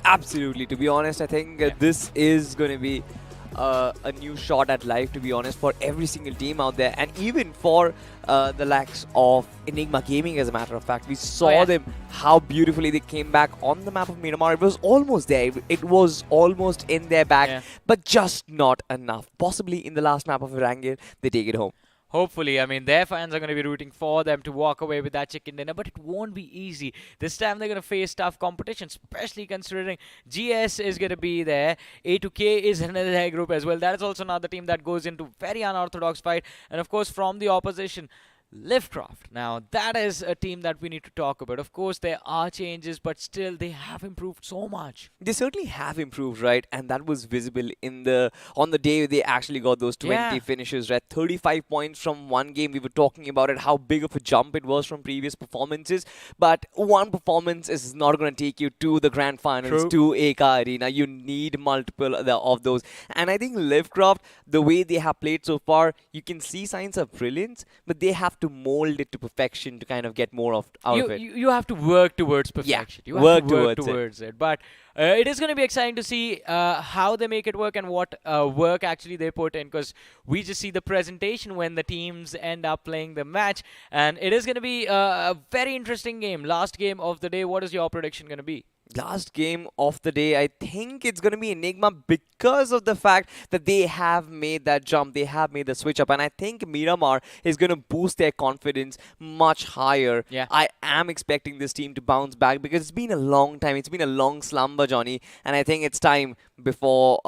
Absolutely. To be honest, I think this is going to be a new shot at life, to be honest, for every single team out there, and even for the likes of Enigma Gaming. As a matter of fact, we saw them, how beautifully they came back on the map of Miramar. It was almost there. It was almost in their bag, but just not enough. Possibly in the last map of Erangel, they take it home. Hopefully, I mean, their fans are going to be rooting for them to walk away with that chicken dinner, but it won't be easy. This time they're going to face tough competition, especially considering GS is going to be there. A2K is in their group as well. That is also another team that goes into very unorthodox fight. And of course, from the opposition, Liftcraft. Now, that is a team that we need to talk about. Of course, there are changes, but still, they have improved so much. They certainly have improved, right? And that was visible on the day they actually got those 20 finishes, right? 35 points from one game. We were talking about it, how big of a jump it was from previous performances. But one performance is not going to take you to the grand finals, to Eka Arena. You need multiple of those. And I think Liftcraft, the way they have played so far, you can see signs of brilliance, but they have to mold it to perfection to kind of get more out of it. You have to work towards perfection. You have to work towards it. But it is going to be exciting to see how they make it work and what work actually they put in, because we just see the presentation when the teams end up playing the match, and it is going to be a very interesting game. Last game of the day. What is your prediction going to be? last game of the day, I think it's going to be Enigma because of the fact that they have made that jump, they have made the switch up, and I think Miramar is going to boost their confidence much higher. Yeah. I am expecting this team to bounce back because it's been a long time, it's been a long slumber, Johnny, and I think it's time before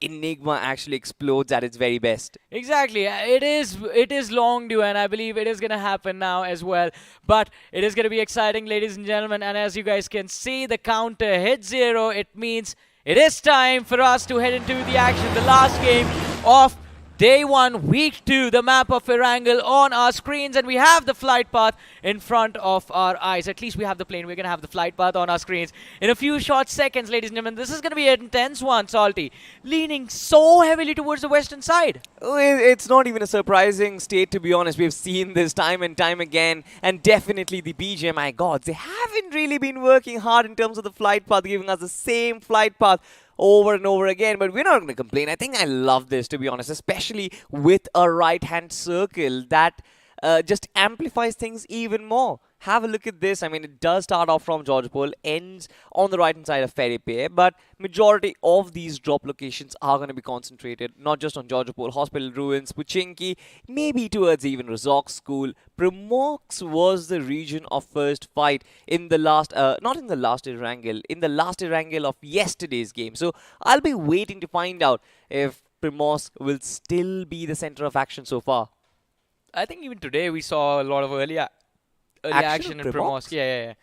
Enigma actually explodes at its very best. Exactly. It is long due, and I believe it is going to happen now as well. But it is going to be exciting, ladies and gentlemen. And as you guys can see, the counter hit 0. It means it is time for us to head into the action. The last game of Day 1, Week 2, the map of Erangel on our screens, and we have the flight path in front of our eyes. At least we have the plane. We're going to have the flight path on our screens in a few short seconds, ladies and gentlemen. This is going to be an intense one, Salty. Leaning so heavily towards the western side. It's not even a surprising state, to be honest. We've seen this time and time again, and definitely the BGMI gods, they haven't really been working hard in terms of the flight path, giving us the same flight path over and over again, but we're not going to complain. I think I love this, to be honest, especially with a right-hand circle that just amplifies things even more. Have a look at this. I mean, it does start off from George Pole, ends on the right-hand side of Ferry Pier, but majority of these drop locations are going to be concentrated not just on George Pole, Hospital Ruins, Puchinki, maybe towards even Resort School. Primox was the region of first fight in the last, not in the last Erangel, in the last Erangel of yesterday's game. So I'll be waiting to find out if Primoz will still be the center of action so far. I think even today we saw a lot of early action in Primoz. Yeah.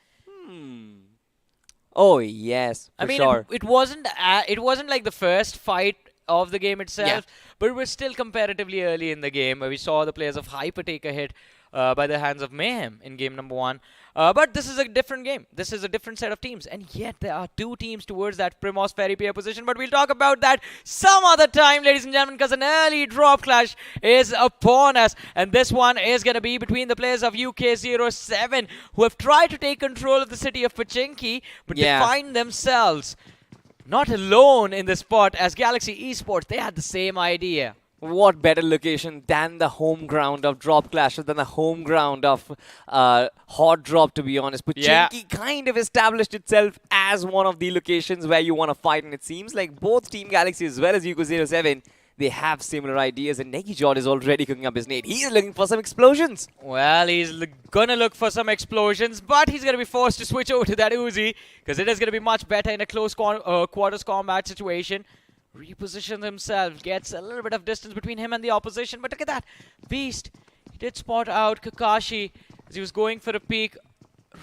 Oh yes, for I mean, sure. it wasn't like the first fight of the game itself, but it was still comparatively early in the game where we saw the players of Hyper take a hit by the hands of Mayhem in game number 1. But this is a different game. This is a different set of teams. And yet there are two teams towards that Primoz Ferry Pier position. But we'll talk about that some other time, ladies and gentlemen, because an early drop clash is upon us. And this one is going to be between the players of UK07 who have tried to take control of the city of Pochinki, but they find themselves not alone in the spot as Galaxy Esports. They had the same idea. What better location than the home ground of Drop Clash, than the home ground of Hot Drop, to be honest. Puchinki kind of established itself as one of the locations where you want to fight, and it seems like both Team Galaxy as well as Yuko07, they have similar ideas, and Neki Jod is already cooking up his nade. He's looking for some explosions. Well, he's gonna look for some explosions, but he's gonna be forced to switch over to that Uzi, because it is gonna be much better in a close quarters combat situation. Repositions himself, gets a little bit of distance between him and the opposition, but look at that. Beast, he did spot out Kakashi as he was going for a peek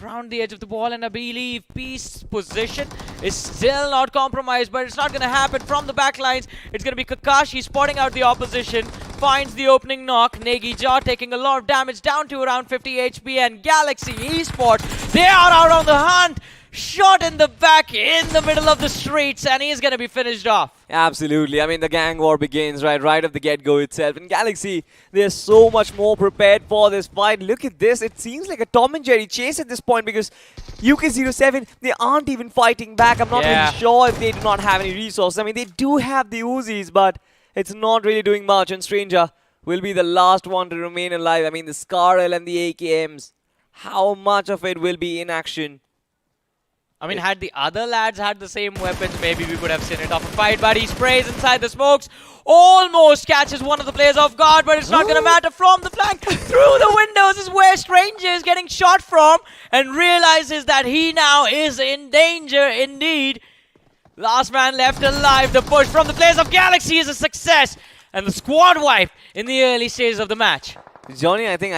around the edge of the ball, and I believe Beast's position is still not compromised, but it's not going to happen from the back lines. It's going to be Kakashi spotting out the opposition, finds the opening knock. Negija taking a lot of damage, down to around 50 HP, and Galaxy Esports, they are out on the hunt. Shot in the back, in the middle of the streets, and he's going to be finished off. Absolutely. I mean, the gang war begins right at the get-go itself. And Galaxy, they're so much more prepared for this fight. Look at this. It seems like a Tom and Jerry chase at this point because UK07, they aren't even fighting back. I'm not really sure if they do not have any resources. I mean, they do have the Uzis, but it's not really doing much. And Stranger will be the last one to remain alive. I mean, the Scarl and the AKMs, how much of it will be in action? I mean, had the other lads had the same weapons, maybe we could have seen it off a fight, but he sprays inside the smokes, almost catches one of the players off guard, but it's not going to matter. From the flank, through the windows is where Stranger is getting shot from, and realizes that he now is in danger indeed. Last man left alive. The push from the players of Galaxy is a success, and the squad wipe in the early stages of the match. Johnny, I think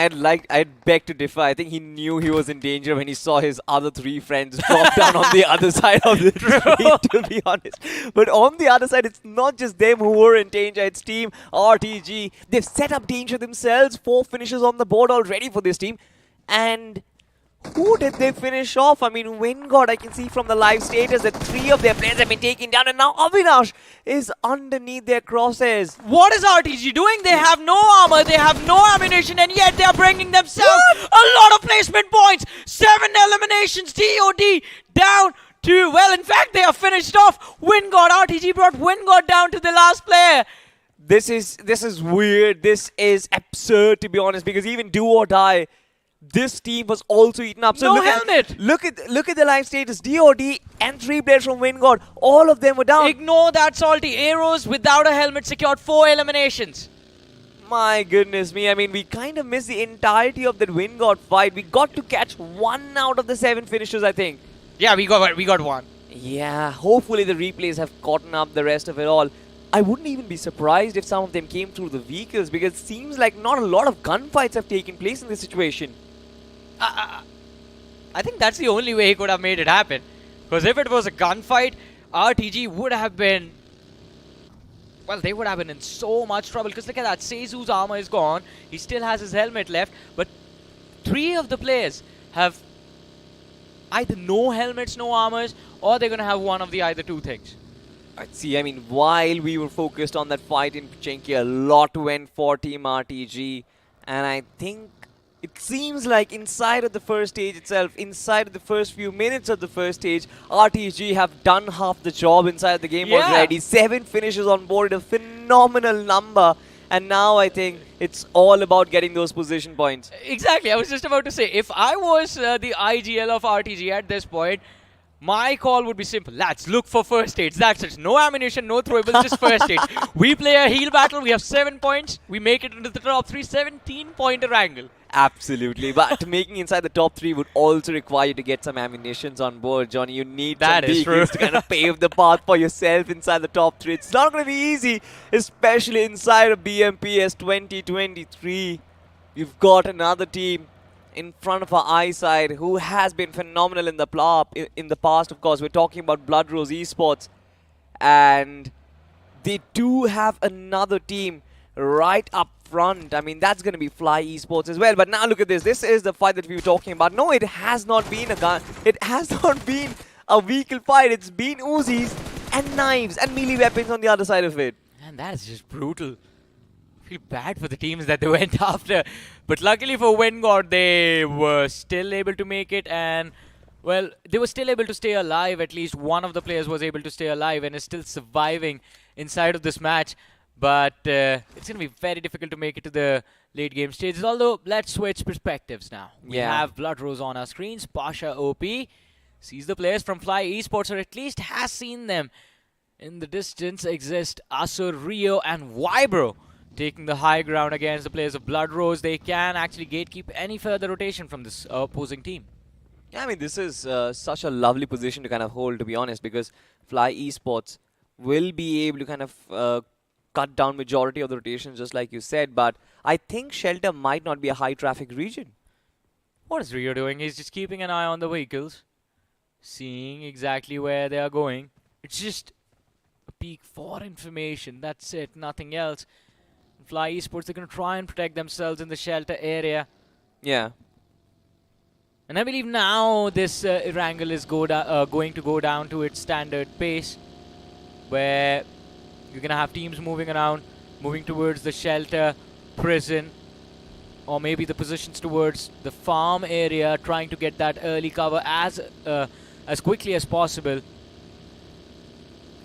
I'd beg to differ. I think he knew he was in danger when he saw his other three friends drop down on the other side of the street, to be honest. But on the other side, it's not just them who were in danger. It's Team RTG. They've set up danger themselves. 4 finishes on the board already for this team. And who did they finish off? I mean, Wingod, I can see from the live status that 3 of their players have been taken down, and now Avinash is underneath their crosshairs. What is RTG doing? They have no armor, they have no ammunition, and yet they are bringing themselves a lot of placement points. 7 eliminations, TOD down to, well, in fact, they are finished off. Wingod, RTG brought Wingod down to the last player. This is weird. This is absurd, to be honest, because even Do or Die, this team was also eaten up. So No look helmet! Look at the live status. DOD and 3 players from Wingard, all of them were down. Ignore that, Salty. Arrows without a helmet secured 4 eliminations. My goodness me, I mean, we kind of missed the entirety of that Wingard fight. We got to catch 1 out of the 7 finishers, I think. Yeah, we got one. Yeah, hopefully the replays have gotten up the rest of it all. I wouldn't even be surprised if some of them came through the vehicles, because it seems like not a lot of gunfights have taken place in this situation. I think that's the only way he could have made it happen. Because if it was a gunfight, RTG would have been... Well, they would have been in so much trouble. Because look at that, Seizu's armor is gone. He still has his helmet left. But 3 of the players have either no helmets, no armors, or they're going to have one of the either 2 things. See, I mean, while we were focused on that fight in Pachinki, a lot went for Team RTG. And I think it seems like inside of the first stage itself, inside of the first few minutes of the first stage, RTG have done half the job inside the game already. 7 finishes on board, a phenomenal number. And now I think it's all about getting those position points. Exactly, I was just about to say, if I was the IGL of RTG at this point, my call would be simple. Lads, look for first aids. That's it. No ammunition, no throwables, just first aids. We play a heal battle. We have 7 points. We make it into the top 3. 17-pointer angle. Absolutely. But making inside the top 3 would also require you to get some ammunitions on board, Johnny. You need that some vehicles to kind of pave the path for yourself inside the top 3. It's not going to be easy, especially inside of BMPS 2023. You've got another team in front of our eyesight who has been phenomenal in the past. Of course, we're talking about Blood Rose Esports, and they do have another team right up front. I mean, that's going to be Fly Esports as well. But now look at this. This is the fight that we were talking about. No, it has not been a gun. It has not been a vehicle fight. It's been Uzis and knives and melee weapons on the other side of it. Man, that is just brutal. I feel bad for the teams that they went after. But luckily for Wingard, they were still able to make it, and well, they were still able to stay alive. At least one of the players was able to stay alive and is still surviving inside of this match. But it's going to be very difficult to make it to the late game stages. Although, let's switch perspectives now. We have Blood Rose on our screens. Pasha OP sees the players from Fly Esports, or at least has seen them. In the distance exist Asur, Rio, and Vibro taking the high ground against the players of Blood Rose. They can actually gatekeep any further rotation from this opposing team. Yeah, I mean, this is such a lovely position to kind of hold, to be honest, because Fly Esports will be able to kind of cut down majority of the rotations, just like you said. But I think Shelter might not be a high traffic region. What is Rio doing? He's just keeping an eye on the vehicles, seeing exactly where they are going. It's just a peek for information. That's it, nothing else. Fly Esports, they're going to try and protect themselves in the shelter area. Yeah. And I believe now this wrangle is going to go down to its standard pace, where you're going to have teams moving around, moving towards the shelter, prison, or maybe the positions towards the farm area, trying to get that early cover as quickly as possible.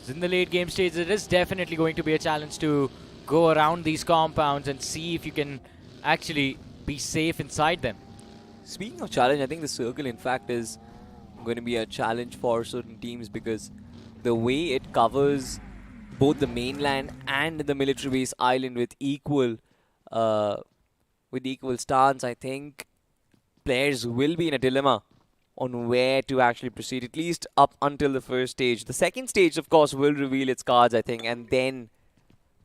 In the late game stage, it is definitely going to be a challenge to go around these compounds and see if you can actually be safe inside them. Speaking of challenge, I think the circle, in fact, is going to be a challenge for certain teams, because the way it covers both the mainland and the military base island with equal stance, I think players will be in a dilemma on where to actually proceed, at least up until the first stage. The second stage, of course, will reveal its cards, I think, and then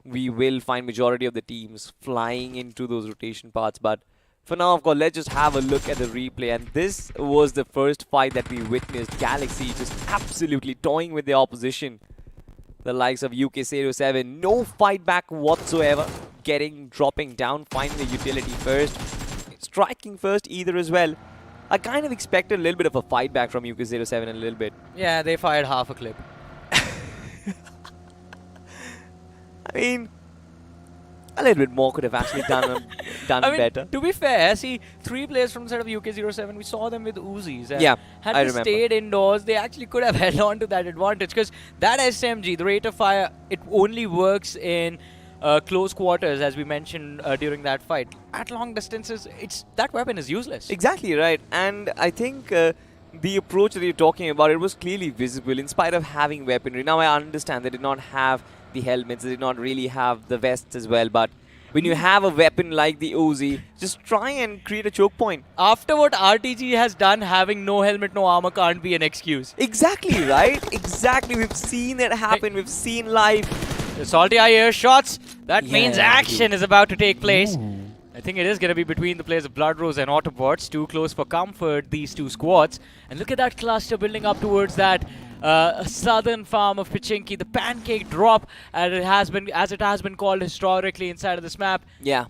we will find majority of the teams flying into those rotation paths. But for now, of course, let's just have a look at the replay. And this was the first fight that we witnessed. Galaxy just absolutely toying with the opposition. The likes of UK07, no fight back whatsoever. Dropping down, finding the utility first. Striking first either as well. I kind of expected a little bit of a fight back from UK07 a little bit. Yeah, they fired half a clip. I mean, a little bit more could have actually done better. To be fair, see, 3 players from the side of UK07, we saw them with Uzis. Yeah, had I they remember. stayed indoors, they actually could have held on to that advantage, because that SMG, the rate of fire, it only works in close quarters, as we mentioned during that fight. At long distances, that weapon is useless. Exactly right. And I think the approach that you're talking about, it was clearly visible in spite of having weaponry. Now I understand they did not have the helmets, they did not really have the vests as well, but when you have a weapon like the Uzi, just try and create a choke point. After what RTG has done, having no helmet, no armor can't be an excuse. Exactly, right? Exactly. We've seen it happen. We've seen live. Salty Eye air shots. That Yeah, means action is about to take place. I think it is going to be between the players of Blood Rose and Autobots. Too close for comfort, these two squads. And look at that cluster building up towards that southern farm of Pichinki. The pancake drop, as it has been called historically inside of this map. Yeah.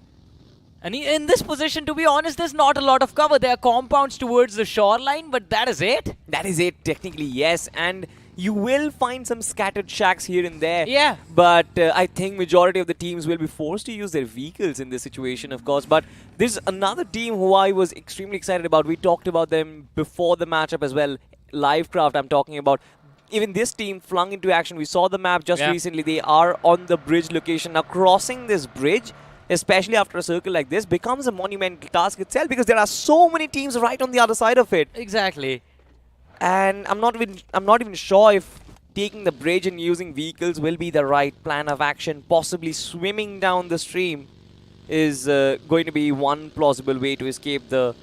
And in this position, to be honest, there's not a lot of cover. There are compounds towards the shoreline, but that is it. That is it, technically, yes. And you will find some scattered shacks here and there. Yeah. But I think majority of the teams will be forced to use their vehicles in this situation, of course. But there's another team who I was extremely excited about. We talked about them before the matchup as well. Livecraft, I'm talking about. Even this team flung into action. We saw the map just recently. They are on the bridge location. Now, crossing this bridge, especially after a circle like this, becomes a monumental task itself because there are so many teams right on the other side of it. Exactly. And I'm not even sure if taking the bridge and using vehicles will be the right plan of action. Possibly swimming down the stream is going to be one plausible way to escape the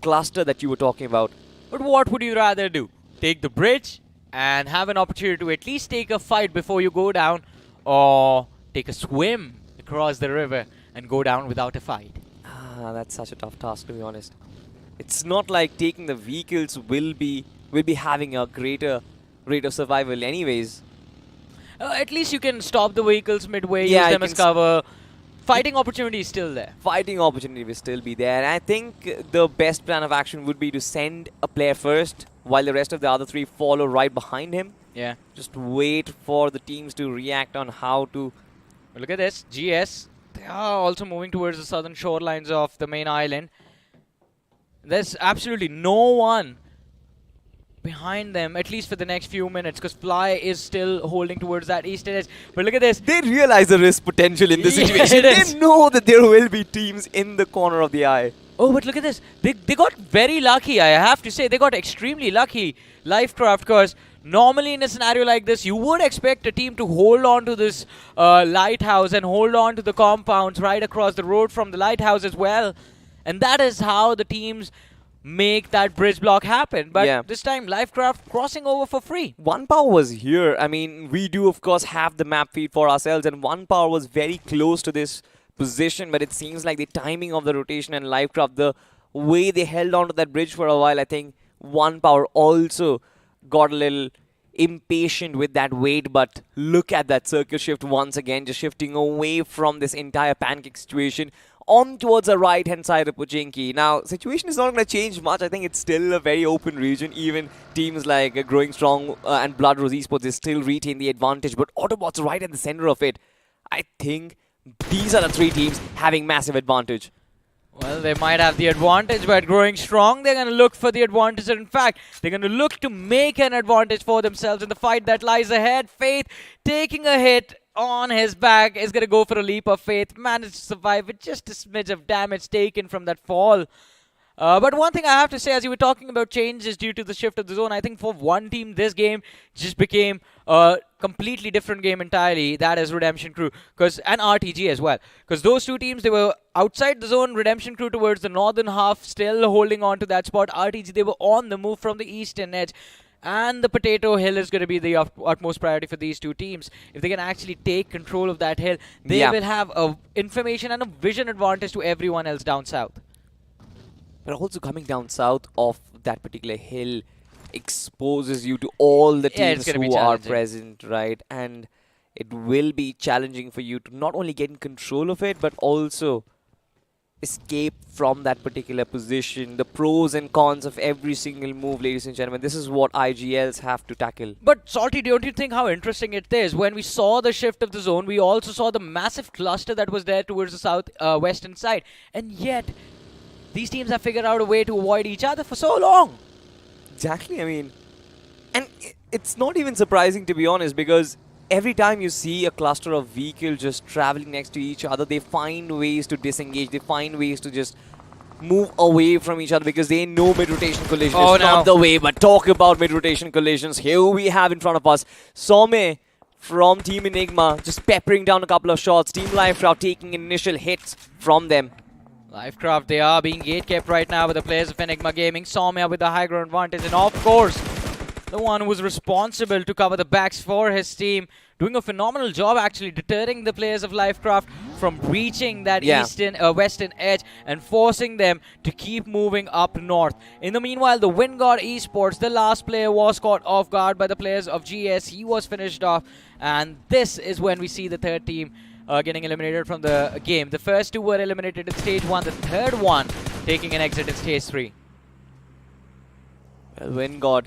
cluster that you were talking about. But what would you rather do? Take the bridge and have an opportunity to at least take a fight before you go down, or take a swim across the river and go down without a fight? That's such a tough task, to be honest. It's not like taking the vehicles will be having a greater rate of survival anyways. At least you can stop the vehicles midway, Yeah, use you them as can cover. Fighting opportunity is still there. Fighting opportunity will still be there. And I think the best plan of action would be to send a player first while the rest of the other three follow right behind him. Yeah. Just wait for the teams to react on how to... Look at this. GS. They are also moving towards the southern shorelines of the main island. There's absolutely no one behind them, at least for the next few minutes, because Fly is still holding towards that eastern edge. But look at this. They realize the risk potential in this Yeah, situation. it is. They know that there will be teams in the corner of the eye. Oh, but look at this. They got very lucky, I have to say. They got extremely lucky, Livecraft, because normally in a scenario like this, you would expect a team to hold on to this lighthouse and hold on to the compounds right across the road from the lighthouse as well. And that is how the teams make that bridge block happen. But this time, Livecraft crossing over for free. One Power was here. I mean, we do, of course, have the map feed for ourselves, and One Power was very close to this position, but it seems like the timing of the rotation and Livecraft, the way they held on to that bridge for a while, I think One Power also got a little impatient with that wait. But look at that circle shift once again, just shifting away from this entire pancake situation on towards the right hand side of Pochinki. Now, situation is not going to change much. I think it's still a very open region. Even teams like Growing Strong and Blood Rose Esports, they still retain the advantage, but Autobots right at the center of it. I think these are the three teams having massive advantage. Well, they might have the advantage, but Growing Strong, they're going to look for the advantage. And in fact, they're going to look to make an advantage for themselves in the fight that lies ahead. Faith taking a hit on his back is going to go for a leap of faith. Managed to survive with just a smidge of damage taken from that fall. But one thing I have to say, as you were talking about changes due to the shift of the zone, I think for one team, this game just became a completely different game entirely. That is Redemption Crew and RTG as well. Because those two teams, they were outside the zone. Redemption Crew towards the northern half, still holding on to that spot. RTG, they were on the move from the eastern edge. And the Potato Hill is going to be the utmost priority for these two teams. If they can actually take control of that hill, they will have a information and a vision advantage to everyone else down south. But also coming down south of that particular hill exposes you to all the teams who are present, right? And it will be challenging for you to not only get in control of it, but also escape from that particular position. The pros and cons of every single move, ladies and gentlemen. This is what IGLs have to tackle. But Salty, don't you think how interesting it is? When we saw the shift of the zone, we also saw the massive cluster that was there towards the south western side. And yet, these teams have figured out a way to avoid each other for so long. Exactly, I mean, and it's not even surprising, to be honest, because every time you see a cluster of vehicles just traveling next to each other, they find ways to disengage. They find ways to just move away from each other because they know mid-rotation collision is not the way. But talk about mid-rotation collisions. Here we have in front of us Some from Team Enigma just peppering down a couple of shots. Team Lifecraft taking initial hits from them. Lifecraft, they are being gate-kept right now with the players of Enigma Gaming. Soumya with the high ground advantage, and of course, the one who was responsible to cover the backs for his team, doing a phenomenal job actually deterring the players of Lifecraft from reaching that western edge and forcing them to keep moving up north. In the meanwhile, the Wingard Esports, the last player, was caught off guard by the players of GS. He was finished off, and this is when we see the third team getting eliminated from the game. The first two were eliminated in stage 1, the third one taking an exit in stage 3. Well, Wingard,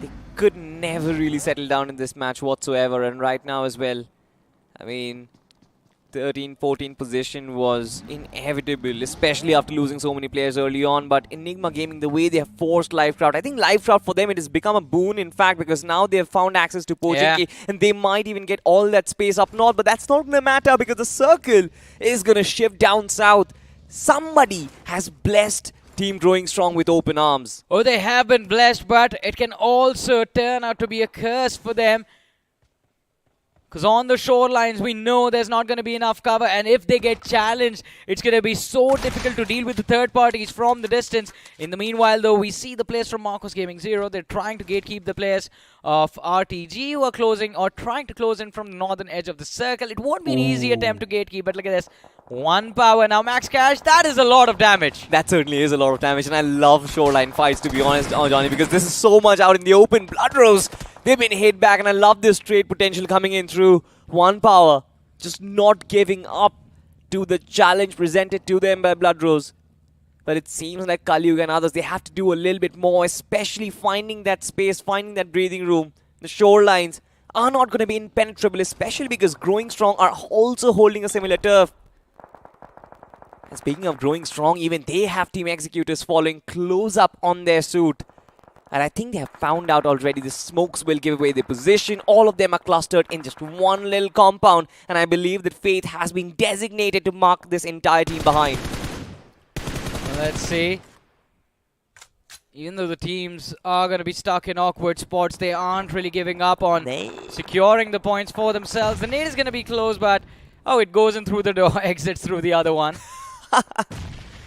they could never really settle down in this match whatsoever, and right now as well, I mean, 13-14 position was inevitable, especially after losing so many players early on. But Enigma Gaming, the way they have forced Lifecraft, I think Lifecraft for them, it has become a boon, in fact, because now they have found access to Pochinki, and they might even get all that space up north. But that's not going to matter because the circle is going to shift down south. Somebody has blessed Team Growing Strong with open arms. Oh, they have been blessed, but it can also turn out to be a curse for them. Because on the shorelines, we know there's not going to be enough cover. And if they get challenged, it's going to be so difficult to deal with the third parties from the distance. In the meanwhile, though, we see the players from Marcos Gaming Zero. They're trying to gatekeep the players of RTG who are closing or trying to close in from the northern edge of the circle. It won't be an easy attempt to gatekeep, but look at this. 1 power. Now, Max Cash, that is a lot of damage. That certainly is a lot of damage. And I love shoreline fights, to be honest, Johnny, because this is so much out in the open. Blood Rose, they've been hit back, and I love this trade potential coming in through 1 power. Just not giving up to the challenge presented to them by Blood Rose. But it seems like Kalyug and others, they have to do a little bit more, especially finding that space, finding that breathing room. The shorelines are not going to be impenetrable, especially because Growing Strong are also holding a similar turf. And speaking of Growing Strong, even they have Team Executors following close up on their suit. And I think they have found out already the smokes will give away their position. All of them are clustered in just one little compound. And I believe that Faith has been designated to mark this entire team behind. Well, let's see. Even though the teams are going to be stuck in awkward spots, they aren't really giving up on securing the points for themselves. The nade is going to be close, but oh, it goes in through the door, exits through the other one.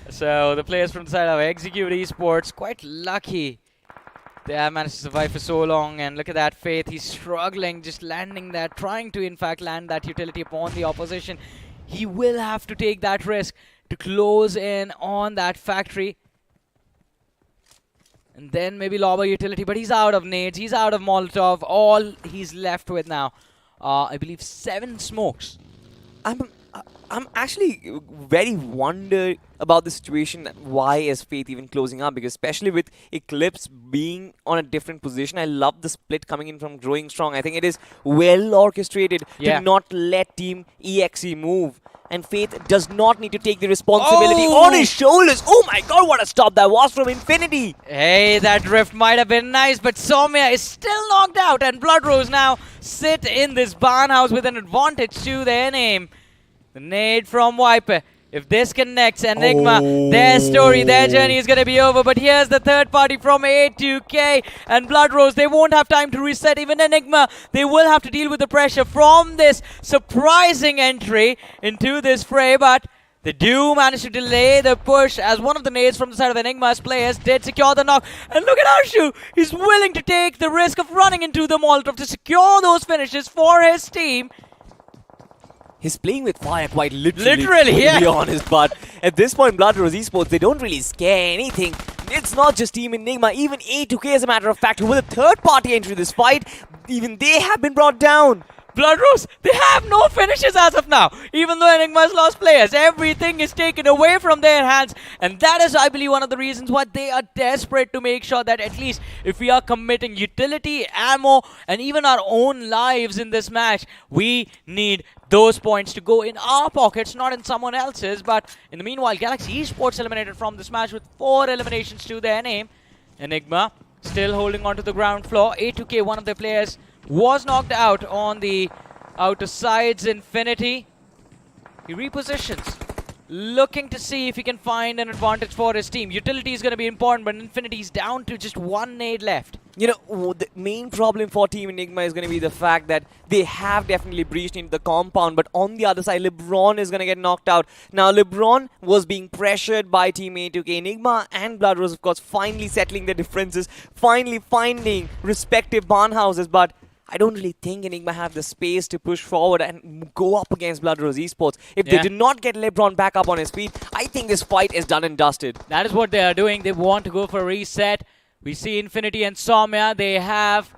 So the players from the side of Execute Esports, quite lucky. They have managed to survive for so long, and look at that Faith. He's struggling, just landing that, trying to in fact land that utility upon the opposition. He will have to take that risk to close in on that factory. And then maybe lob a utility, but he's out of nades, he's out of Molotov. All he's left with now, I believe 7 smokes. I'm actually very wondered about the situation. Why is Faith even closing up? Because especially with Eclipse being on a different position, I love the split coming in from Growing Strong. I think it is well orchestrated to not let Team EXE move. And Faith does not need to take the responsibility on his shoulders. Oh my god, what a stop that was from Infinity. Hey, that drift might have been nice, but Soumya is still knocked out. And Blood Rose now sit in this barn house with an advantage to their name. The nade from Viper. If this connects, Enigma, their story, their journey is going to be over. But here's the third party from A2K and Blood Rose. They won't have time to reset. Even Enigma, they will have to deal with the pressure from this surprising entry into this fray. But they do manage to delay the push as one of the nades from the side of Enigma's players did secure the knock. And look at Arshu. He's willing to take the risk of running into the Molotov to secure those finishes for his team. He's playing with fire quite literally, to be honest. But at this point, Blood Rose Esports, they don't really scare anything. It's not just Team Enigma, even A2K as a matter of fact, who were the third party entry this fight, even they have been brought down. Blood Rose, they have no finishes as of now. Even though Enigma's lost players, everything is taken away from their hands. And that is, I believe, one of the reasons why they are desperate to make sure that at least if we are committing utility, ammo, and even our own lives in this match, we need those points to go in our pockets, not in someone else's. But in the meanwhile, Galaxy Esports eliminated from this match with 4 eliminations to their name. Enigma still holding on to the ground floor. A2K, one of their players, was knocked out on the outer sides. Infinity, he repositions, looking to see if he can find an advantage for his team. Utility is going to be important, but Infinity's down to just one nade left. You know, the main problem for Team Enigma is going to be the fact that they have definitely breached into the compound, but on the other side, LeBron is going to get knocked out. Now, LeBron was being pressured by Team A2K. Enigma and Blood Rose, of course, finally settling their differences, finally finding respective barn houses, but I don't really think Enigma have the space to push forward and go up against Blood Rose Esports. If they do not get LeBron back up on his feet, I think this fight is done and dusted. That is what they are doing. They want to go for a reset. We see Infinity and Soumya. They have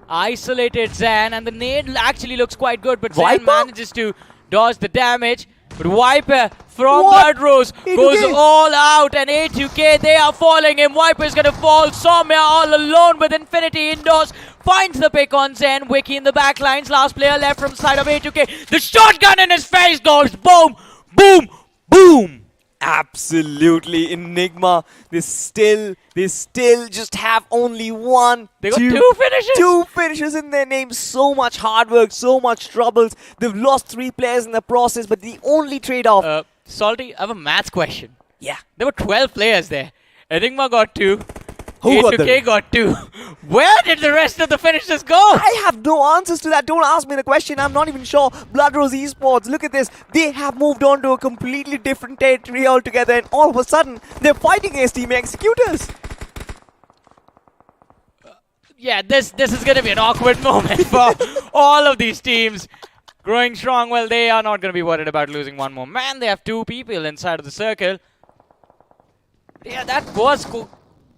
isolated Zen, and the nade actually looks quite good, but Zen manages to dodge the damage. But Viper from Blood Rose goes all out, and A2K, they are falling him. Viper is going to fall. Soumya all alone with Infinity indoors. Finds the pick on Zen. Wiki in the back lines. Last player left from the side of A2K. The shotgun in his face goes boom, boom, boom. Absolutely, Enigma. They still just have only one. They got two finishes. Two finishes in their name. So much hard work, so much troubles. They've lost 3 players in the process, but the only trade-off. Salty, I have a maths question. Yeah. There were 12 players there. Enigma got 2. Who got A2K got 2. Where did the rest of the finishers go? I have no answers to that. Don't ask me the question. I'm not even sure. Blood Rose Esports, look at this. They have moved on to a completely different territory altogether, and all of a sudden, they're fighting against Team Executors. Yeah, this is going to be an awkward moment for all of these teams. Growing strong, well, they are not going to be worried about losing one more man. They have 2 people inside of the circle. Yeah, that was cool.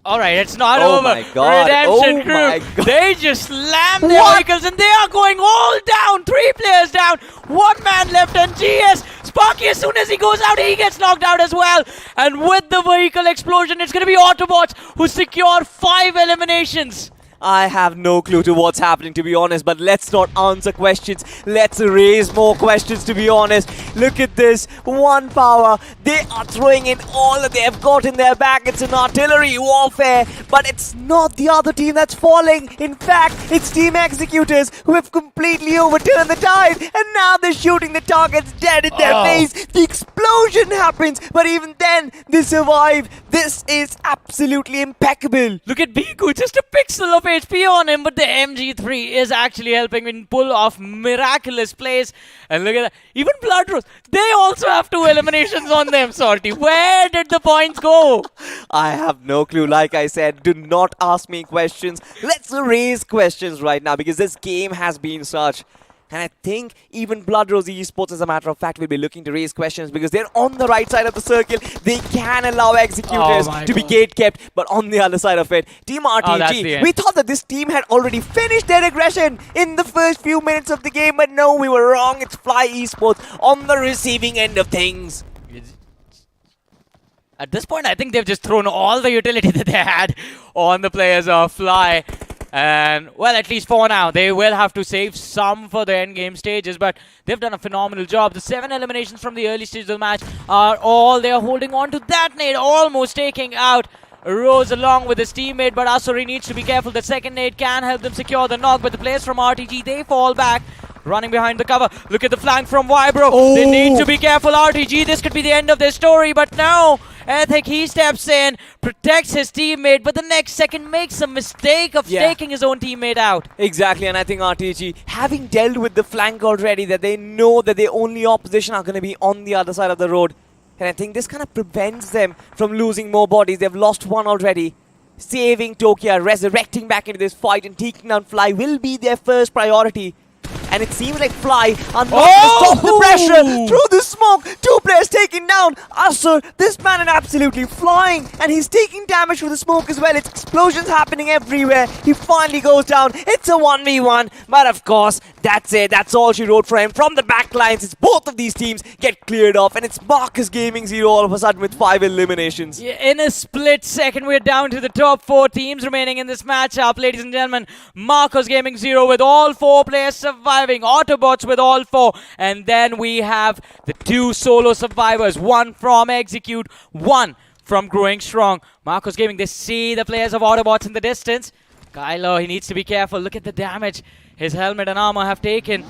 All right, it's not over. My God. Redemption crew, my God. they just slammed their vehicles and they are going all down. 3 players down, 1 man left, and GS Sparky, as soon as he goes out, he gets knocked out as well. And with the vehicle explosion, it's going to be Autobots who secure 5 eliminations. I have no clue to what's happening, to be honest, but let's not answer questions. Let's raise more questions, to be honest. Look at this. 1 power. They are throwing in all that they have got in their back. It's an artillery warfare, but it's not the other team that's falling. In fact, it's Team Executors who have completely overturned the tide, and now they're shooting the targets dead in their face. The explosion happens, but even then, they survive. This is absolutely impeccable. Look at Biku, just a pixel of HP on him, but the MG3 is actually helping him pull off miraculous plays. And look at that, even Blood Rose, they also have 2 eliminations on them, Salty. Where did the points go? I have no clue. Like I said, do not ask me questions. Let's raise questions right now, because this game has been such. And I think even Blood Rose Esports, as a matter of fact, will be looking to raise questions because they're on the right side of the circle. They can allow Executors to be gate-kept, but on the other side of it, Team RTG, we thought that this team had already finished their aggression in the first few minutes of the game, but no, we were wrong. It's Fly Esports on the receiving end of things. At this point, I think they've just thrown all the utility that they had on the players of Fly. And, well, at least for now, they will have to save some for the endgame stages, but they've done a phenomenal job. The 7 eliminations from the early stages of the match are all they are holding on to. That nade almost taking out Rose along with his teammate, but Asuri needs to be careful. The second nade can help them secure the knock, but the players from RTG, they fall back. Running behind the cover. Look at the flank from Vibro. They need to be careful, RTG. This could be the end of their story, but no. Ethic, he steps in, protects his teammate, but the next second makes a mistake of taking his own teammate out. Exactly, and I think RTG, having dealt with the flank already, that they know that their only opposition are going to be on the other side of the road. And I think this kind of prevents them from losing more bodies. They've lost 1 already. Saving Tokia, resurrecting back into this fight and taking down Fly will be their first priority. And it seems like Fly are not going to stop the pressure through the smoke. 2 players taken down. Asur, this man is absolutely flying. And he's taking damage from the smoke as well. It's explosions happening everywhere. He finally goes down. It's a 1v1. But of course, that's it. That's all she wrote for him. From the back lines, it's both of these teams get cleared off. And it's Marcus Gaming Zero all of a sudden with 5 eliminations. Yeah, in a split second, we're down to the top 4 teams remaining in this matchup. Ladies and gentlemen, Marcus Gaming Zero with all 4 players surviving. Autobots with all 4. And then we have the 2 solo survivors. 1 from Execute, 1 from Growing Strong. Marcus Gaming, they see the players of Autobots in the distance. Kylo, he needs to be careful. Look at the damage. His helmet and armor have taken.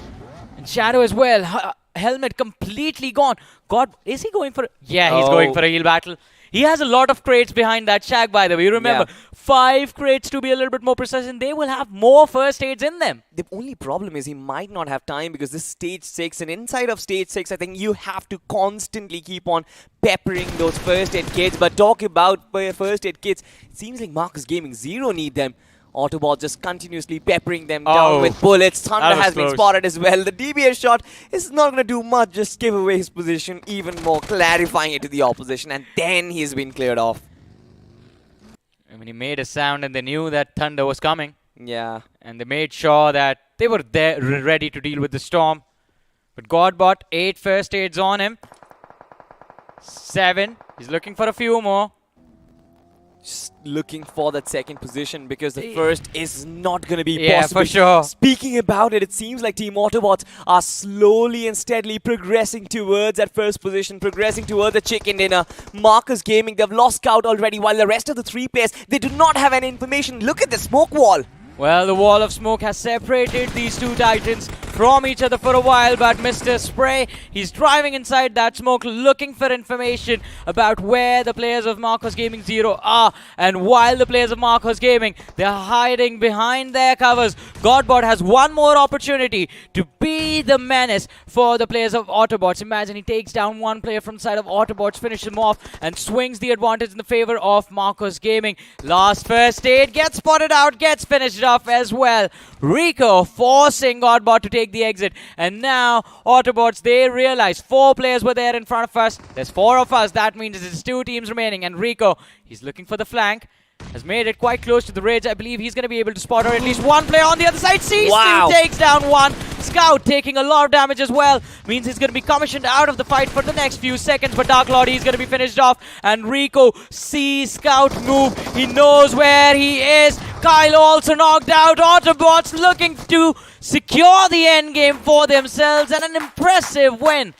And Shadow as well. Helmet completely gone. God, is he going for... Yeah, he's going for a heal battle. He has a lot of crates behind that shack, by the way. You remember, 5 crates to be a little bit more precise, and they will have more first aids in them. The only problem is he might not have time because this is stage 6, and inside of stage 6, I think you have to constantly keep on peppering those first aid kits. But talk about first aid kits, it seems like Marcus Gaming Zero need them. Autobot just continuously peppering them down with bullets. Thunder has been spotted as well. The DBS shot is not going to do much, just give away his position even more, clarifying it to the opposition, and then he's been cleared off. I mean, he made a sound and they knew that Thunder was coming. Yeah. And they made sure that they were there, ready to deal with the storm. But Godbot, 8 first aids on him. 7. He's looking for a few more. Just looking for that second position because the first is not going to be possible. Yeah, for sure. Speaking about it, it seems like Team Autobots are slowly and steadily progressing towards that first position, progressing towards the chicken dinner. Marcus Gaming, they've lost Scout already, while the rest of the 3 players, they do not have any information. Look at the smoke wall. Well, the wall of smoke has separated these 2 Titans from each other for a while, but Mr. Spray, he's driving inside that smoke looking for information about where the players of Marcos Gaming Zero are. And while the players of Marcos Gaming, they're hiding behind their covers, Godbot has one more opportunity to be the menace for the players of Autobots. Imagine he takes down one player from the side of Autobots, finishes him off, and swings the advantage in the favor of Marcos Gaming. Last first aid gets spotted out, gets finished off as well. Rico forcing Godbot to take the exit, and now Autobots, they realize 4 players were there in front of us. There's 4 of us. That means there's 2 teams remaining, and Rico, he's looking for the flank, has made it quite close to the ridge. I believe he's going to be able to spot, or at least one player on the other side. C2 takes down 1. Scout taking a lot of damage as well. Means he's going to be commissioned out of the fight for the next few seconds. But Dark Lord, he's going to be finished off. And Rico sees Scout move. He knows where he is. Kyle also knocked out. Autobots looking to secure the end game for themselves. And an impressive win.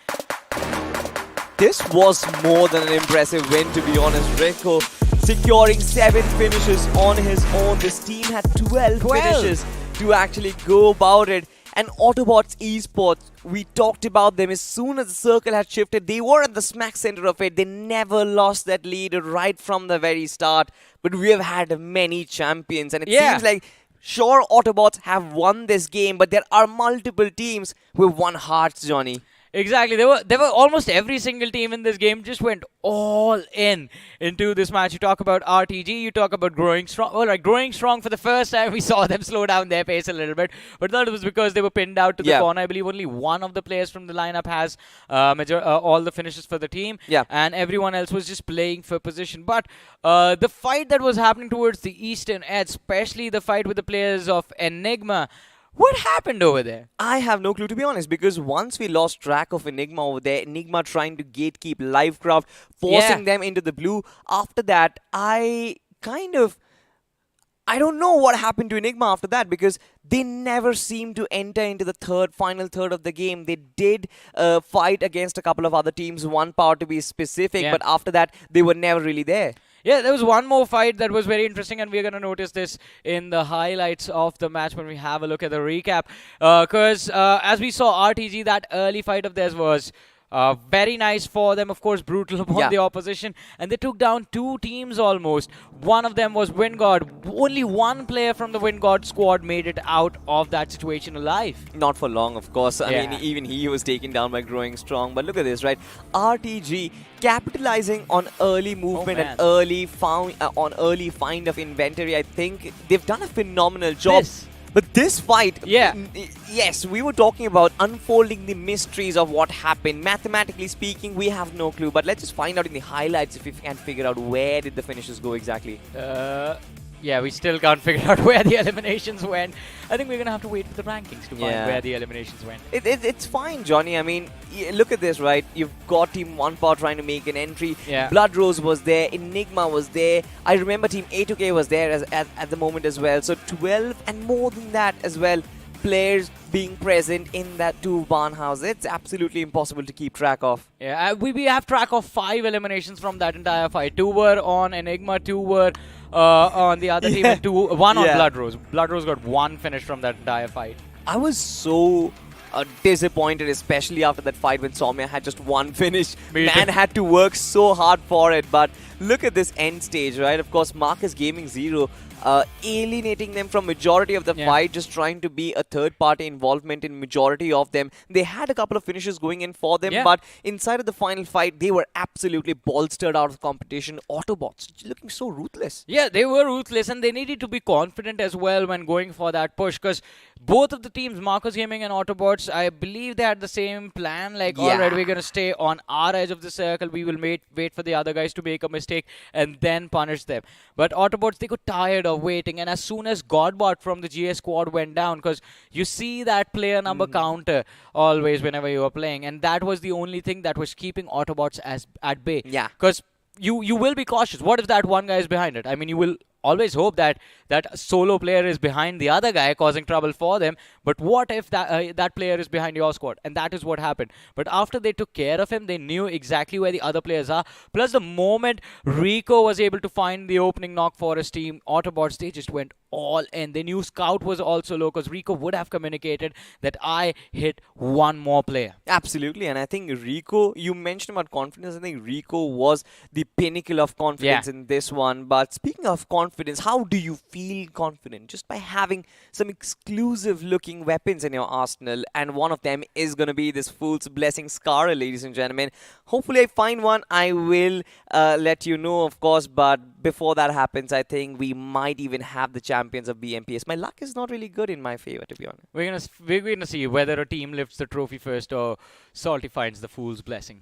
This was more than an impressive win, to be honest. Rico securing 7 finishes on his own. This team had 12 finishes to actually go about it. And Autobots Esports, we talked about them as soon as the circle had shifted. They were at the smack center of it. They never lost that lead right from the very start. But we have had many champions, and it seems like sure, Autobots have won this game, but there are multiple teams who have won hearts, Johnny. Exactly. There were almost every single team in this game just went all into this match. You talk about RTG, you talk about growing strong. All right, growing strong for the first time. We saw them slow down their pace a little bit, but that was because they were pinned out to the corner. I believe only one of the players from the lineup has all the finishes for the team, and everyone else was just playing for position. But the fight that was happening towards the eastern edge, especially the fight with the players of Enigma, what happened over there? I have no clue, to be honest, because once we lost track of Enigma over there, Enigma trying to gatekeep Livecraft, forcing them into the blue. After that, I don't know what happened to Enigma after that, because they never seemed to enter into the final third of the game. They did fight against a couple of other teams, one power to be specific, but after that, they were never really there. Yeah, there was one more fight that was very interesting, and we're going to notice this in the highlights of the match when we have a look at the recap. Because as we saw, RTG, that early fight of theirs was very nice for them, of course, brutal upon the opposition, and they took down 2 teams almost. One of them was Wingard. Only one player from the Wingard squad made it out of that situation alive. Not for long, of course. I mean, even he was taken down by growing strong. But look at this, right? RTG capitalizing on early movement and early find of inventory. I think they've done a phenomenal job. But this fight, yes, we were talking about unfolding the mysteries of what happened. Mathematically speaking, we have no clue. But let's just find out in the highlights if we can figure out where did the finishes go exactly. Yeah, we still can't figure out where the eliminations went. I think we're going to have to wait for the rankings to find where the eliminations went. It's fine, Johnny. I mean, look at this, right? You've got Team 1 Power trying to make an entry. Blood Rose was there. Enigma was there. I remember Team A2K was there at the moment as well. So 12 and more than that as well. Players being present in that 2 barn house. It's absolutely impossible to keep track of. Yeah, we have track of 5 eliminations from that entire fight. 2 were on Enigma, 2 were on the other team, and 1 on Blood Rose. Blood Rose got 1 finish from that entire fight. I was so disappointed, especially after that fight when Soumya had just one finish. Man had to work so hard for it. But look at this end stage, right? Of course, Marcus Gaming Zero alienating them from majority of the fight, just trying to be a third-party involvement in majority of them. They had a couple of finishes going in for them, but inside of the final fight, they were absolutely bolstered out of competition. Autobots looking so ruthless. Yeah, they were ruthless, and they needed to be confident as well when going for that push, because both of the teams, Marcus Gaming and Autobots, I believe they had the same plan, like, alright, we're going to stay on our edge of the circle, we will wait for the other guys to make a mistake and then punish them. But Autobots, they got tired of waiting, and as soon as Godbot from the GS squad went down, because you see that player number counter always whenever you are playing, and that was the only thing that was keeping Autobots at bay. Yeah. Because you will be cautious. What if that one guy is behind it? I mean, you will always hope that that solo player is behind the other guy causing trouble for them, but what if that player is behind your squad? And that is what happened. But after they took care of him, they knew exactly where the other players are. Plus, the moment Rico was able to find the opening knock for his team, Autobots, they just went all in. They knew Scout was also low, because Rico would have communicated that I hit one more player. Absolutely, and I think Rico, you mentioned about confidence, I think Rico was the pinnacle of confidence in this one. But speaking of confidence, how do you feel confident? Just by having some exclusive looking weapons in your arsenal, and one of them is going to be this Fool's Blessing Scar, ladies and gentlemen. Hopefully I find one. I will let you know, of course, but before that happens, I think we might even have the champions of BMPS. My luck is not really good in my favor, to be honest. We're gonna see whether a team lifts the trophy first or Salty finds the Fool's Blessing.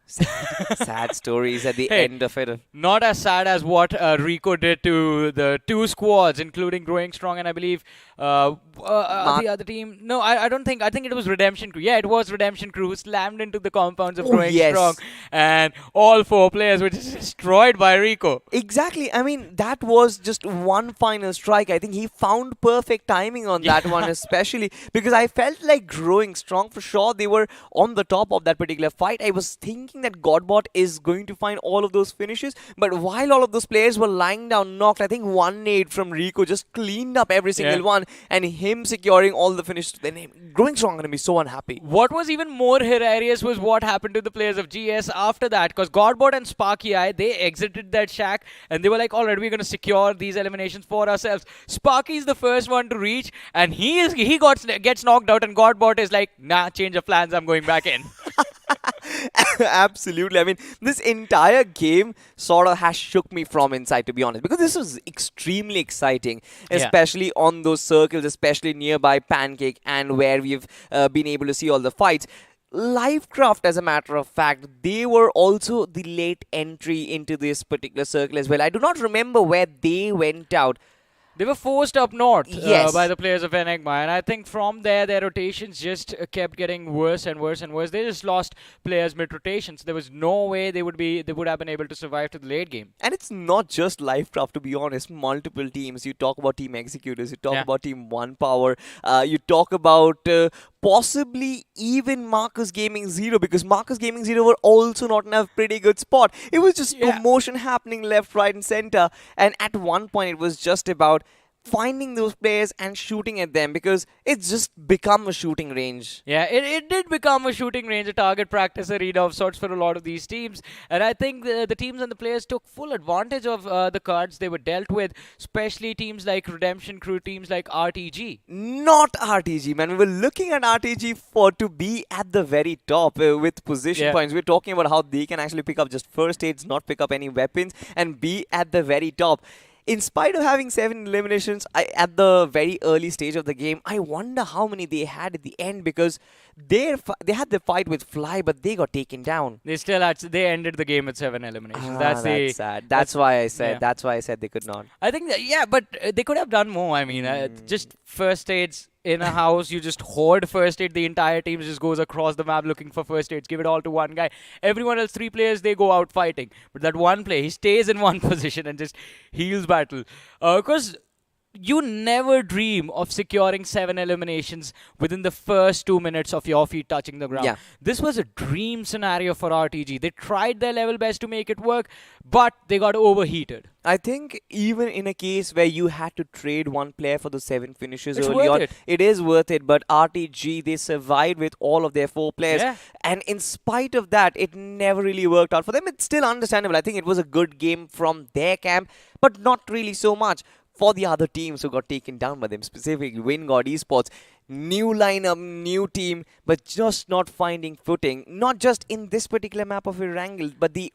Sad stories at the end of it. Not as sad as what Rico did to the two squads, including Growing Strong and I believe the other team. No, I don't think. I think it was Redemption Crew. Yeah, it was Redemption Crew who slammed into the compounds of Growing Strong, and all four players were just destroyed by Rico. Exactly. I mean, that was just one final strike. I think he found perfect timing on that one, especially because I felt like Growing Strong, for sure, they were on the top of that particular fight. I was thinking that Godbot is going to find all of those finishes, but while all of those players were lying down knocked, I think one nade from Rico just cleaned up every single one, and him securing all the finishes to their name. Growing Strong going to be so unhappy. What was even more hilarious was what happened to the players of GS after that, because Godbot and Sparky Eye, they exited that shack and they were like, alright, we're going to secure these eliminations for ourselves. Sparky's the first one to reach, and he gets knocked out, and Godbot is like, nah, change of plans, I'm going back in. Absolutely. I mean, this entire game sort of has shook me from inside, to be honest, because this was extremely exciting, especially on those circles, especially nearby Pancake and where we've been able to see all the fights. Livecraft, as a matter of fact, they were also the late entry into this particular circle as well. I do not remember where they went out. They were forced up north by the players of Enigma, and I think from there their rotations just kept getting worse and worse and worse. They just lost players mid-rotations. There was no way they would have been able to survive to the late game. And it's not just Livecraft, to be honest. Multiple teams. You talk about Team Executors, you talk about Team One Power, you talk about possibly even Marcus Gaming Zero, because Marcus Gaming Zero were also not in a pretty good spot. It was just commotion happening left, right and center, and at one point it was just about finding those players and shooting at them, because it's just become a shooting range. Yeah, it did become a shooting range, a target practice arena of sorts for a lot of these teams. And I think the teams and the players took full advantage of the cards they were dealt with, especially teams like Redemption Crew, teams like RTG. Not RTG, man. We were looking at RTG to be at the very top with position points. We're talking about how they can actually pick up just first aids, not pick up any weapons, and be at the very top. In spite of having 7 eliminations at the very early stage of the game, I wonder how many they had at the end, because they had the fight with Fly, but they got taken down. They ended the game with 7 eliminations. That's sad. That's why I said they could not. I think but they could have done more. I mean, just first aids in a house, you just hoard first aid. The entire team just goes across the map looking for first aids. Give it all to one guy. Everyone else, 3 players, they go out fighting. But that one player, he stays in one position and just heals battle. Because you never dream of securing 7 eliminations within the first 2 minutes of your feet touching the ground. Yeah. This was a dream scenario for RTG. They tried their level best to make it work, but they got overheated. I think even in a case where you had to trade one player for the 7 finishes It's early worth on, it. it is worth it. But RTG, they survived with all of their 4 players. Yeah. And in spite of that, it never really worked out for them. It's still understandable. I think it was a good game from their camp, but not really so much for the other teams who got taken down by them, specifically Wingod Esports. New lineup, new team, but just not finding footing. Not just in this particular map of Erangel, but the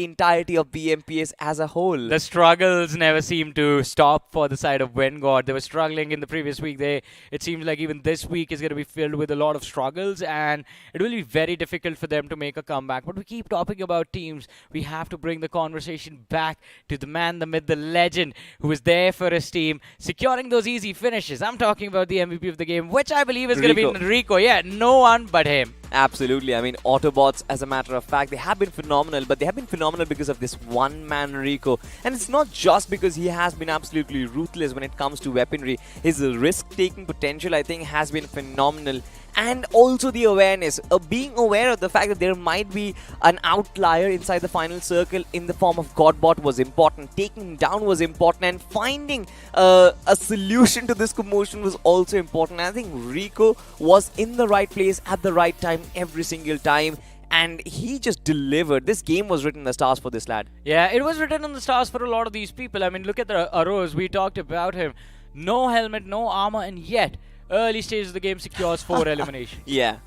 entirety of BMPS as a whole. The struggles never seem to stop for the side of Wengod. They were struggling in the previous week. It seems like even this week is going to be filled with a lot of struggles, and it will be very difficult for them to make a comeback. But we keep talking about teams. We have to bring the conversation back to the man, the myth, the legend who was there for his team, securing those easy finishes. I'm talking about the MVP of the game, which I believe is going to be Rico. Yeah, no one but him. Absolutely. I mean, Autobots, as a matter of fact, they have been phenomenal, but they have been phenomenal because of this one-man Rico. And it's not just because he has been absolutely ruthless when it comes to weaponry. His risk-taking potential, I think, has been phenomenal. And also the awareness, being aware of the fact that there might be an outlier inside the final circle in the form of Godbot was important. Taking him down was important, and finding a solution to this commotion was also important. I think Rico was in the right place at the right time every single time, and he just delivered. This game was written in the stars for this lad. Yeah, it was written in the stars for a lot of these people. I mean, look at the Arrows. We talked about him. No helmet, no armor, and yet early stage of the game secures 4 eliminations. Yeah.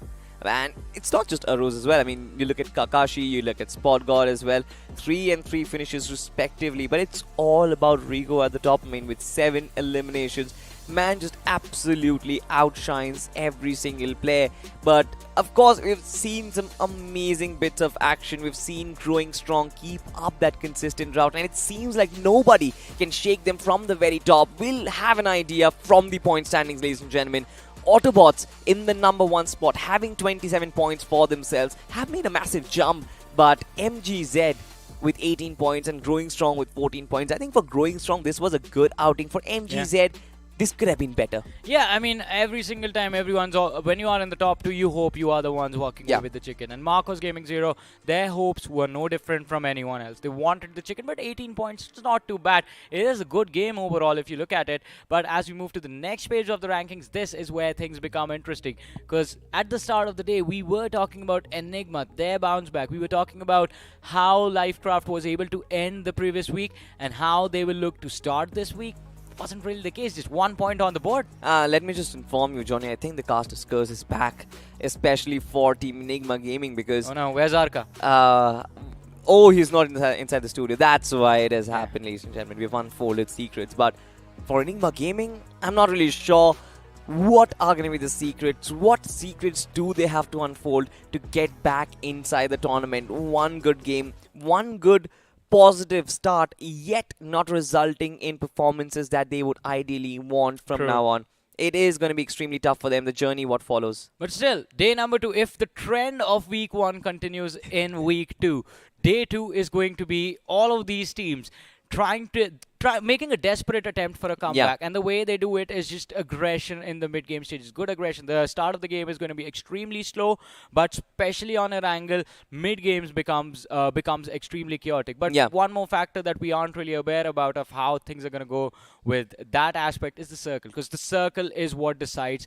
And it's not just Arrows as well. I mean, you look at Kakashi, you look at Spot God as well. 3 and 3 finishes respectively. But it's all about Rigo at the top. I mean, with 7 eliminations, man just absolutely outshines every single player. But of course, we've seen some amazing bits of action. We've seen Growing Strong keep up that consistent route, and it seems like nobody can shake them from the very top. We'll have an idea from the point standings, ladies and gentlemen. Autobots in the number 1 spot, having 27 points for themselves, have made a massive jump. But MGZ with 18 points and Growing Strong with 14 points. I think for Growing Strong, this was a good outing. For MGZ, this could have been better. Yeah, I mean, every single time when you are in the top 2, you hope you are the ones walking away with the chicken. And Marcos Gaming Zero, their hopes were no different from anyone else. They wanted the chicken, but 18 points, it's not too bad. It is a good game overall if you look at it. But as we move to the next page of the rankings, this is where things become interesting. Because at the start of the day, we were talking about Enigma, their bounce back. We were talking about how Lifecraft was able to end the previous week and how they will look to start this week. Wasn't really the case, just 1 point on the board. Let me just inform you, Johnny, I think the Caster's Curse is back, especially for Team Enigma Gaming, because... Oh no, where's Arca? He's not inside the studio. That's why it has happened, ladies and gentlemen. We've unfolded secrets. But for Enigma Gaming, I'm not really sure what are going to be the secrets. What secrets do they have to unfold to get back inside the tournament? One good game, one good positive start, yet not resulting in performances that they would ideally want from now on. It is going to be extremely tough for them, the journey, what follows. But still, day number 2, if the trend of week 1 continues in week 2, day 2 is going to be all of these teams making a desperate attempt for a comeback. And the way they do it is just aggression in the mid-game stages. Good aggression. The start of the game is going to be extremely slow, but especially on an angle, mid-games becomes extremely chaotic. But one more factor that we aren't really aware about of how things are going to go with that aspect is the circle. Because the circle is what decides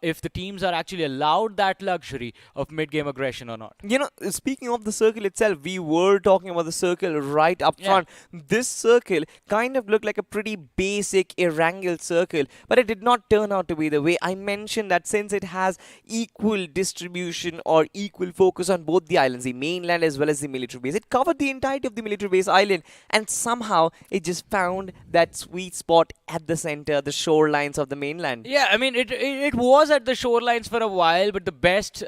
if the teams are actually allowed that luxury of mid-game aggression or not. You know, speaking of the circle itself, we were talking about the circle right up front. This circle kind of looked like a pretty basic Erangel circle, but it did not turn out to be the way. I mentioned that since it has equal distribution or equal focus on both the islands, the mainland as well as the military base, it covered the entirety of the military base island, and somehow it just found that sweet spot at the center, the shorelines of the mainland. Yeah, I mean, it it was at the shorelines for a while, but the best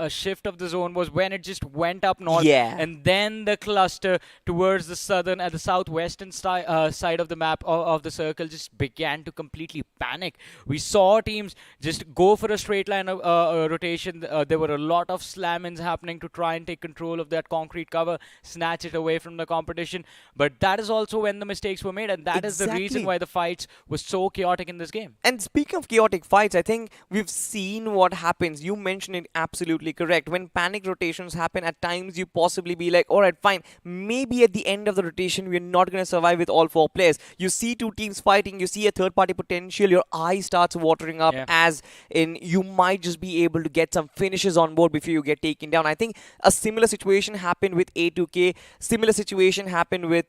shift of the zone was when it just went up north, and then the cluster towards the southern and the southwestern side of the map of the circle just began to completely panic. We saw teams just go for a straight line rotation. There were a lot of slam-ins happening to try and take control of that concrete cover, snatch it away from the competition. But that is also when the mistakes were made, and that is the reason why the fights were so chaotic in this game. And speaking of chaotic fights, I think we've seen what happens. You mentioned it absolutely correct. When panic rotations happen, at times you possibly be like, all right, fine, maybe at the end of the rotation, we're not going to survive with all 4 players. You see 2 teams fighting, you see a third party potential, your eye starts watering up, as in you might just be able to get some finishes on board before you get taken down. I think a similar situation happened with A2K, similar situation happened with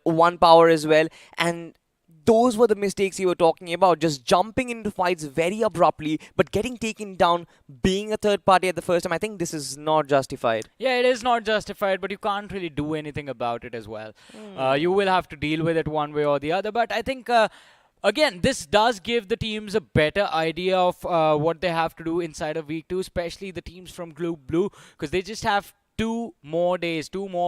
One Power as well, and those were the mistakes you were talking about, just jumping into fights very abruptly, but getting taken down, being a third party at the first time. I think this is not justified. Yeah, it is not justified, but you can't really do anything about it as well. You will have to deal with it one way or the other, but I think again, this does give the teams a better idea of what they have to do inside of week 2, especially the teams from Group Blue, because they just have 2 more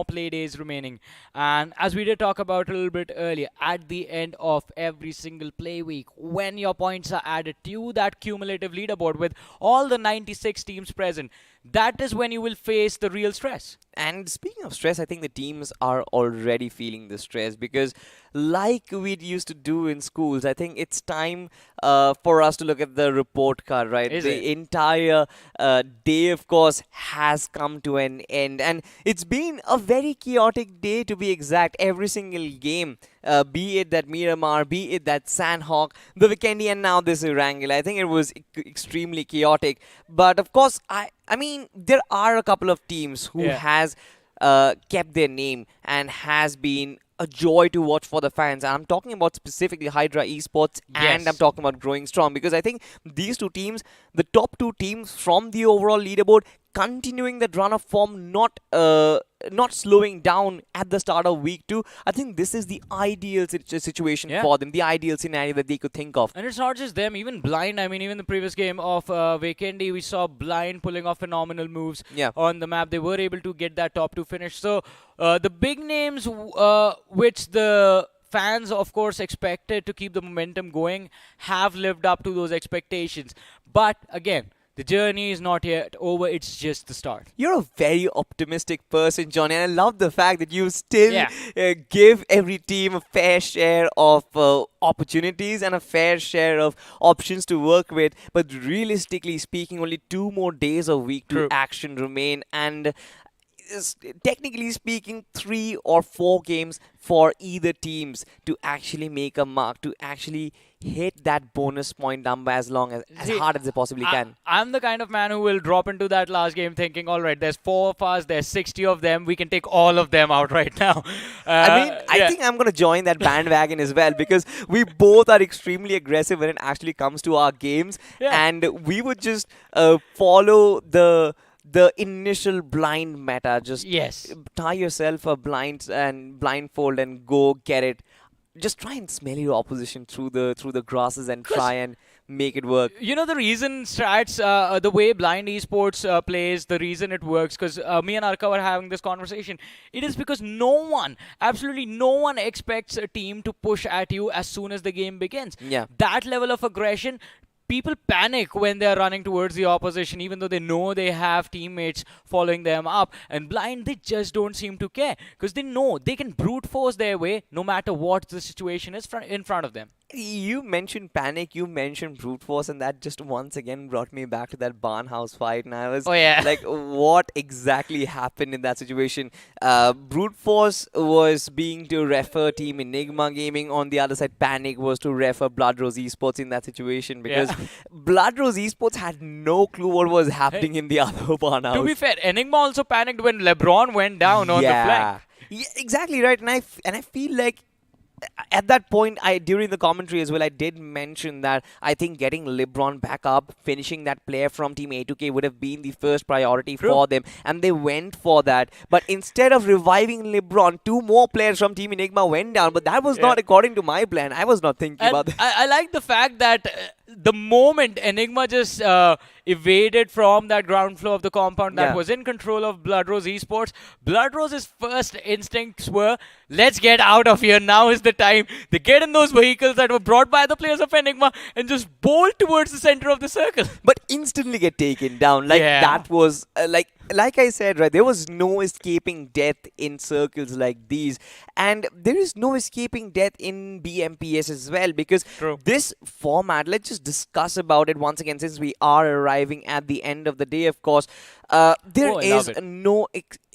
play days remaining. And as we did talk about a little bit earlier, at the end of every single play week, when your points are added to that cumulative leaderboard with all the 96 teams present, that is when you will face the real stress. And speaking of stress, I think the teams are already feeling the stress, because like we used to do in schools, I think it's time for us to look at the report card, right? The entire day, of course, has come to an end. And it's been a very chaotic day, to be exact. Every single game, be it that Miramar, be it that Sandhawk, the Vikendi, and now this Erangel. I think it was extremely chaotic. But of course, I mean, there are a couple of teams who has kept their name and has been a joy to watch for the fans. And I'm talking about specifically Hydra Esports, and I'm talking about Growing Strong, because I think these 2 teams, the top 2 teams from the overall leaderboard, continuing that run of form, not slowing down at the start of week 2. I think this is the ideal situation for them, the ideal scenario that they could think of. And it's not just them, even Blind. I mean, even the previous game of Vikendi, we saw Blind pulling off phenomenal moves on the map. They were able to get that top 2 finish. So the big names which the fans, of course, expected to keep the momentum going have lived up to those expectations. But again, the journey is not yet over. It's just the start. You're a very optimistic person, Johnny, and I love the fact that you still give every team a fair share of opportunities and a fair share of options to work with. But realistically speaking, only 2 more days of week 2 action remain, and technically speaking, 3 or 4 games for either teams to actually make a mark, to actually hit that bonus point number as hard as they possibly can. I'm the kind of man who will drop into that last game thinking, all right, there's 4 of us, there's 60 of them, we can take all of them out right now. I think I'm going to join that bandwagon as well, because we both are extremely aggressive when it actually comes to our games, and we would just follow the initial blind meta. Just tie yourself a blindfold and go get it. Just try and smell your opposition through the grasses and try and make it work. You know, the reason strats, the way Blind Esports plays, the reason it works, because me and Arka were having this conversation, it is because absolutely no one expects a team to push at you as soon as the game begins. That level of aggression, people panic when they're running towards the opposition, even though they know they have teammates following them up. And Blind, they just don't seem to care, because they know they can brute force their way no matter what the situation is in front of them. You mentioned panic, you mentioned brute force, and that just once again brought me back to that barn house fight. And I was like, what exactly happened in that situation? Brute force was being to refer Team Enigma Gaming. On the other side, panic was to refer Blood Rose Esports in that situation, because Blood Rose Esports had no clue what was happening in the other barn house. To be fair, Enigma also panicked when LeBron went down on the flank. Yeah, exactly right. And I feel like at that point, during the commentary as well, I did mention that I think getting LeBron back up, finishing that player from Team A2K would have been the first priority for them, and they went for that. But instead of reviving LeBron, 2 more players from Team Enigma went down, but that was not according to my plan. I was not thinking about that. I like the fact that the moment Enigma just evaded from that ground floor of the compound that was in control of Blood Rose Esports, Blood Rose's first instincts were, let's get out of here. Now is the time. They get in those vehicles that were brought by the players of Enigma and just bolt towards the center of the circle. But instantly get taken down. Like that was like I said, right, there was no escaping death in circles like these. And there is no escaping death in BMPS as well, because this format, let's just discuss about it once again, since we are arriving at the end of the day, of course. There is no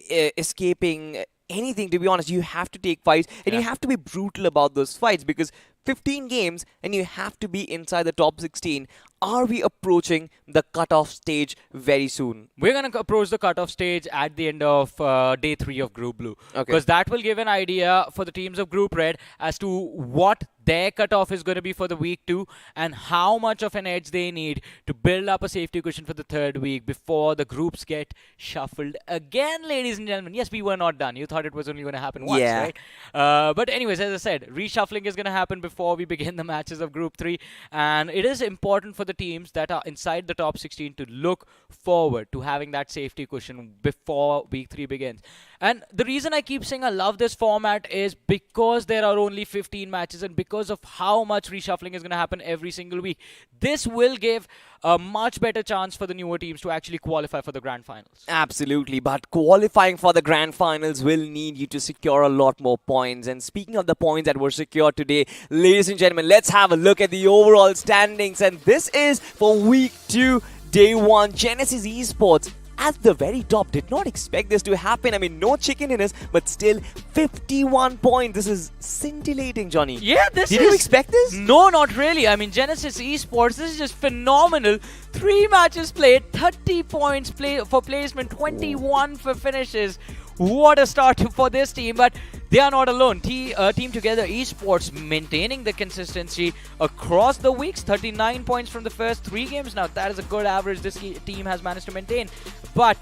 escaping anything, to be honest. You have to take fights, and you have to be brutal about those fights, because 15 games and you have to be inside the top 16. Are we approaching the cutoff stage very soon? We're going to approach the cutoff stage at the end of day 3 of Group Blue. Because that will give an idea for the teams of Group Red as to what their cutoff is going to be for the week 2 and how much of an edge they need to build up a safety cushion for the 3rd week before the groups get shuffled again, ladies and gentlemen. Yes, we were not done. You thought it was only going to happen once, right? But anyways, as I said, reshuffling is going to happen before we begin the matches of Group 3. And it is important for the teams that are inside the top 16 to look forward to having that safety cushion before week 3 begins. And the reason I keep saying I love this format is because there are only 15 matches and because of how much reshuffling is going to happen every single week. This will give a much better chance for the newer teams to actually qualify for the grand finals. Absolutely, but qualifying for the grand finals will need you to secure a lot more points. And speaking of the points that were secured today, ladies and gentlemen, let's have a look at the overall standings. And this is for week 2, day 1, Genesis Esports at the very top. Did not expect this to happen. I mean, no chicken dinners, but still 51 points. This is scintillating, Johnny. Yeah, Did you expect this? No, not really. I mean, Genesis Esports, this is just phenomenal. 3 matches played, 30 points for placement, 21 for finishes. What a start for this team, but they are not alone. Team Together Esports maintaining the consistency across the weeks. 39 points from the first 3 games. Now, that is a good average this team has managed to maintain. But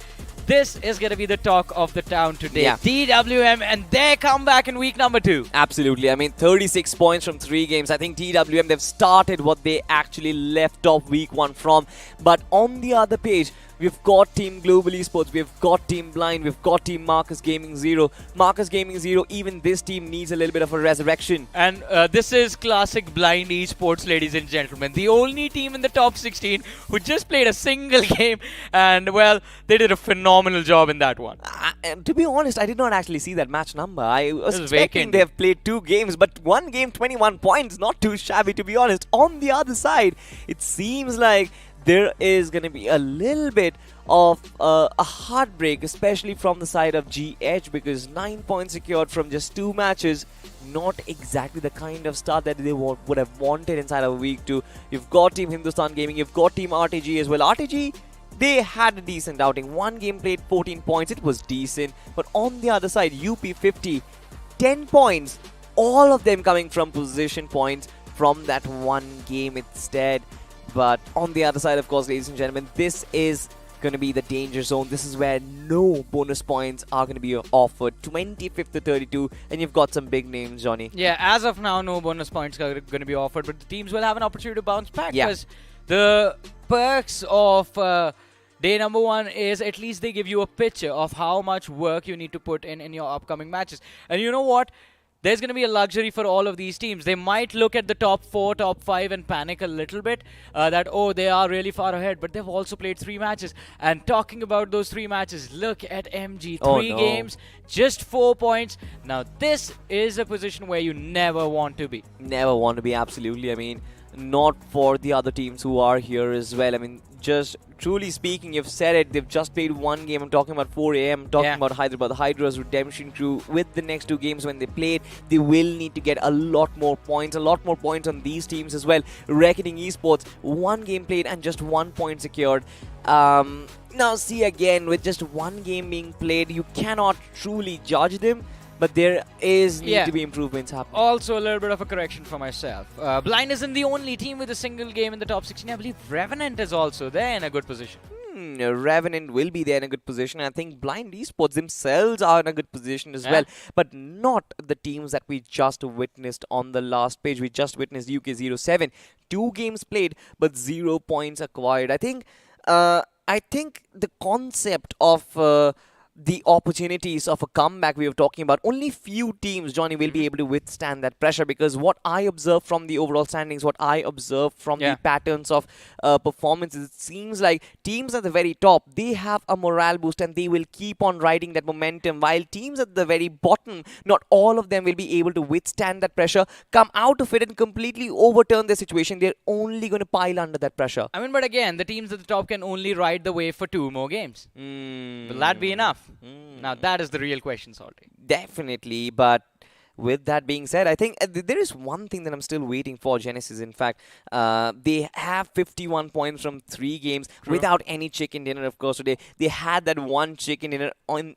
this is going to be the talk of the town today. TWM and their comeback in week number 2. Absolutely. I mean, 36 points from 3 games. I think TWM, they've started what they actually left off week 1 from. But on the other page, we've got Team Global Esports, we've got Team Blind, we've got Team Marcus Gaming Zero. Marcus Gaming Zero, even this team needs a little bit of a resurrection. And this is classic Blind Esports, ladies and gentlemen. The only team in the top 16 who just played a single game. And, well, they did a phenomenal job in that one. To be honest, I did not actually see that match number. I was expecting they have played 2 games, but 1 game, 21 points, not too shabby, to be honest. On the other side, it seems like there is going to be a little bit of a heartbreak, especially from the side of GH, because 9 points secured from just 2 matches. Not exactly the kind of start that they would have wanted inside of week 2. You've got Team Hindustan Gaming, you've got Team RTG as well. RTG, they had a decent outing. 1 game played, 14 points. It was decent. But on the other side, UP50, 10 points. All of them coming from position points from that 1 game instead. But on the other side, of course, ladies and gentlemen, this is going to be the danger zone. This is where no bonus points are going to be offered. 25th to 32, and you've got some big names, Johnny. Yeah, as of now, no bonus points are going to be offered, but the teams will have an opportunity to bounce back. Because the perks of day number 1 is at least they give you a picture of how much work you need to put in your upcoming matches. And you know what? There's going to be a luxury for all of these teams. They might look at the top 4, top 5 and panic a little bit that, oh, they are really far ahead. But they've also played 3 matches. And talking about those 3 matches, look at MG. 3 games, just 4 points. Now, this is a position where you never want to be. Never want to be, absolutely. I mean, not for the other teams who are here as well. I mean, just truly speaking, you've said it, they've just played 1 game. I'm talking about 4 AM, talking about Hyderabad, the Hydra's redemption crew. With the next 2 games when they played, they will need to get a lot more points on these teams as well. Reckoning Esports, 1 game played and just 1 point secured. Now see, again, with just 1 game being played, you cannot truly judge them. But there is need to be improvements happening. Also, a little bit of a correction for myself. Blind isn't the only team with a single game in the top 16. I believe Revenant is also there in a good position. Revenant will be there in a good position. I think Blind Esports themselves are in a good position as well, but not the teams that we just witnessed on the last page. We just witnessed UK07. 2 games played, but 0 points acquired. I think the concept of the opportunities of a comeback we were talking about, only few teams, Johnny, will be able to withstand that pressure, because what I observe from the overall standings, what I observe from the patterns of performances, it seems like teams at the very top, they have a morale boost and they will keep on riding that momentum, while teams at the very bottom, not all of them will be able to withstand that pressure, come out of it and completely overturn their situation. They're only going to pile under that pressure. I mean, but again, the teams at the top can only ride the wave for 2 more games. Will that be enough? Now that is the real question, Salty. Definitely, but with that being said, I think there is one thing that I'm still waiting for Genesis. In fact, they have 51 points from 3 games without any chicken dinner, of course, today. They had that one chicken dinner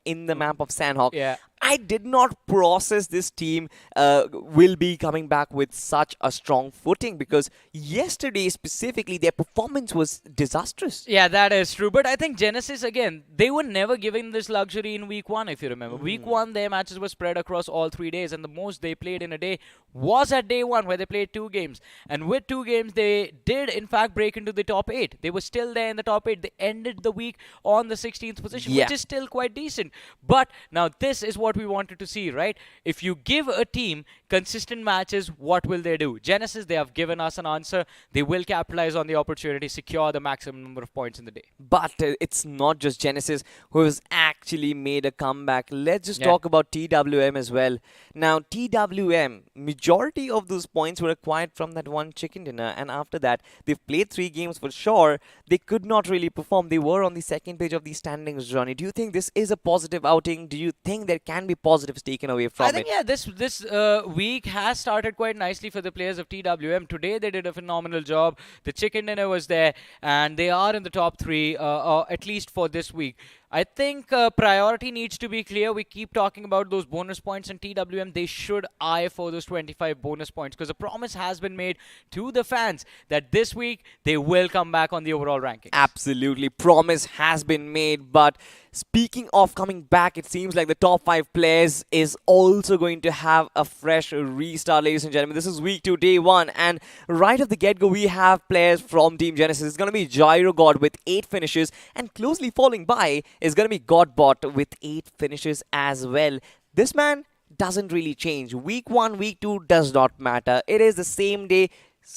in the map of Sandhawk. Yeah. I did not process this team will be coming back with such a strong footing, because yesterday specifically their performance was disastrous. Yeah, that is true. But I think Genesis, again, they were never given this luxury in week 1, if you remember. Week 1, their matches were spread across all 3 days, and the most they played in a day was at day 1, where they played 2 games. And with 2 games, they did, in fact, break into the top 8. They were still there in the top 8. They ended the week on the 16th position, which is still quite decent. But now this is what we wanted to see, right? If you give a team consistent matches, what will they do? Genesis, they have given us an answer. They will capitalize on the opportunity, secure the maximum number of points in the day. But it's not just Genesis who has actually made a comeback. Let's just talk about TWM as well. Now, TWM, majority of those points were acquired from that one chicken dinner, and after that, they've played 3 games for sure. They could not really perform. They were on the second page of the standings, Johnny. Do you think this is a positive outing? Do you think there can be positives taken away from it? I think, this week has started quite nicely for the players of TWM. Today, they did a phenomenal job. The chicken dinner was there, and they are in the top 3, at least for this week. I think priority needs to be clear. We keep talking about those bonus points in TWM. They should eye for those 25 bonus points, because a promise has been made to the fans that this week they will come back on the overall rankings. Absolutely. Promise has been made. But speaking of coming back, it seems like the top 5 players is also going to have a fresh restart, ladies and gentlemen. This is week 2, day 1. And right off the get-go, we have players from Team Genesis. It's going to be Gyro God with 8 finishes, and closely following by is going to be Godbot with 8 finishes as well. This man doesn't really change. Week 1, week 2 does not matter. It is the same day.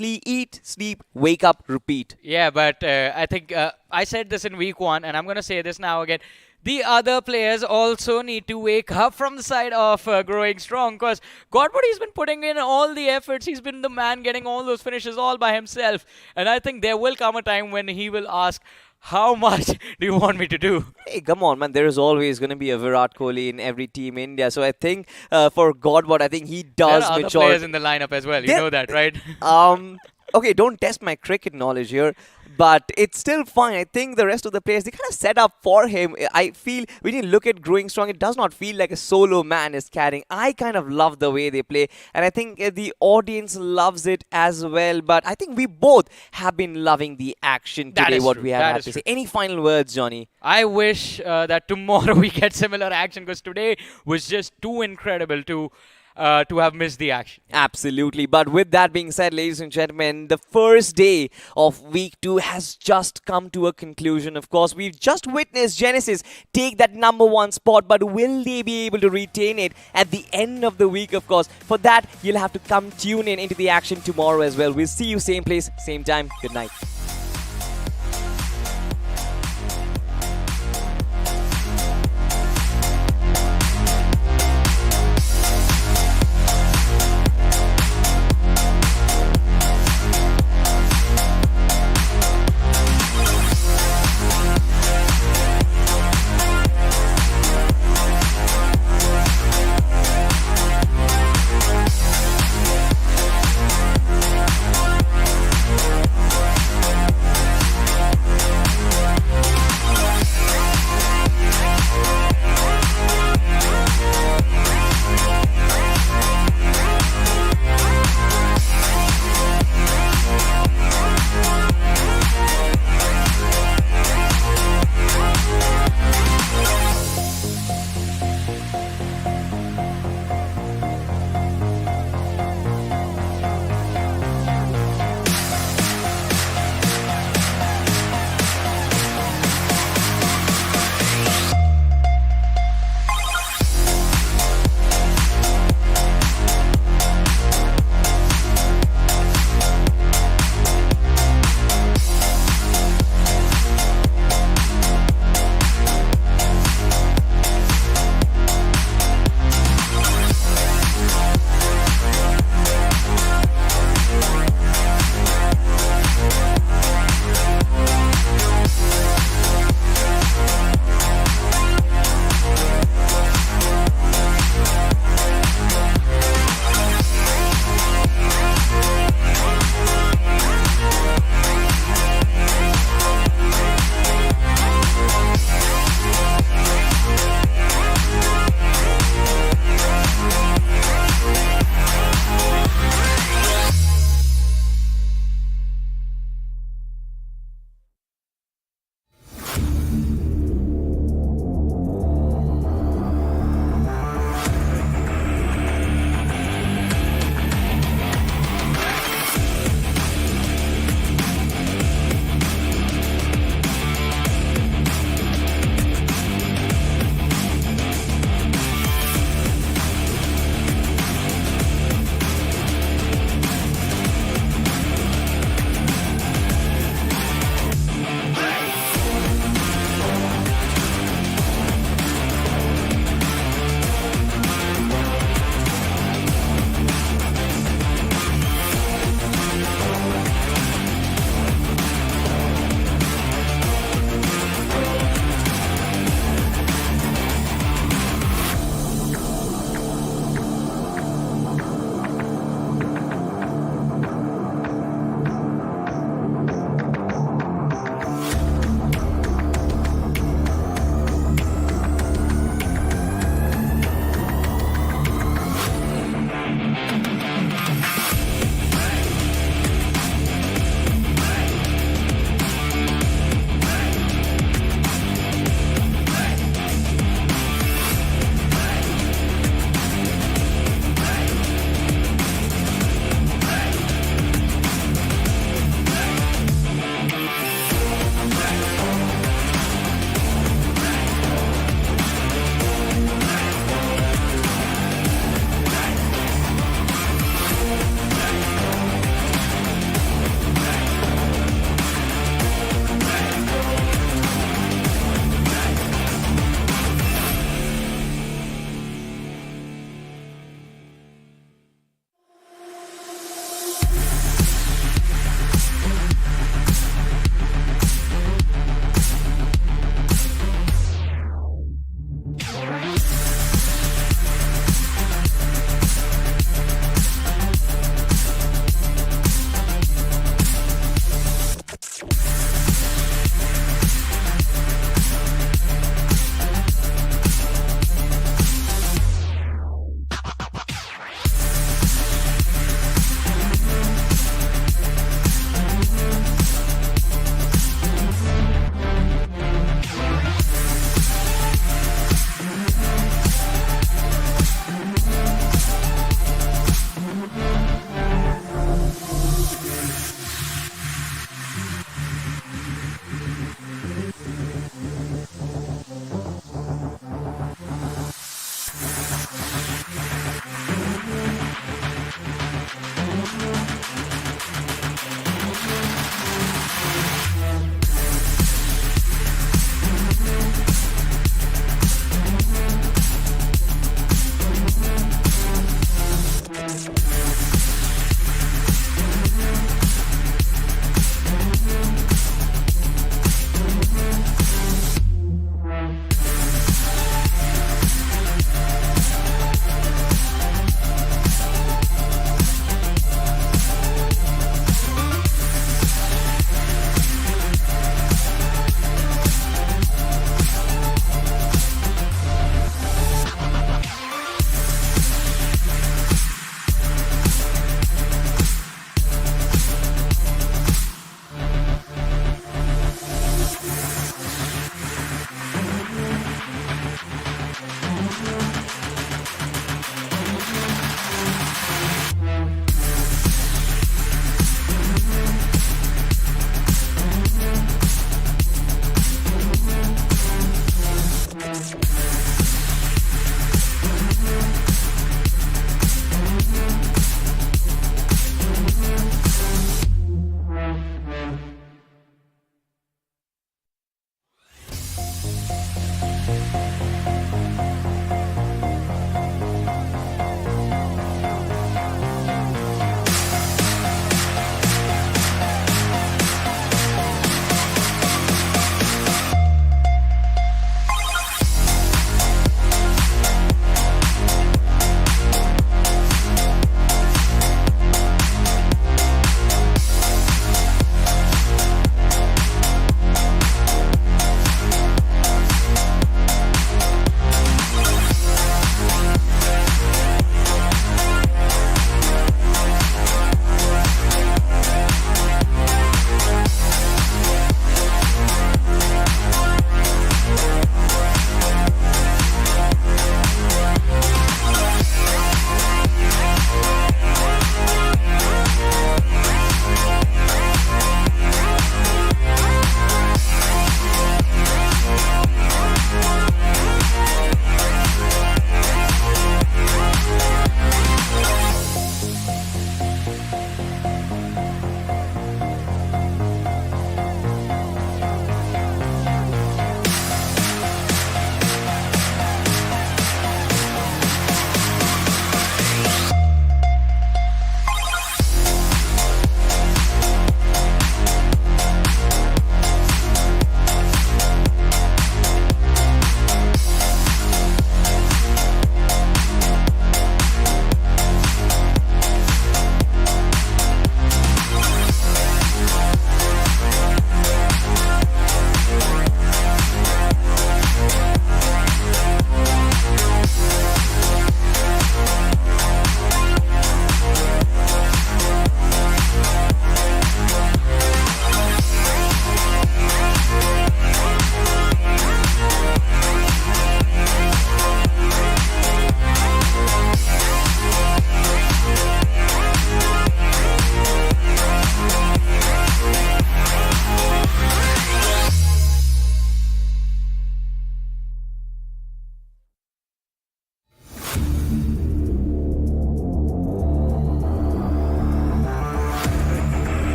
Eat, sleep, wake up, repeat. Yeah, but I think I said this in week 1, and I'm going to say this now again. The other players also need to wake up from the side of growing strong, because Godbot, he's been putting in all the efforts. He's been the man getting all those finishes all by himself. And I think there will come a time when he will ask, how much do you want me to do? Hey, come on, man. There is always going to be a Virat Kohli in every team in India. So I think for Godbot, I think he does there are other players in the lineup as well. You know that, right? Okay, don't test my cricket knowledge here, but it's still fine. I think the rest of the players, they kind of set up for him. I feel when you look at Growing Strong, it does not feel like a solo man is carrying. I kind of love the way they play, and I think the audience loves it as well. But I think we both have been loving the action today, what we have had to say. Any final words, Johnny? I wish that tomorrow we get similar action, because today was just too incredible to have missed the action. Absolutely. But with that being said, ladies and gentlemen, the first day of week 2 has just come to a conclusion. Of course, we've just witnessed Genesis take that number 1 spot, but will they be able to retain it at the end of the week? Of course, for that, you'll have to come tune in into the action tomorrow as well. We'll see you same place, same time. Good night.